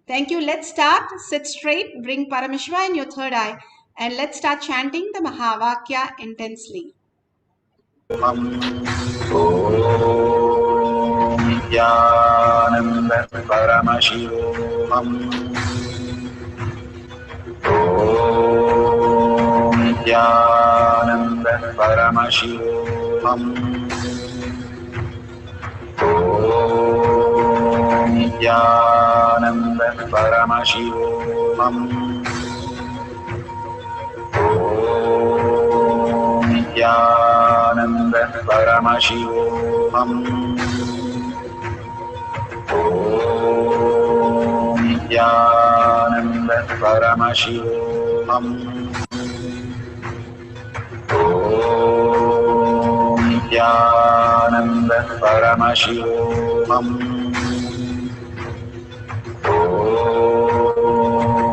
Thank you. Let's start. Sit straight. Bring Parameshwara in your third eye. And let's start chanting the Mahavakya intensely. Nityananda Paramashivam Om Nityananda Paramashivam Om Nityananda Paramashivam Om Nityananda Paramashivam Om Nityananda Paramashivam Om Nityananda Paramashivam Om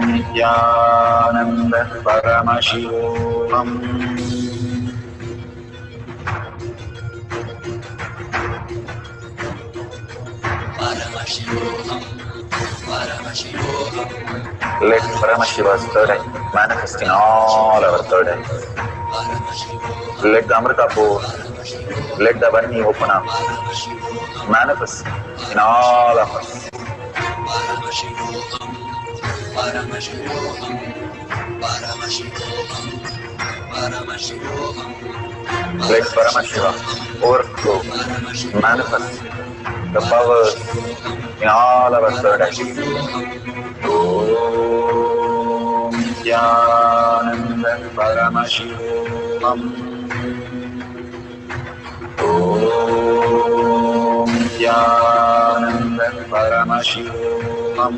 Nityananda Paramashivam Let Paramashiva's third eye manifest in all our third eyes. Let the Amrita pour, let the Varni open up, manifest in all of us. Let Paramashiva overflow, manifest the powers in all our third eyes. Om Nityananda Paramashivam Om Nityananda Paramashivam Om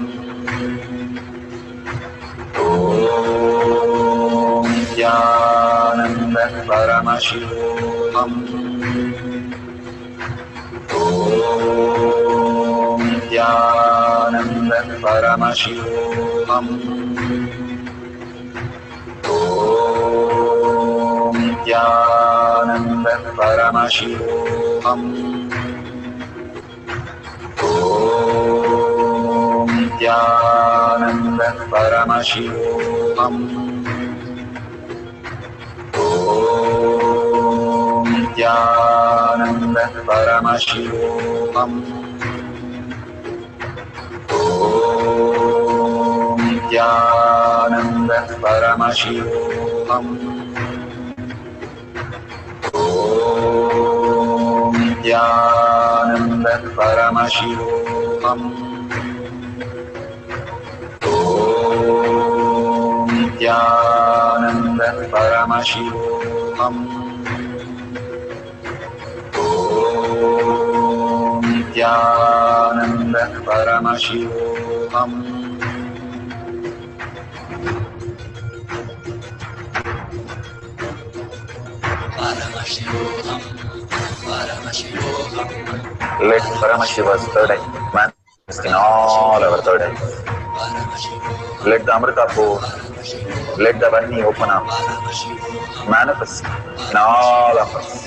Nityananda Paramashivam Om Nityananda Paramashivam Om Nityananda Paramashivam Om Nityananda Paramashivam Om Nityananda Paramashivam Om Nityananda Paramashivam Om Nityananda Paramashivam Om Nityananda Paramashivam Om Nityananda Paramashivam Let Paramashiva's third eye manifest in all our third eyes. Let the Amrita pour, let the Varni open up, manifest in all of us.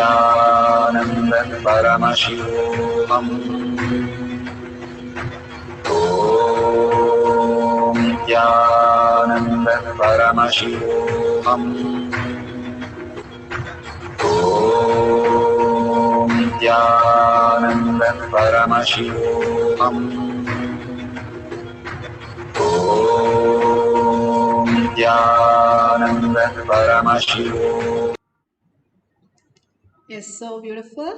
Nityanand परमशिवोऽहम् ॐ नित्यानन्द परमशिवोऽहम् ॐ नित्यानन्द परमशिवोऽहम् ॐ नित्यानन्द परमशिवोऽहम्. Yes, so beautiful.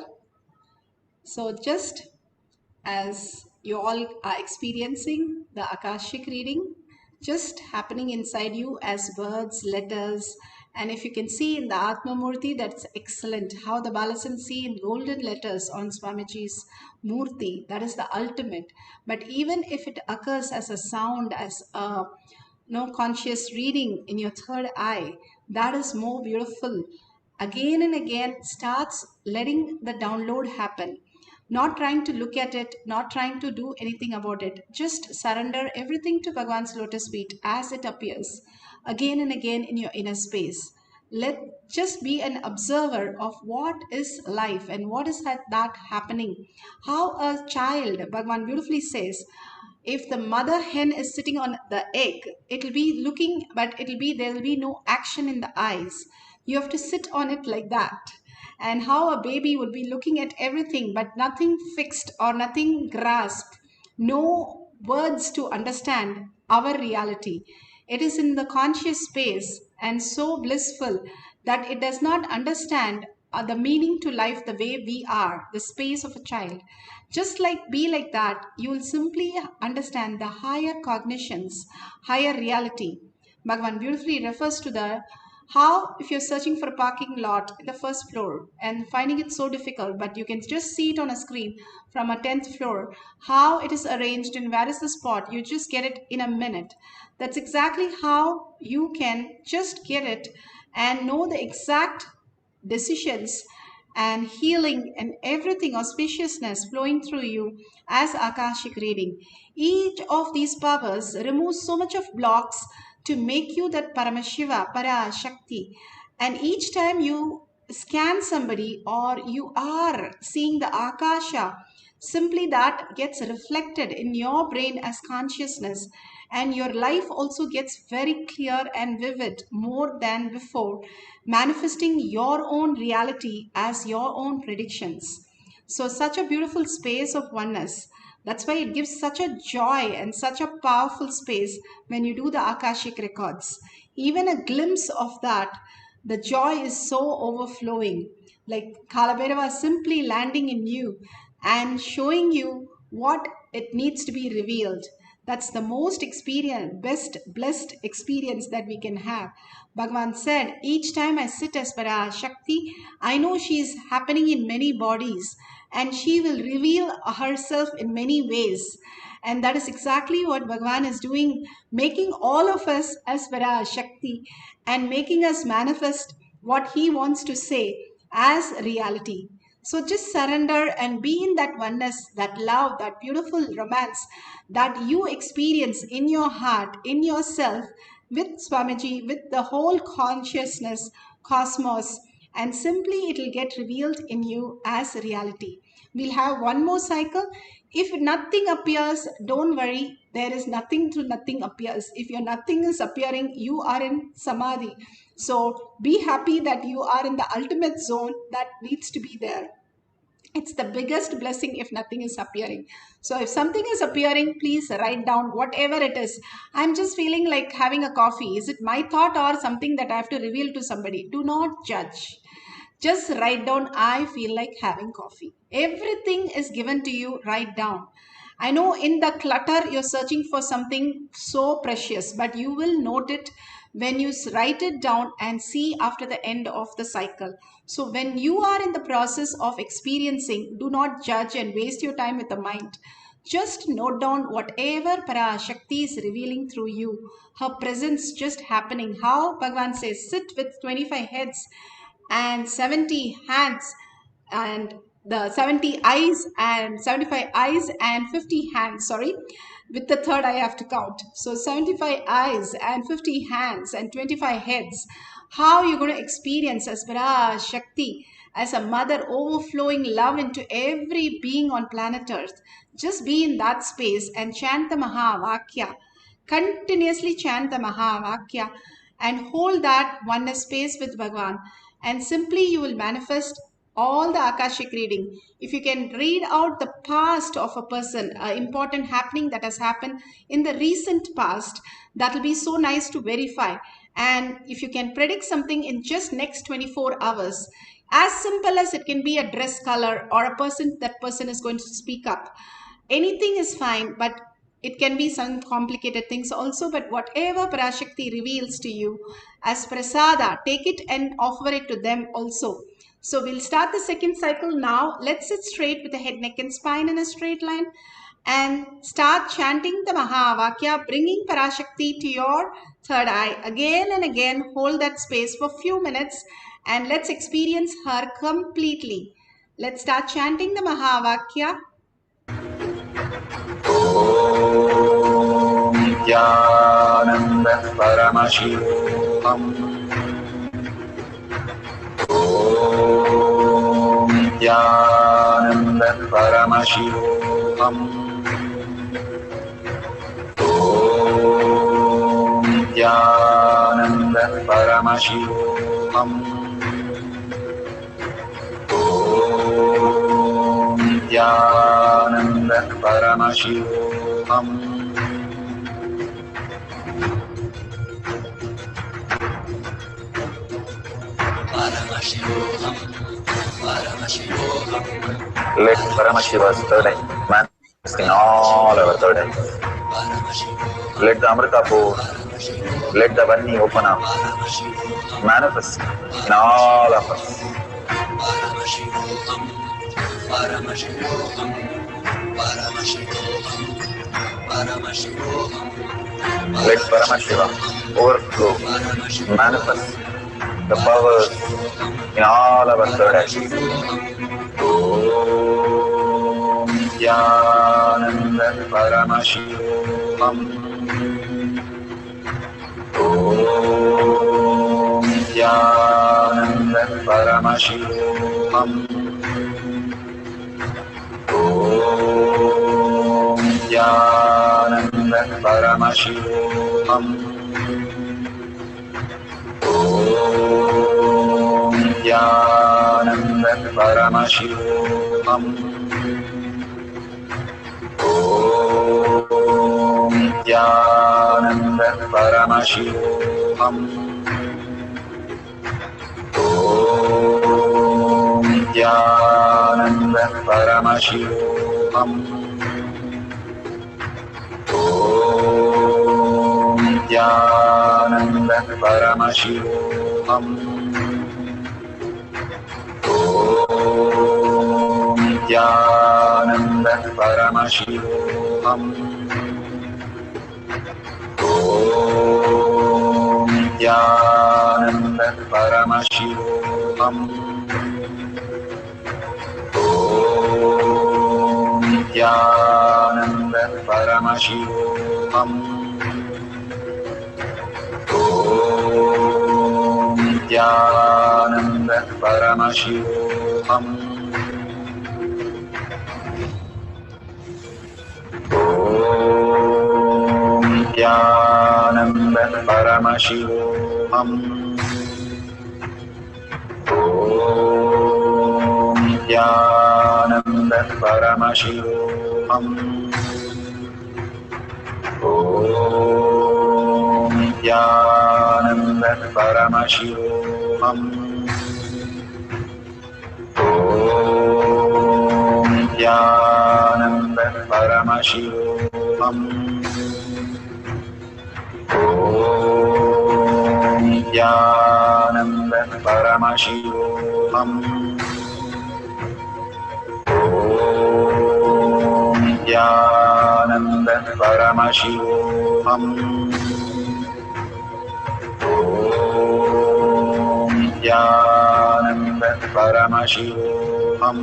So just as you all are experiencing the Akashic reading, just happening inside you as words, letters, and if you can see in the Atma Murti, that's excellent. How the Balasan see in golden letters on Swamiji's Murti, that is the ultimate. But even if it occurs as a sound, as a no conscious reading in your third eye, that is more beautiful. Again and again starts letting the download happen, not trying to look at it, not trying to do anything about it. Just surrender everything to Bhagwan's lotus feet as it appears again and again in your inner space. Let just be an observer of what is life and what is that happening. How a child, Bhagwan beautifully says, if the mother hen is sitting on the egg, it'll be looking, but there'll be no action in the eyes. You have to sit on it like that. And how a baby would be looking at everything but nothing fixed or nothing grasped, no words to understand our reality. It is in the conscious space and so blissful that it does not understand the meaning to life the way we are, the space of a child. Just like be like that, you will simply understand the higher cognitions, higher reality. Bhagavan beautifully refers to the how if you're searching for a parking lot in the first floor and finding it so difficult, but you can just see it on a screen from a 10th floor, how it is arranged and where is the spot, you just get it in a minute. That's exactly how you can just get it and know the exact decisions and healing and everything auspiciousness flowing through you as Akashic reading. Each of these powers removes so much of blocks to make you that Paramashiva, Parashakti. And each time you scan somebody or you are seeing the Akasha, simply that gets reflected in your brain as consciousness, and your life also gets very clear and vivid more than before, manifesting your own reality as your own predictions. So such a beautiful space of oneness. That's why it gives such a joy and such a powerful space when you do the Akashic records. Even a glimpse of that, the joy is so overflowing. Like Kalabhairava simply landing in you and showing you what it needs to be revealed. That's the most experience, best blessed experience that we can have. Bhagavan said, each time I sit as Parashakti, I know she is happening in many bodies and she will reveal herself in many ways. And that is exactly what Bhagavan is doing, making all of us as Parashakti and making us manifest what he wants to say as reality. So just surrender and be in that oneness, that love, that beautiful romance that you experience in your heart, in yourself, with Swamiji, with the whole consciousness, cosmos, and simply it will get revealed in you as reality. We'll have one more cycle. If nothing appears, don't worry. There is nothing to nothing appears. If your nothing is appearing, you are in samadhi. So be happy that you are in the ultimate zone that needs to be there. It's the biggest blessing if nothing is appearing. So if something is appearing, please write down whatever it is. I'm just feeling like having a coffee. Is it my thought or something that I have to reveal to somebody? Do not judge. Just write down, I feel like having coffee. Everything is given to you, write down. I know in the clutter you're searching for something so precious, but you will note it when you write it down and see after the end of the cycle. So when you are in the process of experiencing, do not judge and waste your time with the mind. Just note down whatever Parashakti is revealing through you. Her presence just happening. How Bhagavan says, sit with 25 heads and 70 hands and the 70 eyes and 75 eyes and 50 hands, sorry, with the third I have to count. So 75 eyes and 50 hands and 25 heads. How you're going to experience as Shakti as a mother overflowing love into every being on planet Earth. Just be in that space and chant the Mahavakya. Continuously chant the Mahavakya and hold that oneness space with Bhagwan. And simply you will manifest all the Akashic reading. If you can read out the past of a person, an important happening that has happened in the recent past, that will be so nice to verify. And if you can predict something in just next 24 hours, as simple as it can be a dress color or a person, that person is going to speak up. Anything is fine, but it can be some complicated things also, but whatever Parashakti reveals to you as prasada, take it and offer it to them also. So we'll start the second cycle now. Let's sit straight with the head, neck and spine in a straight line and start chanting the Mahavakya, bringing Parashakti to your third eye. Again and again, hold that space for a few minutes and let's experience her completely. Let's start chanting the Mahavakya. Nityananda Paramashivam. Om Nityananda Paramashivam. Om Nityananda Paramashivam. Om Nityananda Paramashivam. Let Paramashiva's third eye manifest in all our third eyes. Let the Amrita pour, let the Vani open up, manifest in all of us. Let Paramashiva overflow, manifest the powers in all our third eyes. Om Nityananda Paramashivam. Om Nityananda Paramashivam. Om Nityananda Paramashivam. Om Nityananda Paramashivam. Om Nityananda Paramashivam. Om Nityananda Paramashivam. Om Nityananda Paramashivam. Om Nityananda Paramashivam. Om Nityananda Paramashivam. Om Nityananda Paramashivam. Om Nityananda Paramashivam. Om Nityananda Paramashivam. Om Nityananda Paramashivam. Om Nityananda Paramashivam. Om Nityananda Paramashivam. Om Nityananda Paramashivam. Om Nityananda Paramashivam. Om Nityananda Paramashivam. Om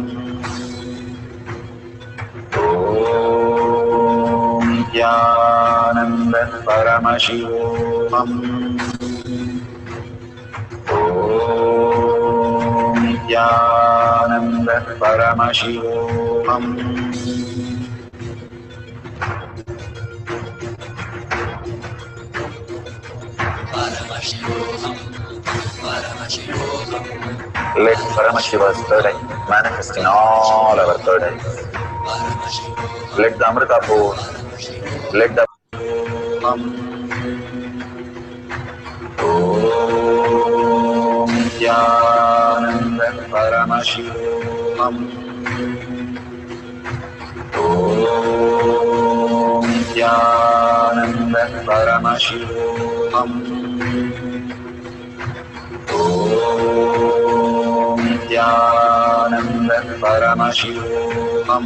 Nityananda Paramashivam. Om Nityanand परमशिवोऽहम् Let Paramashiva's third eye manifest in all our third eyes. Let the Amrita pour. Let the Om Nityananda Paramashivoham. Om Nityananda Paramashivoham. Om Nityananda Paramashivoham.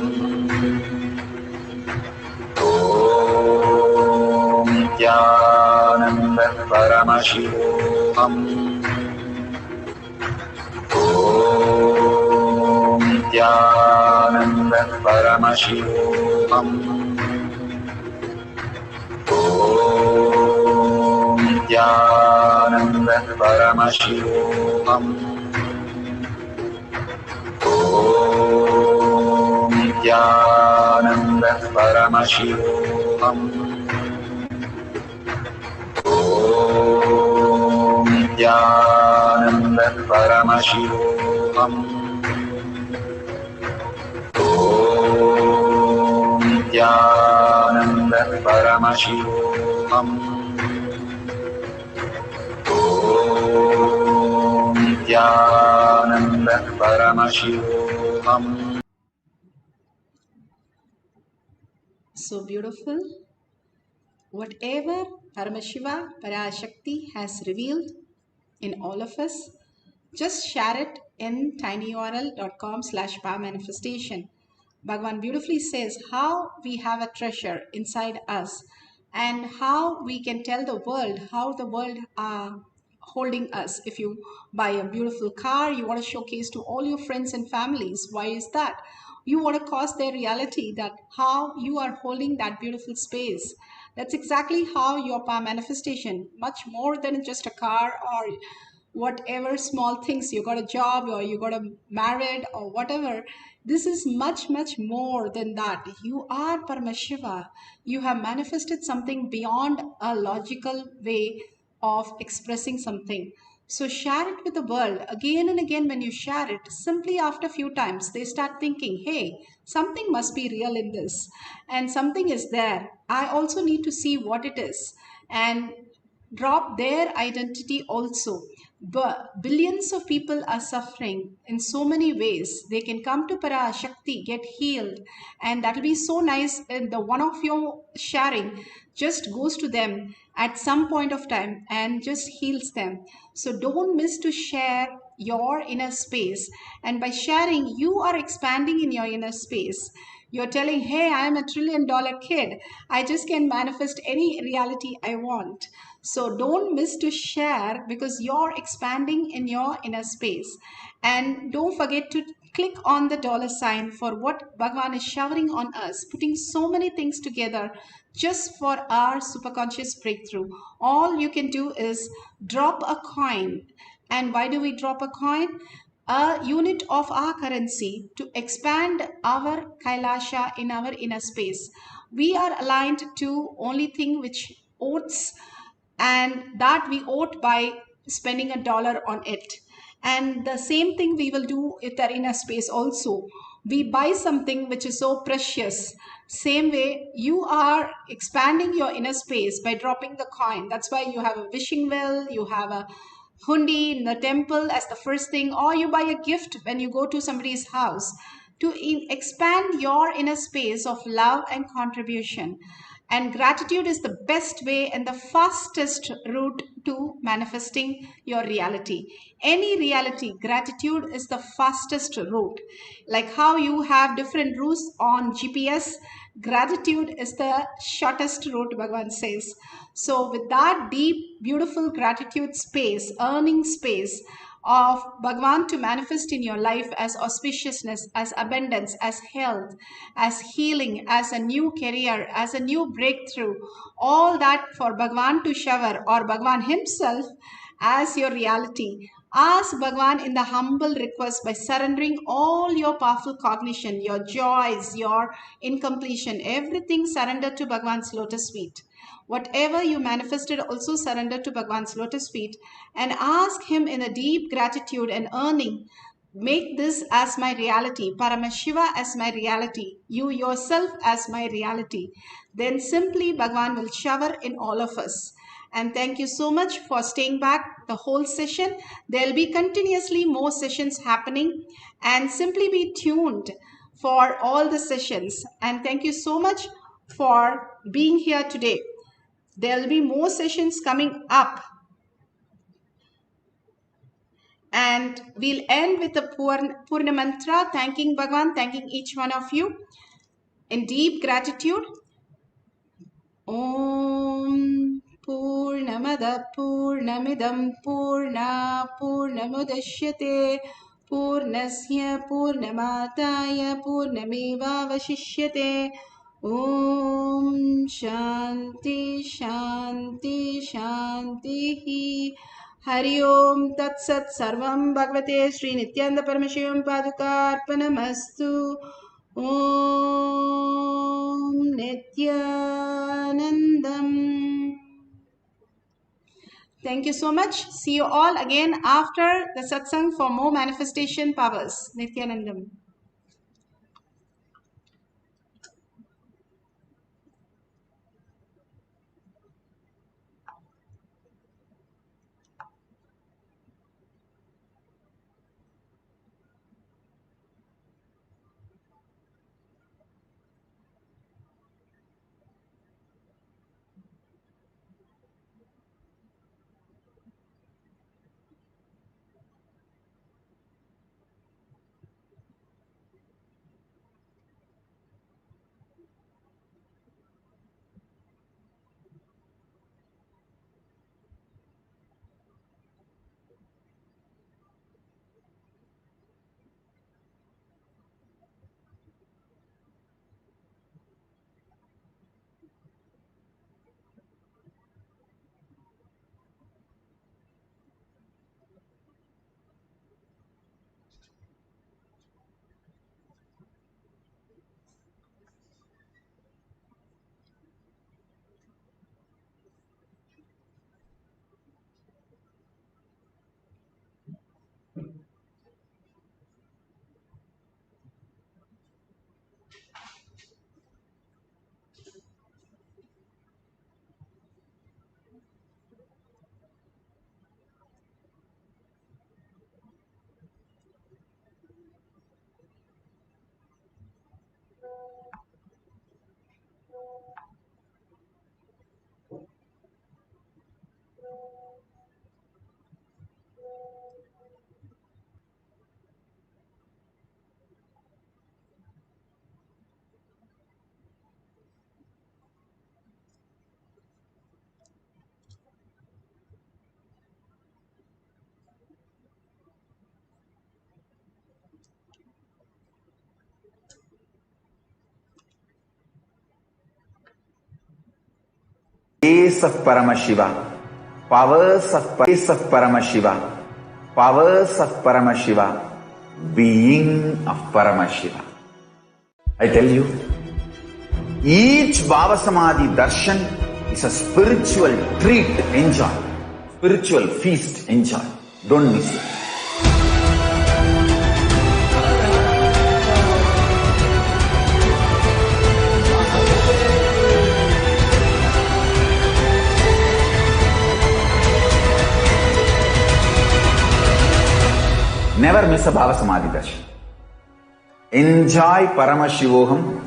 Om Nityananda Paramashivoham. Om Nityananda Paramashivoham. Om Nityananda Paramashivoham. Om Nityananda Paramashivoham. Om Nityananda Paramashivoham. Om Nityananda Paramashivoham. Om Nityananda Paramashivoham. So beautiful. Whatever Paramashiva, Parashakti has revealed in all of us, just share it in tinyurl.com/powermanifestation. Bhagavan beautifully says how we have a treasure inside us and how we can tell the world how the world are holding us. If you buy a beautiful car, you want to showcase to all your friends and families. Why is that? You want to cause their reality that how you are holding that beautiful space. That's exactly how your power manifestation, much more than just a car or whatever small things, you got a job or you got a married or whatever. This is much more than that. You are Paramashiva. You have manifested something beyond a logical way of expressing something. So share it with the world again and again. When you share it, simply after a few times they start thinking, hey, something must be real in this and something is there. I also need to see what it is, and drop their identity also. But billions of people are suffering in so many ways. They can come to Parashakti, get healed, and that'll be so nice. And the one of your sharing just goes to them at some point of time and just heals them. So don't miss to share your inner space, and by sharing you are expanding in your inner space. You're telling, hey, I am a $1 trillion kid. I just can manifest any reality I want. So don't miss to share because you're expanding in your inner space. And don't forget to click on the $sign for what Bhagavan is showering on us, putting so many things together just for our superconscious breakthrough. All you can do is drop a coin. And why do we drop a coin? A unit of our currency to expand our Kailasa in our inner space. We are aligned to only thing which oaths, and that we oath by spending $1 on it. And the same thing we will do with our inner space also. We buy something which is so precious. Same way, you are expanding your inner space by dropping the coin. That's why you have a wishing well, you have a hundi in the temple as the first thing, or you buy a gift when you go to somebody's house to expand your inner space of love and contribution. And gratitude is the best way and the fastest route to manifesting your reality. Any reality, gratitude is the fastest route. Like how you have different routes on GPS, gratitude is the shortest route, Bhagavan says. So with that deep, beautiful gratitude space, earning space of Bhagavan to manifest in your life as auspiciousness, as abundance, as health, as healing, as a new career, as a new breakthrough, all that for Bhagavan to shower or Bhagavan himself as your reality. Ask Bhagwan in the humble request by surrendering all your powerful cognition, your joys, your incompletion, everything surrender to Bhagwan's lotus feet. Whatever you manifested, also surrender to Bhagwan's lotus feet and ask him in a deep gratitude and earning. Make this as my reality, Paramashiva as my reality, you yourself as my reality. Then simply Bhagwan will shower in all of us. And thank you so much for staying back the whole session. There'll be continuously more sessions happening, and simply be tuned for all the sessions. And thank you so much for being here today. There'll be more sessions coming up. And we'll end with the Purna Mantra, thanking Bhagwan, thanking each one of you in deep gratitude. Om Purnamada Purnamidam Purna Purnamudashyate Purnasya Purnamataya Purnameva Vashishyate. Om Shanti Shanti Shanti. Hari Om Tat Sat Sarvam Bhagavate Sri Nityananda Paramashivam Padukarpanamastu. Om Nityanandam. Thank you so much. See you all again after the satsang for more manifestation powers. Nityanandam. Grace of Paramashiva, powers of Paramashiva, powers of Paramashiva, being of Paramashiva. I tell you, each Bhava Samadhi darshan is a spiritual treat, enjoy. Spiritual feast, enjoy. Don't miss it. Never miss a Bhava Samadhi darshan. Enjoy Paramashivoham,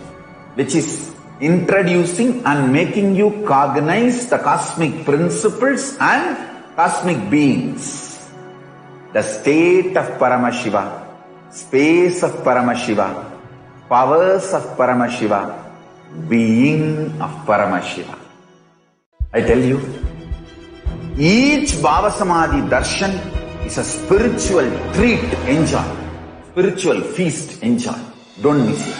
which is introducing and making you cognize the cosmic principles and cosmic beings. The state of Paramashiva, space of Paramashiva, powers of Paramashiva, being of Paramashiva. I tell you, each Bhava Samadhi darshan is a spiritual treat, enjoy. Spiritual feast, enjoy. Don't miss it.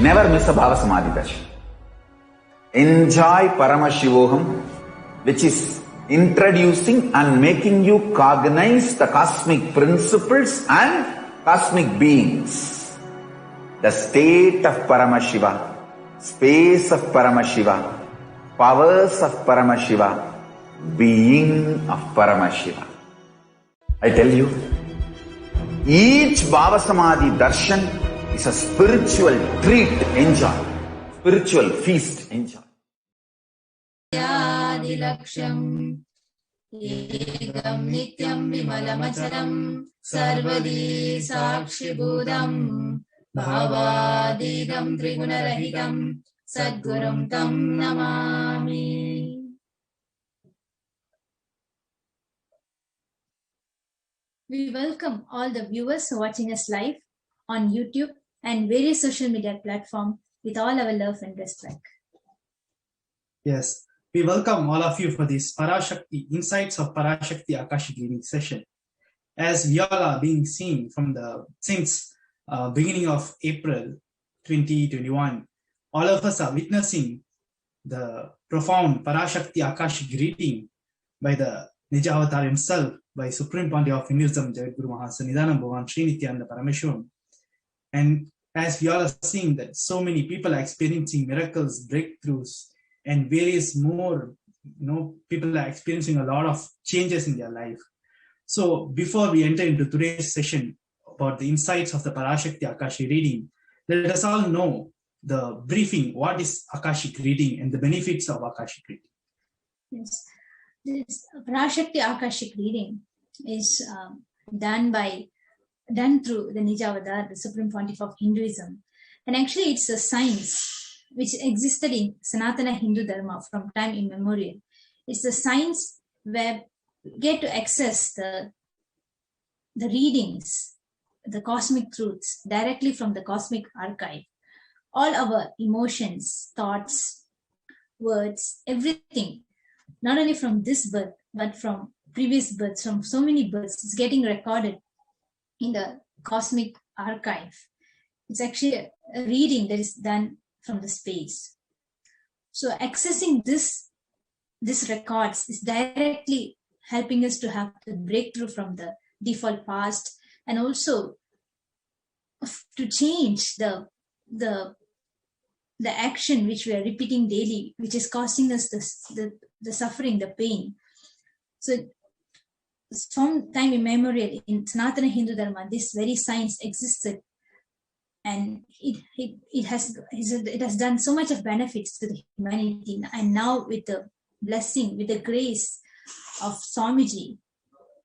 Never miss a Bhava Samadhi darshan. Enjoy Paramashivoham, which is introducing and making you cognize the cosmic principles and cosmic beings. The state of Paramashiva, space of Paramashiva, powers of Paramashiva, being of Paramashiva. I tell you, each Bhava Samadhi darshan is a spiritual treat, enjoy. Spiritual feast, enjoy. Laksham Ekam Nityam Vimalamacharam Sarvadi Sakshi Budam Bhavadidam Trigunarahitam Sadgurum Tam Namami. We welcome all the viewers watching us live on YouTube and various social media platforms with all our love and respect. Yes, we welcome all of you for this Parashakti Insights of Parashakti Akashic reading session. As we all are being seen from since beginning of April 2021, all of us are witnessing the profound Parashakti Akashic reading by the Nija Avatar himself, by Supreme Pontiff of Hinduism, Jagadguru Mahasannidhanam Bhagavan Sri Nityananda Parameshwaram. And as we all are seeing that so many people are experiencing miracles, breakthroughs, and various more, people are experiencing a lot of changes in their life. So before we enter into today's session about the insights of the Parashakti Akashic reading, let us all know the briefing, what is Akashic reading and the benefits of Akashic reading. Yes. This Parashakti Akashic reading is done through the Nijavadar, the Supreme Pontiff of Hinduism. And actually it's a science which existed in Sanatana Hindu Dharma from time immemorial. It's a science where we get to access the readings, the cosmic truths directly from the cosmic archive. All our emotions, thoughts, words, everything, not only from this birth, but from previous births, from so many births, it's getting recorded in the cosmic archive. It's actually a reading that is done from the space. So accessing this records is directly helping us to have the breakthrough from the default past, and also to change the action which we are repeating daily, which is causing us the suffering, the pain. So from time immemorial in Sanatana Hindu Dharma, this very science existed, and it has done so much of benefits to the humanity. And now with the blessing, with the grace of Swamiji,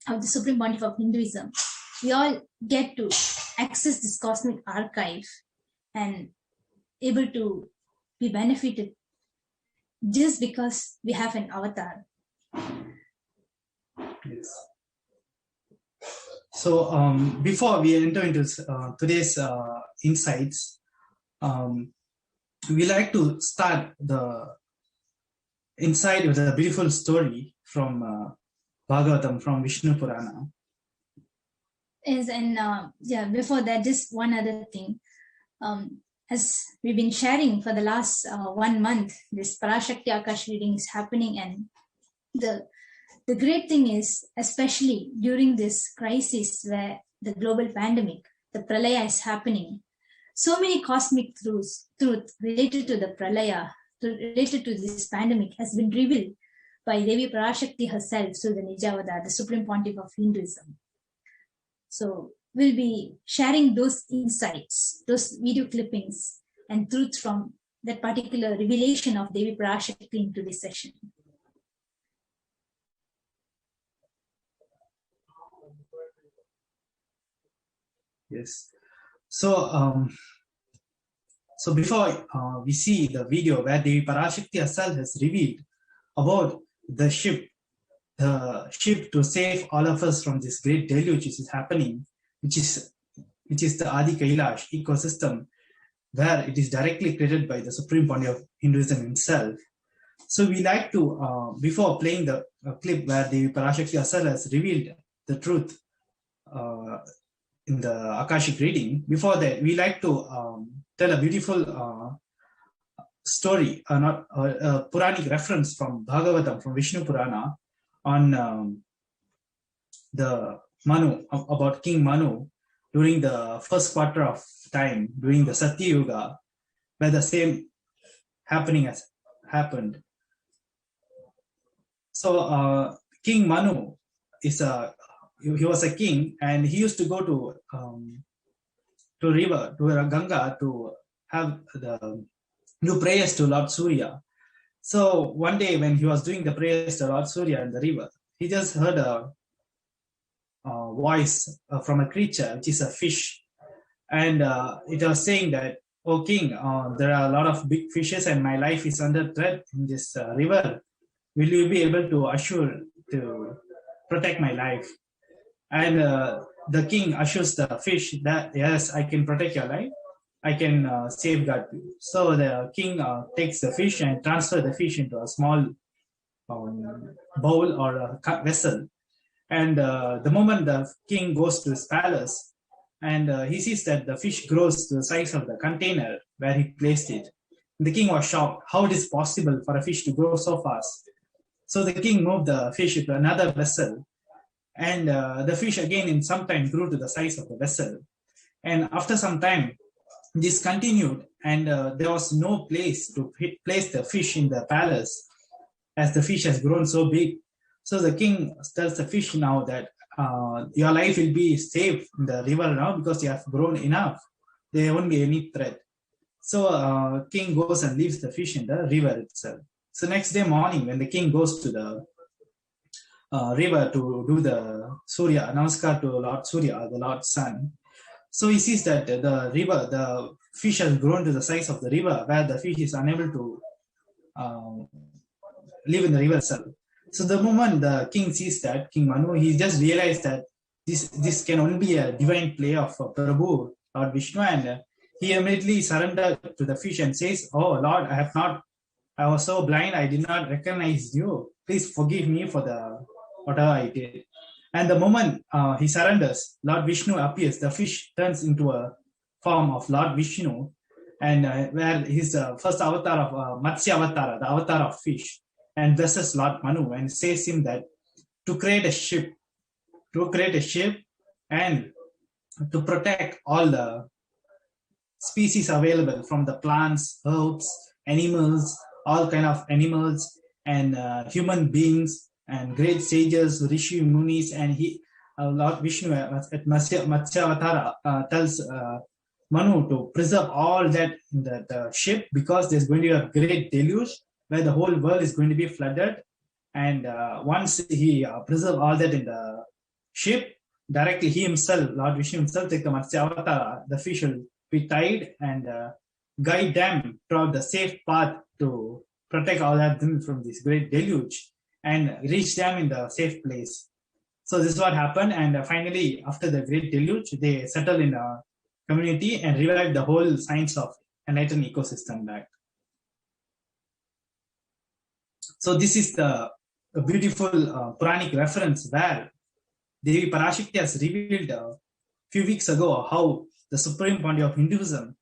of the Supreme Pontiff of Hinduism, we all get to access this cosmic archive and able to be benefited just because we have an avatar. Yes. So before we enter into today's insights, we like to start the insight with a beautiful story from Bhagavatam, from Vishnu Purana. Yes, and before that, just one other thing. As we've been sharing for the last 1 month, this Parashakti Akashic reading is happening, and the great thing is, especially during this crisis where the global pandemic, the Pralaya is happening, so many cosmic truth related to the Pralaya, related to this pandemic has been revealed by Devi Parashakti herself through the Nijavadar, the Supreme Pontiff of Hinduism. So we'll be sharing those insights, those video clippings and truths from that particular revelation of Devi Parashakti into this session. Yes. So before we see the video where Devi Parashakti herself has revealed about the ship to save all of us from this great deluge which is happening, which is the Adi Kailash ecosystem, where it is directly created by the Supreme Pontiff of Hinduism himself. So we like to, before playing the clip where Devi Parashakti herself has revealed the truth in the Akashic reading, before that we like to tell a beautiful story, not a Puranic reference from Bhagavatam, from Vishnu Purana, on the Manu, about King Manu during the first quarter of time, during the Satya Yuga, where the same happening has happened. So King Manu is he was a king, and he used to go to river, to Ganga, to have the do prayers to Lord Surya. So one day when he was doing the prayers to Lord Surya in the river, he just heard a voice from a creature, which is a fish, and it was saying that, "Oh king, there are a lot of big fishes, and my life is under threat in this river. Will you be able to assure to protect my life?" And the king assures the fish that, "Yes, I can protect your life. I can safeguard you." So the king takes the fish and transfer the fish into a small bowl or a vessel. And the moment the king goes to his palace, and he sees that the fish grows to the size of the container where he placed it. The king was shocked how it is possible for a fish to grow so fast. So the king moved the fish into another vessel, and the fish again in some time grew to the size of the vessel. And after some time, this continued, and there was no place to place the fish in the palace, as the fish has grown so big. So the king tells the fish now that your life will be safe in the river now because you have grown enough. There won't be any threat. So king goes and leaves the fish in the river itself. So next day morning, when the king goes to the river to do the Surya, Namaskar to Lord Surya, the Lord Sun. So he sees that the river, the fish has grown to the size of the river, where the fish is unable to live in the river itself. So the moment the king sees that, King Manu, he just realized that this can only be a divine play of Prabhu, Lord Vishnu, and he immediately surrendered to the fish and says, "Oh Lord, I was so blind, I did not recognize you. Please forgive me for the whatever I did." And the moment he surrenders, Lord Vishnu appears. The fish turns into a form of Lord Vishnu, and where his first avatar of Matsya Avatara, the avatar of fish, and blesses Lord Manu and says him that to create a ship, and to protect all the species available, from the plants, herbs, animals, all kind of animals, and human beings, and great sages, Rishi Munis, and Lord Vishnu at Matsya Avatara tells Manu to preserve all that in the ship, because there's going to be a great deluge where the whole world is going to be flooded. And once he preserve all that in the ship, directly he himself, Lord Vishnu himself, take the Matsya Avatara, the fish will be tied and guide them throughout the safe path to protect all of them from this great deluge and reach them in the safe place. So this is what happened, and finally, after the great deluge, they settle in a community and revive the whole science of enlightened ecosystem back. So this is the beautiful Puranic reference where Devi Parashakti has revealed a few weeks ago how the supreme point of Hinduism,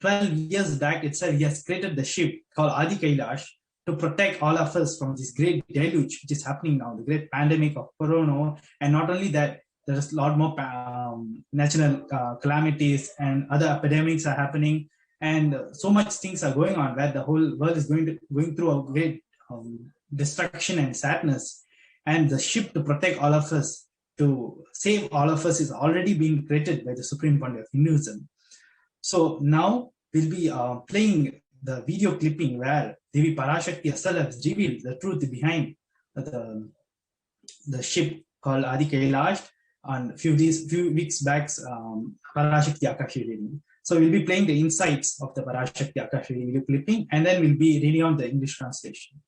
12 years back itself, he has created the ship called Adi Kailash to protect all of us from this great deluge which is happening now, the great pandemic of corona. And not only that, there's a lot more natural calamities and other epidemics are happening, and so much things are going on where the whole world is going through a great destruction and sadness. And the ship to protect all of us, to save all of us, is already being created by the supreme point of Hinduism. So now we'll be playing the video clipping where Devi Parashakti herself has revealed the truth behind the ship called Adi Kailash on few weeks back Parashakti Akashic reading. So we'll be playing the insights of the Parashakti Akashic video clipping, and then we'll be reading on the English translation.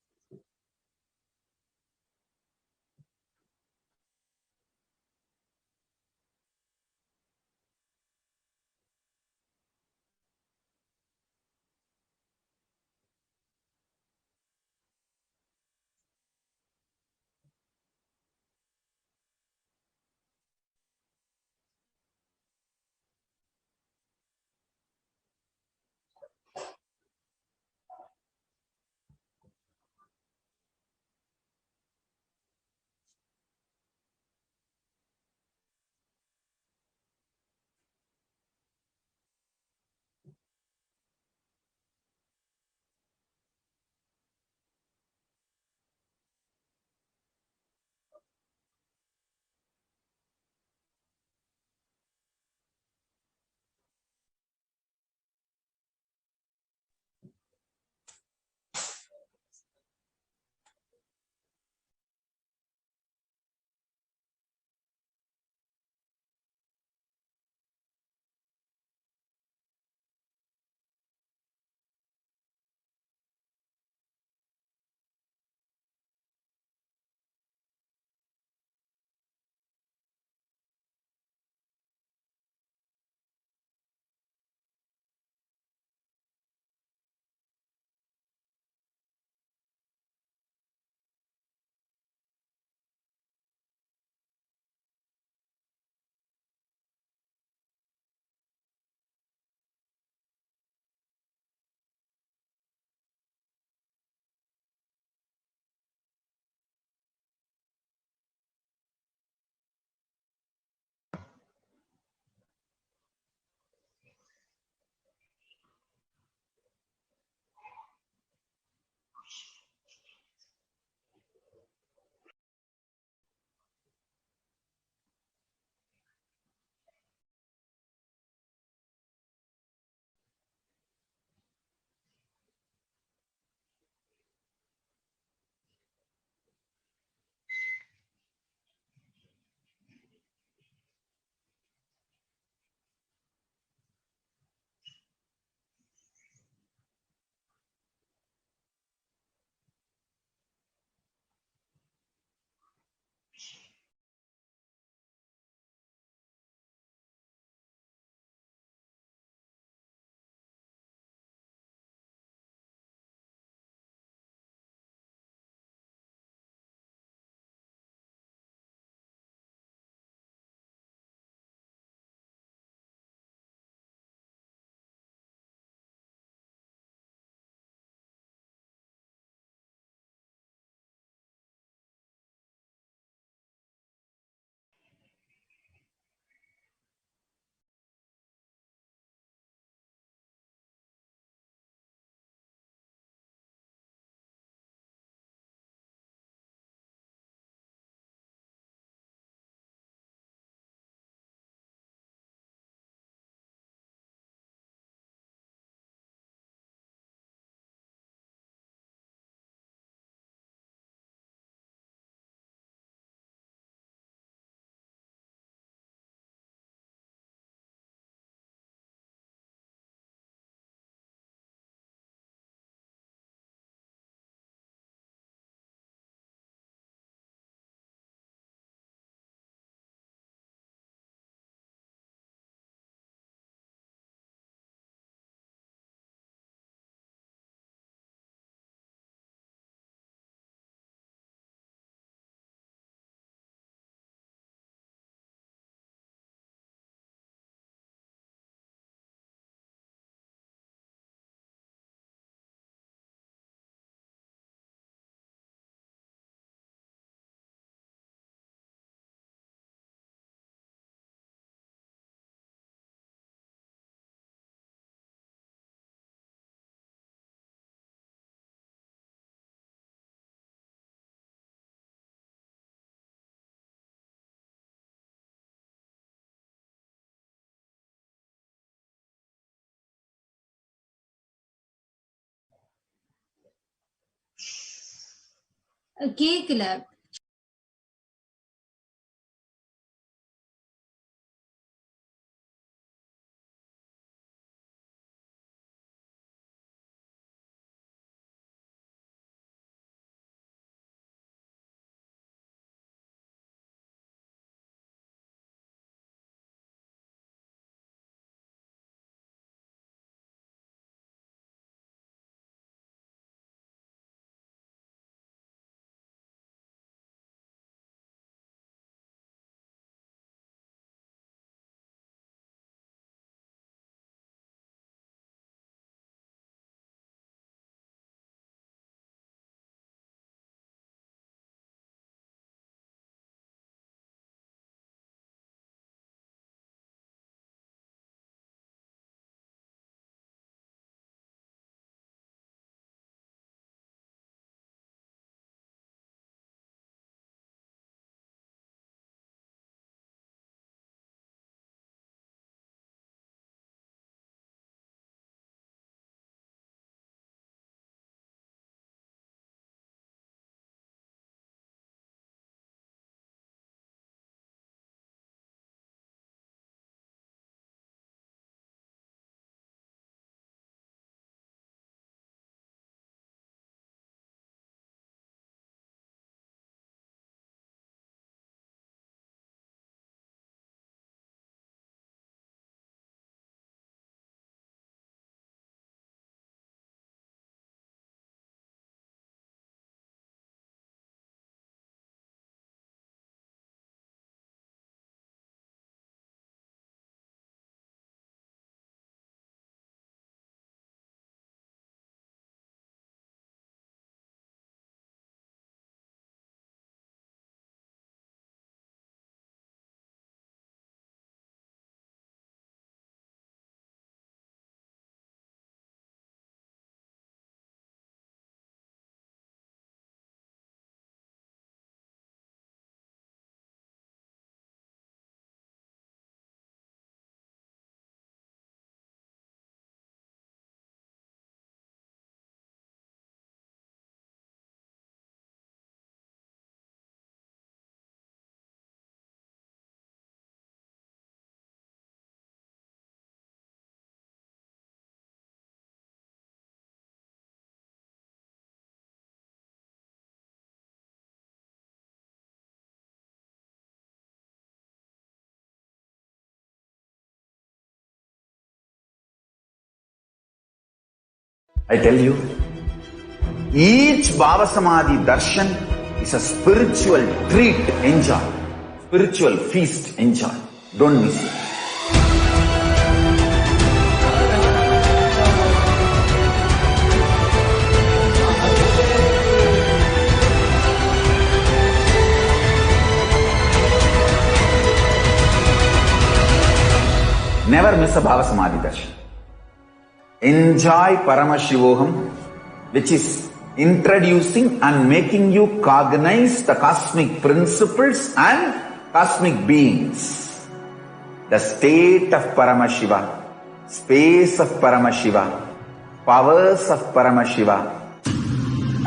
கேக்கல. I tell you, each Bhava Samadhi darshan is a spiritual treat, enjoy. Spiritual feast, enjoy. Don't miss it. Never miss a Bhava Samadhi darshan. Enjoy Paramashivoham, which is introducing and making you cognize the cosmic principles and cosmic beings. The state of Paramashiva, space of Paramashiva, powers of Paramashiva.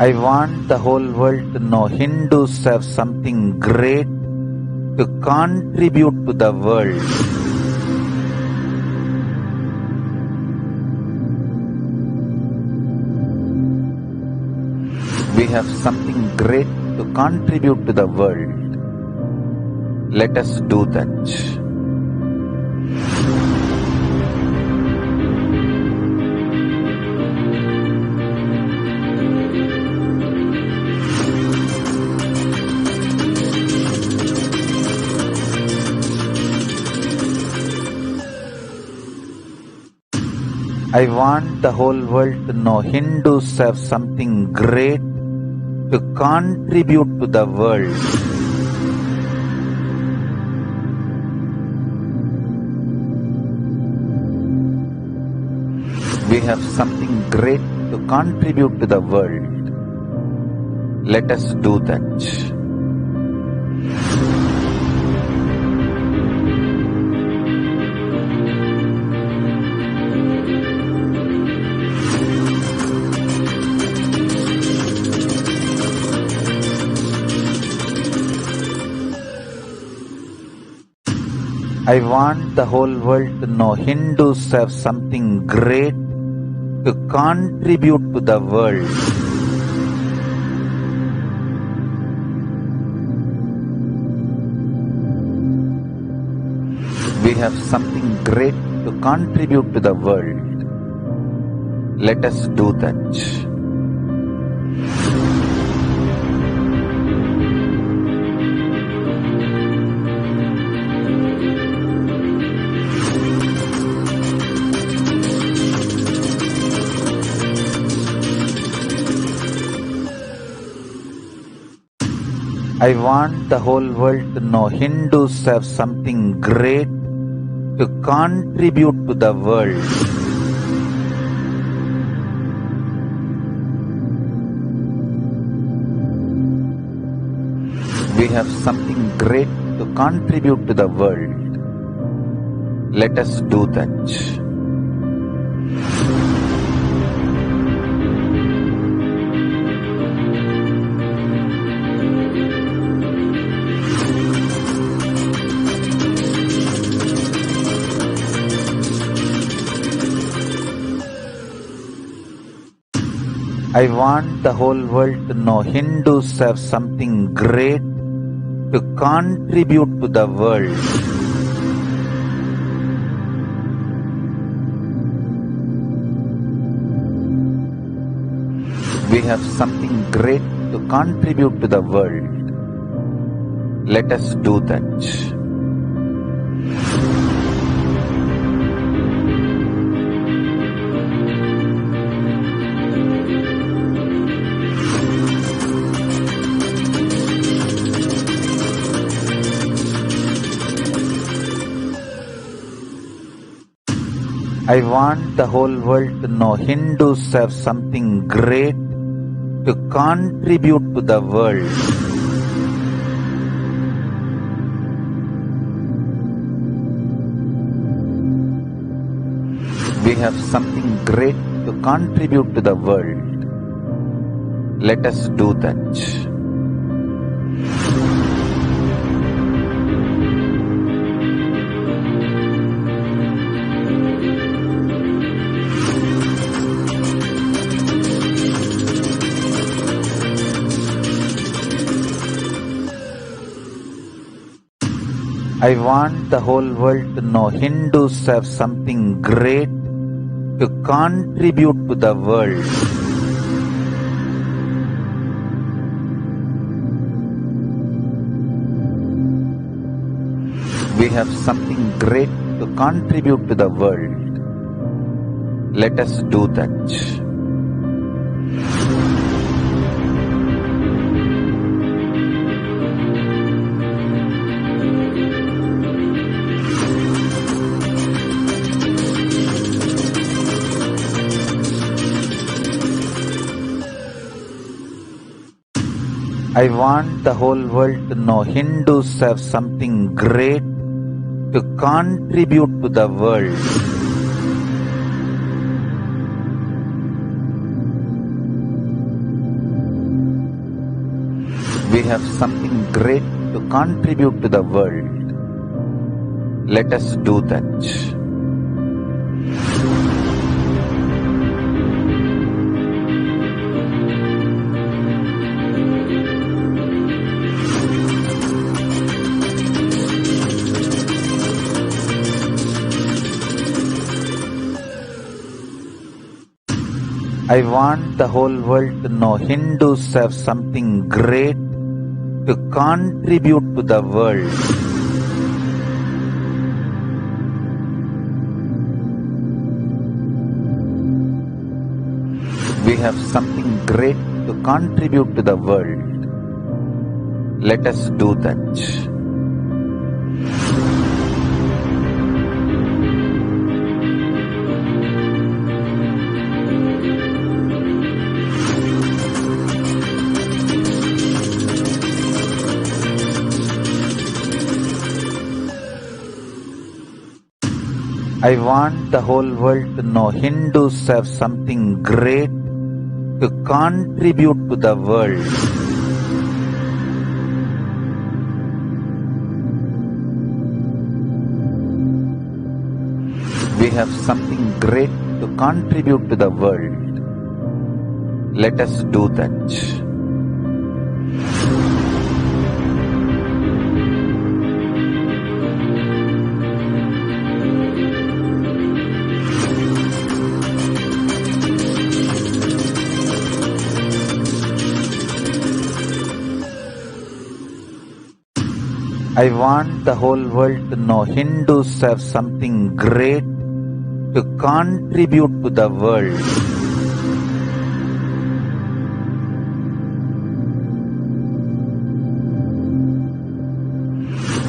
I want the whole world to know Hindus have something great to contribute to the world. We have something great to contribute to the world. Let us do that. I want the whole world to know Hindus have something great to contribute to the world. We have something great to contribute to the world. Let us do that. I want the whole world to know Hindus have something great to contribute to the world. We have something great to contribute to the world. Let us do that. I want the whole world to know Hindus have something great to contribute to the world. We have something great to contribute to the world. Let us do that. I want the whole world to know Hindus have something great to contribute to the world. We have something great to contribute to the world. Let us do that. I want the whole world to know Hindus have something great to contribute to the world. We have something great to contribute to the world. Let us do that. I want the whole world to know Hindus have something great to contribute to the world. We have something great to contribute to the world. Let us do that. I want the whole world to know Hindus have something great to contribute to the world. We have something great to contribute to the world. Let us do that. I want the whole world to know Hindus have something great to contribute to the world. We have something great to contribute to the world. Let us do that. I want the whole world to know Hindus have something great to contribute to the world. We have something great to contribute to the world. Let us do that. I want the whole world to know Hindus have something great to contribute to the world.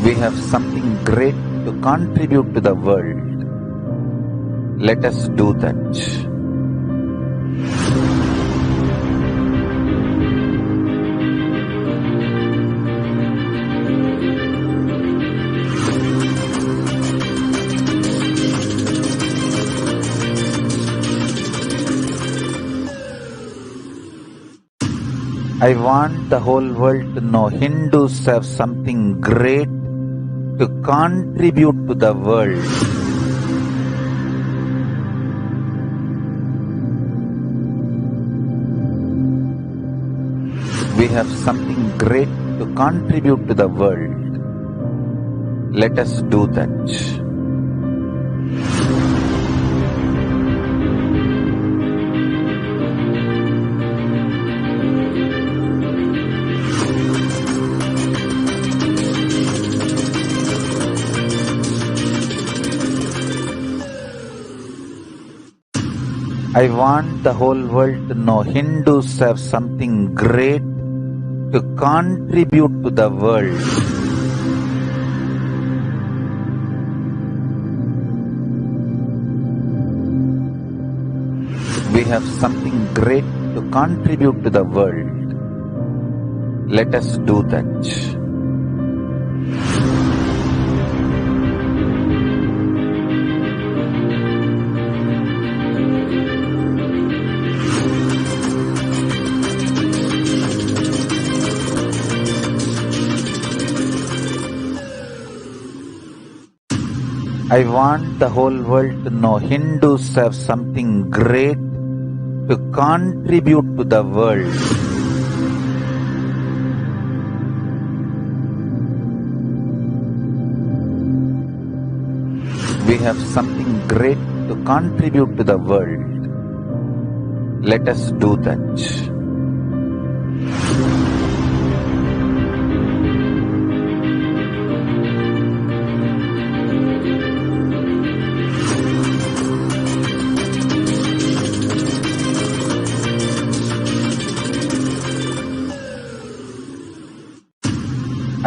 We have something great to contribute to the world. Let us do that. I want the whole world to know Hindus have something great to contribute to the world. We have something great to contribute to the world. Let us do that. I want the whole world to know Hindus have something great to contribute to the world. We have something great to contribute to the world. Let us do that. I want the whole world to know Hindus have something great to contribute to the world. We have something great to contribute to the world. Let us do that.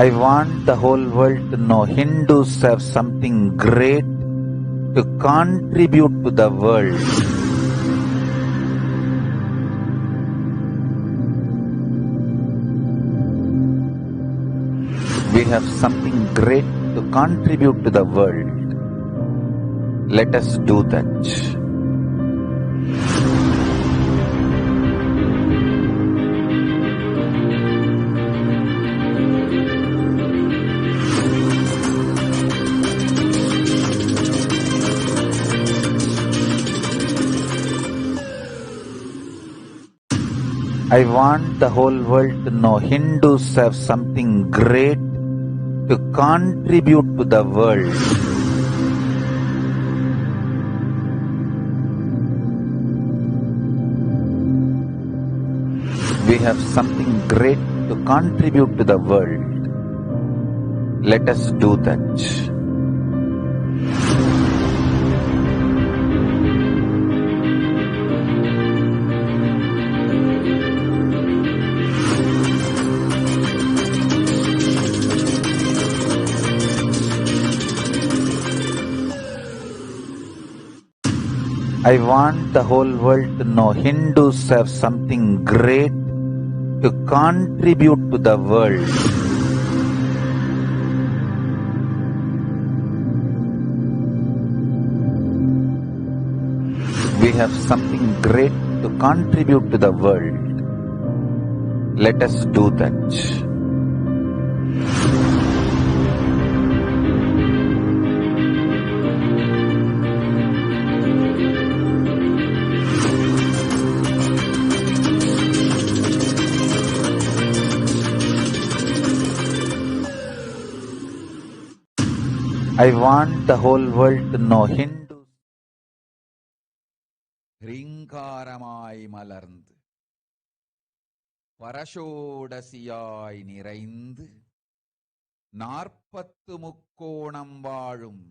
I want the whole world to know Hindus have something great to contribute to the world. We have something great to contribute to the world. Let us do that. I want the whole world to know Hindus have something great to contribute to the world. We have something great to contribute to the world. Let us do that. I want the whole world to know Hindus have something great to contribute to the world. We have something great to contribute to the world. Let us do that. I want the whole world to know Hindu. Rinkaramai malarnd, Parashodasiyai niraind, நாற்பத்து முக்கோணம் வாழும்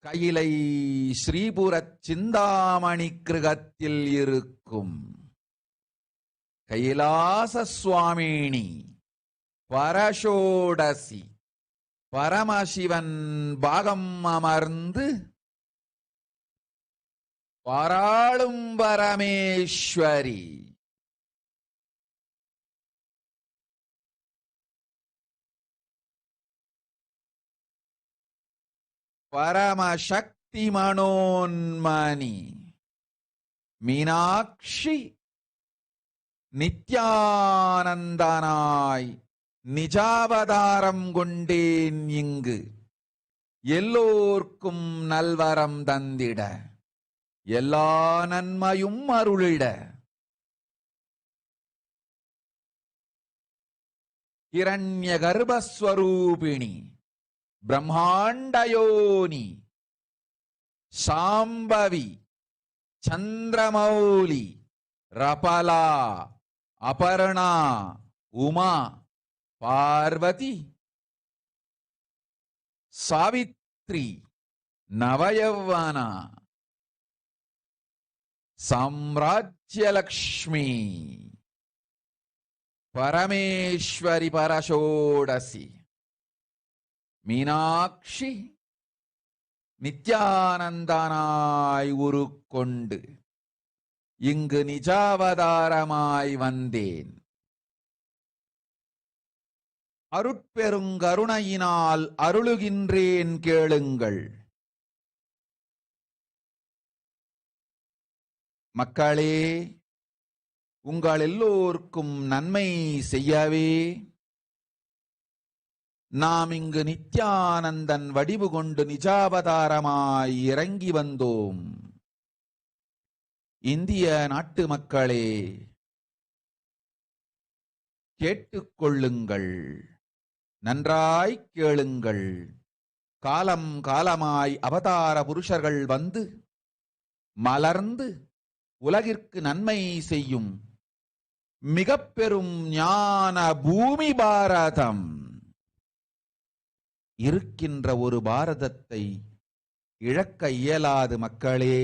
கையிலை ஸ்ரீபுரச் சிந்தாமணி கிருகத்தில் இருக்கும் கைலாச சுவாமினி பரஷோடசி பரமசிவன் பாகம் அமர்ந்து பாராளும் பரமேஸ்வரி பரமசக்தி மனோன்மணி மீனாட்சி நித்யானந்தனாய் நிஜாவதாரம் கொண்டேன் இங்கு எல்லோர்க்கும் நல்வரம் தந்திட எல்லா நன்மையும் அருளிட ஹிரண்ய கர்ப்பஸ்வரூபிணி பிரம்மாண்டயோனி சாம்பவி சந்திரமௌலி ரபலா அபர்ணா உமா பார்வதி சாவித்ரி நவயவனா சாம்ராஜ்யலக்ஷ்மி பரமேஸ்வரி பரஷோடசி மீனாட்சி நித்யானந்தனாய் உருக்கொண்டு இங்கு நிஜாவதாரமாய் வந்தேன். அருட்பெருங்கருணையினால் அருளுகின்றேன் கேளுங்கள். மக்களே, உங்கள் எல்லோருக்கும் நன்மை செய்யவே நாம் இங்கு நித்யானந்தன் வடிவு கொண்டு நிஜாவதாரமாய் இறங்கி வந்தோம். இந்திய நாட்டு மக்களே, கேட்டுக்கொள்ளுங்கள், நன்றாய் கேளுங்கள். காலம் காலமாய் அவதார புருஷர்கள் வந்து மலர்ந்து உலகிற்கு நன்மை செய்யும் மிக பெரும் ஞான பூமி பாரதம். இருக்கின்ற ஒரு பாரதத்தை இழக்க இயலாது மக்களே.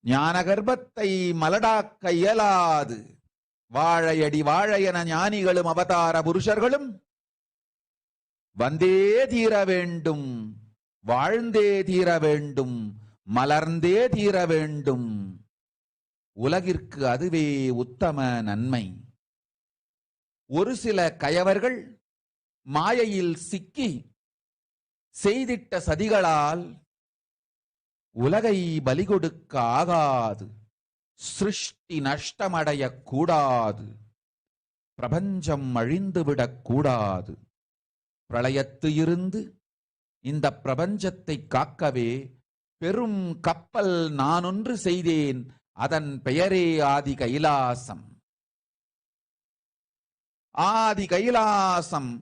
ஞான கர்ப்பத்தை மலடாக்க இயலாது. வாழையடி வாழையன ஞானிகளும் அவதார புருஷர்களும் வந்தே தீர வேண்டும், வாழ்ந்தே தீர வேண்டும், மலர்ந்தே தீர வேண்டும். உலகிற்கு அதுவே உத்தம நன்மை. ஒரு சில கயவர்கள் மாயையில் சிக்கி செய்திட்ட சதிகளால் உலகை பலி கொடுக்க ஆகாது. சிருஷ்டி நஷ்டமடைய கூடாது. பிரபஞ்சம் அழிந்துவிடக் கூடாது. பிரளயத்து இருந்து இந்த பிரபஞ்சத்தை காக்கவே பெரும் கப்பல் நானொன்று செய்தேன். அதன் பெயரே ஆதி கைலாசம். ஆதி கைலாசம்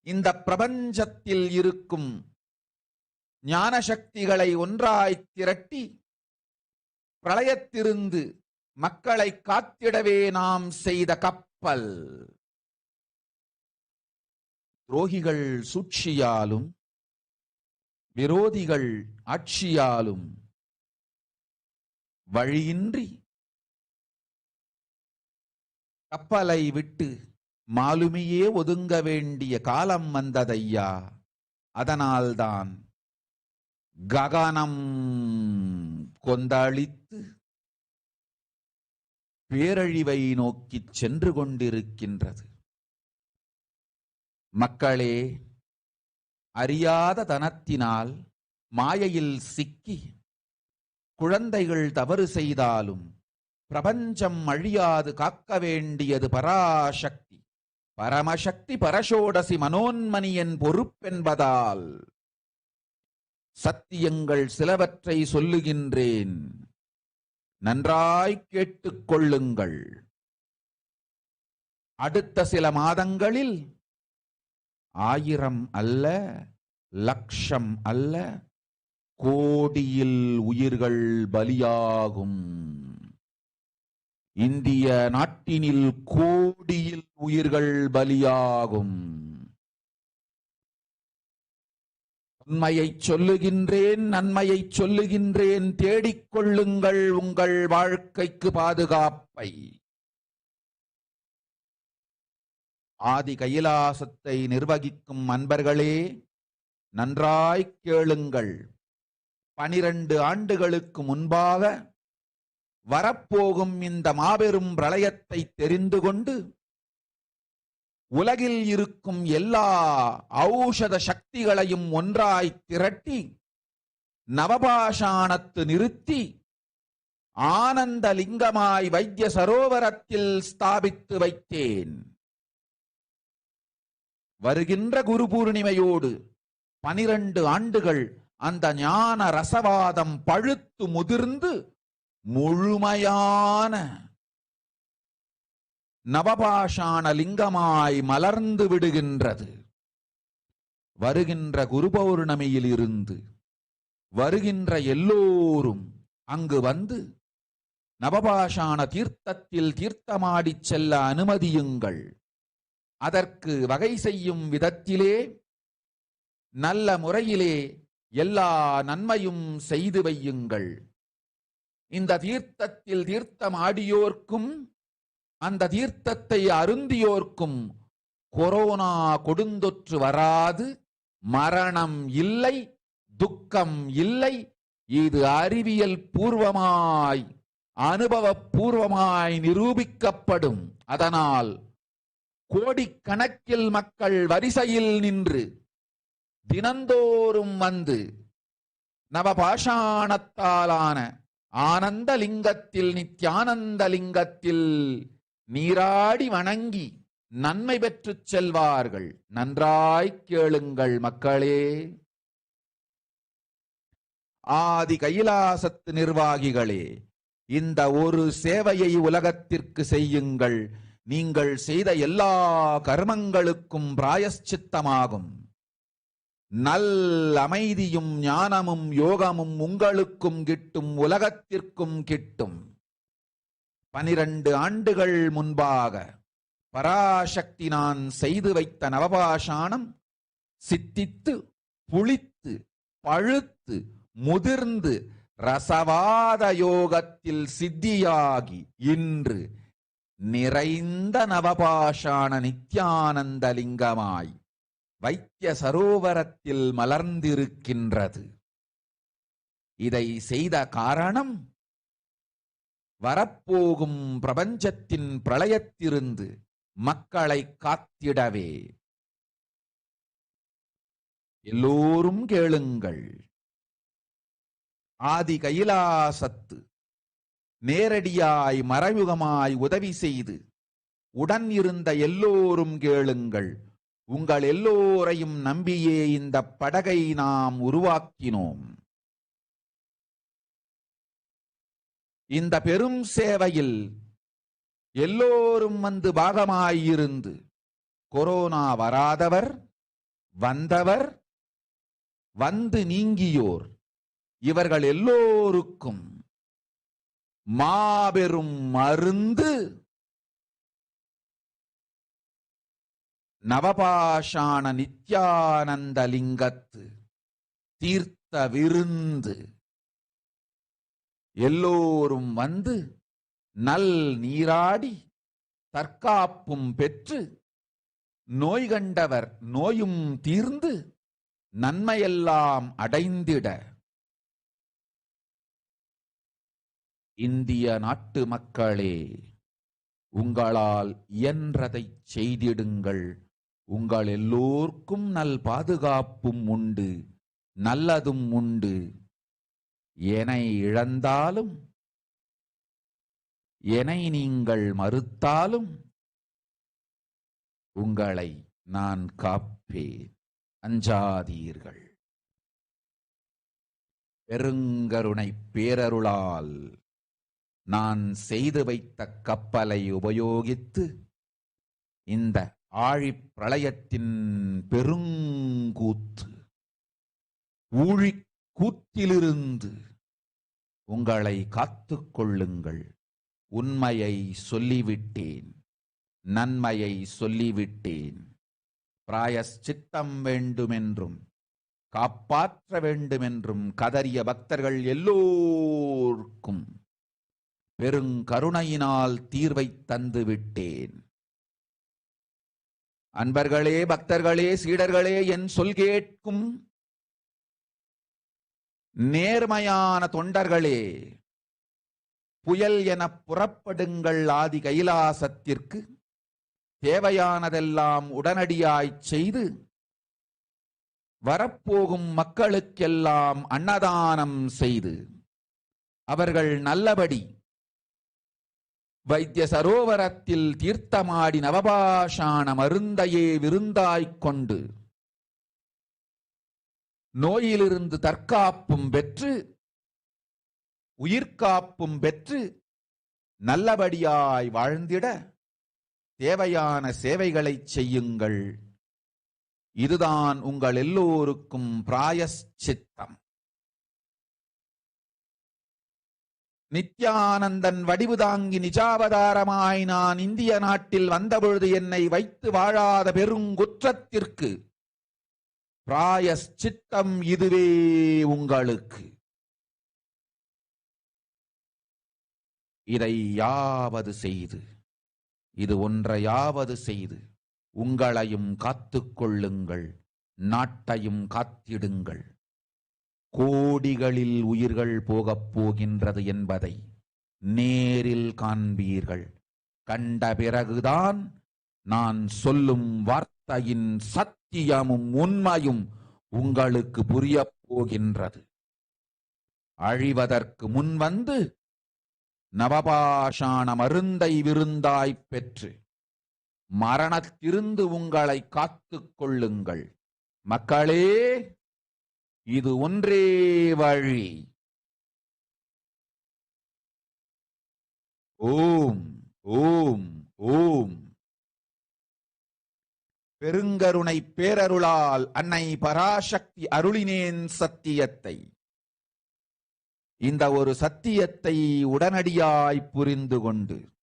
இந்த பிரபஞ்சத்தில் இருக்கும் ஞான சக்திகளை ஒன்றாய் திரட்டி பிரளயத்திலிருந்து மக்களை காத்திடவே நாம் செய்த கப்பல். துரோகிகள் சூழ்ச்சியாலும் விரோதிகள் ஆட்சியாலும் வழியின்றி கப்பலை விட்டு மாலுமியே ஒதுங்க வேண்டிய காலம் வந்ததையா. அதனால்தான் ககனம் கொந்தளித்து பேரழிவை நோக்கி சென்று கொண்டிருக்கின்றது. மக்களே, அறியாத தனத்தினால் மாயையில் சிக்கி குழந்தைகள் தவறு செய்தாலும் பிரபஞ்சம் அழியாது காக்க வேண்டியது பராசக்தி, பரமசக்தி பரஷோடசி மனோன்மணியின் பொறுப்பென்பதால் சத்தியங்கள் சிலவற்றை சொல்லுகின்றேன். நன்றாய் கேட்டுக்கொள்ளுங்கள். அடுத்த சில மாதங்களில் ஆயிரம் அல்ல, லட்சம் அல்ல, கோடியில் உயிர்கள் பலியாகும். இந்திய நாட்டினில் கோடியில் உயிர்கள் பலியாகும். உண்மையை சொல்லுகின்றேன், நன்மையை சொல்லுகின்றேன், தேடிக்கொள்ளுங்கள் உங்கள் வாழ்க்கைக்கு பாதுகாப்பை. ஆதி கைலாசத்தை நிர்வகிக்கும் அன்பர்களே, நன்றாய் கேளுங்கள். 12 ஆண்டுகளுக்கு முன்பாக வரப்போகும் இந்த மாபெரும் பிரளயத்தை தெரிந்து கொண்டு உலகில் இருக்கும் எல்லா ஔஷத சக்திகளையும் ஒன்றாய் திரட்டி நவபாஷாணத்து நிறுத்தி ஆனந்த லிங்கமாய் வைத்திய சரோவரத்தில் ஸ்தாபித்து வைத்தேன். வருகின்ற குரு பூர்ணிமையோடு 12 ஆண்டுகள் அந்த ஞான ரசவாதம் பழுத்து முதிர்ந்து முழுமையான நவபாஷாண லிங்கமாய் மலர்ந்து விடுகின்றது. வருகின்ற குரு பௌர்ணமியில் இருந்து வருகின்ற எல்லோரும் அங்கு வந்து நவபாஷாண தீர்த்தத்தில் தீர்த்தமாடிச் செல்ல அனுமதியுங்கள். அதற்கு வகை செய்யும் விதத்திலே நல்ல முறையிலே எல்லா நன்மையும் செய்து வையுங்கள். இந்த தீர்த்தத்தில் தீர்த்தமாடியோர்க்கும் அந்த தீர்த்தத்தை அருந்தியோர்க்கும் கொரோனா கொடுந்தொற்று வராது, மரணம் இல்லை, துக்கம் இல்லை. இது அறிவியல் பூர்வமாய் அனுபவபூர்வமாய் நிரூபிக்கப்படும். அதனால் கோடிக்கணக்கில் மக்கள் வரிசையில் நின்று தினந்தோறும் வந்து நவபாஷாணத்தாலான ஆனந்த லிங்கத்தில், நித்யானந்த லிங்கத்தில் நீராடி வணங்கி நன்மை பெற்றுச் செல்வார்கள். நன்றாய் கேளுங்கள் மக்களே. ஆதி கைலாசத்து நிர்வாகிகளே, இந்த ஒரு சேவையை உலகத்திற்கு செய்யுங்கள். நீங்கள் செய்த எல்லா கர்மங்களுக்கும் பிராயஷ்சித்தமாகும். நல் அமைதியும் ஞானமும் யோகமும் உங்களுக்கும் கிட்டும், உலகத்திற்கும் கிட்டும். 12 ஆண்டுகள் முன்பாக பராசக்தி நான் செய்து வைத்த நவபாஷாணம் சித்தித்து புளித்து பழுத்து முதிர்ந்து ரசவாத யோகத்தில் சித்தியாகி இன்று நிறைந்த நவபாஷாண நித்யானந்த லிங்கமாய் வைத்திய சரோவரத்தில் மலர்ந்திருக்கின்றது. இதை செய்த காரணம் வரப்போகும் பிரபஞ்சத்தின் பிரளயத்திலிருந்து மக்களை காத்திடவே. எல்லோரும் கேளுங்கள். ஆதி கைலாசத்து நேரடியாய் மறைமுகமாய் உதவி செய்து உடன் இருந்த எல்லோரும் கேளுங்கள். உங்கள் எல்லோரையும் நம்பியே இந்த படகை நாம் உருவாக்கினோம். இந்த பெரும் சேவையில் எல்லோரும் வந்து பாகமாயிருந்து கொரோனா வராதவர், வந்தவர், வந்து நீங்கியோர், இவர்கள் எல்லோருக்கும் மாபெரும் மருந்து நவபாஷாண நித்யானந்த லிங்கத்து தீர்த்த விருந்து. எல்லோரும் வந்து நல் நீராடி தற்காப்பும் பெற்று நோய் கண்டவர் நோயும் தீர்ந்து நன்மையெல்லாம் அடைந்திட இந்திய நாட்டு மக்களே, உங்களால் இயன்றதை செய்திடுங்கள். உங்கள் எல்லோர்க்கும் நல் பாதுகாப்பும் உண்டு, நல்லதும் உண்டு. என்னை இழந்தாலும், என்னை நீங்கள் மறுத்தாலும் உங்களை நான் காப்பேன். அஞ்சாதீர்கள். பெருங்கருணை பேரருளால் நான் செய்து வைத்த கப்பலை உபயோகித்து இந்த ஆழிப் பிரளயத்தின் பெருங்கூத்து, ஊழிக் கூத்திலிருந்து உங்களை காத்துக் கொள்ளுங்கள். உண்மையை சொல்லிவிட்டேன், நன்மையை சொல்லிவிட்டேன். பிராயஷ்சித்தம் வேண்டுமென்றும் காப்பாற்ற வேண்டுமென்றும் கதறிய பக்தர்கள் எல்லோருக்கும் பெருங்கருணையினால் தீர்வை தந்து விட்டேன். அன்பர்களே, பக்தர்களே, சீடர்களே, என் சொல் கேட்கும் நேர்மையான தொண்டர்களே, புயல் என புறப்படுங்கள் ஆதி கைலாசத்திற்கு. தேவையானதெல்லாம் உடனடியாய்ச் செய்து வரப்போகும் மக்களுக்கெல்லாம் அன்னதானம் செய்து அவர்கள் நல்லபடி வைத்திய சரோவரத்தில் தீர்த்தமாடி நவபாஷாண மருந்தையே விருந்தாய்க் கொண்டு நோயிலிருந்து தற்காப்பும் பெற்று உயிர்காப்பும் பெற்று நல்லபடியாய் வாழ்ந்திட தேவையான சேவைகளை செய்யுங்கள். இதுதான் உங்கள் எல்லோருக்கும் பிராயஷ்சித்தம். நித்யானந்தன் வடிவு தாங்கி நிஜாவதாரமாய் நான் இந்திய நாட்டில் வந்தபொழுது என்னை வைத்து வாழாத பெருங்குற்றத்திற்கு பிராயஷ்சித்தம் இதுவே உங்களுக்கு. இதை யாவது செய்து, இது ஒன்றையாவது செய்து உங்களையும் காத்துக் கொள்ளுங்கள், நாட்டையும் காத்திடுங்கள். கோடிகளில் உயிர்கள் போகப் போகின்றது என்பதை நேரில் காண்பீர்கள். கண்ட பிறகுதான் நான் சொல்லும் வார்த்தையின் சத்தியமும் உண்மையும் உங்களுக்கு புரியப் போகின்றது. அழிவதற்கு முன்வந்து நவபாஷாண மருந்தை விருந்தாய்ப் பெற்று மரணத்திலிருந்து உங்களை காத்துக் கொள்ளுங்கள். மக்களே, இது ஒன்றே வழி. ஓம் ஓம் ஓம். பெருங்கருணை பேரருளால் அன்னை பராசக்தி அருளினேன் சத்தியத்தை. இந்த ஒரு சத்தியத்தை உடனடியாய் புரிந்து கொண்டு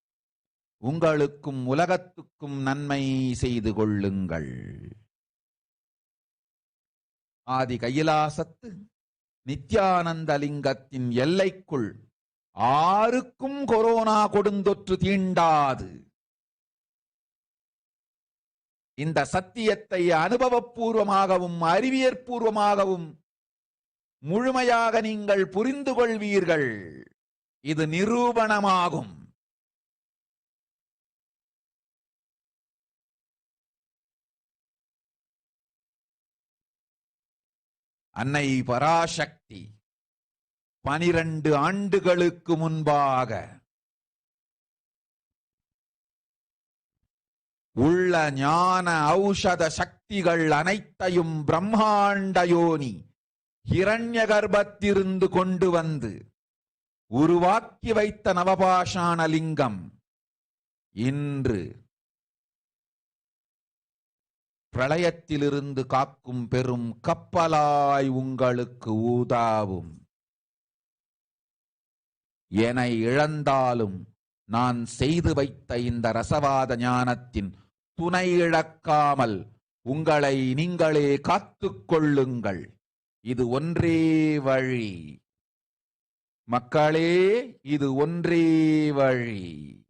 உங்களுக்கும் உலகத்துக்கும் நன்மை செய்து கொள்ளுங்கள். ஆதி கைலாசத்து நித்யானந்த லிங்கத்தின் எல்லைக்குள் ஆருக்கும் கொரோனா கொடுந்தொற்று தீண்டாது. இந்த சத்தியத்தை அனுபவபூர்வமாகவும் அறிவியற்பூர்வமாகவும் முழுமையாக நீங்கள் புரிந்து கொள்வீர்கள். இது நிரூபணமாகும். அன்னை பராசக்தி 12 ஆண்டுகளுக்கு முன்பாக உள்ள ஞான ஔஷத சக்திகள் அனைத்தையும் பிரம்மாண்ட யோனி ஹிரண்ய கர்ப்பத்திலிருந்து கொண்டு வந்து உருவாக்கி வைத்த நவபாஷாண லிங்கம் இன்று பிரளயத்திலிருந்து காக்கும் பெரும் கப்பலாய் உங்களுக்கு ஊதாவும். என இழந்தாலும் நான் செய்து வைத்த இந்த ரசவாத ஞானத்தின் துணை இழக்காமல் உங்களை நீங்களே காத்துக் கொள்ளுங்கள். இது ஒன்றே வழி. மக்களே, இது ஒன்றே வழி.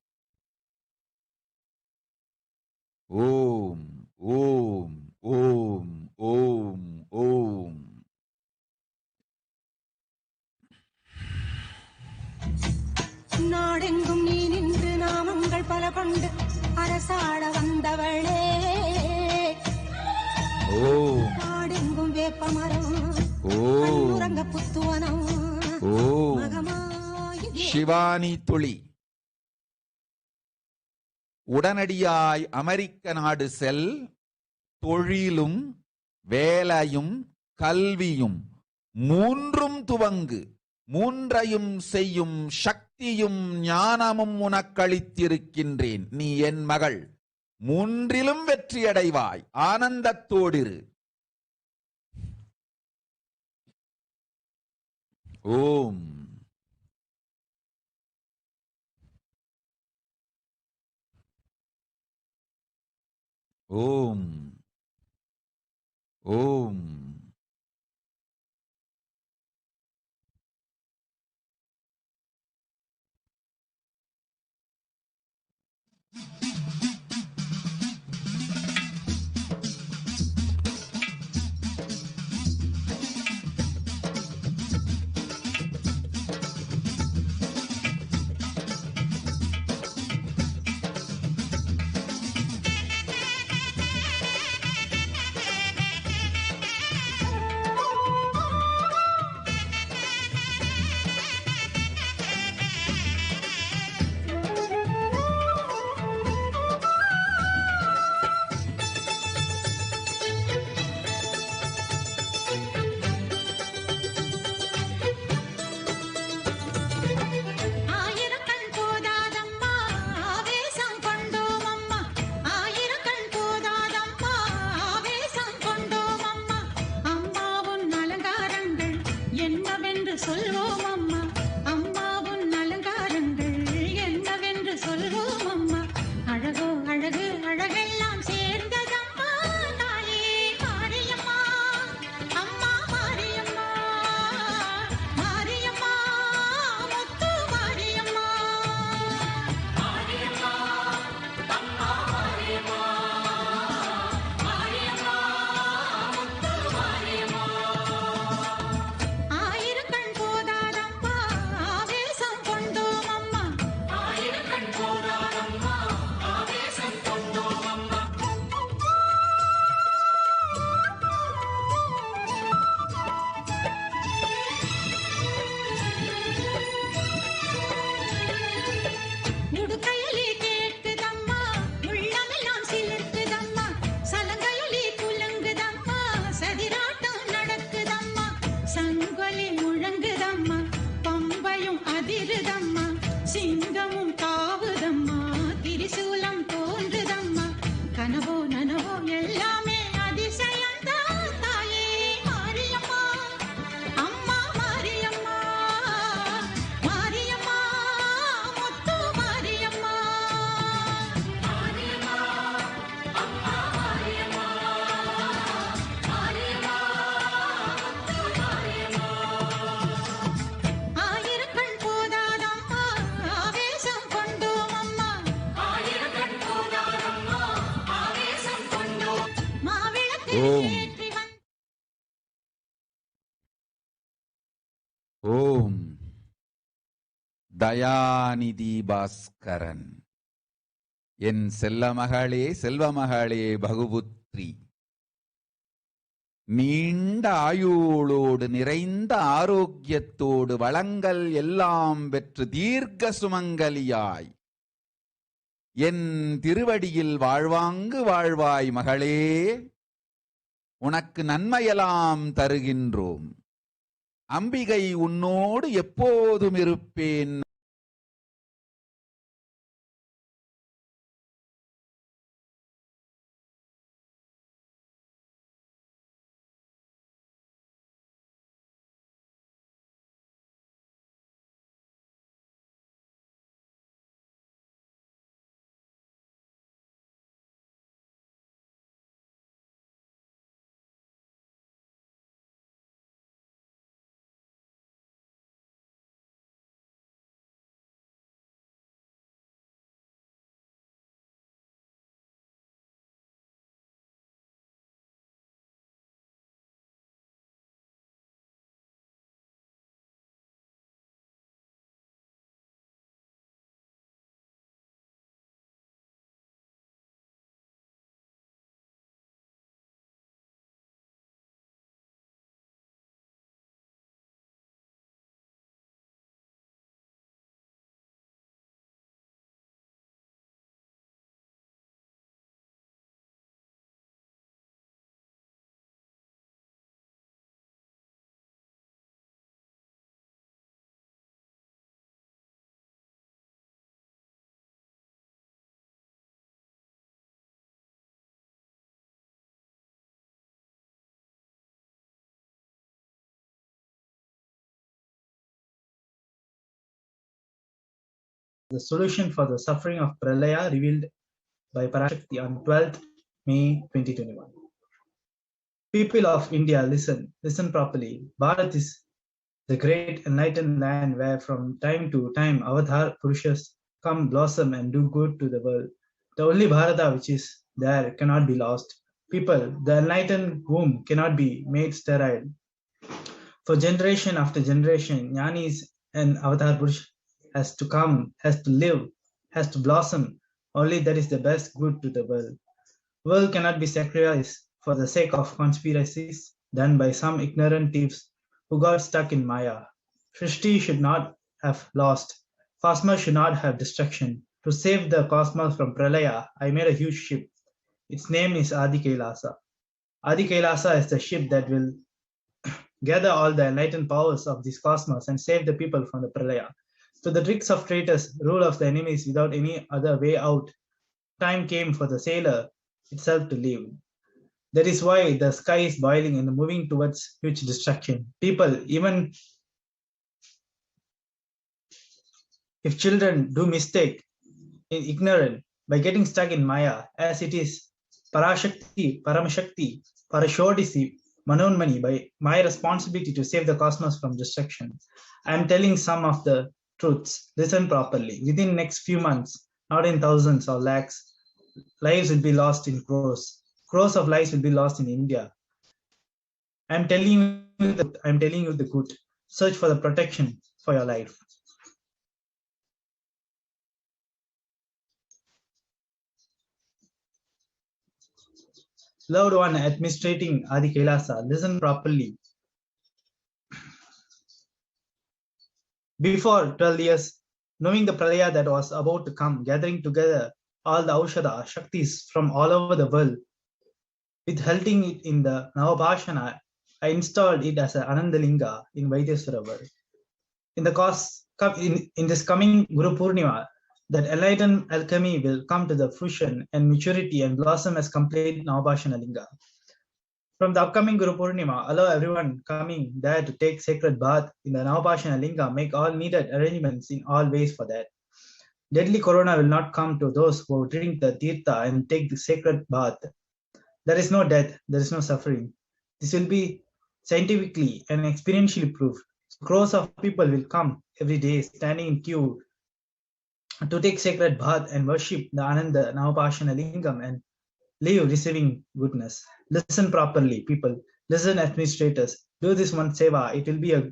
ஓம் ஓம் ஓம் ஓம் ஓம். நாடெங்கும் நீ நின்று நாமங்கள் பல கொண்டு அரசாட வந்தவளே. ஓம். நாடெங்கும் வேப்பமரம், உறங்க புத்துவனம். ஓம். சிவானி துளி. உடனடியாய் அமெரிக்க நாடு செல். தொழிலும் வேலையும் கல்வியும் மூன்றும் துவங்கு. மூன்றையும் செய்யும் சக்தியும் ஞானமும் உனக்களித்திருக்கின்றேன். நீ என் மகள். மூன்றிலும் வெற்றியடைவாய். ஆனந்தத்தோடிரு. ஓம். ஓம். ஓம். ஆயிரக்கண் போதாதம்மா ஆவேசம் கொண்டோம் அம்மா, ஆயிரக்கண் போதாதம்மா ஆவேசம் கொண்டோம் அம்மா, அம்மாவுன் அலங்காரங்கள் என்னவென்று சொல்வோம் அம்மா, அம்மாவுன் அலங்காரங்கள் என்னவென்று சொல்வோம் அம்மா, அழகோ அழகு அழகெல்லாம் சேர்ந்ததம்மா தாயே மாரியம்மா, அம்மா மாரியம்மா, மாரியம்மா முத்து மாரியம்மா, மாரியம்மா அம்மா மாரியம்மா, மாரியம்மா முத்து மாரியம்மா. ஆயிரக்கண் போதாதம்மா ஆவேசம் கொண்டோம் அம்மா, ஆயிரக்கண் போதாதம்மா ஆவேசம் கொண்டோம் அம்மா. உடுக்கையொலி கேட்குதம்மா, உள்ளமெல்லாம் சிலிர்க்குதம்மா, சலங்கையொலி குலுங்குதம்மா, சதிராட்டம் நடக்குதம்மா, சங்கொலி முழங்குதம்மா, பம்பையும் அதிருதம்மா, சிங்கமும் தாவுதம்மா, திரிசூலம் தோன்றுதம்மா, கனவோ நனவோ எல்லாமே அதிசயம்தான் தாயே மாரியம்மா, அம்மா மாரியம்மா, மாரியம்மா முத்து மாரியம்மா, மாரியம்மா அம்மா மாரியம்மா, மாரியம்மா முத்து மாரியம்மா. ஆயிரக்கண் போதாதம்மா ஆவேசம் கொண்டோம் அம்மா, ஆயிரக்கண் போதாதம்மா ஆவேசம் கொண்டோம். மாவிளக்கு ஓம். ஏற்றி வந்த ஓம். தயாநிதி பாஸ்கரன். என் செல்லமகளே, செல்வமகளே, பகுபுத்ரி, நீண்ட ஆயுளோடு நிறைந்த ஆரோக்கியத்தோடு வளங்கள் எல்லாம் பெற்று தீர்க்க சுமங்கலியாய் என் திருவடியில் வாழ்வாங்கு வாழ்வாய் மகளே. உனக்கு நன்மையெல்லாம் தருகின்றோம். அம்பிகை உன்னோடு எப்போதும் இருப்பேன். the solution for the suffering of Pralaya revealed by Parashakti on 12th May 2021. People of India, listen properly. Bharat is the great enlightened land where from time to time avatar Purushas come, blossom and do good to the world. The only Bharata which is there cannot be lost. People, the enlightened womb cannot be made sterile. For generation after generation, Jnanis and Avatar Purush has to come, has to live, has to blossom. Only that is the best good to the world. World cannot be sacrificed for the sake of conspiracies done by some ignorant thieves who got stuck in Maya. Srishti should not have lost. Cosmos should not have destruction. To save the cosmos from Pralaya, I made a huge ship. Its name is Adi Kailasa. Adi Kailasa is the ship that will gather all the enlightened powers of this cosmos and save the people from the Pralaya. To the tricks of traitors, rule of the enemies without any other way out, time came for the sailor itself to live. That is why the sky is boiling and moving towards huge destruction. People, even if children do mistake in ignorant by getting stuck in Maya, as it is Parashakti, Paramashakti, Parashodisi, Manonmani, by my responsibility to save the cosmos from destruction. I am telling some of the truths. Listen properly. Within next few months, not in thousands or lakhs, lives will be lost in crores. Crores of lives will be lost in India. I am telling you the good. Search for the protection for your life. Loved one administrating Adi Kailasa, listen properly. Before 12 years, knowing the Pralaya that was about to come, gathering together all the Aushadha, Shaktis from all over the world, with holding it in the Navabhashana, I installed it as an Anandalinga in Vaidyaswara world. In this coming Guru Purnima, that enlightened alchemy will come to the fruition and maturity and blossom as complete Navabhashana Linga. From the upcoming Guru Purnima, allow everyone coming there to take sacred bath in the Navabhashana Linga, make all needed arrangements in all ways for that. Deadly corona will not come to those who drink the tirtha and take the sacred bath. There is no death, there is no suffering. This will be scientifically and experientially proved. Crores of people will come every day standing in queue to take sacred bath and worship the Ananda Navapashana Lingam and live receiving goodness. Listen properly, people. Listen, administrators. Do this one seva. It will be a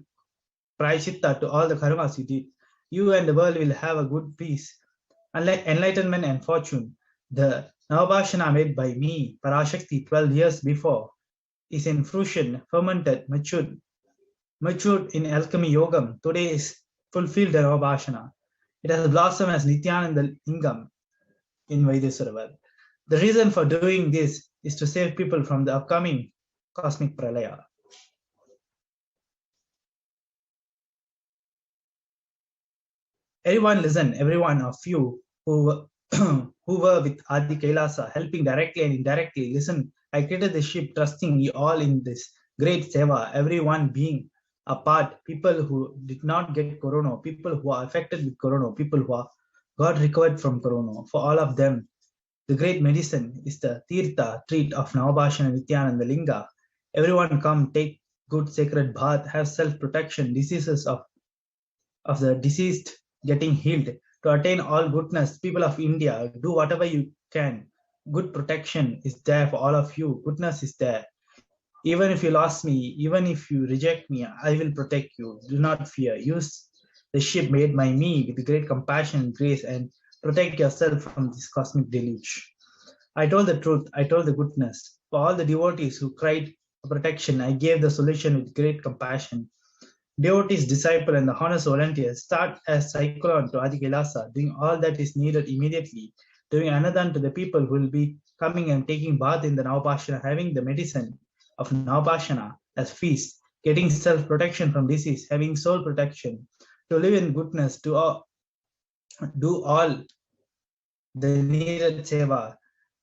prayashitta to all the karmas you did. You and the world will have a good peace, enlightenment and fortune. The Navabhashana made by me, Parashakti, 12 years before, is in fruition, fermented, matured in alchemy yogam. Today is fulfilled the Navabhashana. It has blossomed as Nityananda Lingam in Vaidyaswara. The reason for doing this is to save people from the upcoming cosmic pralaya. Everyone listen, every one of you who were with Adi Kailasa, helping directly and indirectly, listen. I created the ship trusting you all in this great seva, everyone being a part, people who did not get corona, people who are affected with corona, people who are got recovered from corona. For all of them, the great medicine is the Tirtha treat of Navabhashana Nityananda Linga. Everyone come, take good sacred bath, have self-protection, diseases of the deceased getting healed. To attain all goodness, people of India, do whatever you can. Good protection is there for all of you. Goodness is there. Even if you lost me, even if you reject me, I will protect you. Do not fear. Use the ship made by me with great compassion and grace and protect yourself from this cosmic deluge. I told the truth. I told the goodness. For all the devotees who cried for protection, I gave the solution with great compassion. Devotees, disciple, and the honest volunteers start as cyclone to Adi Kailasa, doing all that is needed immediately, doing another to the people who will be coming and taking bath in the Navapashana, having the medicine of Navapashana as feast, getting self-protection from disease, having soul protection, to live in goodness, to do all the needed seva.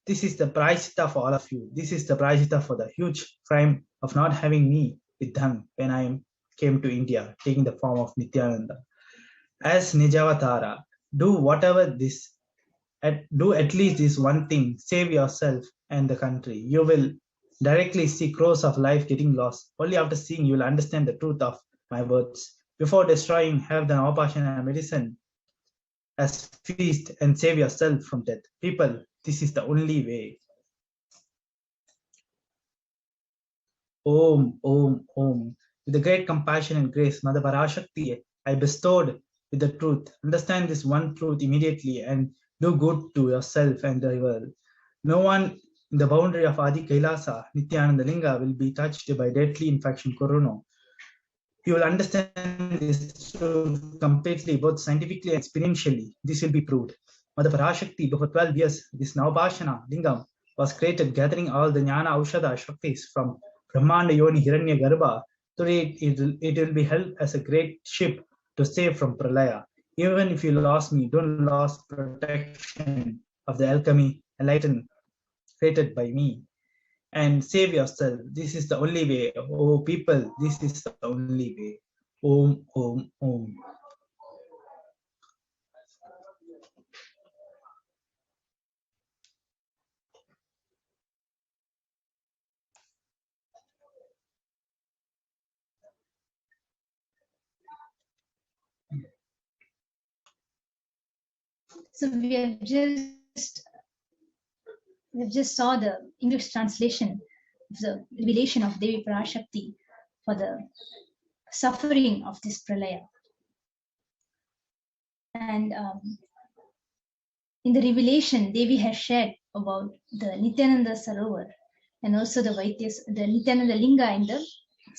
This is the prayashitta for all of you. This is the prayashitta for the huge crime of not having me with them when I came to India, taking the form of Nityananda. As Nijavatara, do at least this one thing, save yourself and the country. You will directly see crores of life getting lost. Only after seeing you will understand the truth of my words. Before destroying, have the Navapashana medicine as feast and save yourself from death. People, this is the only way. Om, Om, Om. With the great compassion and grace, Mother Parashakti, I bestowed with the truth. Understand this one truth immediately and do good to yourself and the world. No one in the boundary of Adi Kailasa, Nityananda Linga, will be touched by deadly infection corona. You will understand this truth completely, both scientifically and experientially. This will be proved. Mother Parashakti, before 12 years, this Navabhashana Lingam was created, gathering all the Jnana Aushadha Shaktis from Brahmanda Yoni Hiranya Garbha. Today, it will be held as a great ship to save from Pralaya. Even if you lost me, don't lose protection of the alchemy enlightened, created by me. And save yourself. This is the only way. Oh, people, this is the only way. Om, Om, Om. So we have just saw the English translation of the revelation of Devi Parashakti for the suffering of this pralaya. And in the revelation, Devi has shared about the Nityananda Sarovar and also the Nityananda Linga in the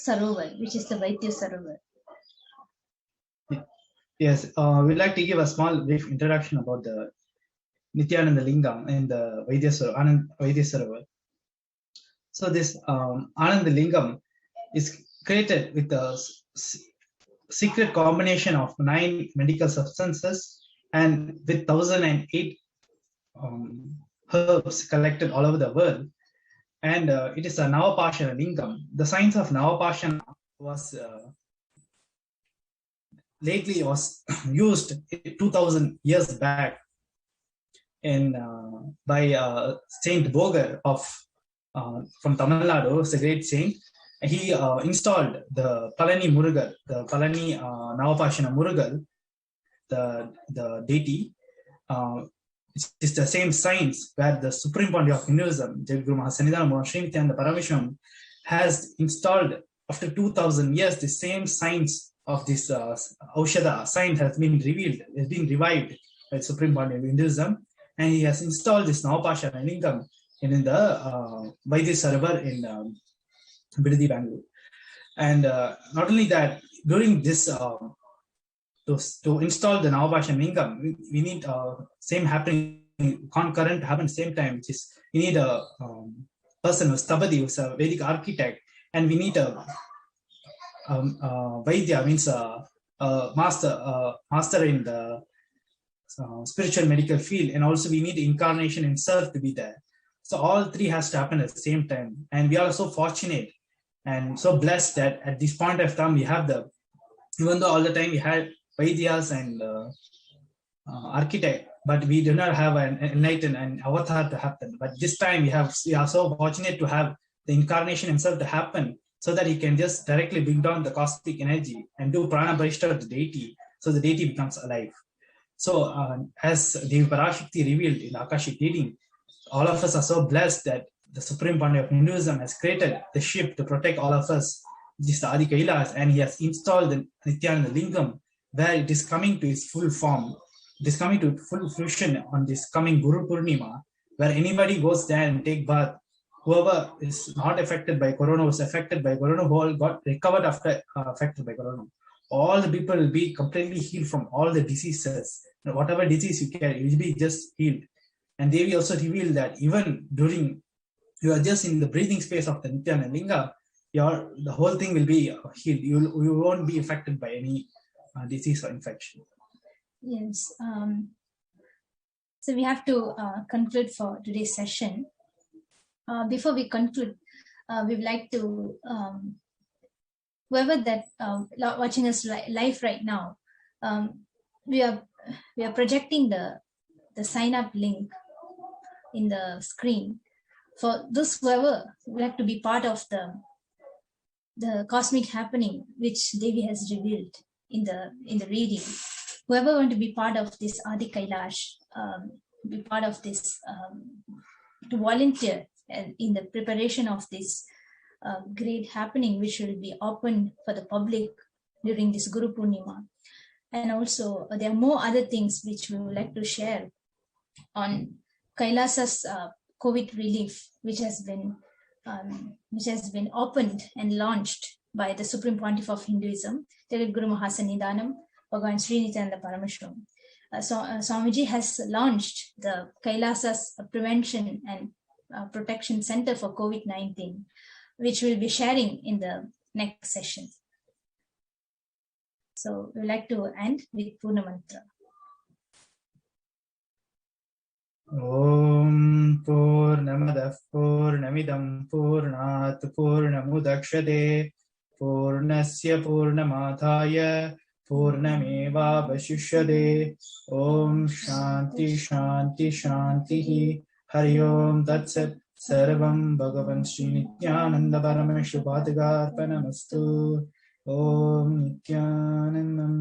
Sarovar, which is the Vaidya Sarovar. Yes, we'd like to give a small brief introduction about the Nityananda Lingam and the Vaidya Sarovar. So this Ananda Lingam is created with a secret combination of 9 medical substances and with 1008 herbs collected all over the world. And it is a Navapashana Lingam. The science of Navapashana was lately used 2000 years back in by Saint Boger of from Tamil Nadu. It's a great saint. He installed the Palani Murugal, the Palani Navapashana Murugal, the deity. It's the same science where the Supreme Pontiff of Hinduism, Jaguru Mahasanidhanam Sri Nityananda Parameshwaram, has installed after 2000 years the same science of this Aushadha science has been revealed, has been revived by Supreme Pontiff of Hinduism, and he has installed this Navapashana Lingam in the Vaidya Sarovar in Bidadi, Bangalore. And not only that, during this to install the Navapashana Lingam, we need same happening concurrent happen same time, which is we need a person who's Tabadi, who's a Vedic architect, and we need a Vaidya, means a master in the spiritual medical field, and also we need incarnation himself to be there. So all three has to happen at the same time, and we are so fortunate and so blessed that at this point of time we have even though all the time we had Vaidyas and architect, but we do not have an enlightened and avatar to happen. But this time we are so fortunate to have the incarnation himself to happen, so that he can just directly bring down the cosmic energy and do prana parishta to the deity, so the deity becomes alive. So as Devi Parashakti revealed in the Akashic reading, all of us are so blessed that the Supreme Pontiff of Hinduism has created the ship to protect all of us, which is the Adi Kailas, and he has installed the Nityananda Lingam, where it is coming to its full form. It is coming to full fruition on this coming Guru Purnima, where anybody goes there and take bath. Whoever is not affected by corona, was affected by corona, who all got recovered after affected by corona, all the people will be completely healed from all the diseases. Whatever disease you carry, you will be just healed. And Devi also revealed that even during you are just in the breathing space of the Nityananda Linga, the whole thing will be healed. You won't be affected by any disease or infection. Yes. So we have to conclude for today's session. Before we conclude, we would like to, whoever that watching us live right now, we are we are projecting the sign up link in the screen for those whoever would like to be part of the cosmic happening which Devi has revealed in the reading. Whoever want to be part of this Adi Kailash, be part of this, to volunteer in the preparation of this great happening, which will be open for the public during this Guru Purnima. And also there are more other things which we would like to share on Kailasa's COVID relief, which has been opened and launched by the Supreme Pontiff of Hinduism, Jagat Guru Mahasannidhanam, Bhagavan Sri Nityananda Parameshwaram. Swamiji has launched the Kailasa's Prevention and Protection Center for COVID-19, which we'll be sharing in the next session. So we'd like to end with Purna Mantra. Om Purnamadah Purnamidam Purnat Purnamudakshate Purnasya Purnamadhaya Purnamevavashishyate. Om Shanti Shanti Shanti Hari Om Tat Sat. Sarvam Bhagavan Sri Nityananda Parameshwarapadarpanamastu. Om Nityanandam.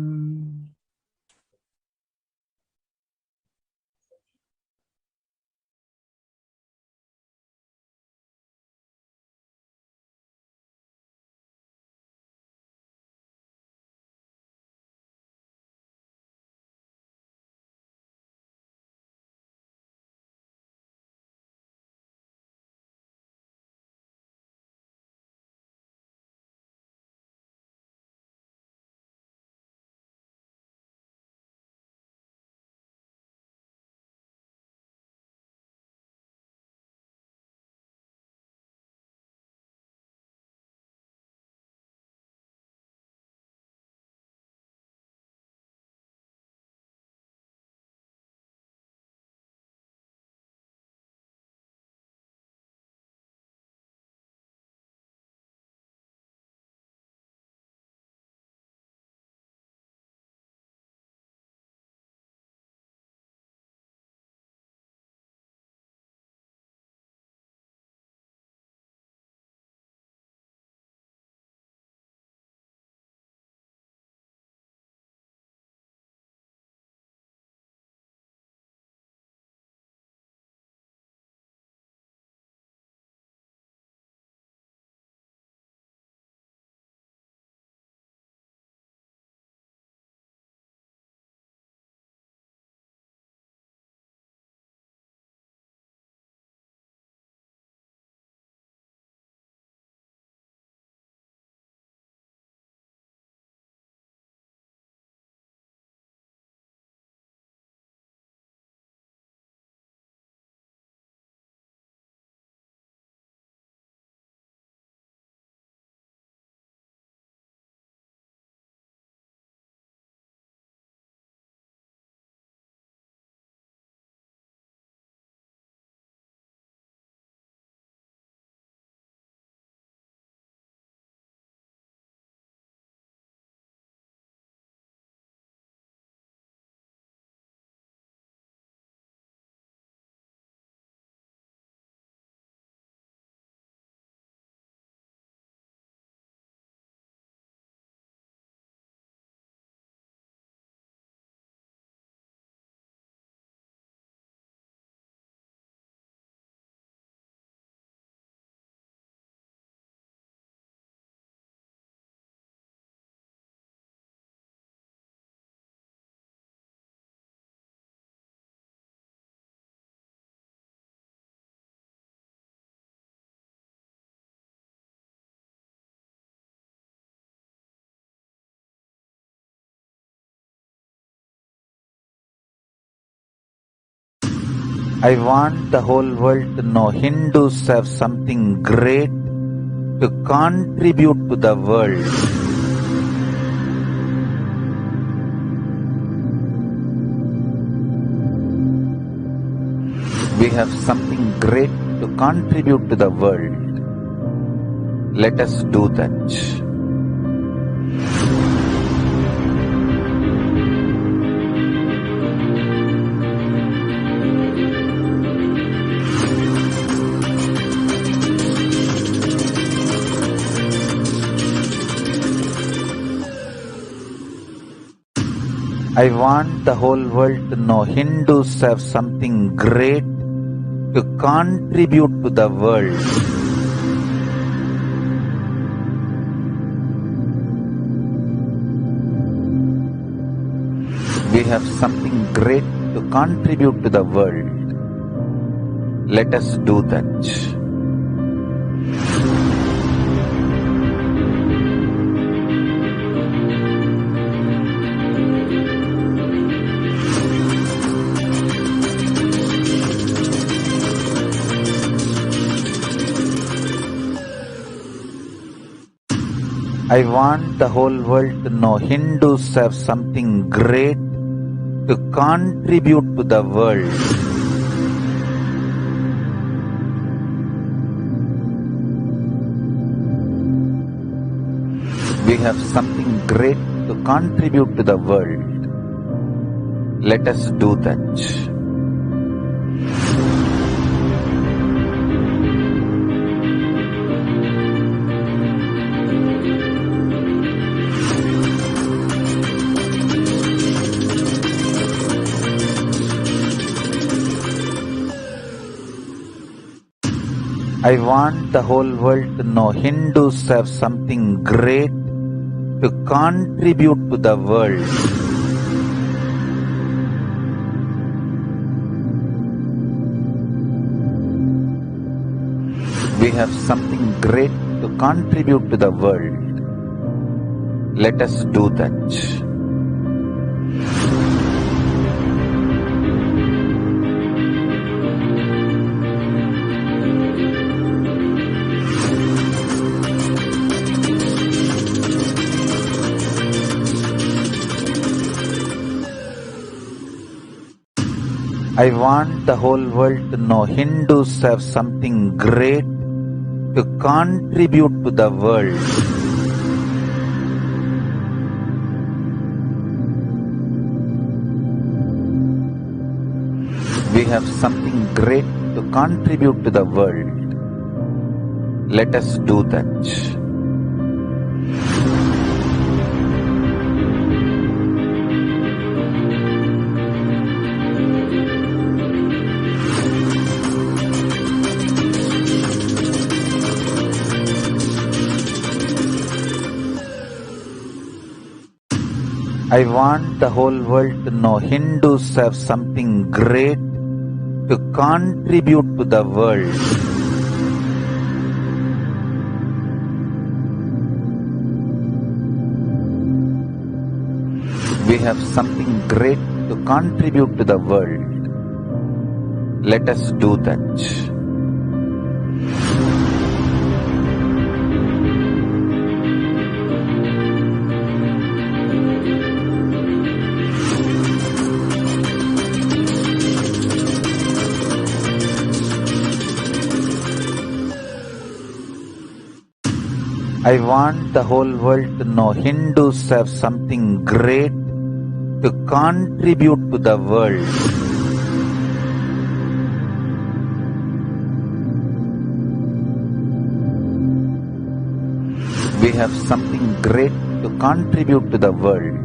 I want the whole world to know Hindus have something great to contribute to the world. We have something great to contribute to the world. Let us do that. I want the whole world to know Hindus have something great to contribute to the world. We have something great to contribute to the world. Let us do that. I want the whole world to know Hindus have something great to contribute to the world. We have something great to contribute to the world. Let us do that. I want the whole world to know Hindus have something great to contribute to the world. We have something great to contribute to the world. Let us do that. I want the whole world to know Hindus have something great to contribute to the world. We have something great to contribute to the world. Let us do that. I want the whole world to know Hindus have something great to contribute to the world. We have something great to contribute to the world. Let us do that. I want the whole world to know Hindus have something great to contribute to the world. We have something great to contribute to the world.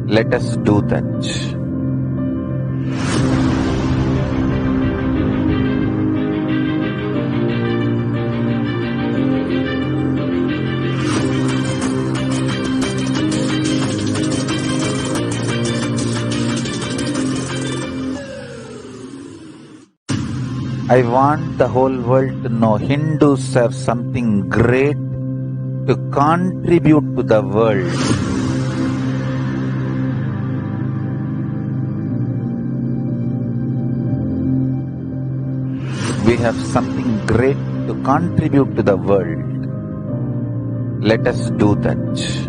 Let us do that. I want the whole world to know Hindus have something great to contribute to the world. We have something great to contribute to the world. Let us do that.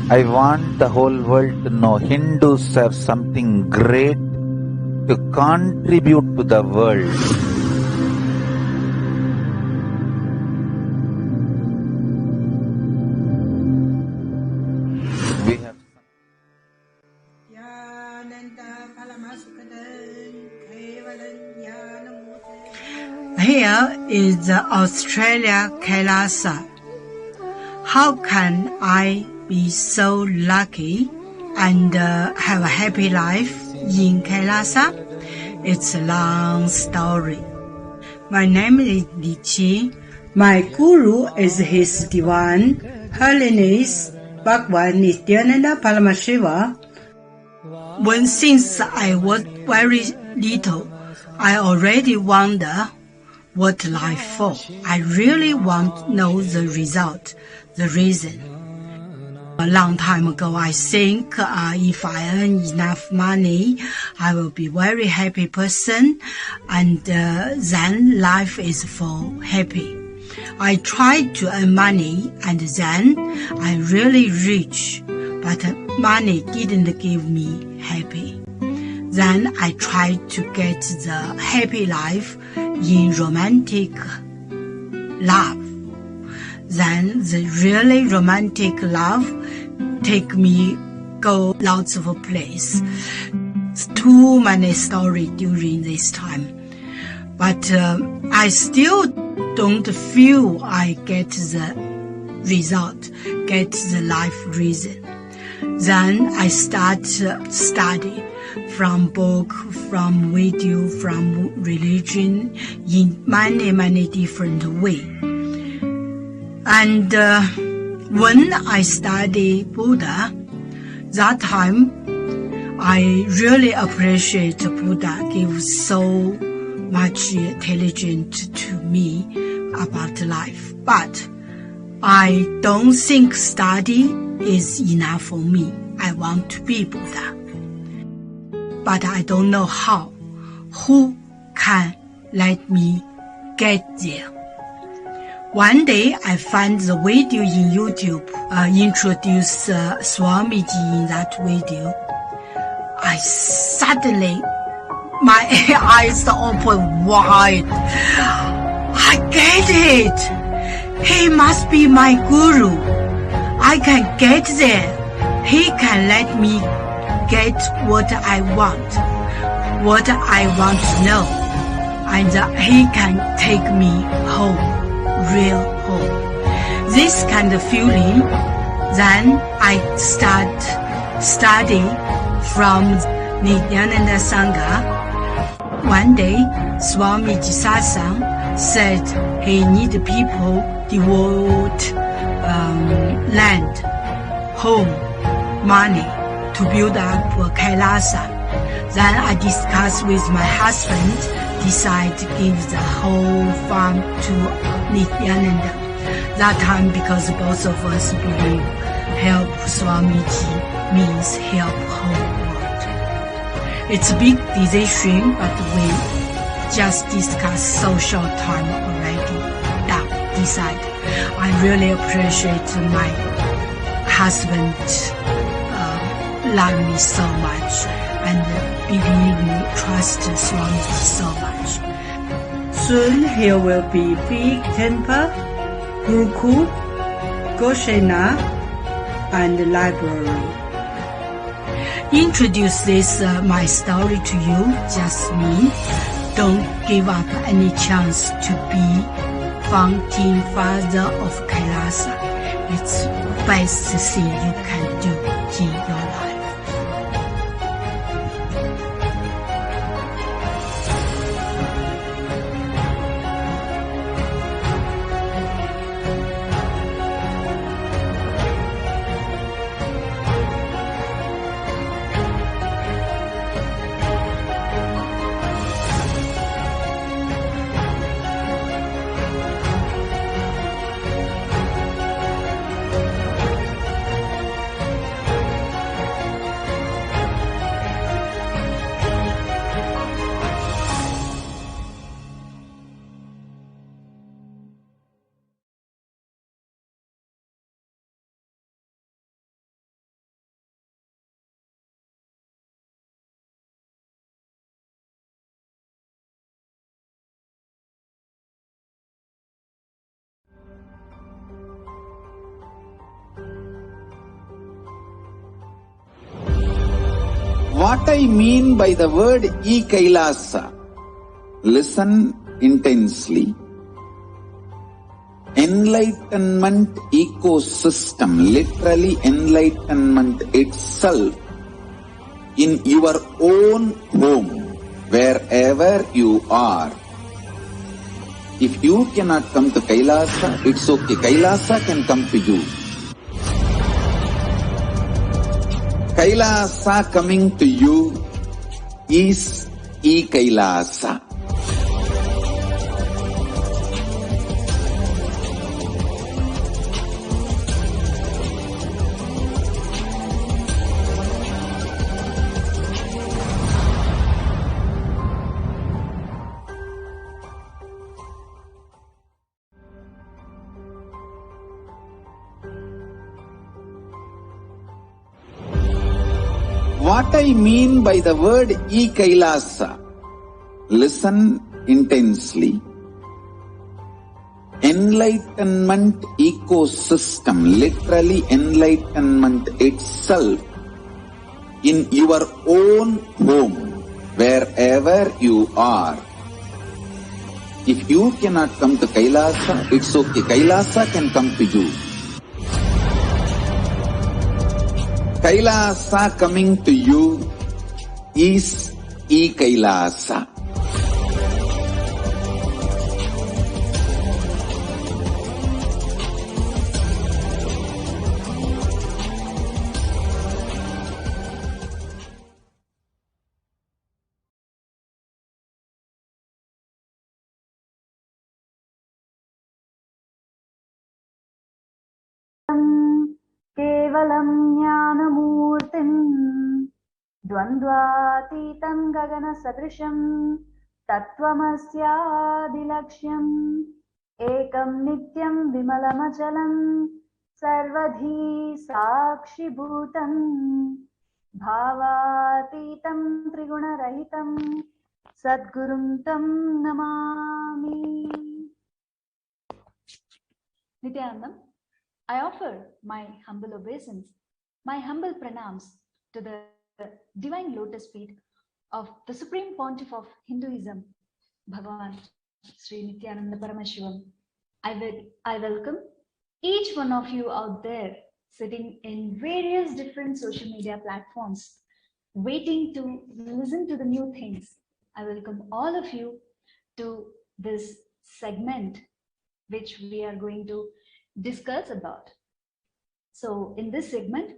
I want the whole world to know Hindus have something great to contribute to the world. here is Australia, Kailasa. How can I be so lucky and have a happy life in Kailasa? It's a long story. My name is Li Qi. My guru is His Divine Holiness Bhagwan Nityananda Paramashiva. Since I was very little, I already wonder what life for. I really want to know the result, the reason. A long time ago, I think if I earn enough money, I will be very happy person, and then life is for happy. I tried to earn money, and then I really rich, but money didn't give me happy. Then I tried to get the happy life in romantic love. Then the really romantic love take me go lots of place. Too many stories during this time. But I still don't feel I get the result, get the life reason. Then I start study from book, from video, from religion in many different ways. And when I study Buddha, that time I really appreciate Buddha gives so much intelligence to me about life. But I don't think study is enough for me. I want to be Buddha. But I don't know how. Who can let me get there? One day I found the video in YouTube, introduced Swamiji in that video. I suddenly, my eyes open wide. I get it. He must be my guru. I can get there. He can let me get what I want to know, and he can take me home, real home. This kind of feeling, then I start study from Nityananda Sangha. One day, Swamiji Satsang said he need people devote land, home, money to build up Kailasa. Then I discussed with my husband, decide to give the whole farm to Nityananda. That time, because both of us believe help Swamiji means help whole world. It's a big decision, but we just discussed so short time already. Decide. I really appreciate my husband. Love me so much and believe me, trust Swamiji so much. Soon here will be big temple, Gurukul, Goshena, and library. Introduce this my story to you, just me. Don't give up any chance to be founding father of Kailasa. It's the best thing you can do in your life. What I mean by the word E Kailasa, listen intensely. Enlightenment ecosystem, literally enlightenment itself, in your own home, wherever you are. If you cannot come to Kailasa, it's okay. Kailasa can come to you. Kailasa coming to you is E-Kailasa. What I mean by the word E-Kailasa, listen intensely. Enlightenment ecosystem, literally enlightenment itself, in your own home, wherever you are. If you cannot come to Kailasa, it's okay. Kailasa can come to you. Kailasa coming to you is E-Kailasa. केवलं ज्ञानमूर्तिं द्वन्द्वातीतं गगनसदृशं तत्त्वमस्यादिलक्ष्यम् एकं नित्यं विमलमचलं सर्वधी साक्षिभूतं भावातीतं त्रिगुणरहितं सद्गुरुं तं Namami. Nityanandam, I offer my humble obeisance, my humble pranams to the divine lotus feet of the Supreme Pontiff of Hinduism, Bhagavan Sri Nityananda Paramashivam. I welcome each one of you out there sitting in various different social media platforms, waiting to listen to the new things. I welcome all of you to this segment which we are going to discuss about. So in this segment,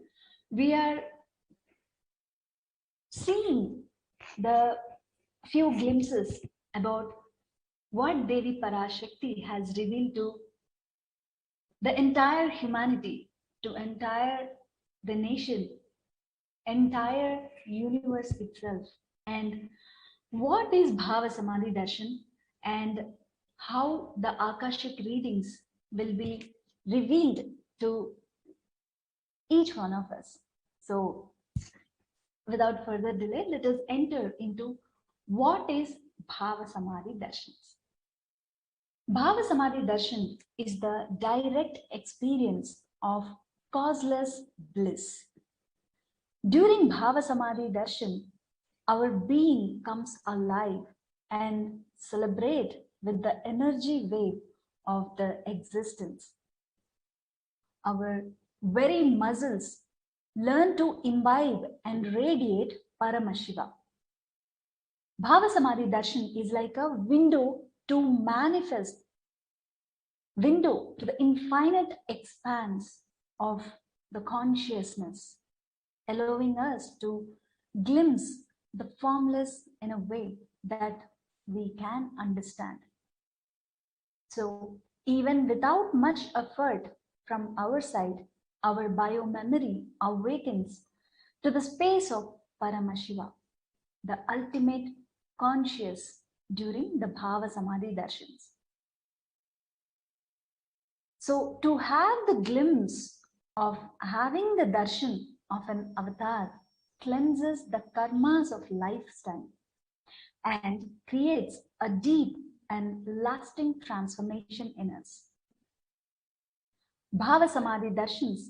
we are seeing the few glimpses about what Devi Parashakti has revealed to the entire humanity, to entire the nation, entire universe itself. And what is Bhava Samadhi Darshan and how the Akashic readings will be revealed to each one of us. So without further delay, let us enter into what is Bhava Samadhi Darshans. Bhava Samadhi Darshan is the direct experience of causeless bliss. During Bhava Samadhi Darshan, our being comes alive and celebrate with the energy wave of the existence. Our very muscles learn to imbibe and radiate Paramashiva. Bhava Samadhi Darshan is like a window to manifest, window to the infinite expanse of the consciousness, allowing us to glimpse the formless in a way that we can understand. So even without much effort from our side, our bio-memory awakens to the space of Paramashiva, the ultimate conscious during the Bhava Samadhi Darshans. So to have the glimpse of having the darshan of an avatar cleanses the karmas of lifetime and creates a deep and lasting transformation in us. Bhava Samadhi Darshans,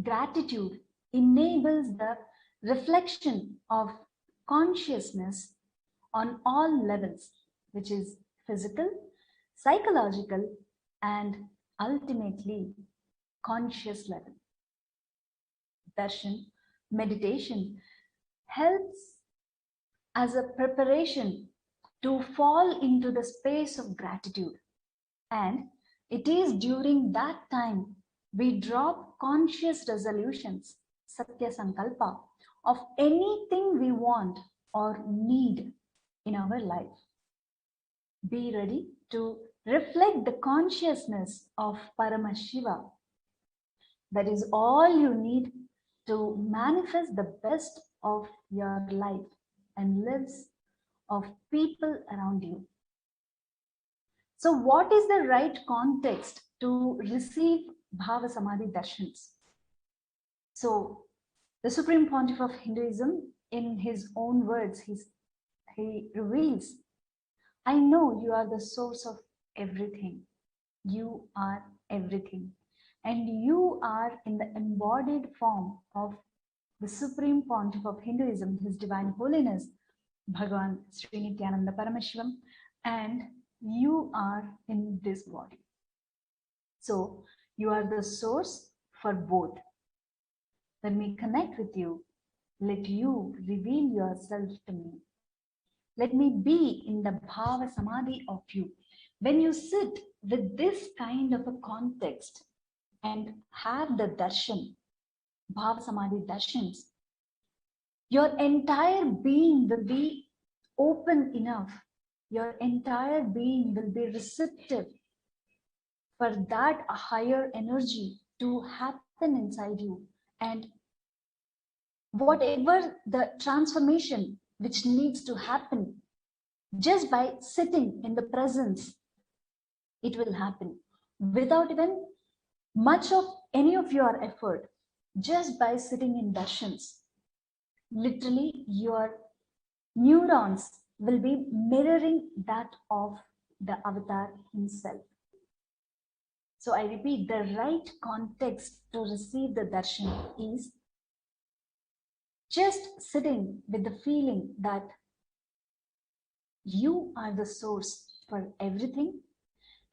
gratitude enables the reflection of consciousness on all levels, which is physical, psychological, and ultimately conscious level. Darshan, meditation, helps as a preparation to fall into the space of gratitude. And it is during that time we drop conscious resolutions, Satya Sankalpa, of anything we want or need in our life. Be ready to reflect the consciousness of Paramashiva. That is all you need to manifest the best of your life and lives of people around you. So what is the right context to receive Bhava Samadhi Darshans? So the Supreme Pontiff of Hinduism, in his own words, he reveals, I know you are the source of everything. You are everything. And you are in the embodied form of the Supreme Pontiff of Hinduism, His Divine Holiness, Bhagavan Sri Nityananda Parameshivam, and you are in this body. So you are the source for both. Let me connect with you. Let you reveal yourself to me. Let me be in the Bhava Samadhi of you. When you sit with this kind of a context and have the darshan, Bhava Samadhi darshans, your entire being will be open enough. Your entire being will be receptive for that higher energy to happen inside you. And whatever the transformation which needs to happen, just by sitting in the presence, it will happen without even much of any of your effort, just by sitting in darshans. Literally, your neurons will be mirroring that of the avatar himself. So I repeat, the right context to receive the darshan is just sitting with the feeling that you are the source for everything,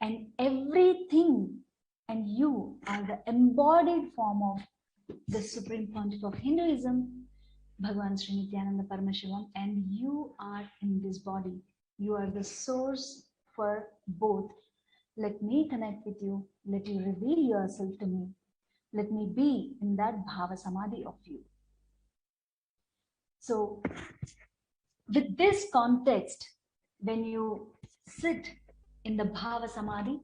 and everything and you are the embodied form of the Supreme Pontiff of Hinduism, Bhagavan Sri Nityananda Parameshivam, and you are in this body. You are the source for both. Let me connect with you. Let you reveal yourself to me. Let me be in that Bhava Samadhi of you. So, with this context, when you sit in the Bhava Samadhi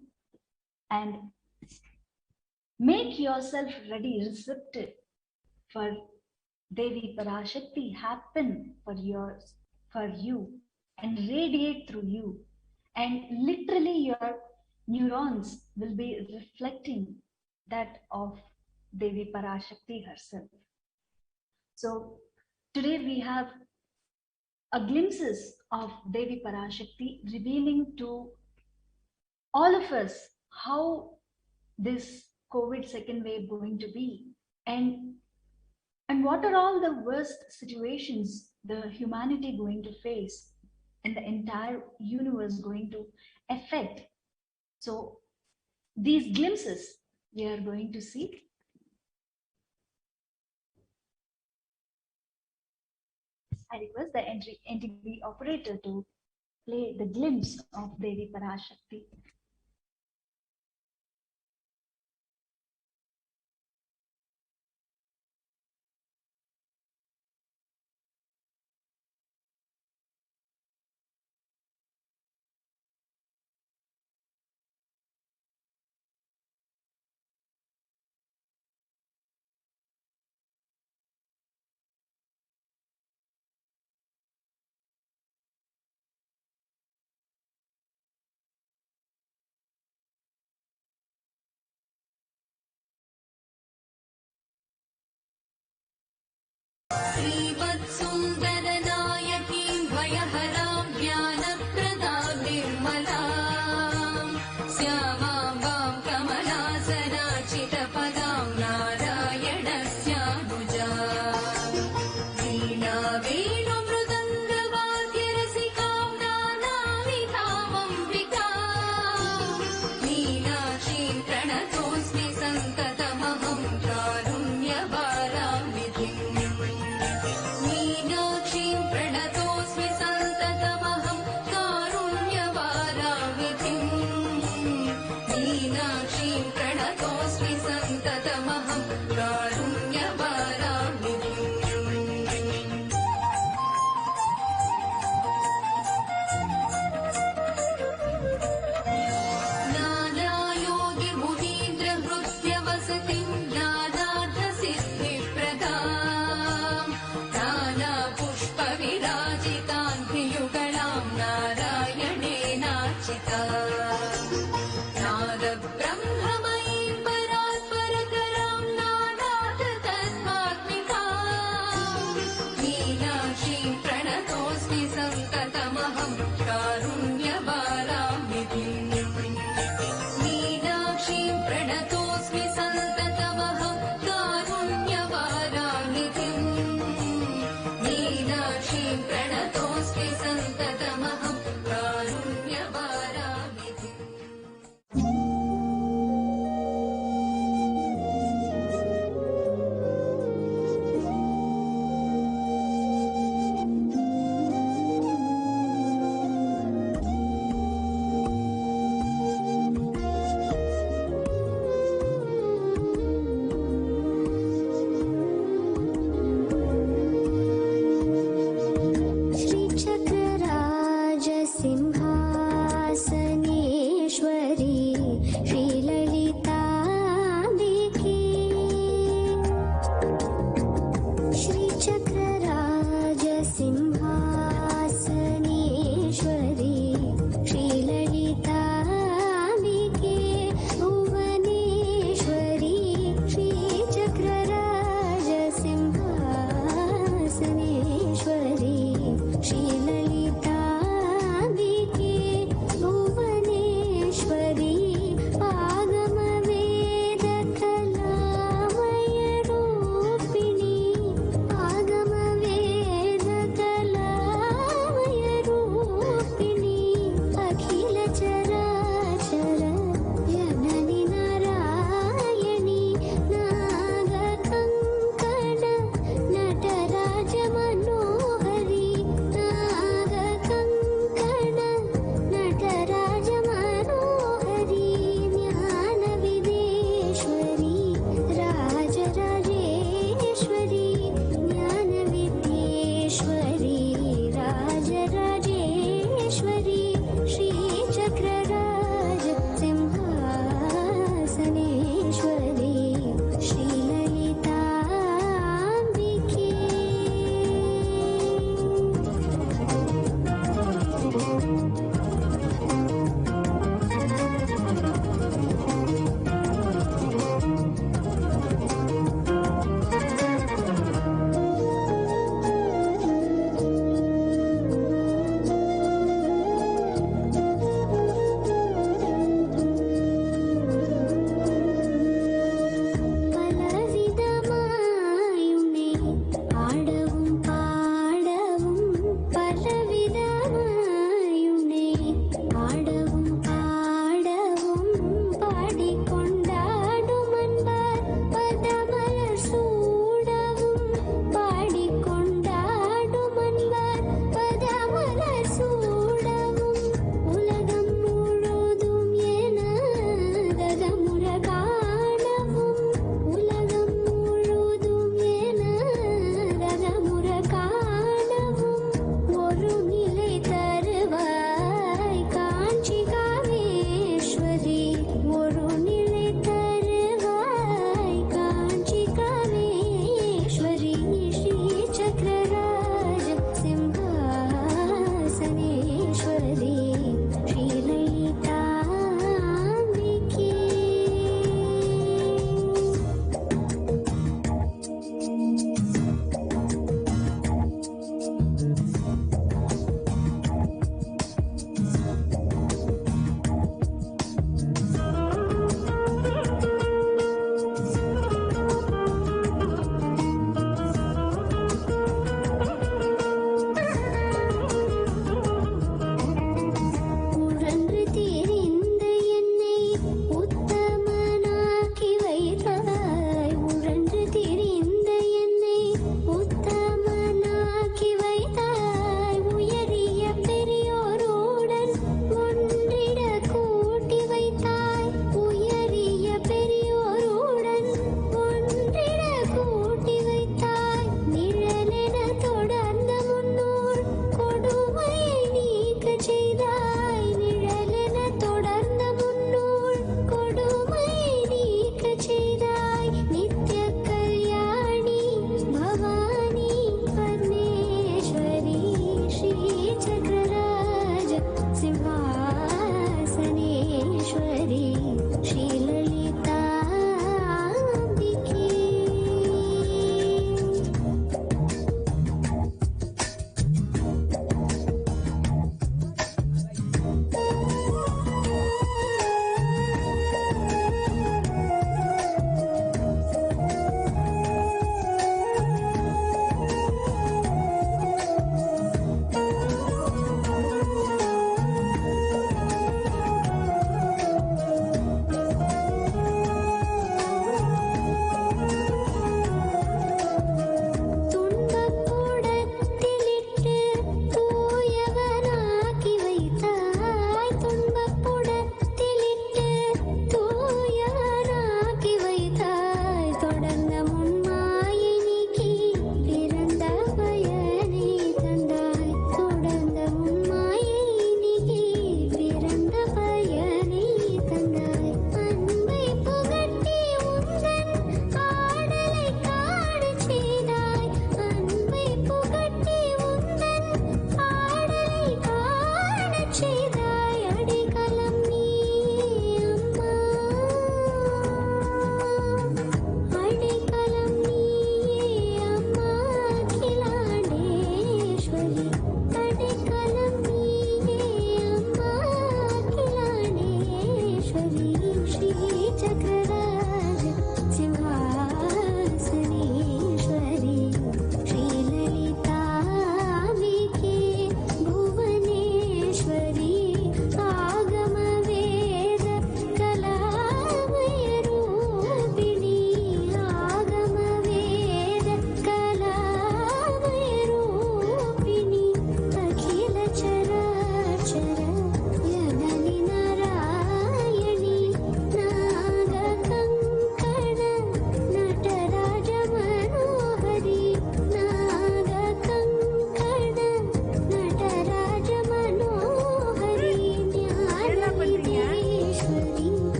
and make yourself ready, receptive for Devi Parashakti happen for yours, for you, and radiate through you. And literally your neurons will be reflecting that of Devi Parashakti herself. So today we have a glimpses of Devi Parashakti revealing to all of us how this COVID second wave going to be, and what are all the worst situations the humanity going to face and the entire universe going to affect. So these glimpses we are going to see. I request the NTV operator to play the glimpse of Devi Parashakti. Simhasaneshwari श्रीललिताम्बिके श्रीचक्रराज Simhasaneshwari श्रीललिताम्बिके Bhuvaneshwari श्रीचक्रराज Simhasaneshwari श्रीललिताम्बिके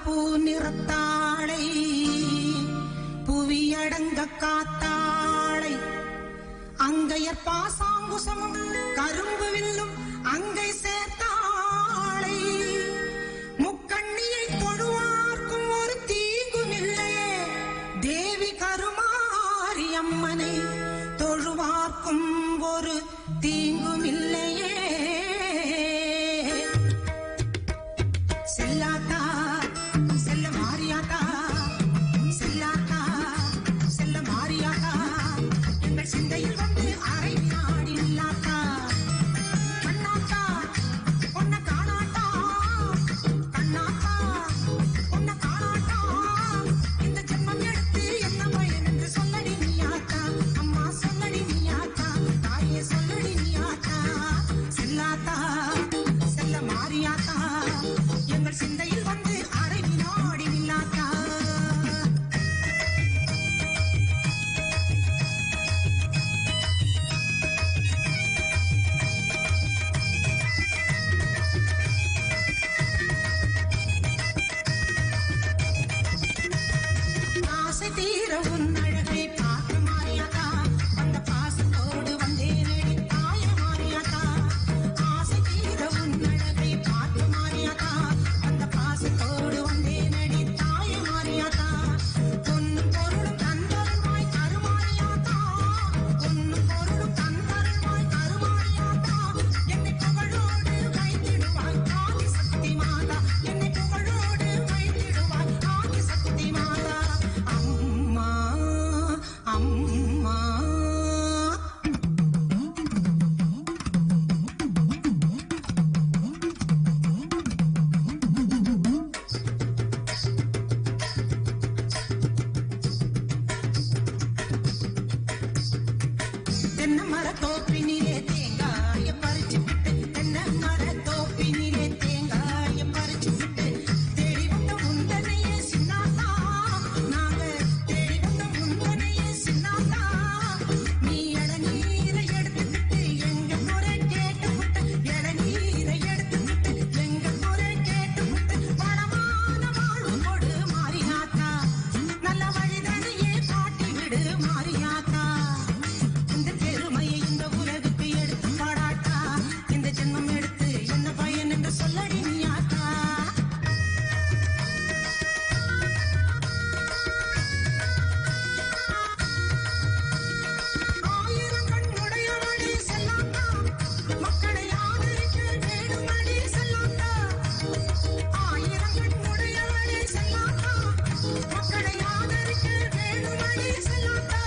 பூ நிறத்தாளை புவியடங்க காத்தாளை அங்கையர் பாசாங்குசமும் கரும்பு வில்லும் அங்கை சேர்த்தாளை முக்கண்ணியை தொழுவார்க்கும் ஒரு தீங்கும் இல்லையே தேவி கருமாரி அம்மனை தொழுவார்க்கும் ஒரு தீங்கும் இல்லையே செல்லாத்தா செல்ல மாரியாத்தா செல்லாத்தா செல்ல மாரியாத்தா எங்கள் சிந்தையில் வந்து அரை நாடி நில்லாத்தா கண்ணாத்தா பொன்ன காணாத்தா கண்ணாத்தா பொன்ன காணாத்தா இந்த ஜென்மம் எடுத்து என்ன பயன் என்று சொல்லடி நீயாத்தா அம்மா சொல்லடி நீயாத்தா தாயே சொல்லடி நீயாத்தா செல்லாத்தா செல்ல மாரியாத்தா எங்கள் சிந்தையில் வந்து அரை வினாடி நில்லாத்தா ஆசை தீர உன் அழகை பார்க்க மாறியாத்தா அந்த பாசத்தோடு வந்தேனடி தாய மாறியாத்தா ஆசை தீர உன் அழகை பார்க்க மாறியாத்தா அந்த பாசத்தோடு வந்தேனடி தாய மாறியாத்தா பொன்னு பொருளும் தந்தருள்வாய் கருமாறியாத்தா பொன்னு பொருளும் தந்தருள்வாய் கருமாறியாத்தா என்னை புகழோடு வைத்திடுவாய் ஆதி சக்தி மாதா என்னை புகழோடு வைத்திடுவாய் ஆதி சக்தி மாதா அம்மா அம்மா தென்னை மரத்தோப்பினிலே தேங்காய பறிச்சு விட்டு தென்னை மரத்தோப்பினிலே தேங்காய பறிச்சு விட்டு தேடி வந்த முந்தனையே சின்னாத்தா நாங்க தேடி வந்த முந்தனையே சின்னாத்தா நீ இளநீரை எடுத்துக்கிட்டு எங்க குறை கேட்டு விட்டு இளநீரை எடுத்துக்கிட்டு எங்க குறை கேட்டு விட்டு வளமான வாழ்வு கொடு மாறியாத்தா நல்ல வழிதனையே காட்டி விடு மாறியாத்தா இந்த பெருமையை இந்த உலகுக்கு எடுத்து பாடாட்டா இந்த ஜென்மம் எடுத்து என்ன பயன் என்று சொல்லடி நீயாத்தா ஆயிரம் கண்ணுடையவளே செல்லாத்தா மக்களை ஆதரிக்க வேணுமடி செல்லாத்தா ஆயிரம் கண்ணுடையவளே செல்லாத்தா மக்களை ஆதரிக்க வேணுமடி செல்லாத்தா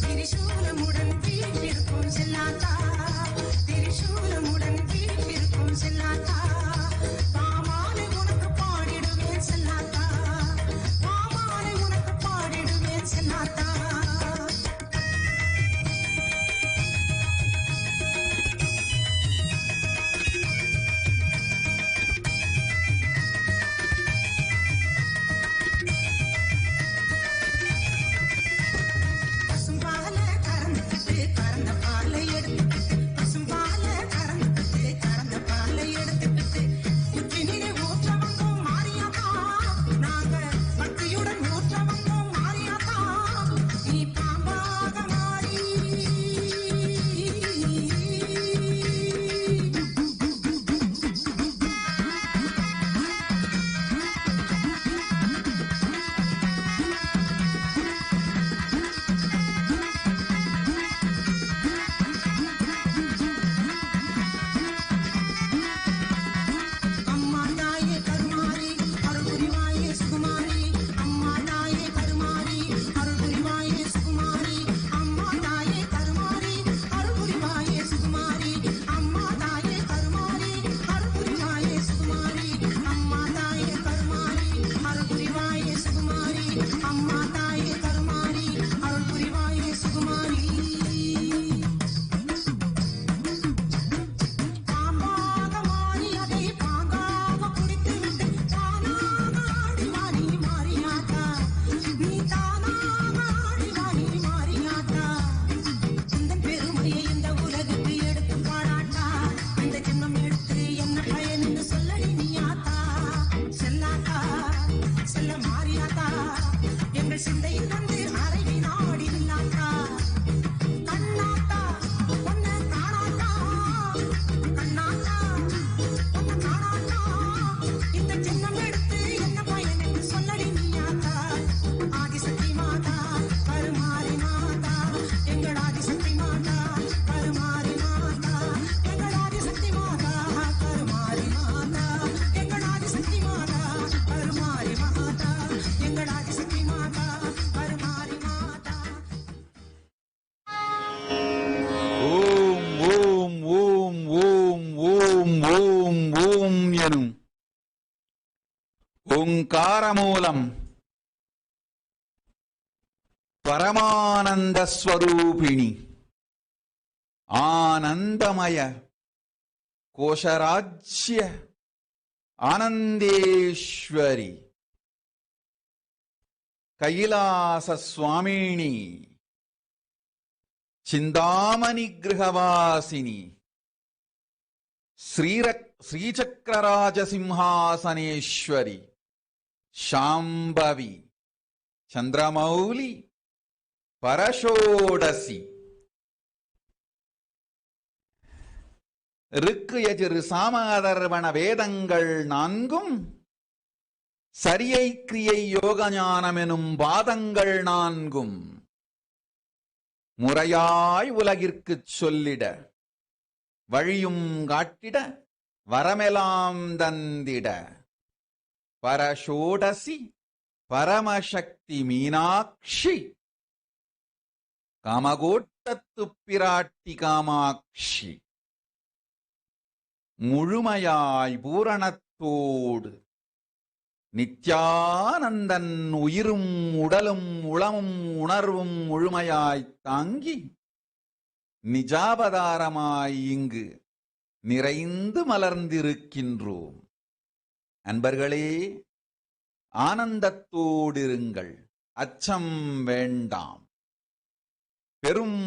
திரிசூலமுடன் வீட்டிற்கும் செல்லாத்தா திரிசூலமுடன் வீட்டிற்கும் செல்லாத்தா பாமாலை உனக்கு பாடிடுவேன் செல்லாத்தா பாமாலை உனக்கு பாடிடுவேன் செல்லாத்தா பசும்பாலை கறந்துக்கிட்டு கறந்த பாலை எடுத்துக்கிட்டு ఓంకారమూలం పరమానంద స్వరూపిణి ఆనందమయ కోశరాజ్య ఆనందేశ్వరి కైలాస స్వామిని చిందామణి గృహవాసిని శ్రీచక్రరాజసింహాసనేశ్వరి శాంభవి చంద్రమౌళి பரஷோடசி ருக்கு எதிர் சாமதர்வண வேதங்கள் நான்கும் சரியை கிரியை யோக ஞானமெனும் பாதங்கள் நான்கும் முறையாய் உலகிற்குச் சொல்லிட வழியும் காட்டிட வரமெலாம் தந்திட பரஷோடசி பரமசக்தி மீனாட்சி காமகோட்டத்து பிராட்டி காமாட்சி முழுமையாய் பூரணத்தோடு நித்யானந்தன் உயிரும் உடலும் உளமும் உணர்வும் முழுமையாய் தாங்கி நிஜாவதாரமாய் இங்கு நிறைந்து மலர்ந்திருக்கின்றோம். அன்பர்களே, ஆனந்தத்தோடிருங்கள், அச்சம் வேண்டாம். பெரும்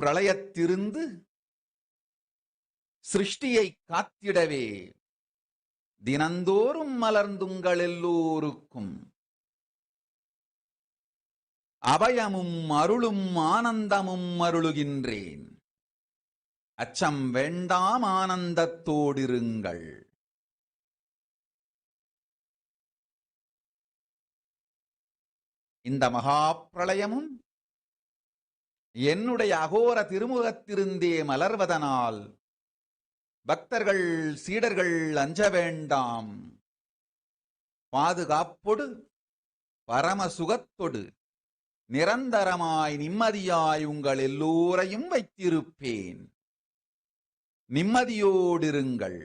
பிரளயத்திருந்து சிருஷ்டியை காத்திடவே தினந்தோறும் மலர்ந்துங்கள் எல்லோருக்கும் அபயமும் அருளும் ஆனந்தமும் அருளுகின்றேன். அச்சம் வேண்டாம், ஆனந்தத்தோடிருங்கள். இந்த மகா பிரளயமும் என்னுடைய அகோர திருமுகத்திருந்தே மலர்வதனால் பக்தர்கள் சீடர்கள் அஞ்ச வேண்டாம். பாதுகாப்பொடு பரம சுகத்தொடு நிரந்தரமாய் நிம்மதியாய் உங்கள் எல்லோரையும் வைத்திருப்பேன். நிம்மதியோடிருங்கள்.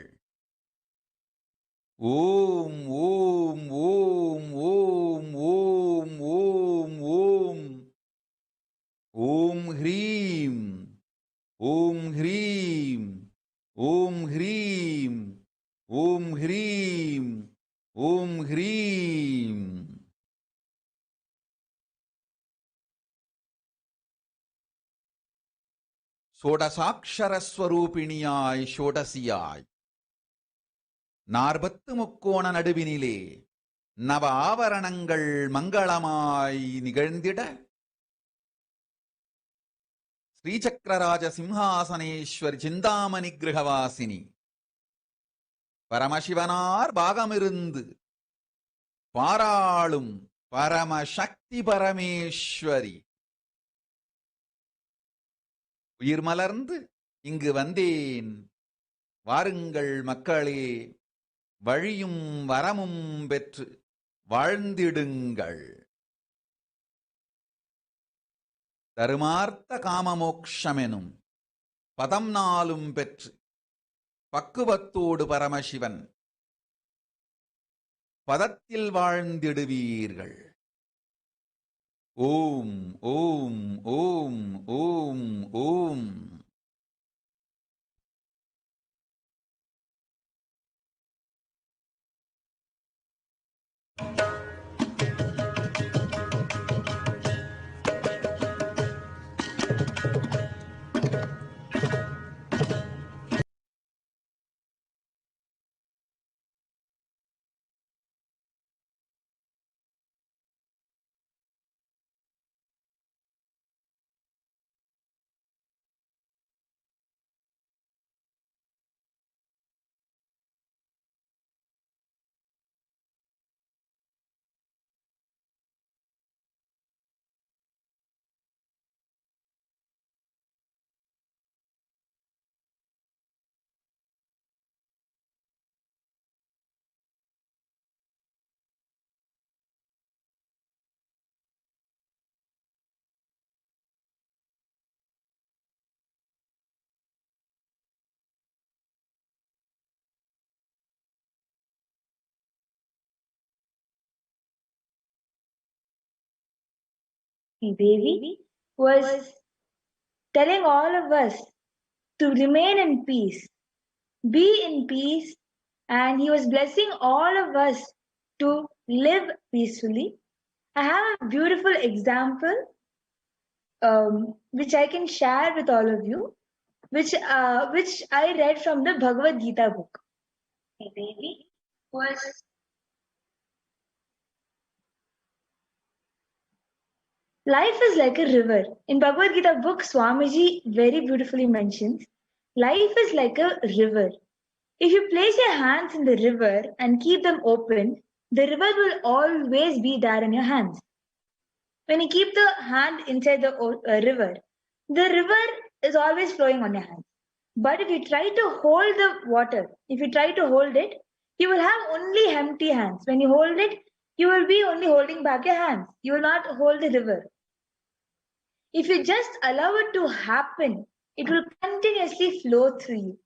ஓம் ஓம் ஓம் ஓம் ஓம் ஓம் ஓம் ஓம் ஹ்ரீம் ஓம் ஹ்ரீம் ஓம் ஹ்ரீம் ஓம் ஹ்ரீம் ஓம் ஹ்ரீம். ஷோடசாட்சரஸ்வரூபிணியாய் ஷோடசியாய் 40 முக்கோண நடுவினிலே நவ ஆவரணங்கள் மங்களமாய் நிகழ்ந்திட ஸ்ரீசக்கரராஜ சிம்ஹாசனேஸ்வரி சிந்தாமணி கிரகவாசினி பரமசிவனார் பாகமிருந்து பாராளும் பரமசக்தி பரமேஸ்வரி உயிர் மலர்ந்து இங்கு வந்தேன். வாருங்கள் மக்களே, வழியும் வரமும் பெற்று வாழ்ந்திடுங்கள். தருமார்த்த காமமோக்ஷமெனும் பதம் நாளும் பெற்று பக்குவத்தோடு பரமசிவன் பதத்தில் வாழ்ந்திடுவீர்கள். ஓம் ஓம் ஓம் ஓம் ஓம். Devi was telling all of us to remain in peace, be in peace, and he was blessing all of us to live peacefully. I have a beautiful example which I can share with all of you, which I read from the Bhagavad Gita book. Devi was life is like a river. In Bhagavad Gita book, Swamiji very beautifully mentions, life is like a river. If you place your hands in the river and keep them open, the river will always be there in your hands. When you keep the hand inside the river is always flowing on your hands. But if you try to hold the water, if you try to hold it, you will have only empty hands. When you hold it, you will be only holding back your hands. You will not hold the river. If you just allow it to happen, it will continuously flow through you.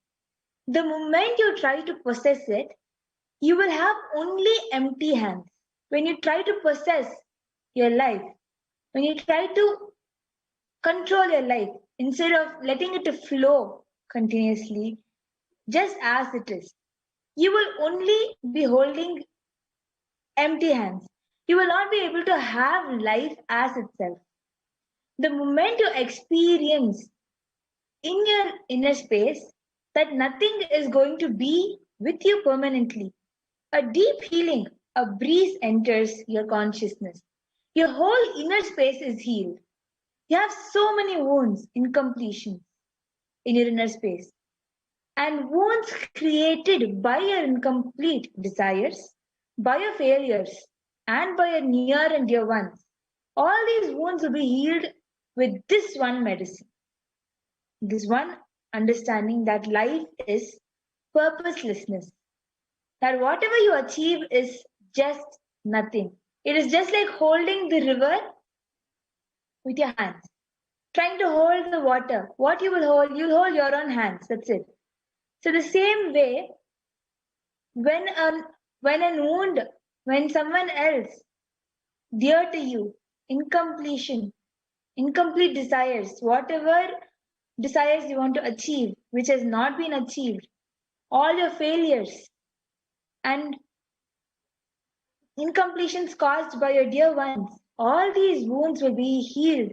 The moment you try to possess it, you will have only empty hands. When you try to possess your life, when you try to control your life, instead of letting it to flow continuously, just as it is, you will only be holding empty hands. You will not be able to have life as itself. The moment you experience in your inner space that nothing is going to be with you permanently, a deep healing, a breeze enters your consciousness. Your whole inner space is healed. You have so many wounds, incompletions in your inner space, and wounds created by your incomplete desires, by your failures, and by your near and dear ones. All these wounds will be healed with this one medicine, this one understanding that life is purposelessness, that whatever you achieve is just nothing. It is just like holding the river with your hands, trying to hold the water. What you will hold, you'll hold your own hands. That's it. So the same way, when a wound, when someone else dear to you, incomplete desires, whatever desires you want to achieve, which has not been achieved, all your failures and incompletions caused by your dear ones, all these wounds will be healed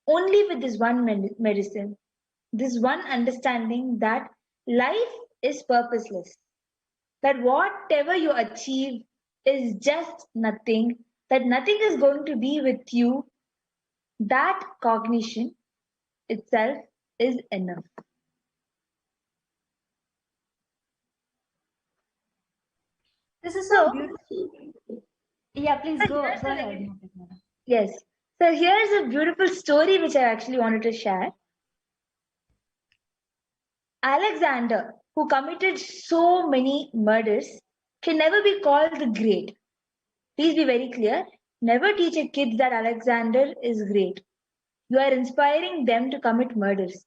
only with this one medicine, this one understanding that life is purposeless, that whatever you achieve is just nothing, that nothing is going to be with you. That cognition itself is enough. This is so beautiful. Yeah, please go ahead. Yes. So here's a beautiful story which I actually wanted to share. Alexander, who committed so many murders, can never be called the great. Please be very clear. Never teach your kids that Alexander is great. You are inspiring them to commit murders.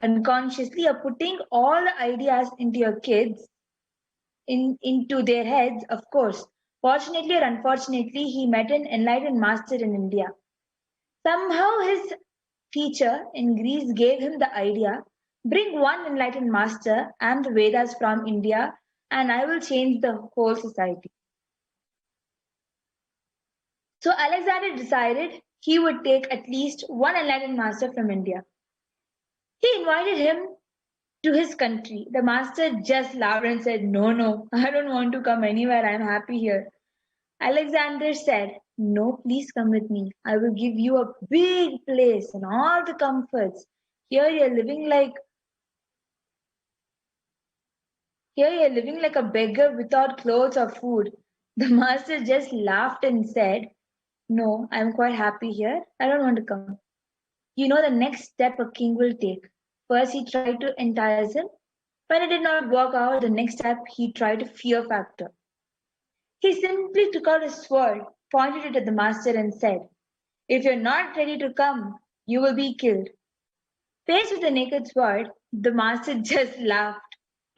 Unconsciously, you're putting all the ideas into your kids, into their heads, of course. Fortunately or unfortunately, he met an enlightened master in India. Somehow his teacher in Greece gave him the idea, bring one enlightened master and the Vedas from India, and I will change the whole society. So Alexander decided he would take at least one enlightened master from India. He invited him to his country. The master just laughed and said, No, I don't want to come anywhere. I'm happy here. Alexander said, No, please come with me. I will give you a big place and all the comforts. Here you're living like a beggar without clothes or food. The master just laughed and said, No, I'm quite happy here. I don't want to come. You know the next step a king will take. First, he tried to entice him. When it did not work out, the next step, he tried a fear factor. He simply took out his sword, pointed it at the master, and said, If you're not ready to come, you will be killed. Faced with the naked sword, the master just laughed.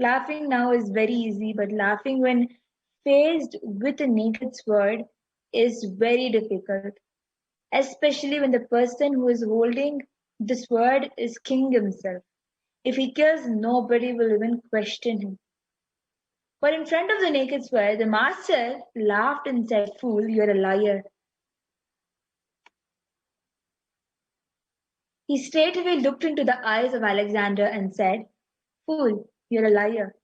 Laughing now is very easy, but laughing when faced with a naked sword is very difficult. especially when the person who is holding the sword is king himself. If he kills, nobody will even question him. But in front of the naked sword, the master laughed and said, "Fool, you're a liar." He straightway looked into the eyes of Alexander and said, "Fool, you're a liar."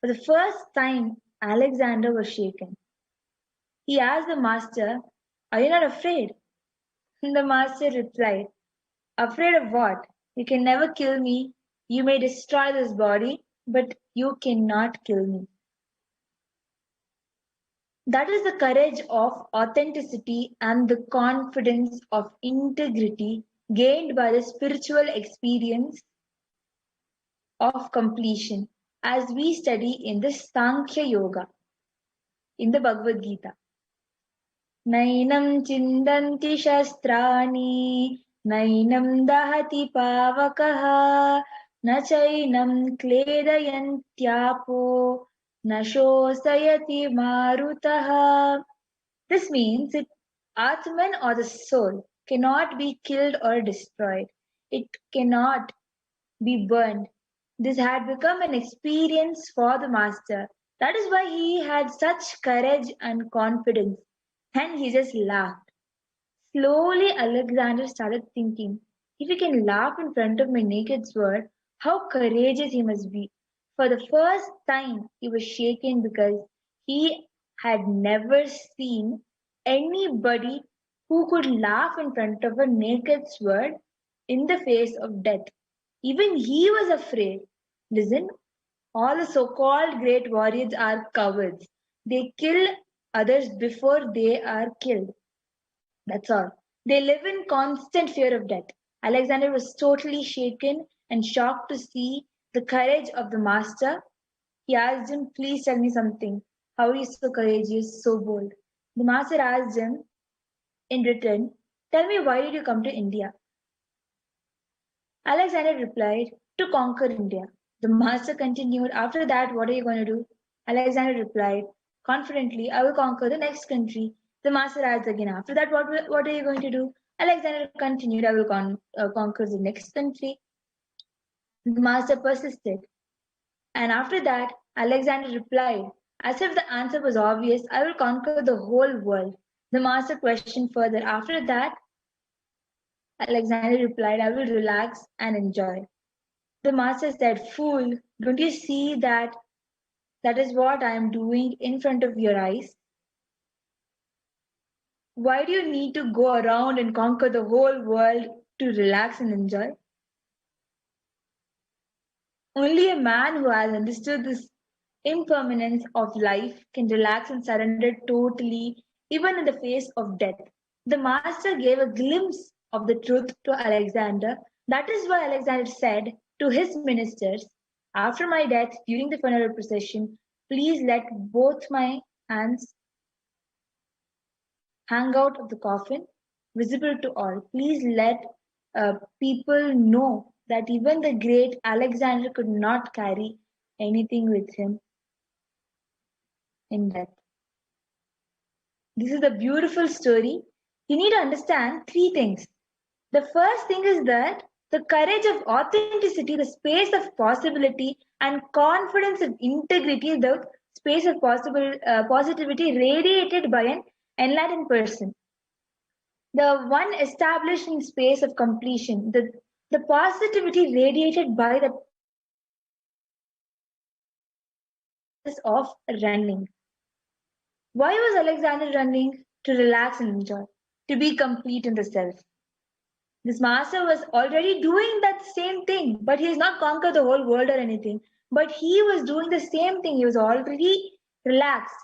For the first time, Alexander was shaken. He asked the master, "Are you not afraid?" And the master replied, "Afraid of what? You can never kill me. You may destroy this body, but you cannot kill me." That is the courage of authenticity and the confidence of integrity gained by the spiritual experience of completion, as we study in the Sankhya Yoga in the Bhagavad Gita. Nainam chindanti shastrani, nainam dahati pavakaha, na chainam kledayantyapo, na shosayati marutaha. This means that Atman or the soul cannot be killed or destroyed. It cannot be burned. This had become an experience for the master. That is why he had such courage and confidence. And he just laughed. Slowly, Alexander started thinking, if he can laugh in front of my naked sword, how courageous he must be. For the first time, he was shaken because he had never seen anybody who could laugh in front of a naked sword in the face of death. Even he was afraid. Listen, all the so-called great warriors are cowards. They kill others before they are killed. That's all. They live in constant fear of death. Alexander was totally shaken and shocked to see the courage of the master. He asked him, "Please tell me something. How are you so courageous, so bold?" The master asked him in return, "Tell me, why did you come to India?" Alexander replied, "To conquer India." The master continued, "After that, what are you going to do?" Alexander replied confidently, "I will conquer the next country." The master asked again, "After that, what are you going to do?" Alexander continued, "I will conquer the next country." The master persisted. And after that, Alexander replied, as if the answer was obvious, "I will conquer the whole world." The master questioned further. After that, Alexander replied, "I will relax and enjoy." The master said, "Fool, don't you see that that is what I am doing in front of your eyes? Why do you need to go around and conquer the whole world to relax and enjoy?" Only a man who has understood this impermanence of life can relax and surrender totally, even in the face of death. The master gave a glimpse of the truth to Alexander. That is why Alexander said to his ministers, "After my death, during the funeral procession, please let both my hands hang out of the coffin, visible to all. Please let people know that even the great Alexander could not carry anything with him in death." This is a beautiful story. You need to understand three things. The first thing is that the courage of authenticity, the space of possibility, and confidence of integrity, the space of positivity radiated by an enlightened person. The one established in space of completion, the positivity radiated by the of running. Why was Alexander running? To relax and enjoy, to be complete in the self. This master was already doing that same thing, but he has not conquered the whole world or anything. But he was doing the same thing. He was already relaxed.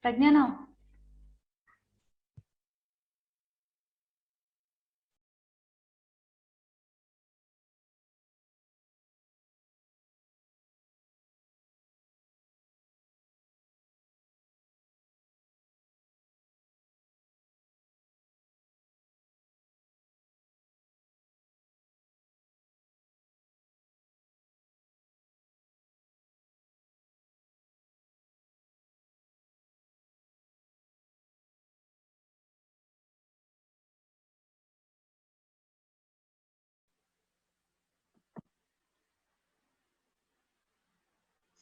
Pragnana.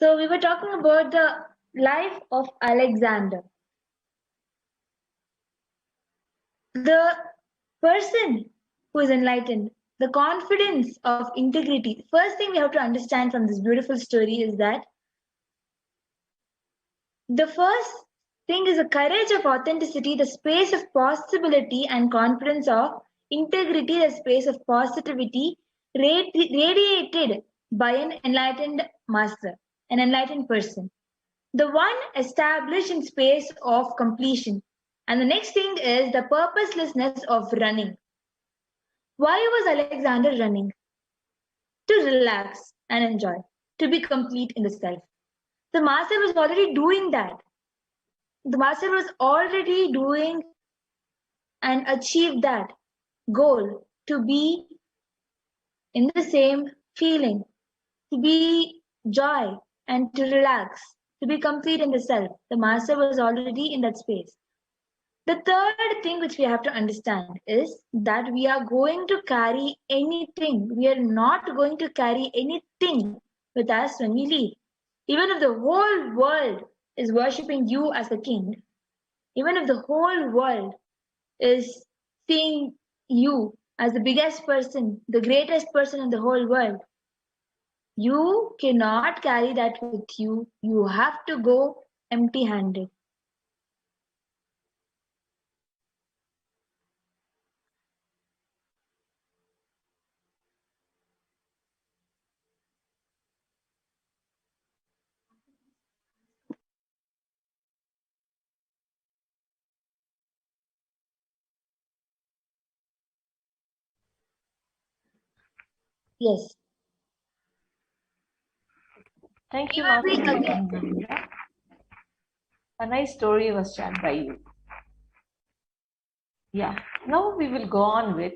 So we were talking about the life of Alexander. The person who is enlightened, the confidence of integrity. First thing we have to understand from this beautiful story is that the first thing is the courage of authenticity, the space of possibility and confidence of integrity, the space of positivity radiated by an enlightened master, an enlightened person. The one established in space of completion. And the next thing is the purposelessness of running. Why was Alexander running? To relax and enjoy, to be complete in the self. The master was already doing that. The master was already doing and achieved that goal, to be in the same feeling, to be joy and to relax, to be complete in the self. The master was already in that space. The third thing which we have to understand is that we are going to carry anything. We are not going to carry anything with us when we leave. Even if the whole world is worshipping you as a king, even if the whole world is seeing you as the biggest person, the greatest person in the whole world, you cannot carry that with you. You have to go empty-handed. Yes. Thank We you, will be Master again. Nandra. A nice story was shared by you. Yeah, now we will go on with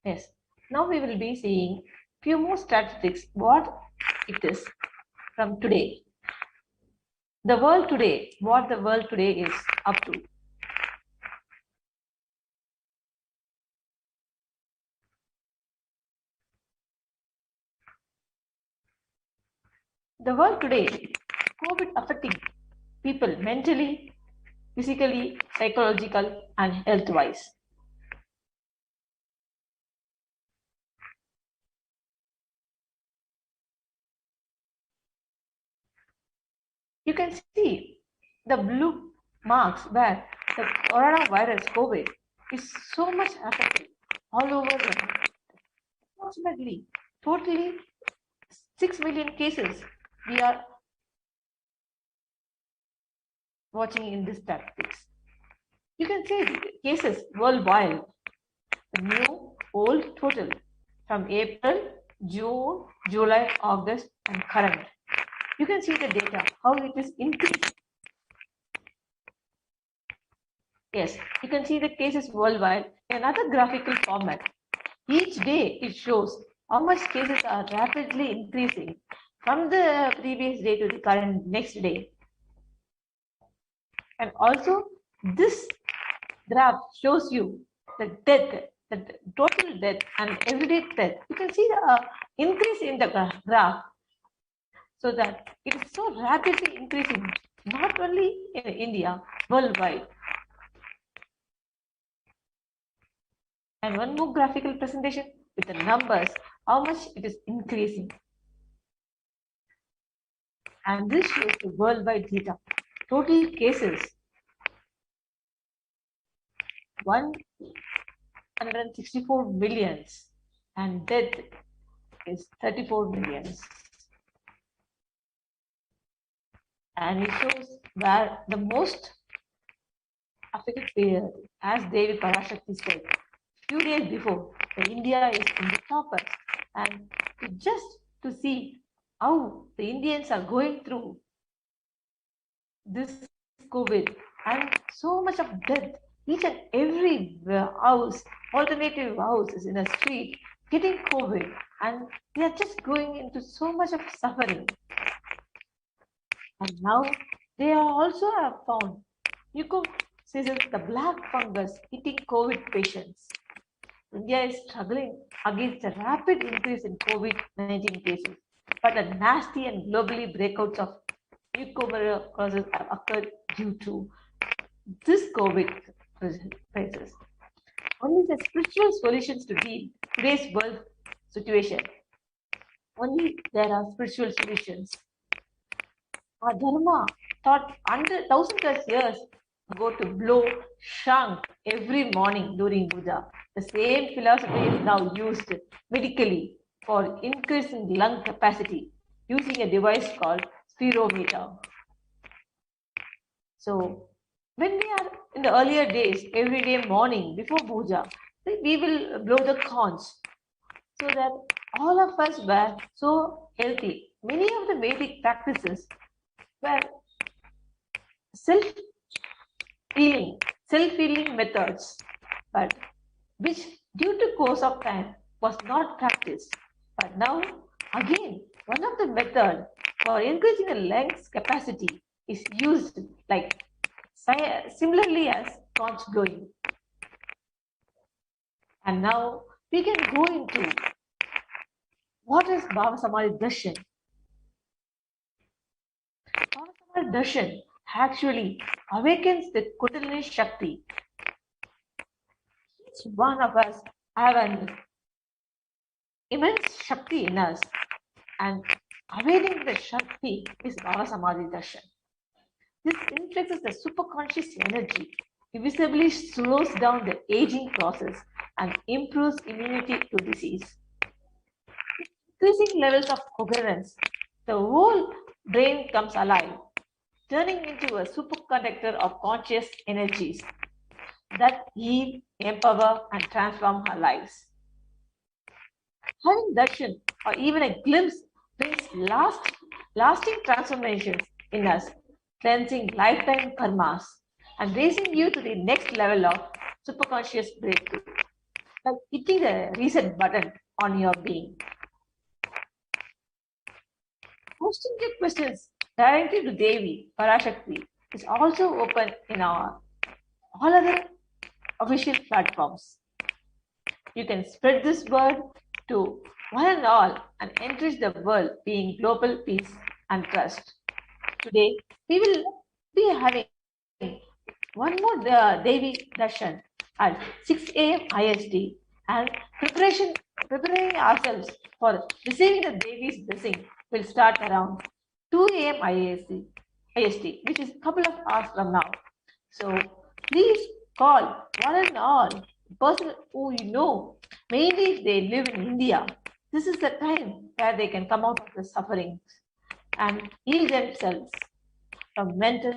yes. Now we will be seeing few more statistics what it is from today. The world today, what the world today is up to. The world today, COVID affecting people mentally, physically, psychological, and health-wise. You can see the blue marks where the coronavirus COVID is so much affected all over the world. Approximately, totally 6 million cases we are watching in this statistics. You can see the cases worldwide, the new, old total from April, June, July, August, and current. You can see the data, how it is increasing. Yes, you can see the cases worldwide in another graphical format. Each day it shows how much cases are rapidly increasing from the previous day to the current next day. And also this graph shows you the death, the total death and everyday death. You can see the increase in the graph, so that it is so rapidly increasing, not only in India, worldwide. And one more graphical presentation with the numbers, how much it is increasing. And this shows the worldwide data. Total cases 164 millions. and death is 34 million. And it shows where the most affected period, as Devi Parashakti said, few days before, the India is in the toppers. And just to see how the Indians are going through this COVID and so much of death, each and every house, alternative houses in a street getting COVID, and they are just going into so much of suffering. And now they are also have found the black fungus hitting COVID patients. India is struggling against a rapid increase in COVID-19 cases, but a nasty and globally breakouts of mucormycosis have occurred due to this COVID crisis. Only the spiritual solutions to deal today's world situation. Only there are spiritual solutions. Our dharma taught 1,000+ years ago to blow shank every morning during puja. The same philosophy is now used medically for increasing lung capacity using a device called spirometer. So when we are in the earlier days, every day morning before puja, we will blow the conch so that all of us were so healthy. Many of the Vedic practices were self-healing methods, but which due to course of time was not practiced. But now again, one of the methods for increasing the lungs capacity is used like similarly as conch blowing. And now we can go into what is Bhava Samadhi Darshan. Bhava Samadhi Darshan actually awakens the Kundalini Shakti. Each one of us have an immense Shakti in us, and awakening the Shakti is Bhava Samadhi Darshan. This influences the superconscious energy, visibly slows down the aging process and improves immunity to disease. Increasing levels of coherence, the whole brain comes alive, turning into a superconductor of conscious energies that heal, empower, and transform our lives. Having darshan or even a glimpse brings lasting transformations in us, cleansing lifetime karmas and raising you to the next level of superconscious breakthrough, like hitting the reset button on your being. Posting your questions directly to Devi Parashakti is also open in our all other official platforms. You can spread this word to one and all and enrich the world, being global peace and trust. Today, we will be having one more Devi Darshan at 6 a.m. IST and preparing ourselves for receiving the Devi's blessing will start around 2 a.m. IST, which is a couple of hours from now. So please call one and all person who you know, mainly if they live in India. This is the time where they can come out of the sufferings and heal themselves from mental,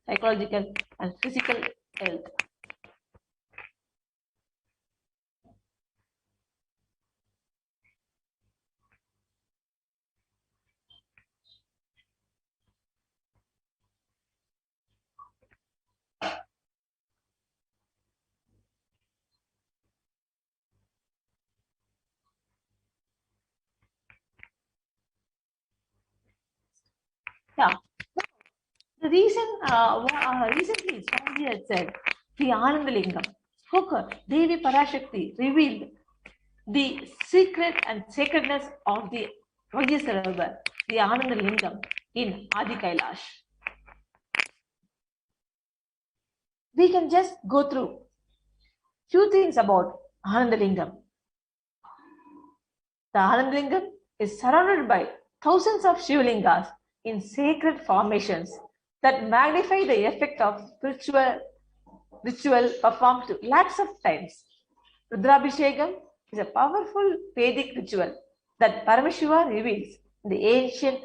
psychological, and physical health. Yeah. The reason, recently, Swamiji had said, the Anandalingam, Devi Parashakti revealed the secret and sacredness of the Vagyasara river, the Anandalingam in Adi Kailash. We can just go through few things about Anandalingam. The Anandalingam is surrounded by thousands of Shivlingas in sacred formations that magnify the effect of spiritual ritual performed lakhs of times. Rudrabhishekam is a powerful Vedic ritual that Paramashiva reveals in the ancient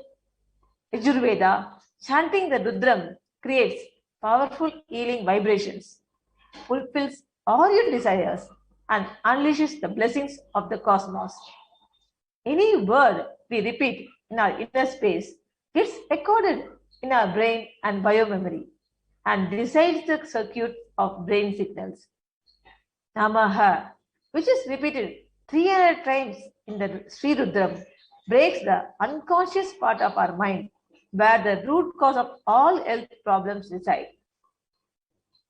Yajurveda. Chanting the Rudram creates powerful healing vibrations, fulfills all your desires, and unleashes the blessings of the cosmos. Any word we repeat in our inner space gets recorded in our brain and biomemory and decides the circuit of brain signals. Namaha, which is repeated 300 times in the Sri Rudram, breaks the unconscious part of our mind where the root cause of all health problems reside.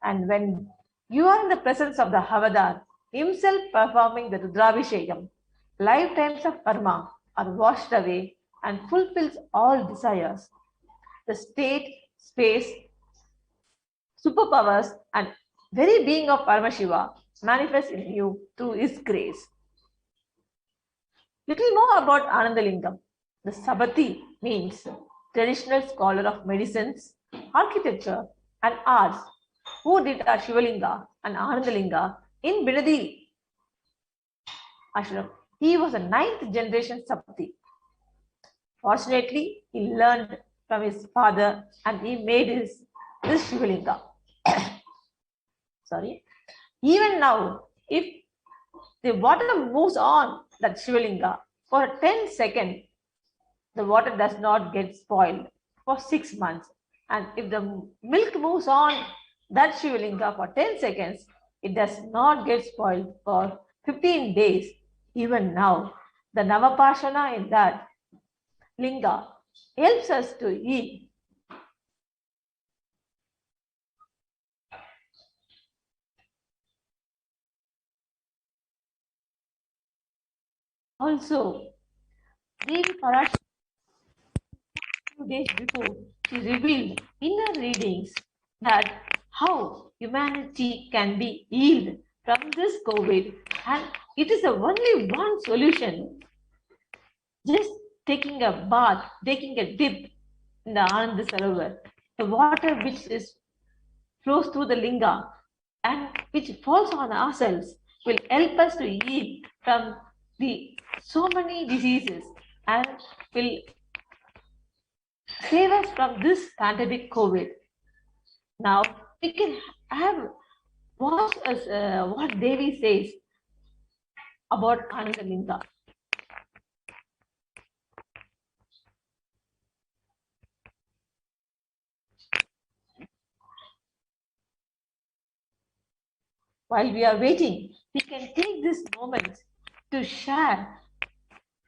And when you are in the presence of the Havadar, himself performing the Rudrabhishekam, lifetimes of karma are washed away and fulfills all desires. The state, space, superpowers, and very being of Paramashiva manifest in you through his grace. Little more about Anandalingam. The Sabati means traditional scholar of medicines, architecture, and arts who did a Shivalinga and Anandalinga in Bidadi ashram. He was a 9th generation Sabati. Fortunately, he learned from his father and he made this Shivalinga. Sorry. Even now, if the water moves on that Shivalinga for 10 seconds, the water does not get spoiled for 6 months. And if the milk moves on that Shivalinga for 10 seconds, it does not get spoiled for 15 days. Even now, the Navapashana in that linga helps us to eat. Also, Devi Parashakti, 2 days before, she revealed in her readings that how humanity can be healed from this COVID, and it is only one solution. Just taking a bath, taking a dip in the Anand Sarovar, the water which flows through the linga and which falls on ourselves will help us to heal from so many diseases and will save us from this pandemic COVID. Now we can have watch what Devi says about Anandalinga. While we are waiting, we can take this moment to share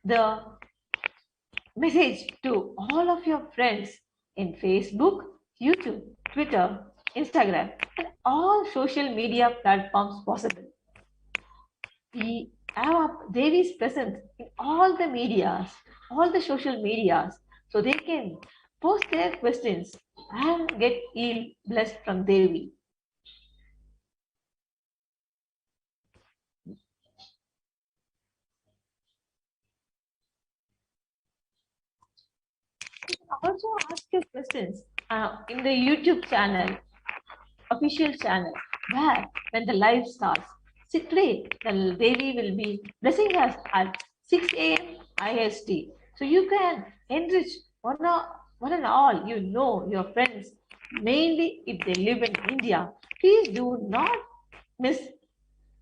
the message to all of your friends in Facebook, YouTube, Twitter, Instagram, and all social media platforms possible. We have Devi's presence in all the medias, all the social medias, so they can post their questions and get healed, blessed from Devi. You can also ask your questions in the YouTube channel, official channel, where when the live starts. See, today, the Devi will be blessing us at 6 a.m. IST. So you can enrich one and all your friends, mainly if they live in India. Please do not miss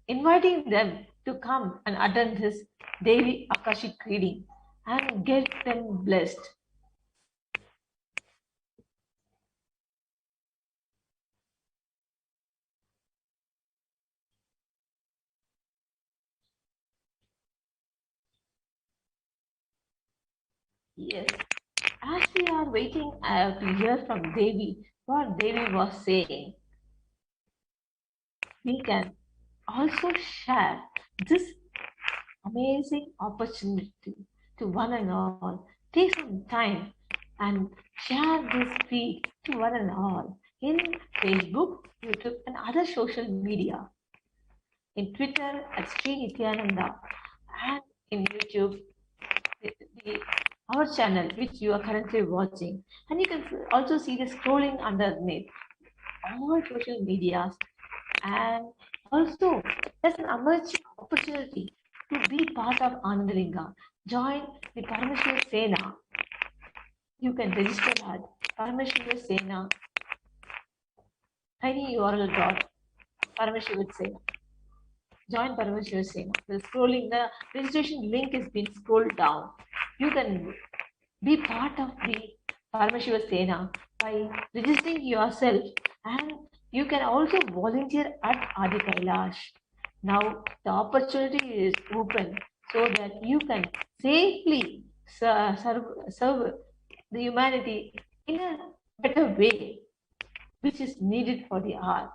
inviting them to come and attend this daily Akashic reading and get them blessed. Yes, as we are waiting to hear from Devi, what Devi was saying, we can also share this amazing opportunity to one and all. Take some time and share this feed to one and all in Facebook, YouTube, and other social media. In Twitter at Sri Nityananda, and in YouTube, our channel, which you are currently watching. And you can also see the scrolling underneath all social medias. And also, there's an emerging opportunity to be part of Anandalinga. Join the Parameshwar Sena. You can register at Parameshwar Sena, tinyurl.parameshwar Sena. Join Parameshwar Sena. The registration link is being scrolled down. You can be part of the Parameshwar Sena by registering yourself, and you can also volunteer at Adi Kailash. Now the opportunity is open so that you can safely serve the humanity in a better way, which is needed for the hour.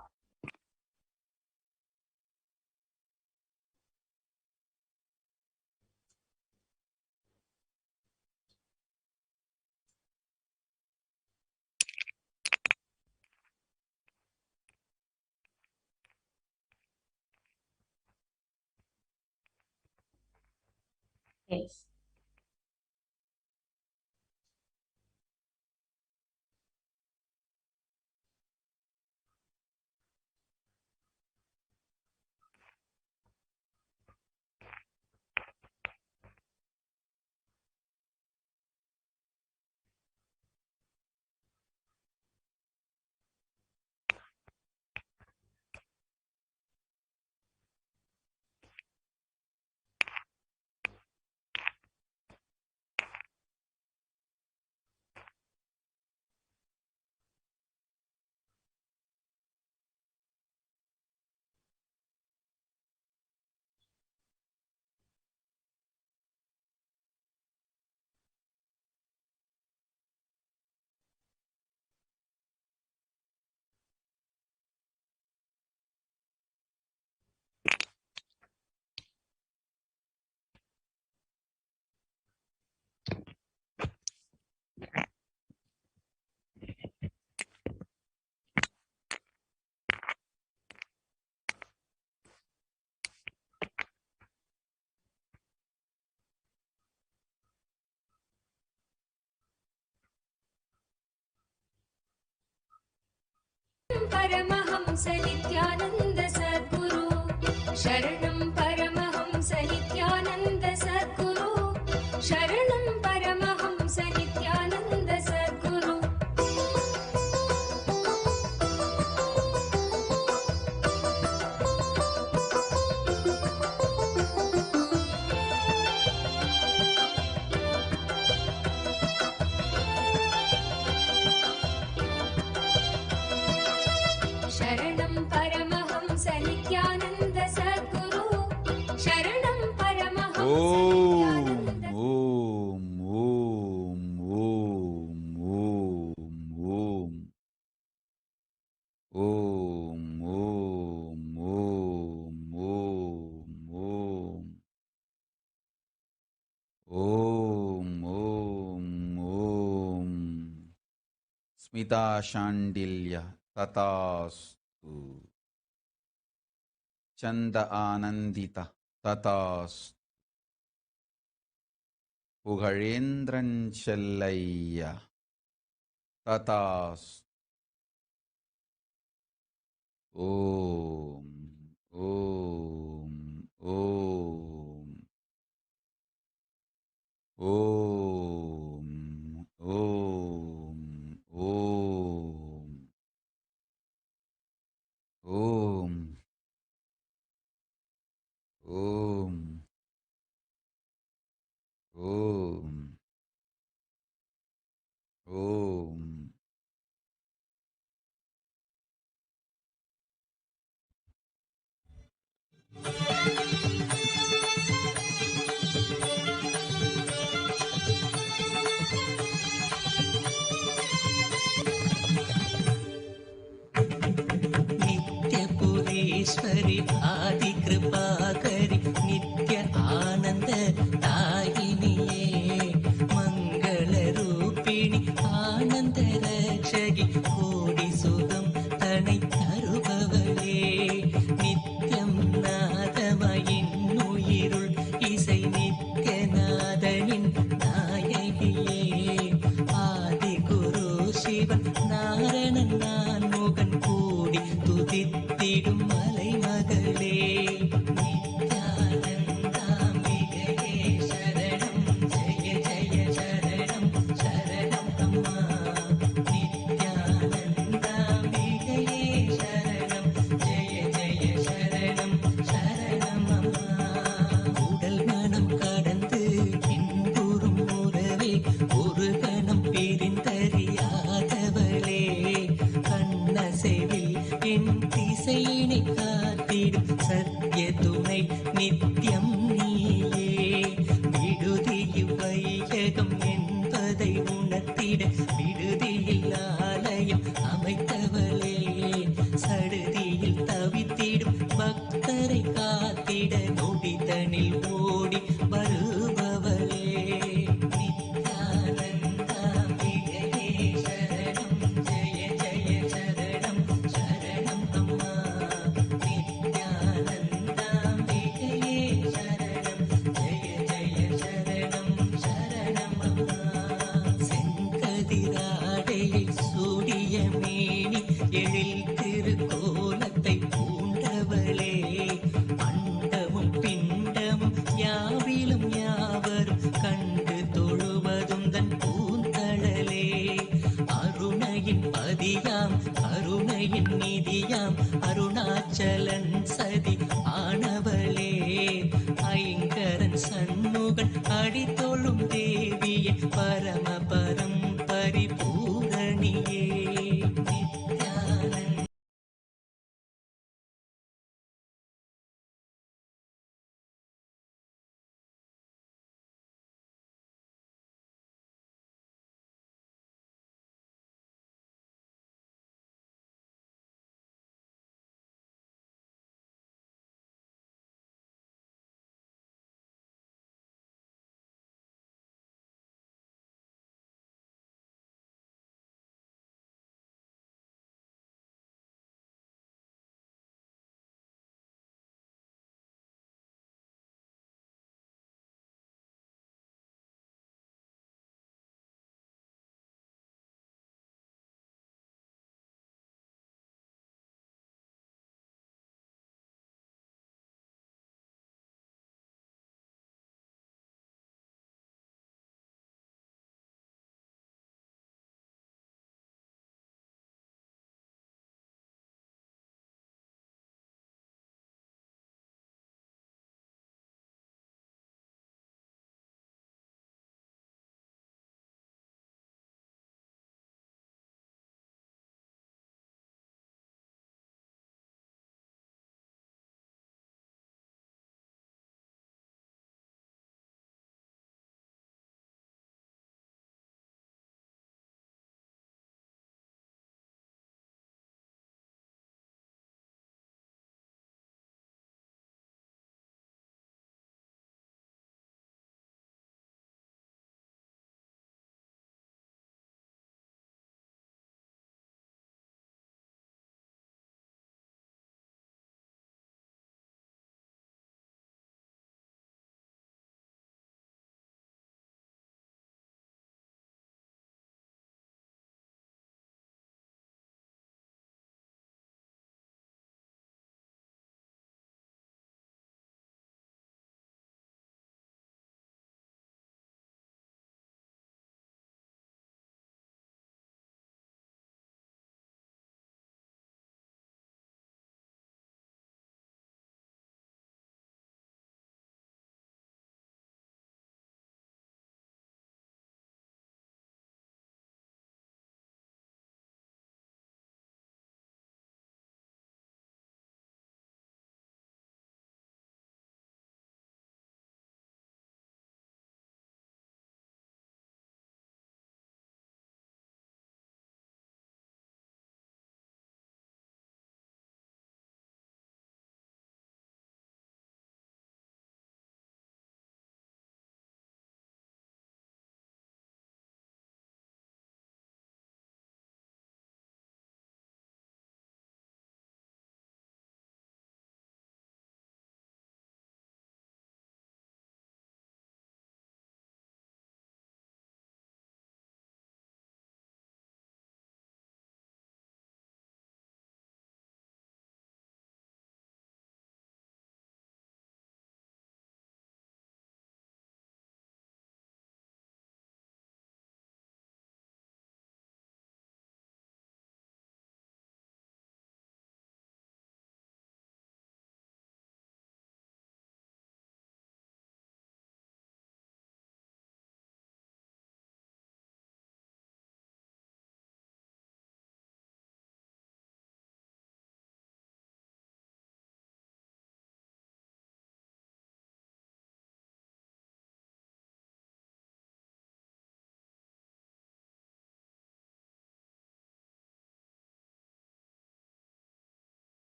Yes. Paramhans Nityanand सद्गुरु शरणं परमहंस नित्यानंद सद्गुरु शरणं परमहंस नित्यानंद सद्गुरु शरणं परमहंस नित्यानंद सद्गुरु शरणं Paramhans Nityanand Smita Shandilya Tatastu Chanda Anandita Tatastu Pugarendran Chellayya Tatastu Om Om Om Om Om Om Om Om Om नित्यपुरेश्वरि आदि कृपाकरि नित्य आनंद दायिनिये मंगलरूपिणि आनंद रक्षगि कोडि सुखं तनै तरुबवळे नित्यं नादमयिन्नुयिरुள் इसै नित्यनादनिन् नायகியே ஆதி குரு சிவன் நாரணன் நான்முகன் கூடி துதித்திடும் மலை மகளே நித்யானந்தா அசைவில் என் திசையினை காத்திடும் சத்திய துணை நித்தியம் நீயே. விடுதியில் வையகம் என்பதை உணர்த்திட விடுதியில் ஆலயம் அமைத்தவளே. சடுதியில் தவித்திடும் பக்தரை காத்திட நொடிதனில் ஓடி வருபவளே. நித்யானந்தாம்பிகையே சரணம், ஜெய ஜெய சரணம், சரணம் அம்மா. நித்யானந்தாம்பிகையே சரணம், ஜெய ஜெய சரணம், சரணம் அம்மா. செங்கதிராடையை சூடிய மேனி எழில் திருக்கோலத்தை பூண்டவளே. அண்டமும் பிண்டமும் யாவிலும் யாவரும் கண்டு தொழுவதும் தன் பூந்தழலே. அருணையின் பதியாம் கருணையின் நிதியாம் அருணாச்சலன் சதி ஆனவளே. ஐங்கரன் சண்முகன் அடித்தொழும் தேவியே பரம பரம் பரிபூரணியே.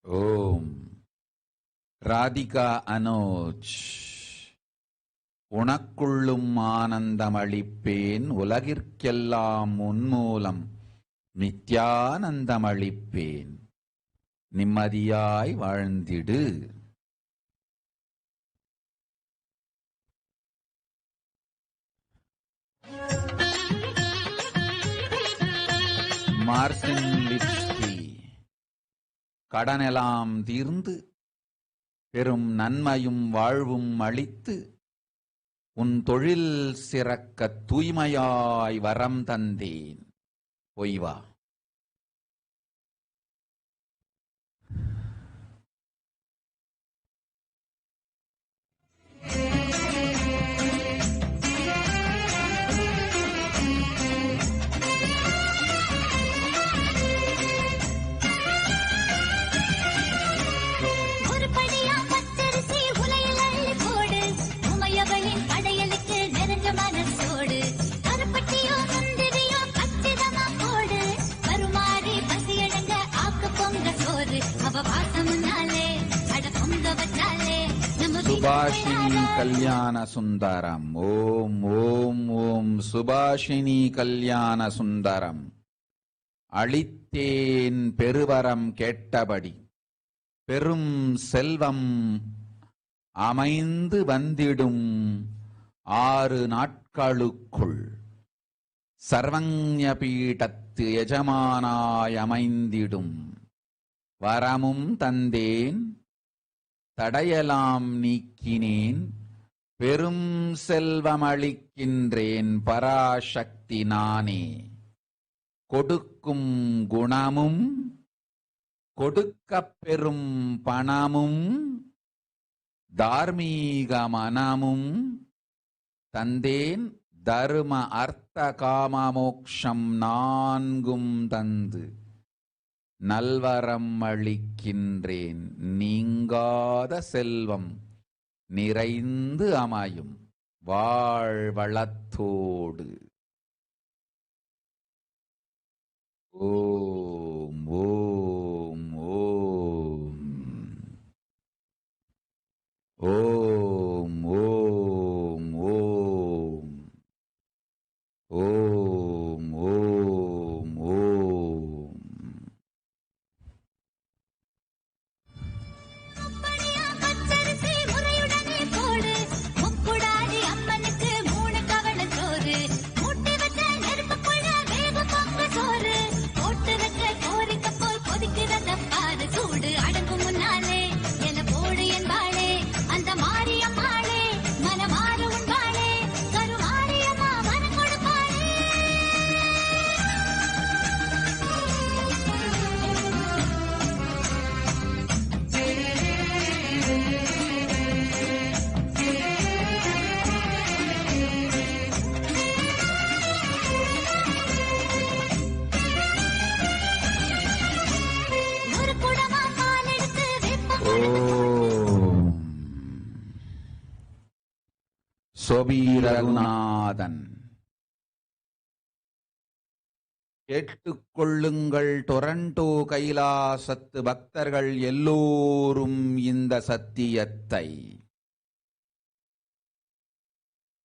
ஓம். ராதிகா அனோஜ். உனக்குள்ளும் ஆனந்தமளிப்பேன், உலகிற்கெல்லாம் உன்மூலம் நித்யானந்தமளிப்பேன், நிம்மதியாய் வாழ்ந்திடு. மார்சின் லிப்ஸ்கி. கடனெல்லாம் தீர்ந்து பெரும் நன்மையும் வாழ்வும் அளித்து உன் தொழில் சிறக்க தூய்மையாய் வரம் தந்தேன், பொய் வா. சுபாஷினி கல்யாண சுந்தரம். ஓம் ஓம் ஓம். சுபாஷினி கல்யாண சுந்தரம். அளித்தேன் பெருவரம் கேட்டபடி, பெரும் செல்வம் அமைந்து வந்திடும் 6 நாட்களுக்குள் சர்வஞ பீடத்து எஜமானாய் அமைந்திடும் வரமும் தந்தேன், தடையலாம் நீக்கினேன், பெரும் செல்வமளிக்கின்றேன், பராசக்தி நானே. கொடுக்கும் குணமும் கொடுக்கப் பெறும் பணமும் தார்மீக மனமும் தந்தேன், தர்ம அர்த்த காம மோக்ஷம் 4ம் தந்து நல்வரம் அளிக்கின்றேன், நீங்காத செல்வம் நிறைந்து அமையும் வாழ்வளத்தோடு. ஓம் ஓம் ஓம். ஓம் ஓம் ஓம். ஓம் ஓம் ஓம். சோபி ரகுநாதன். கேட்டுக்கொள்ளுங்கள் டொரண்டோ கைலாசத்து பக்தர்கள் எல்லோரும் இந்த சத்தியத்தை.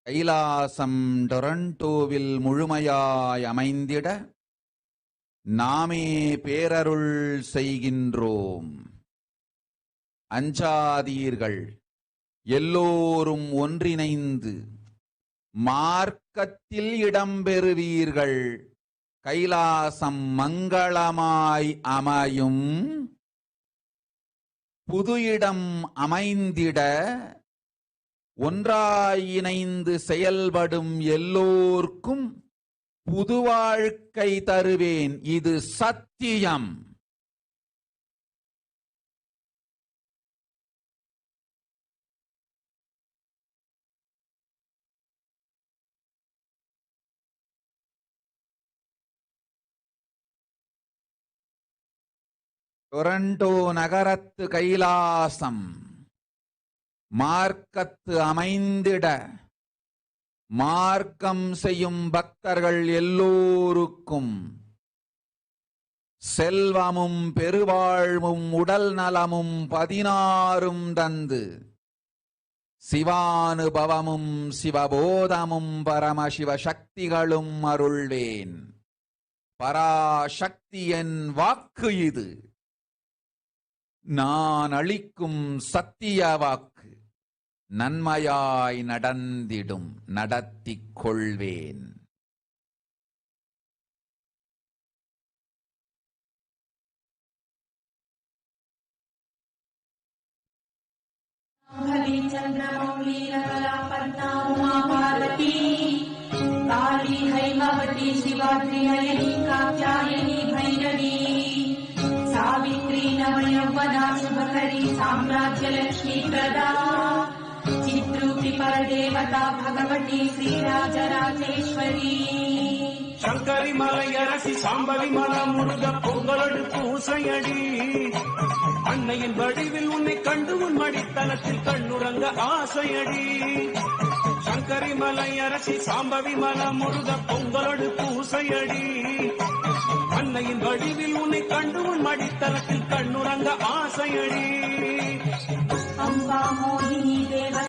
கைலாசம் டொரண்டோவில் முழுமையாய் அமைந்திட நாமே பேரருள் செய்கின்றோம். அஞ்சாதீர்கள், எல்லோரும் ஒன்றிணைந்து மார்க்கத்தில் இடம்பெறுவீர்கள். கைலாசம் மங்களமாய் அமையும். புது இடம் அமைந்திட ஒன்றாய் இணைந்து செயல்படும் எல்லோர்க்கும் புது வாழ்க்கை தருவேன். இது சத்தியம். டொரண்டோ நகரத்து கைலாசம் மார்க்கத்து அமைந்திட மார்க்கம் செய்யும் பக்தர்கள் எல்லோருக்கும் செல்வமும் பெருவாழ்வும் உடல் நலமும் 16 தந்து சிவானுபவமும் சிவபோதமும் பரமசிவ சக்திகளும் அருள்வேன். பராசக்தியின் வாக்கு இது, நான் அளிக்கும் சத்திய வாக்கு. நன்மையாய் நடந்திடும், நடத்திக் கொள்வேன். चंद्रमौलीरकलापद्मावती काली हैमवती शिवात्रि नयनी कात्यायनी भैरवी सावित्री नवयौवना शुभकरी साम्राज्य लक्ष्मी प्रदा चित्रूपी परदेवता भगवती श्रीराजराजेश्वरी சங்கரி மலையரசி சாம்பவி மல முருக பொங்கலோடு பூசையடி. அன்னையின் வடிவில் உன்னை கண்டு உன் மடித்தனத்தில் கண்ணுறங்க ஆசையடி. சங்கரி மலையரசி சாம்பவி மல முருக பொங்கலோடு பூசையடி. அன்னையின் வடிவில் உன்னை கண்டு உன் மடித்தனத்தில் கண்ணுறங்க ஆசையடி. அம்பா மோகினி தேவ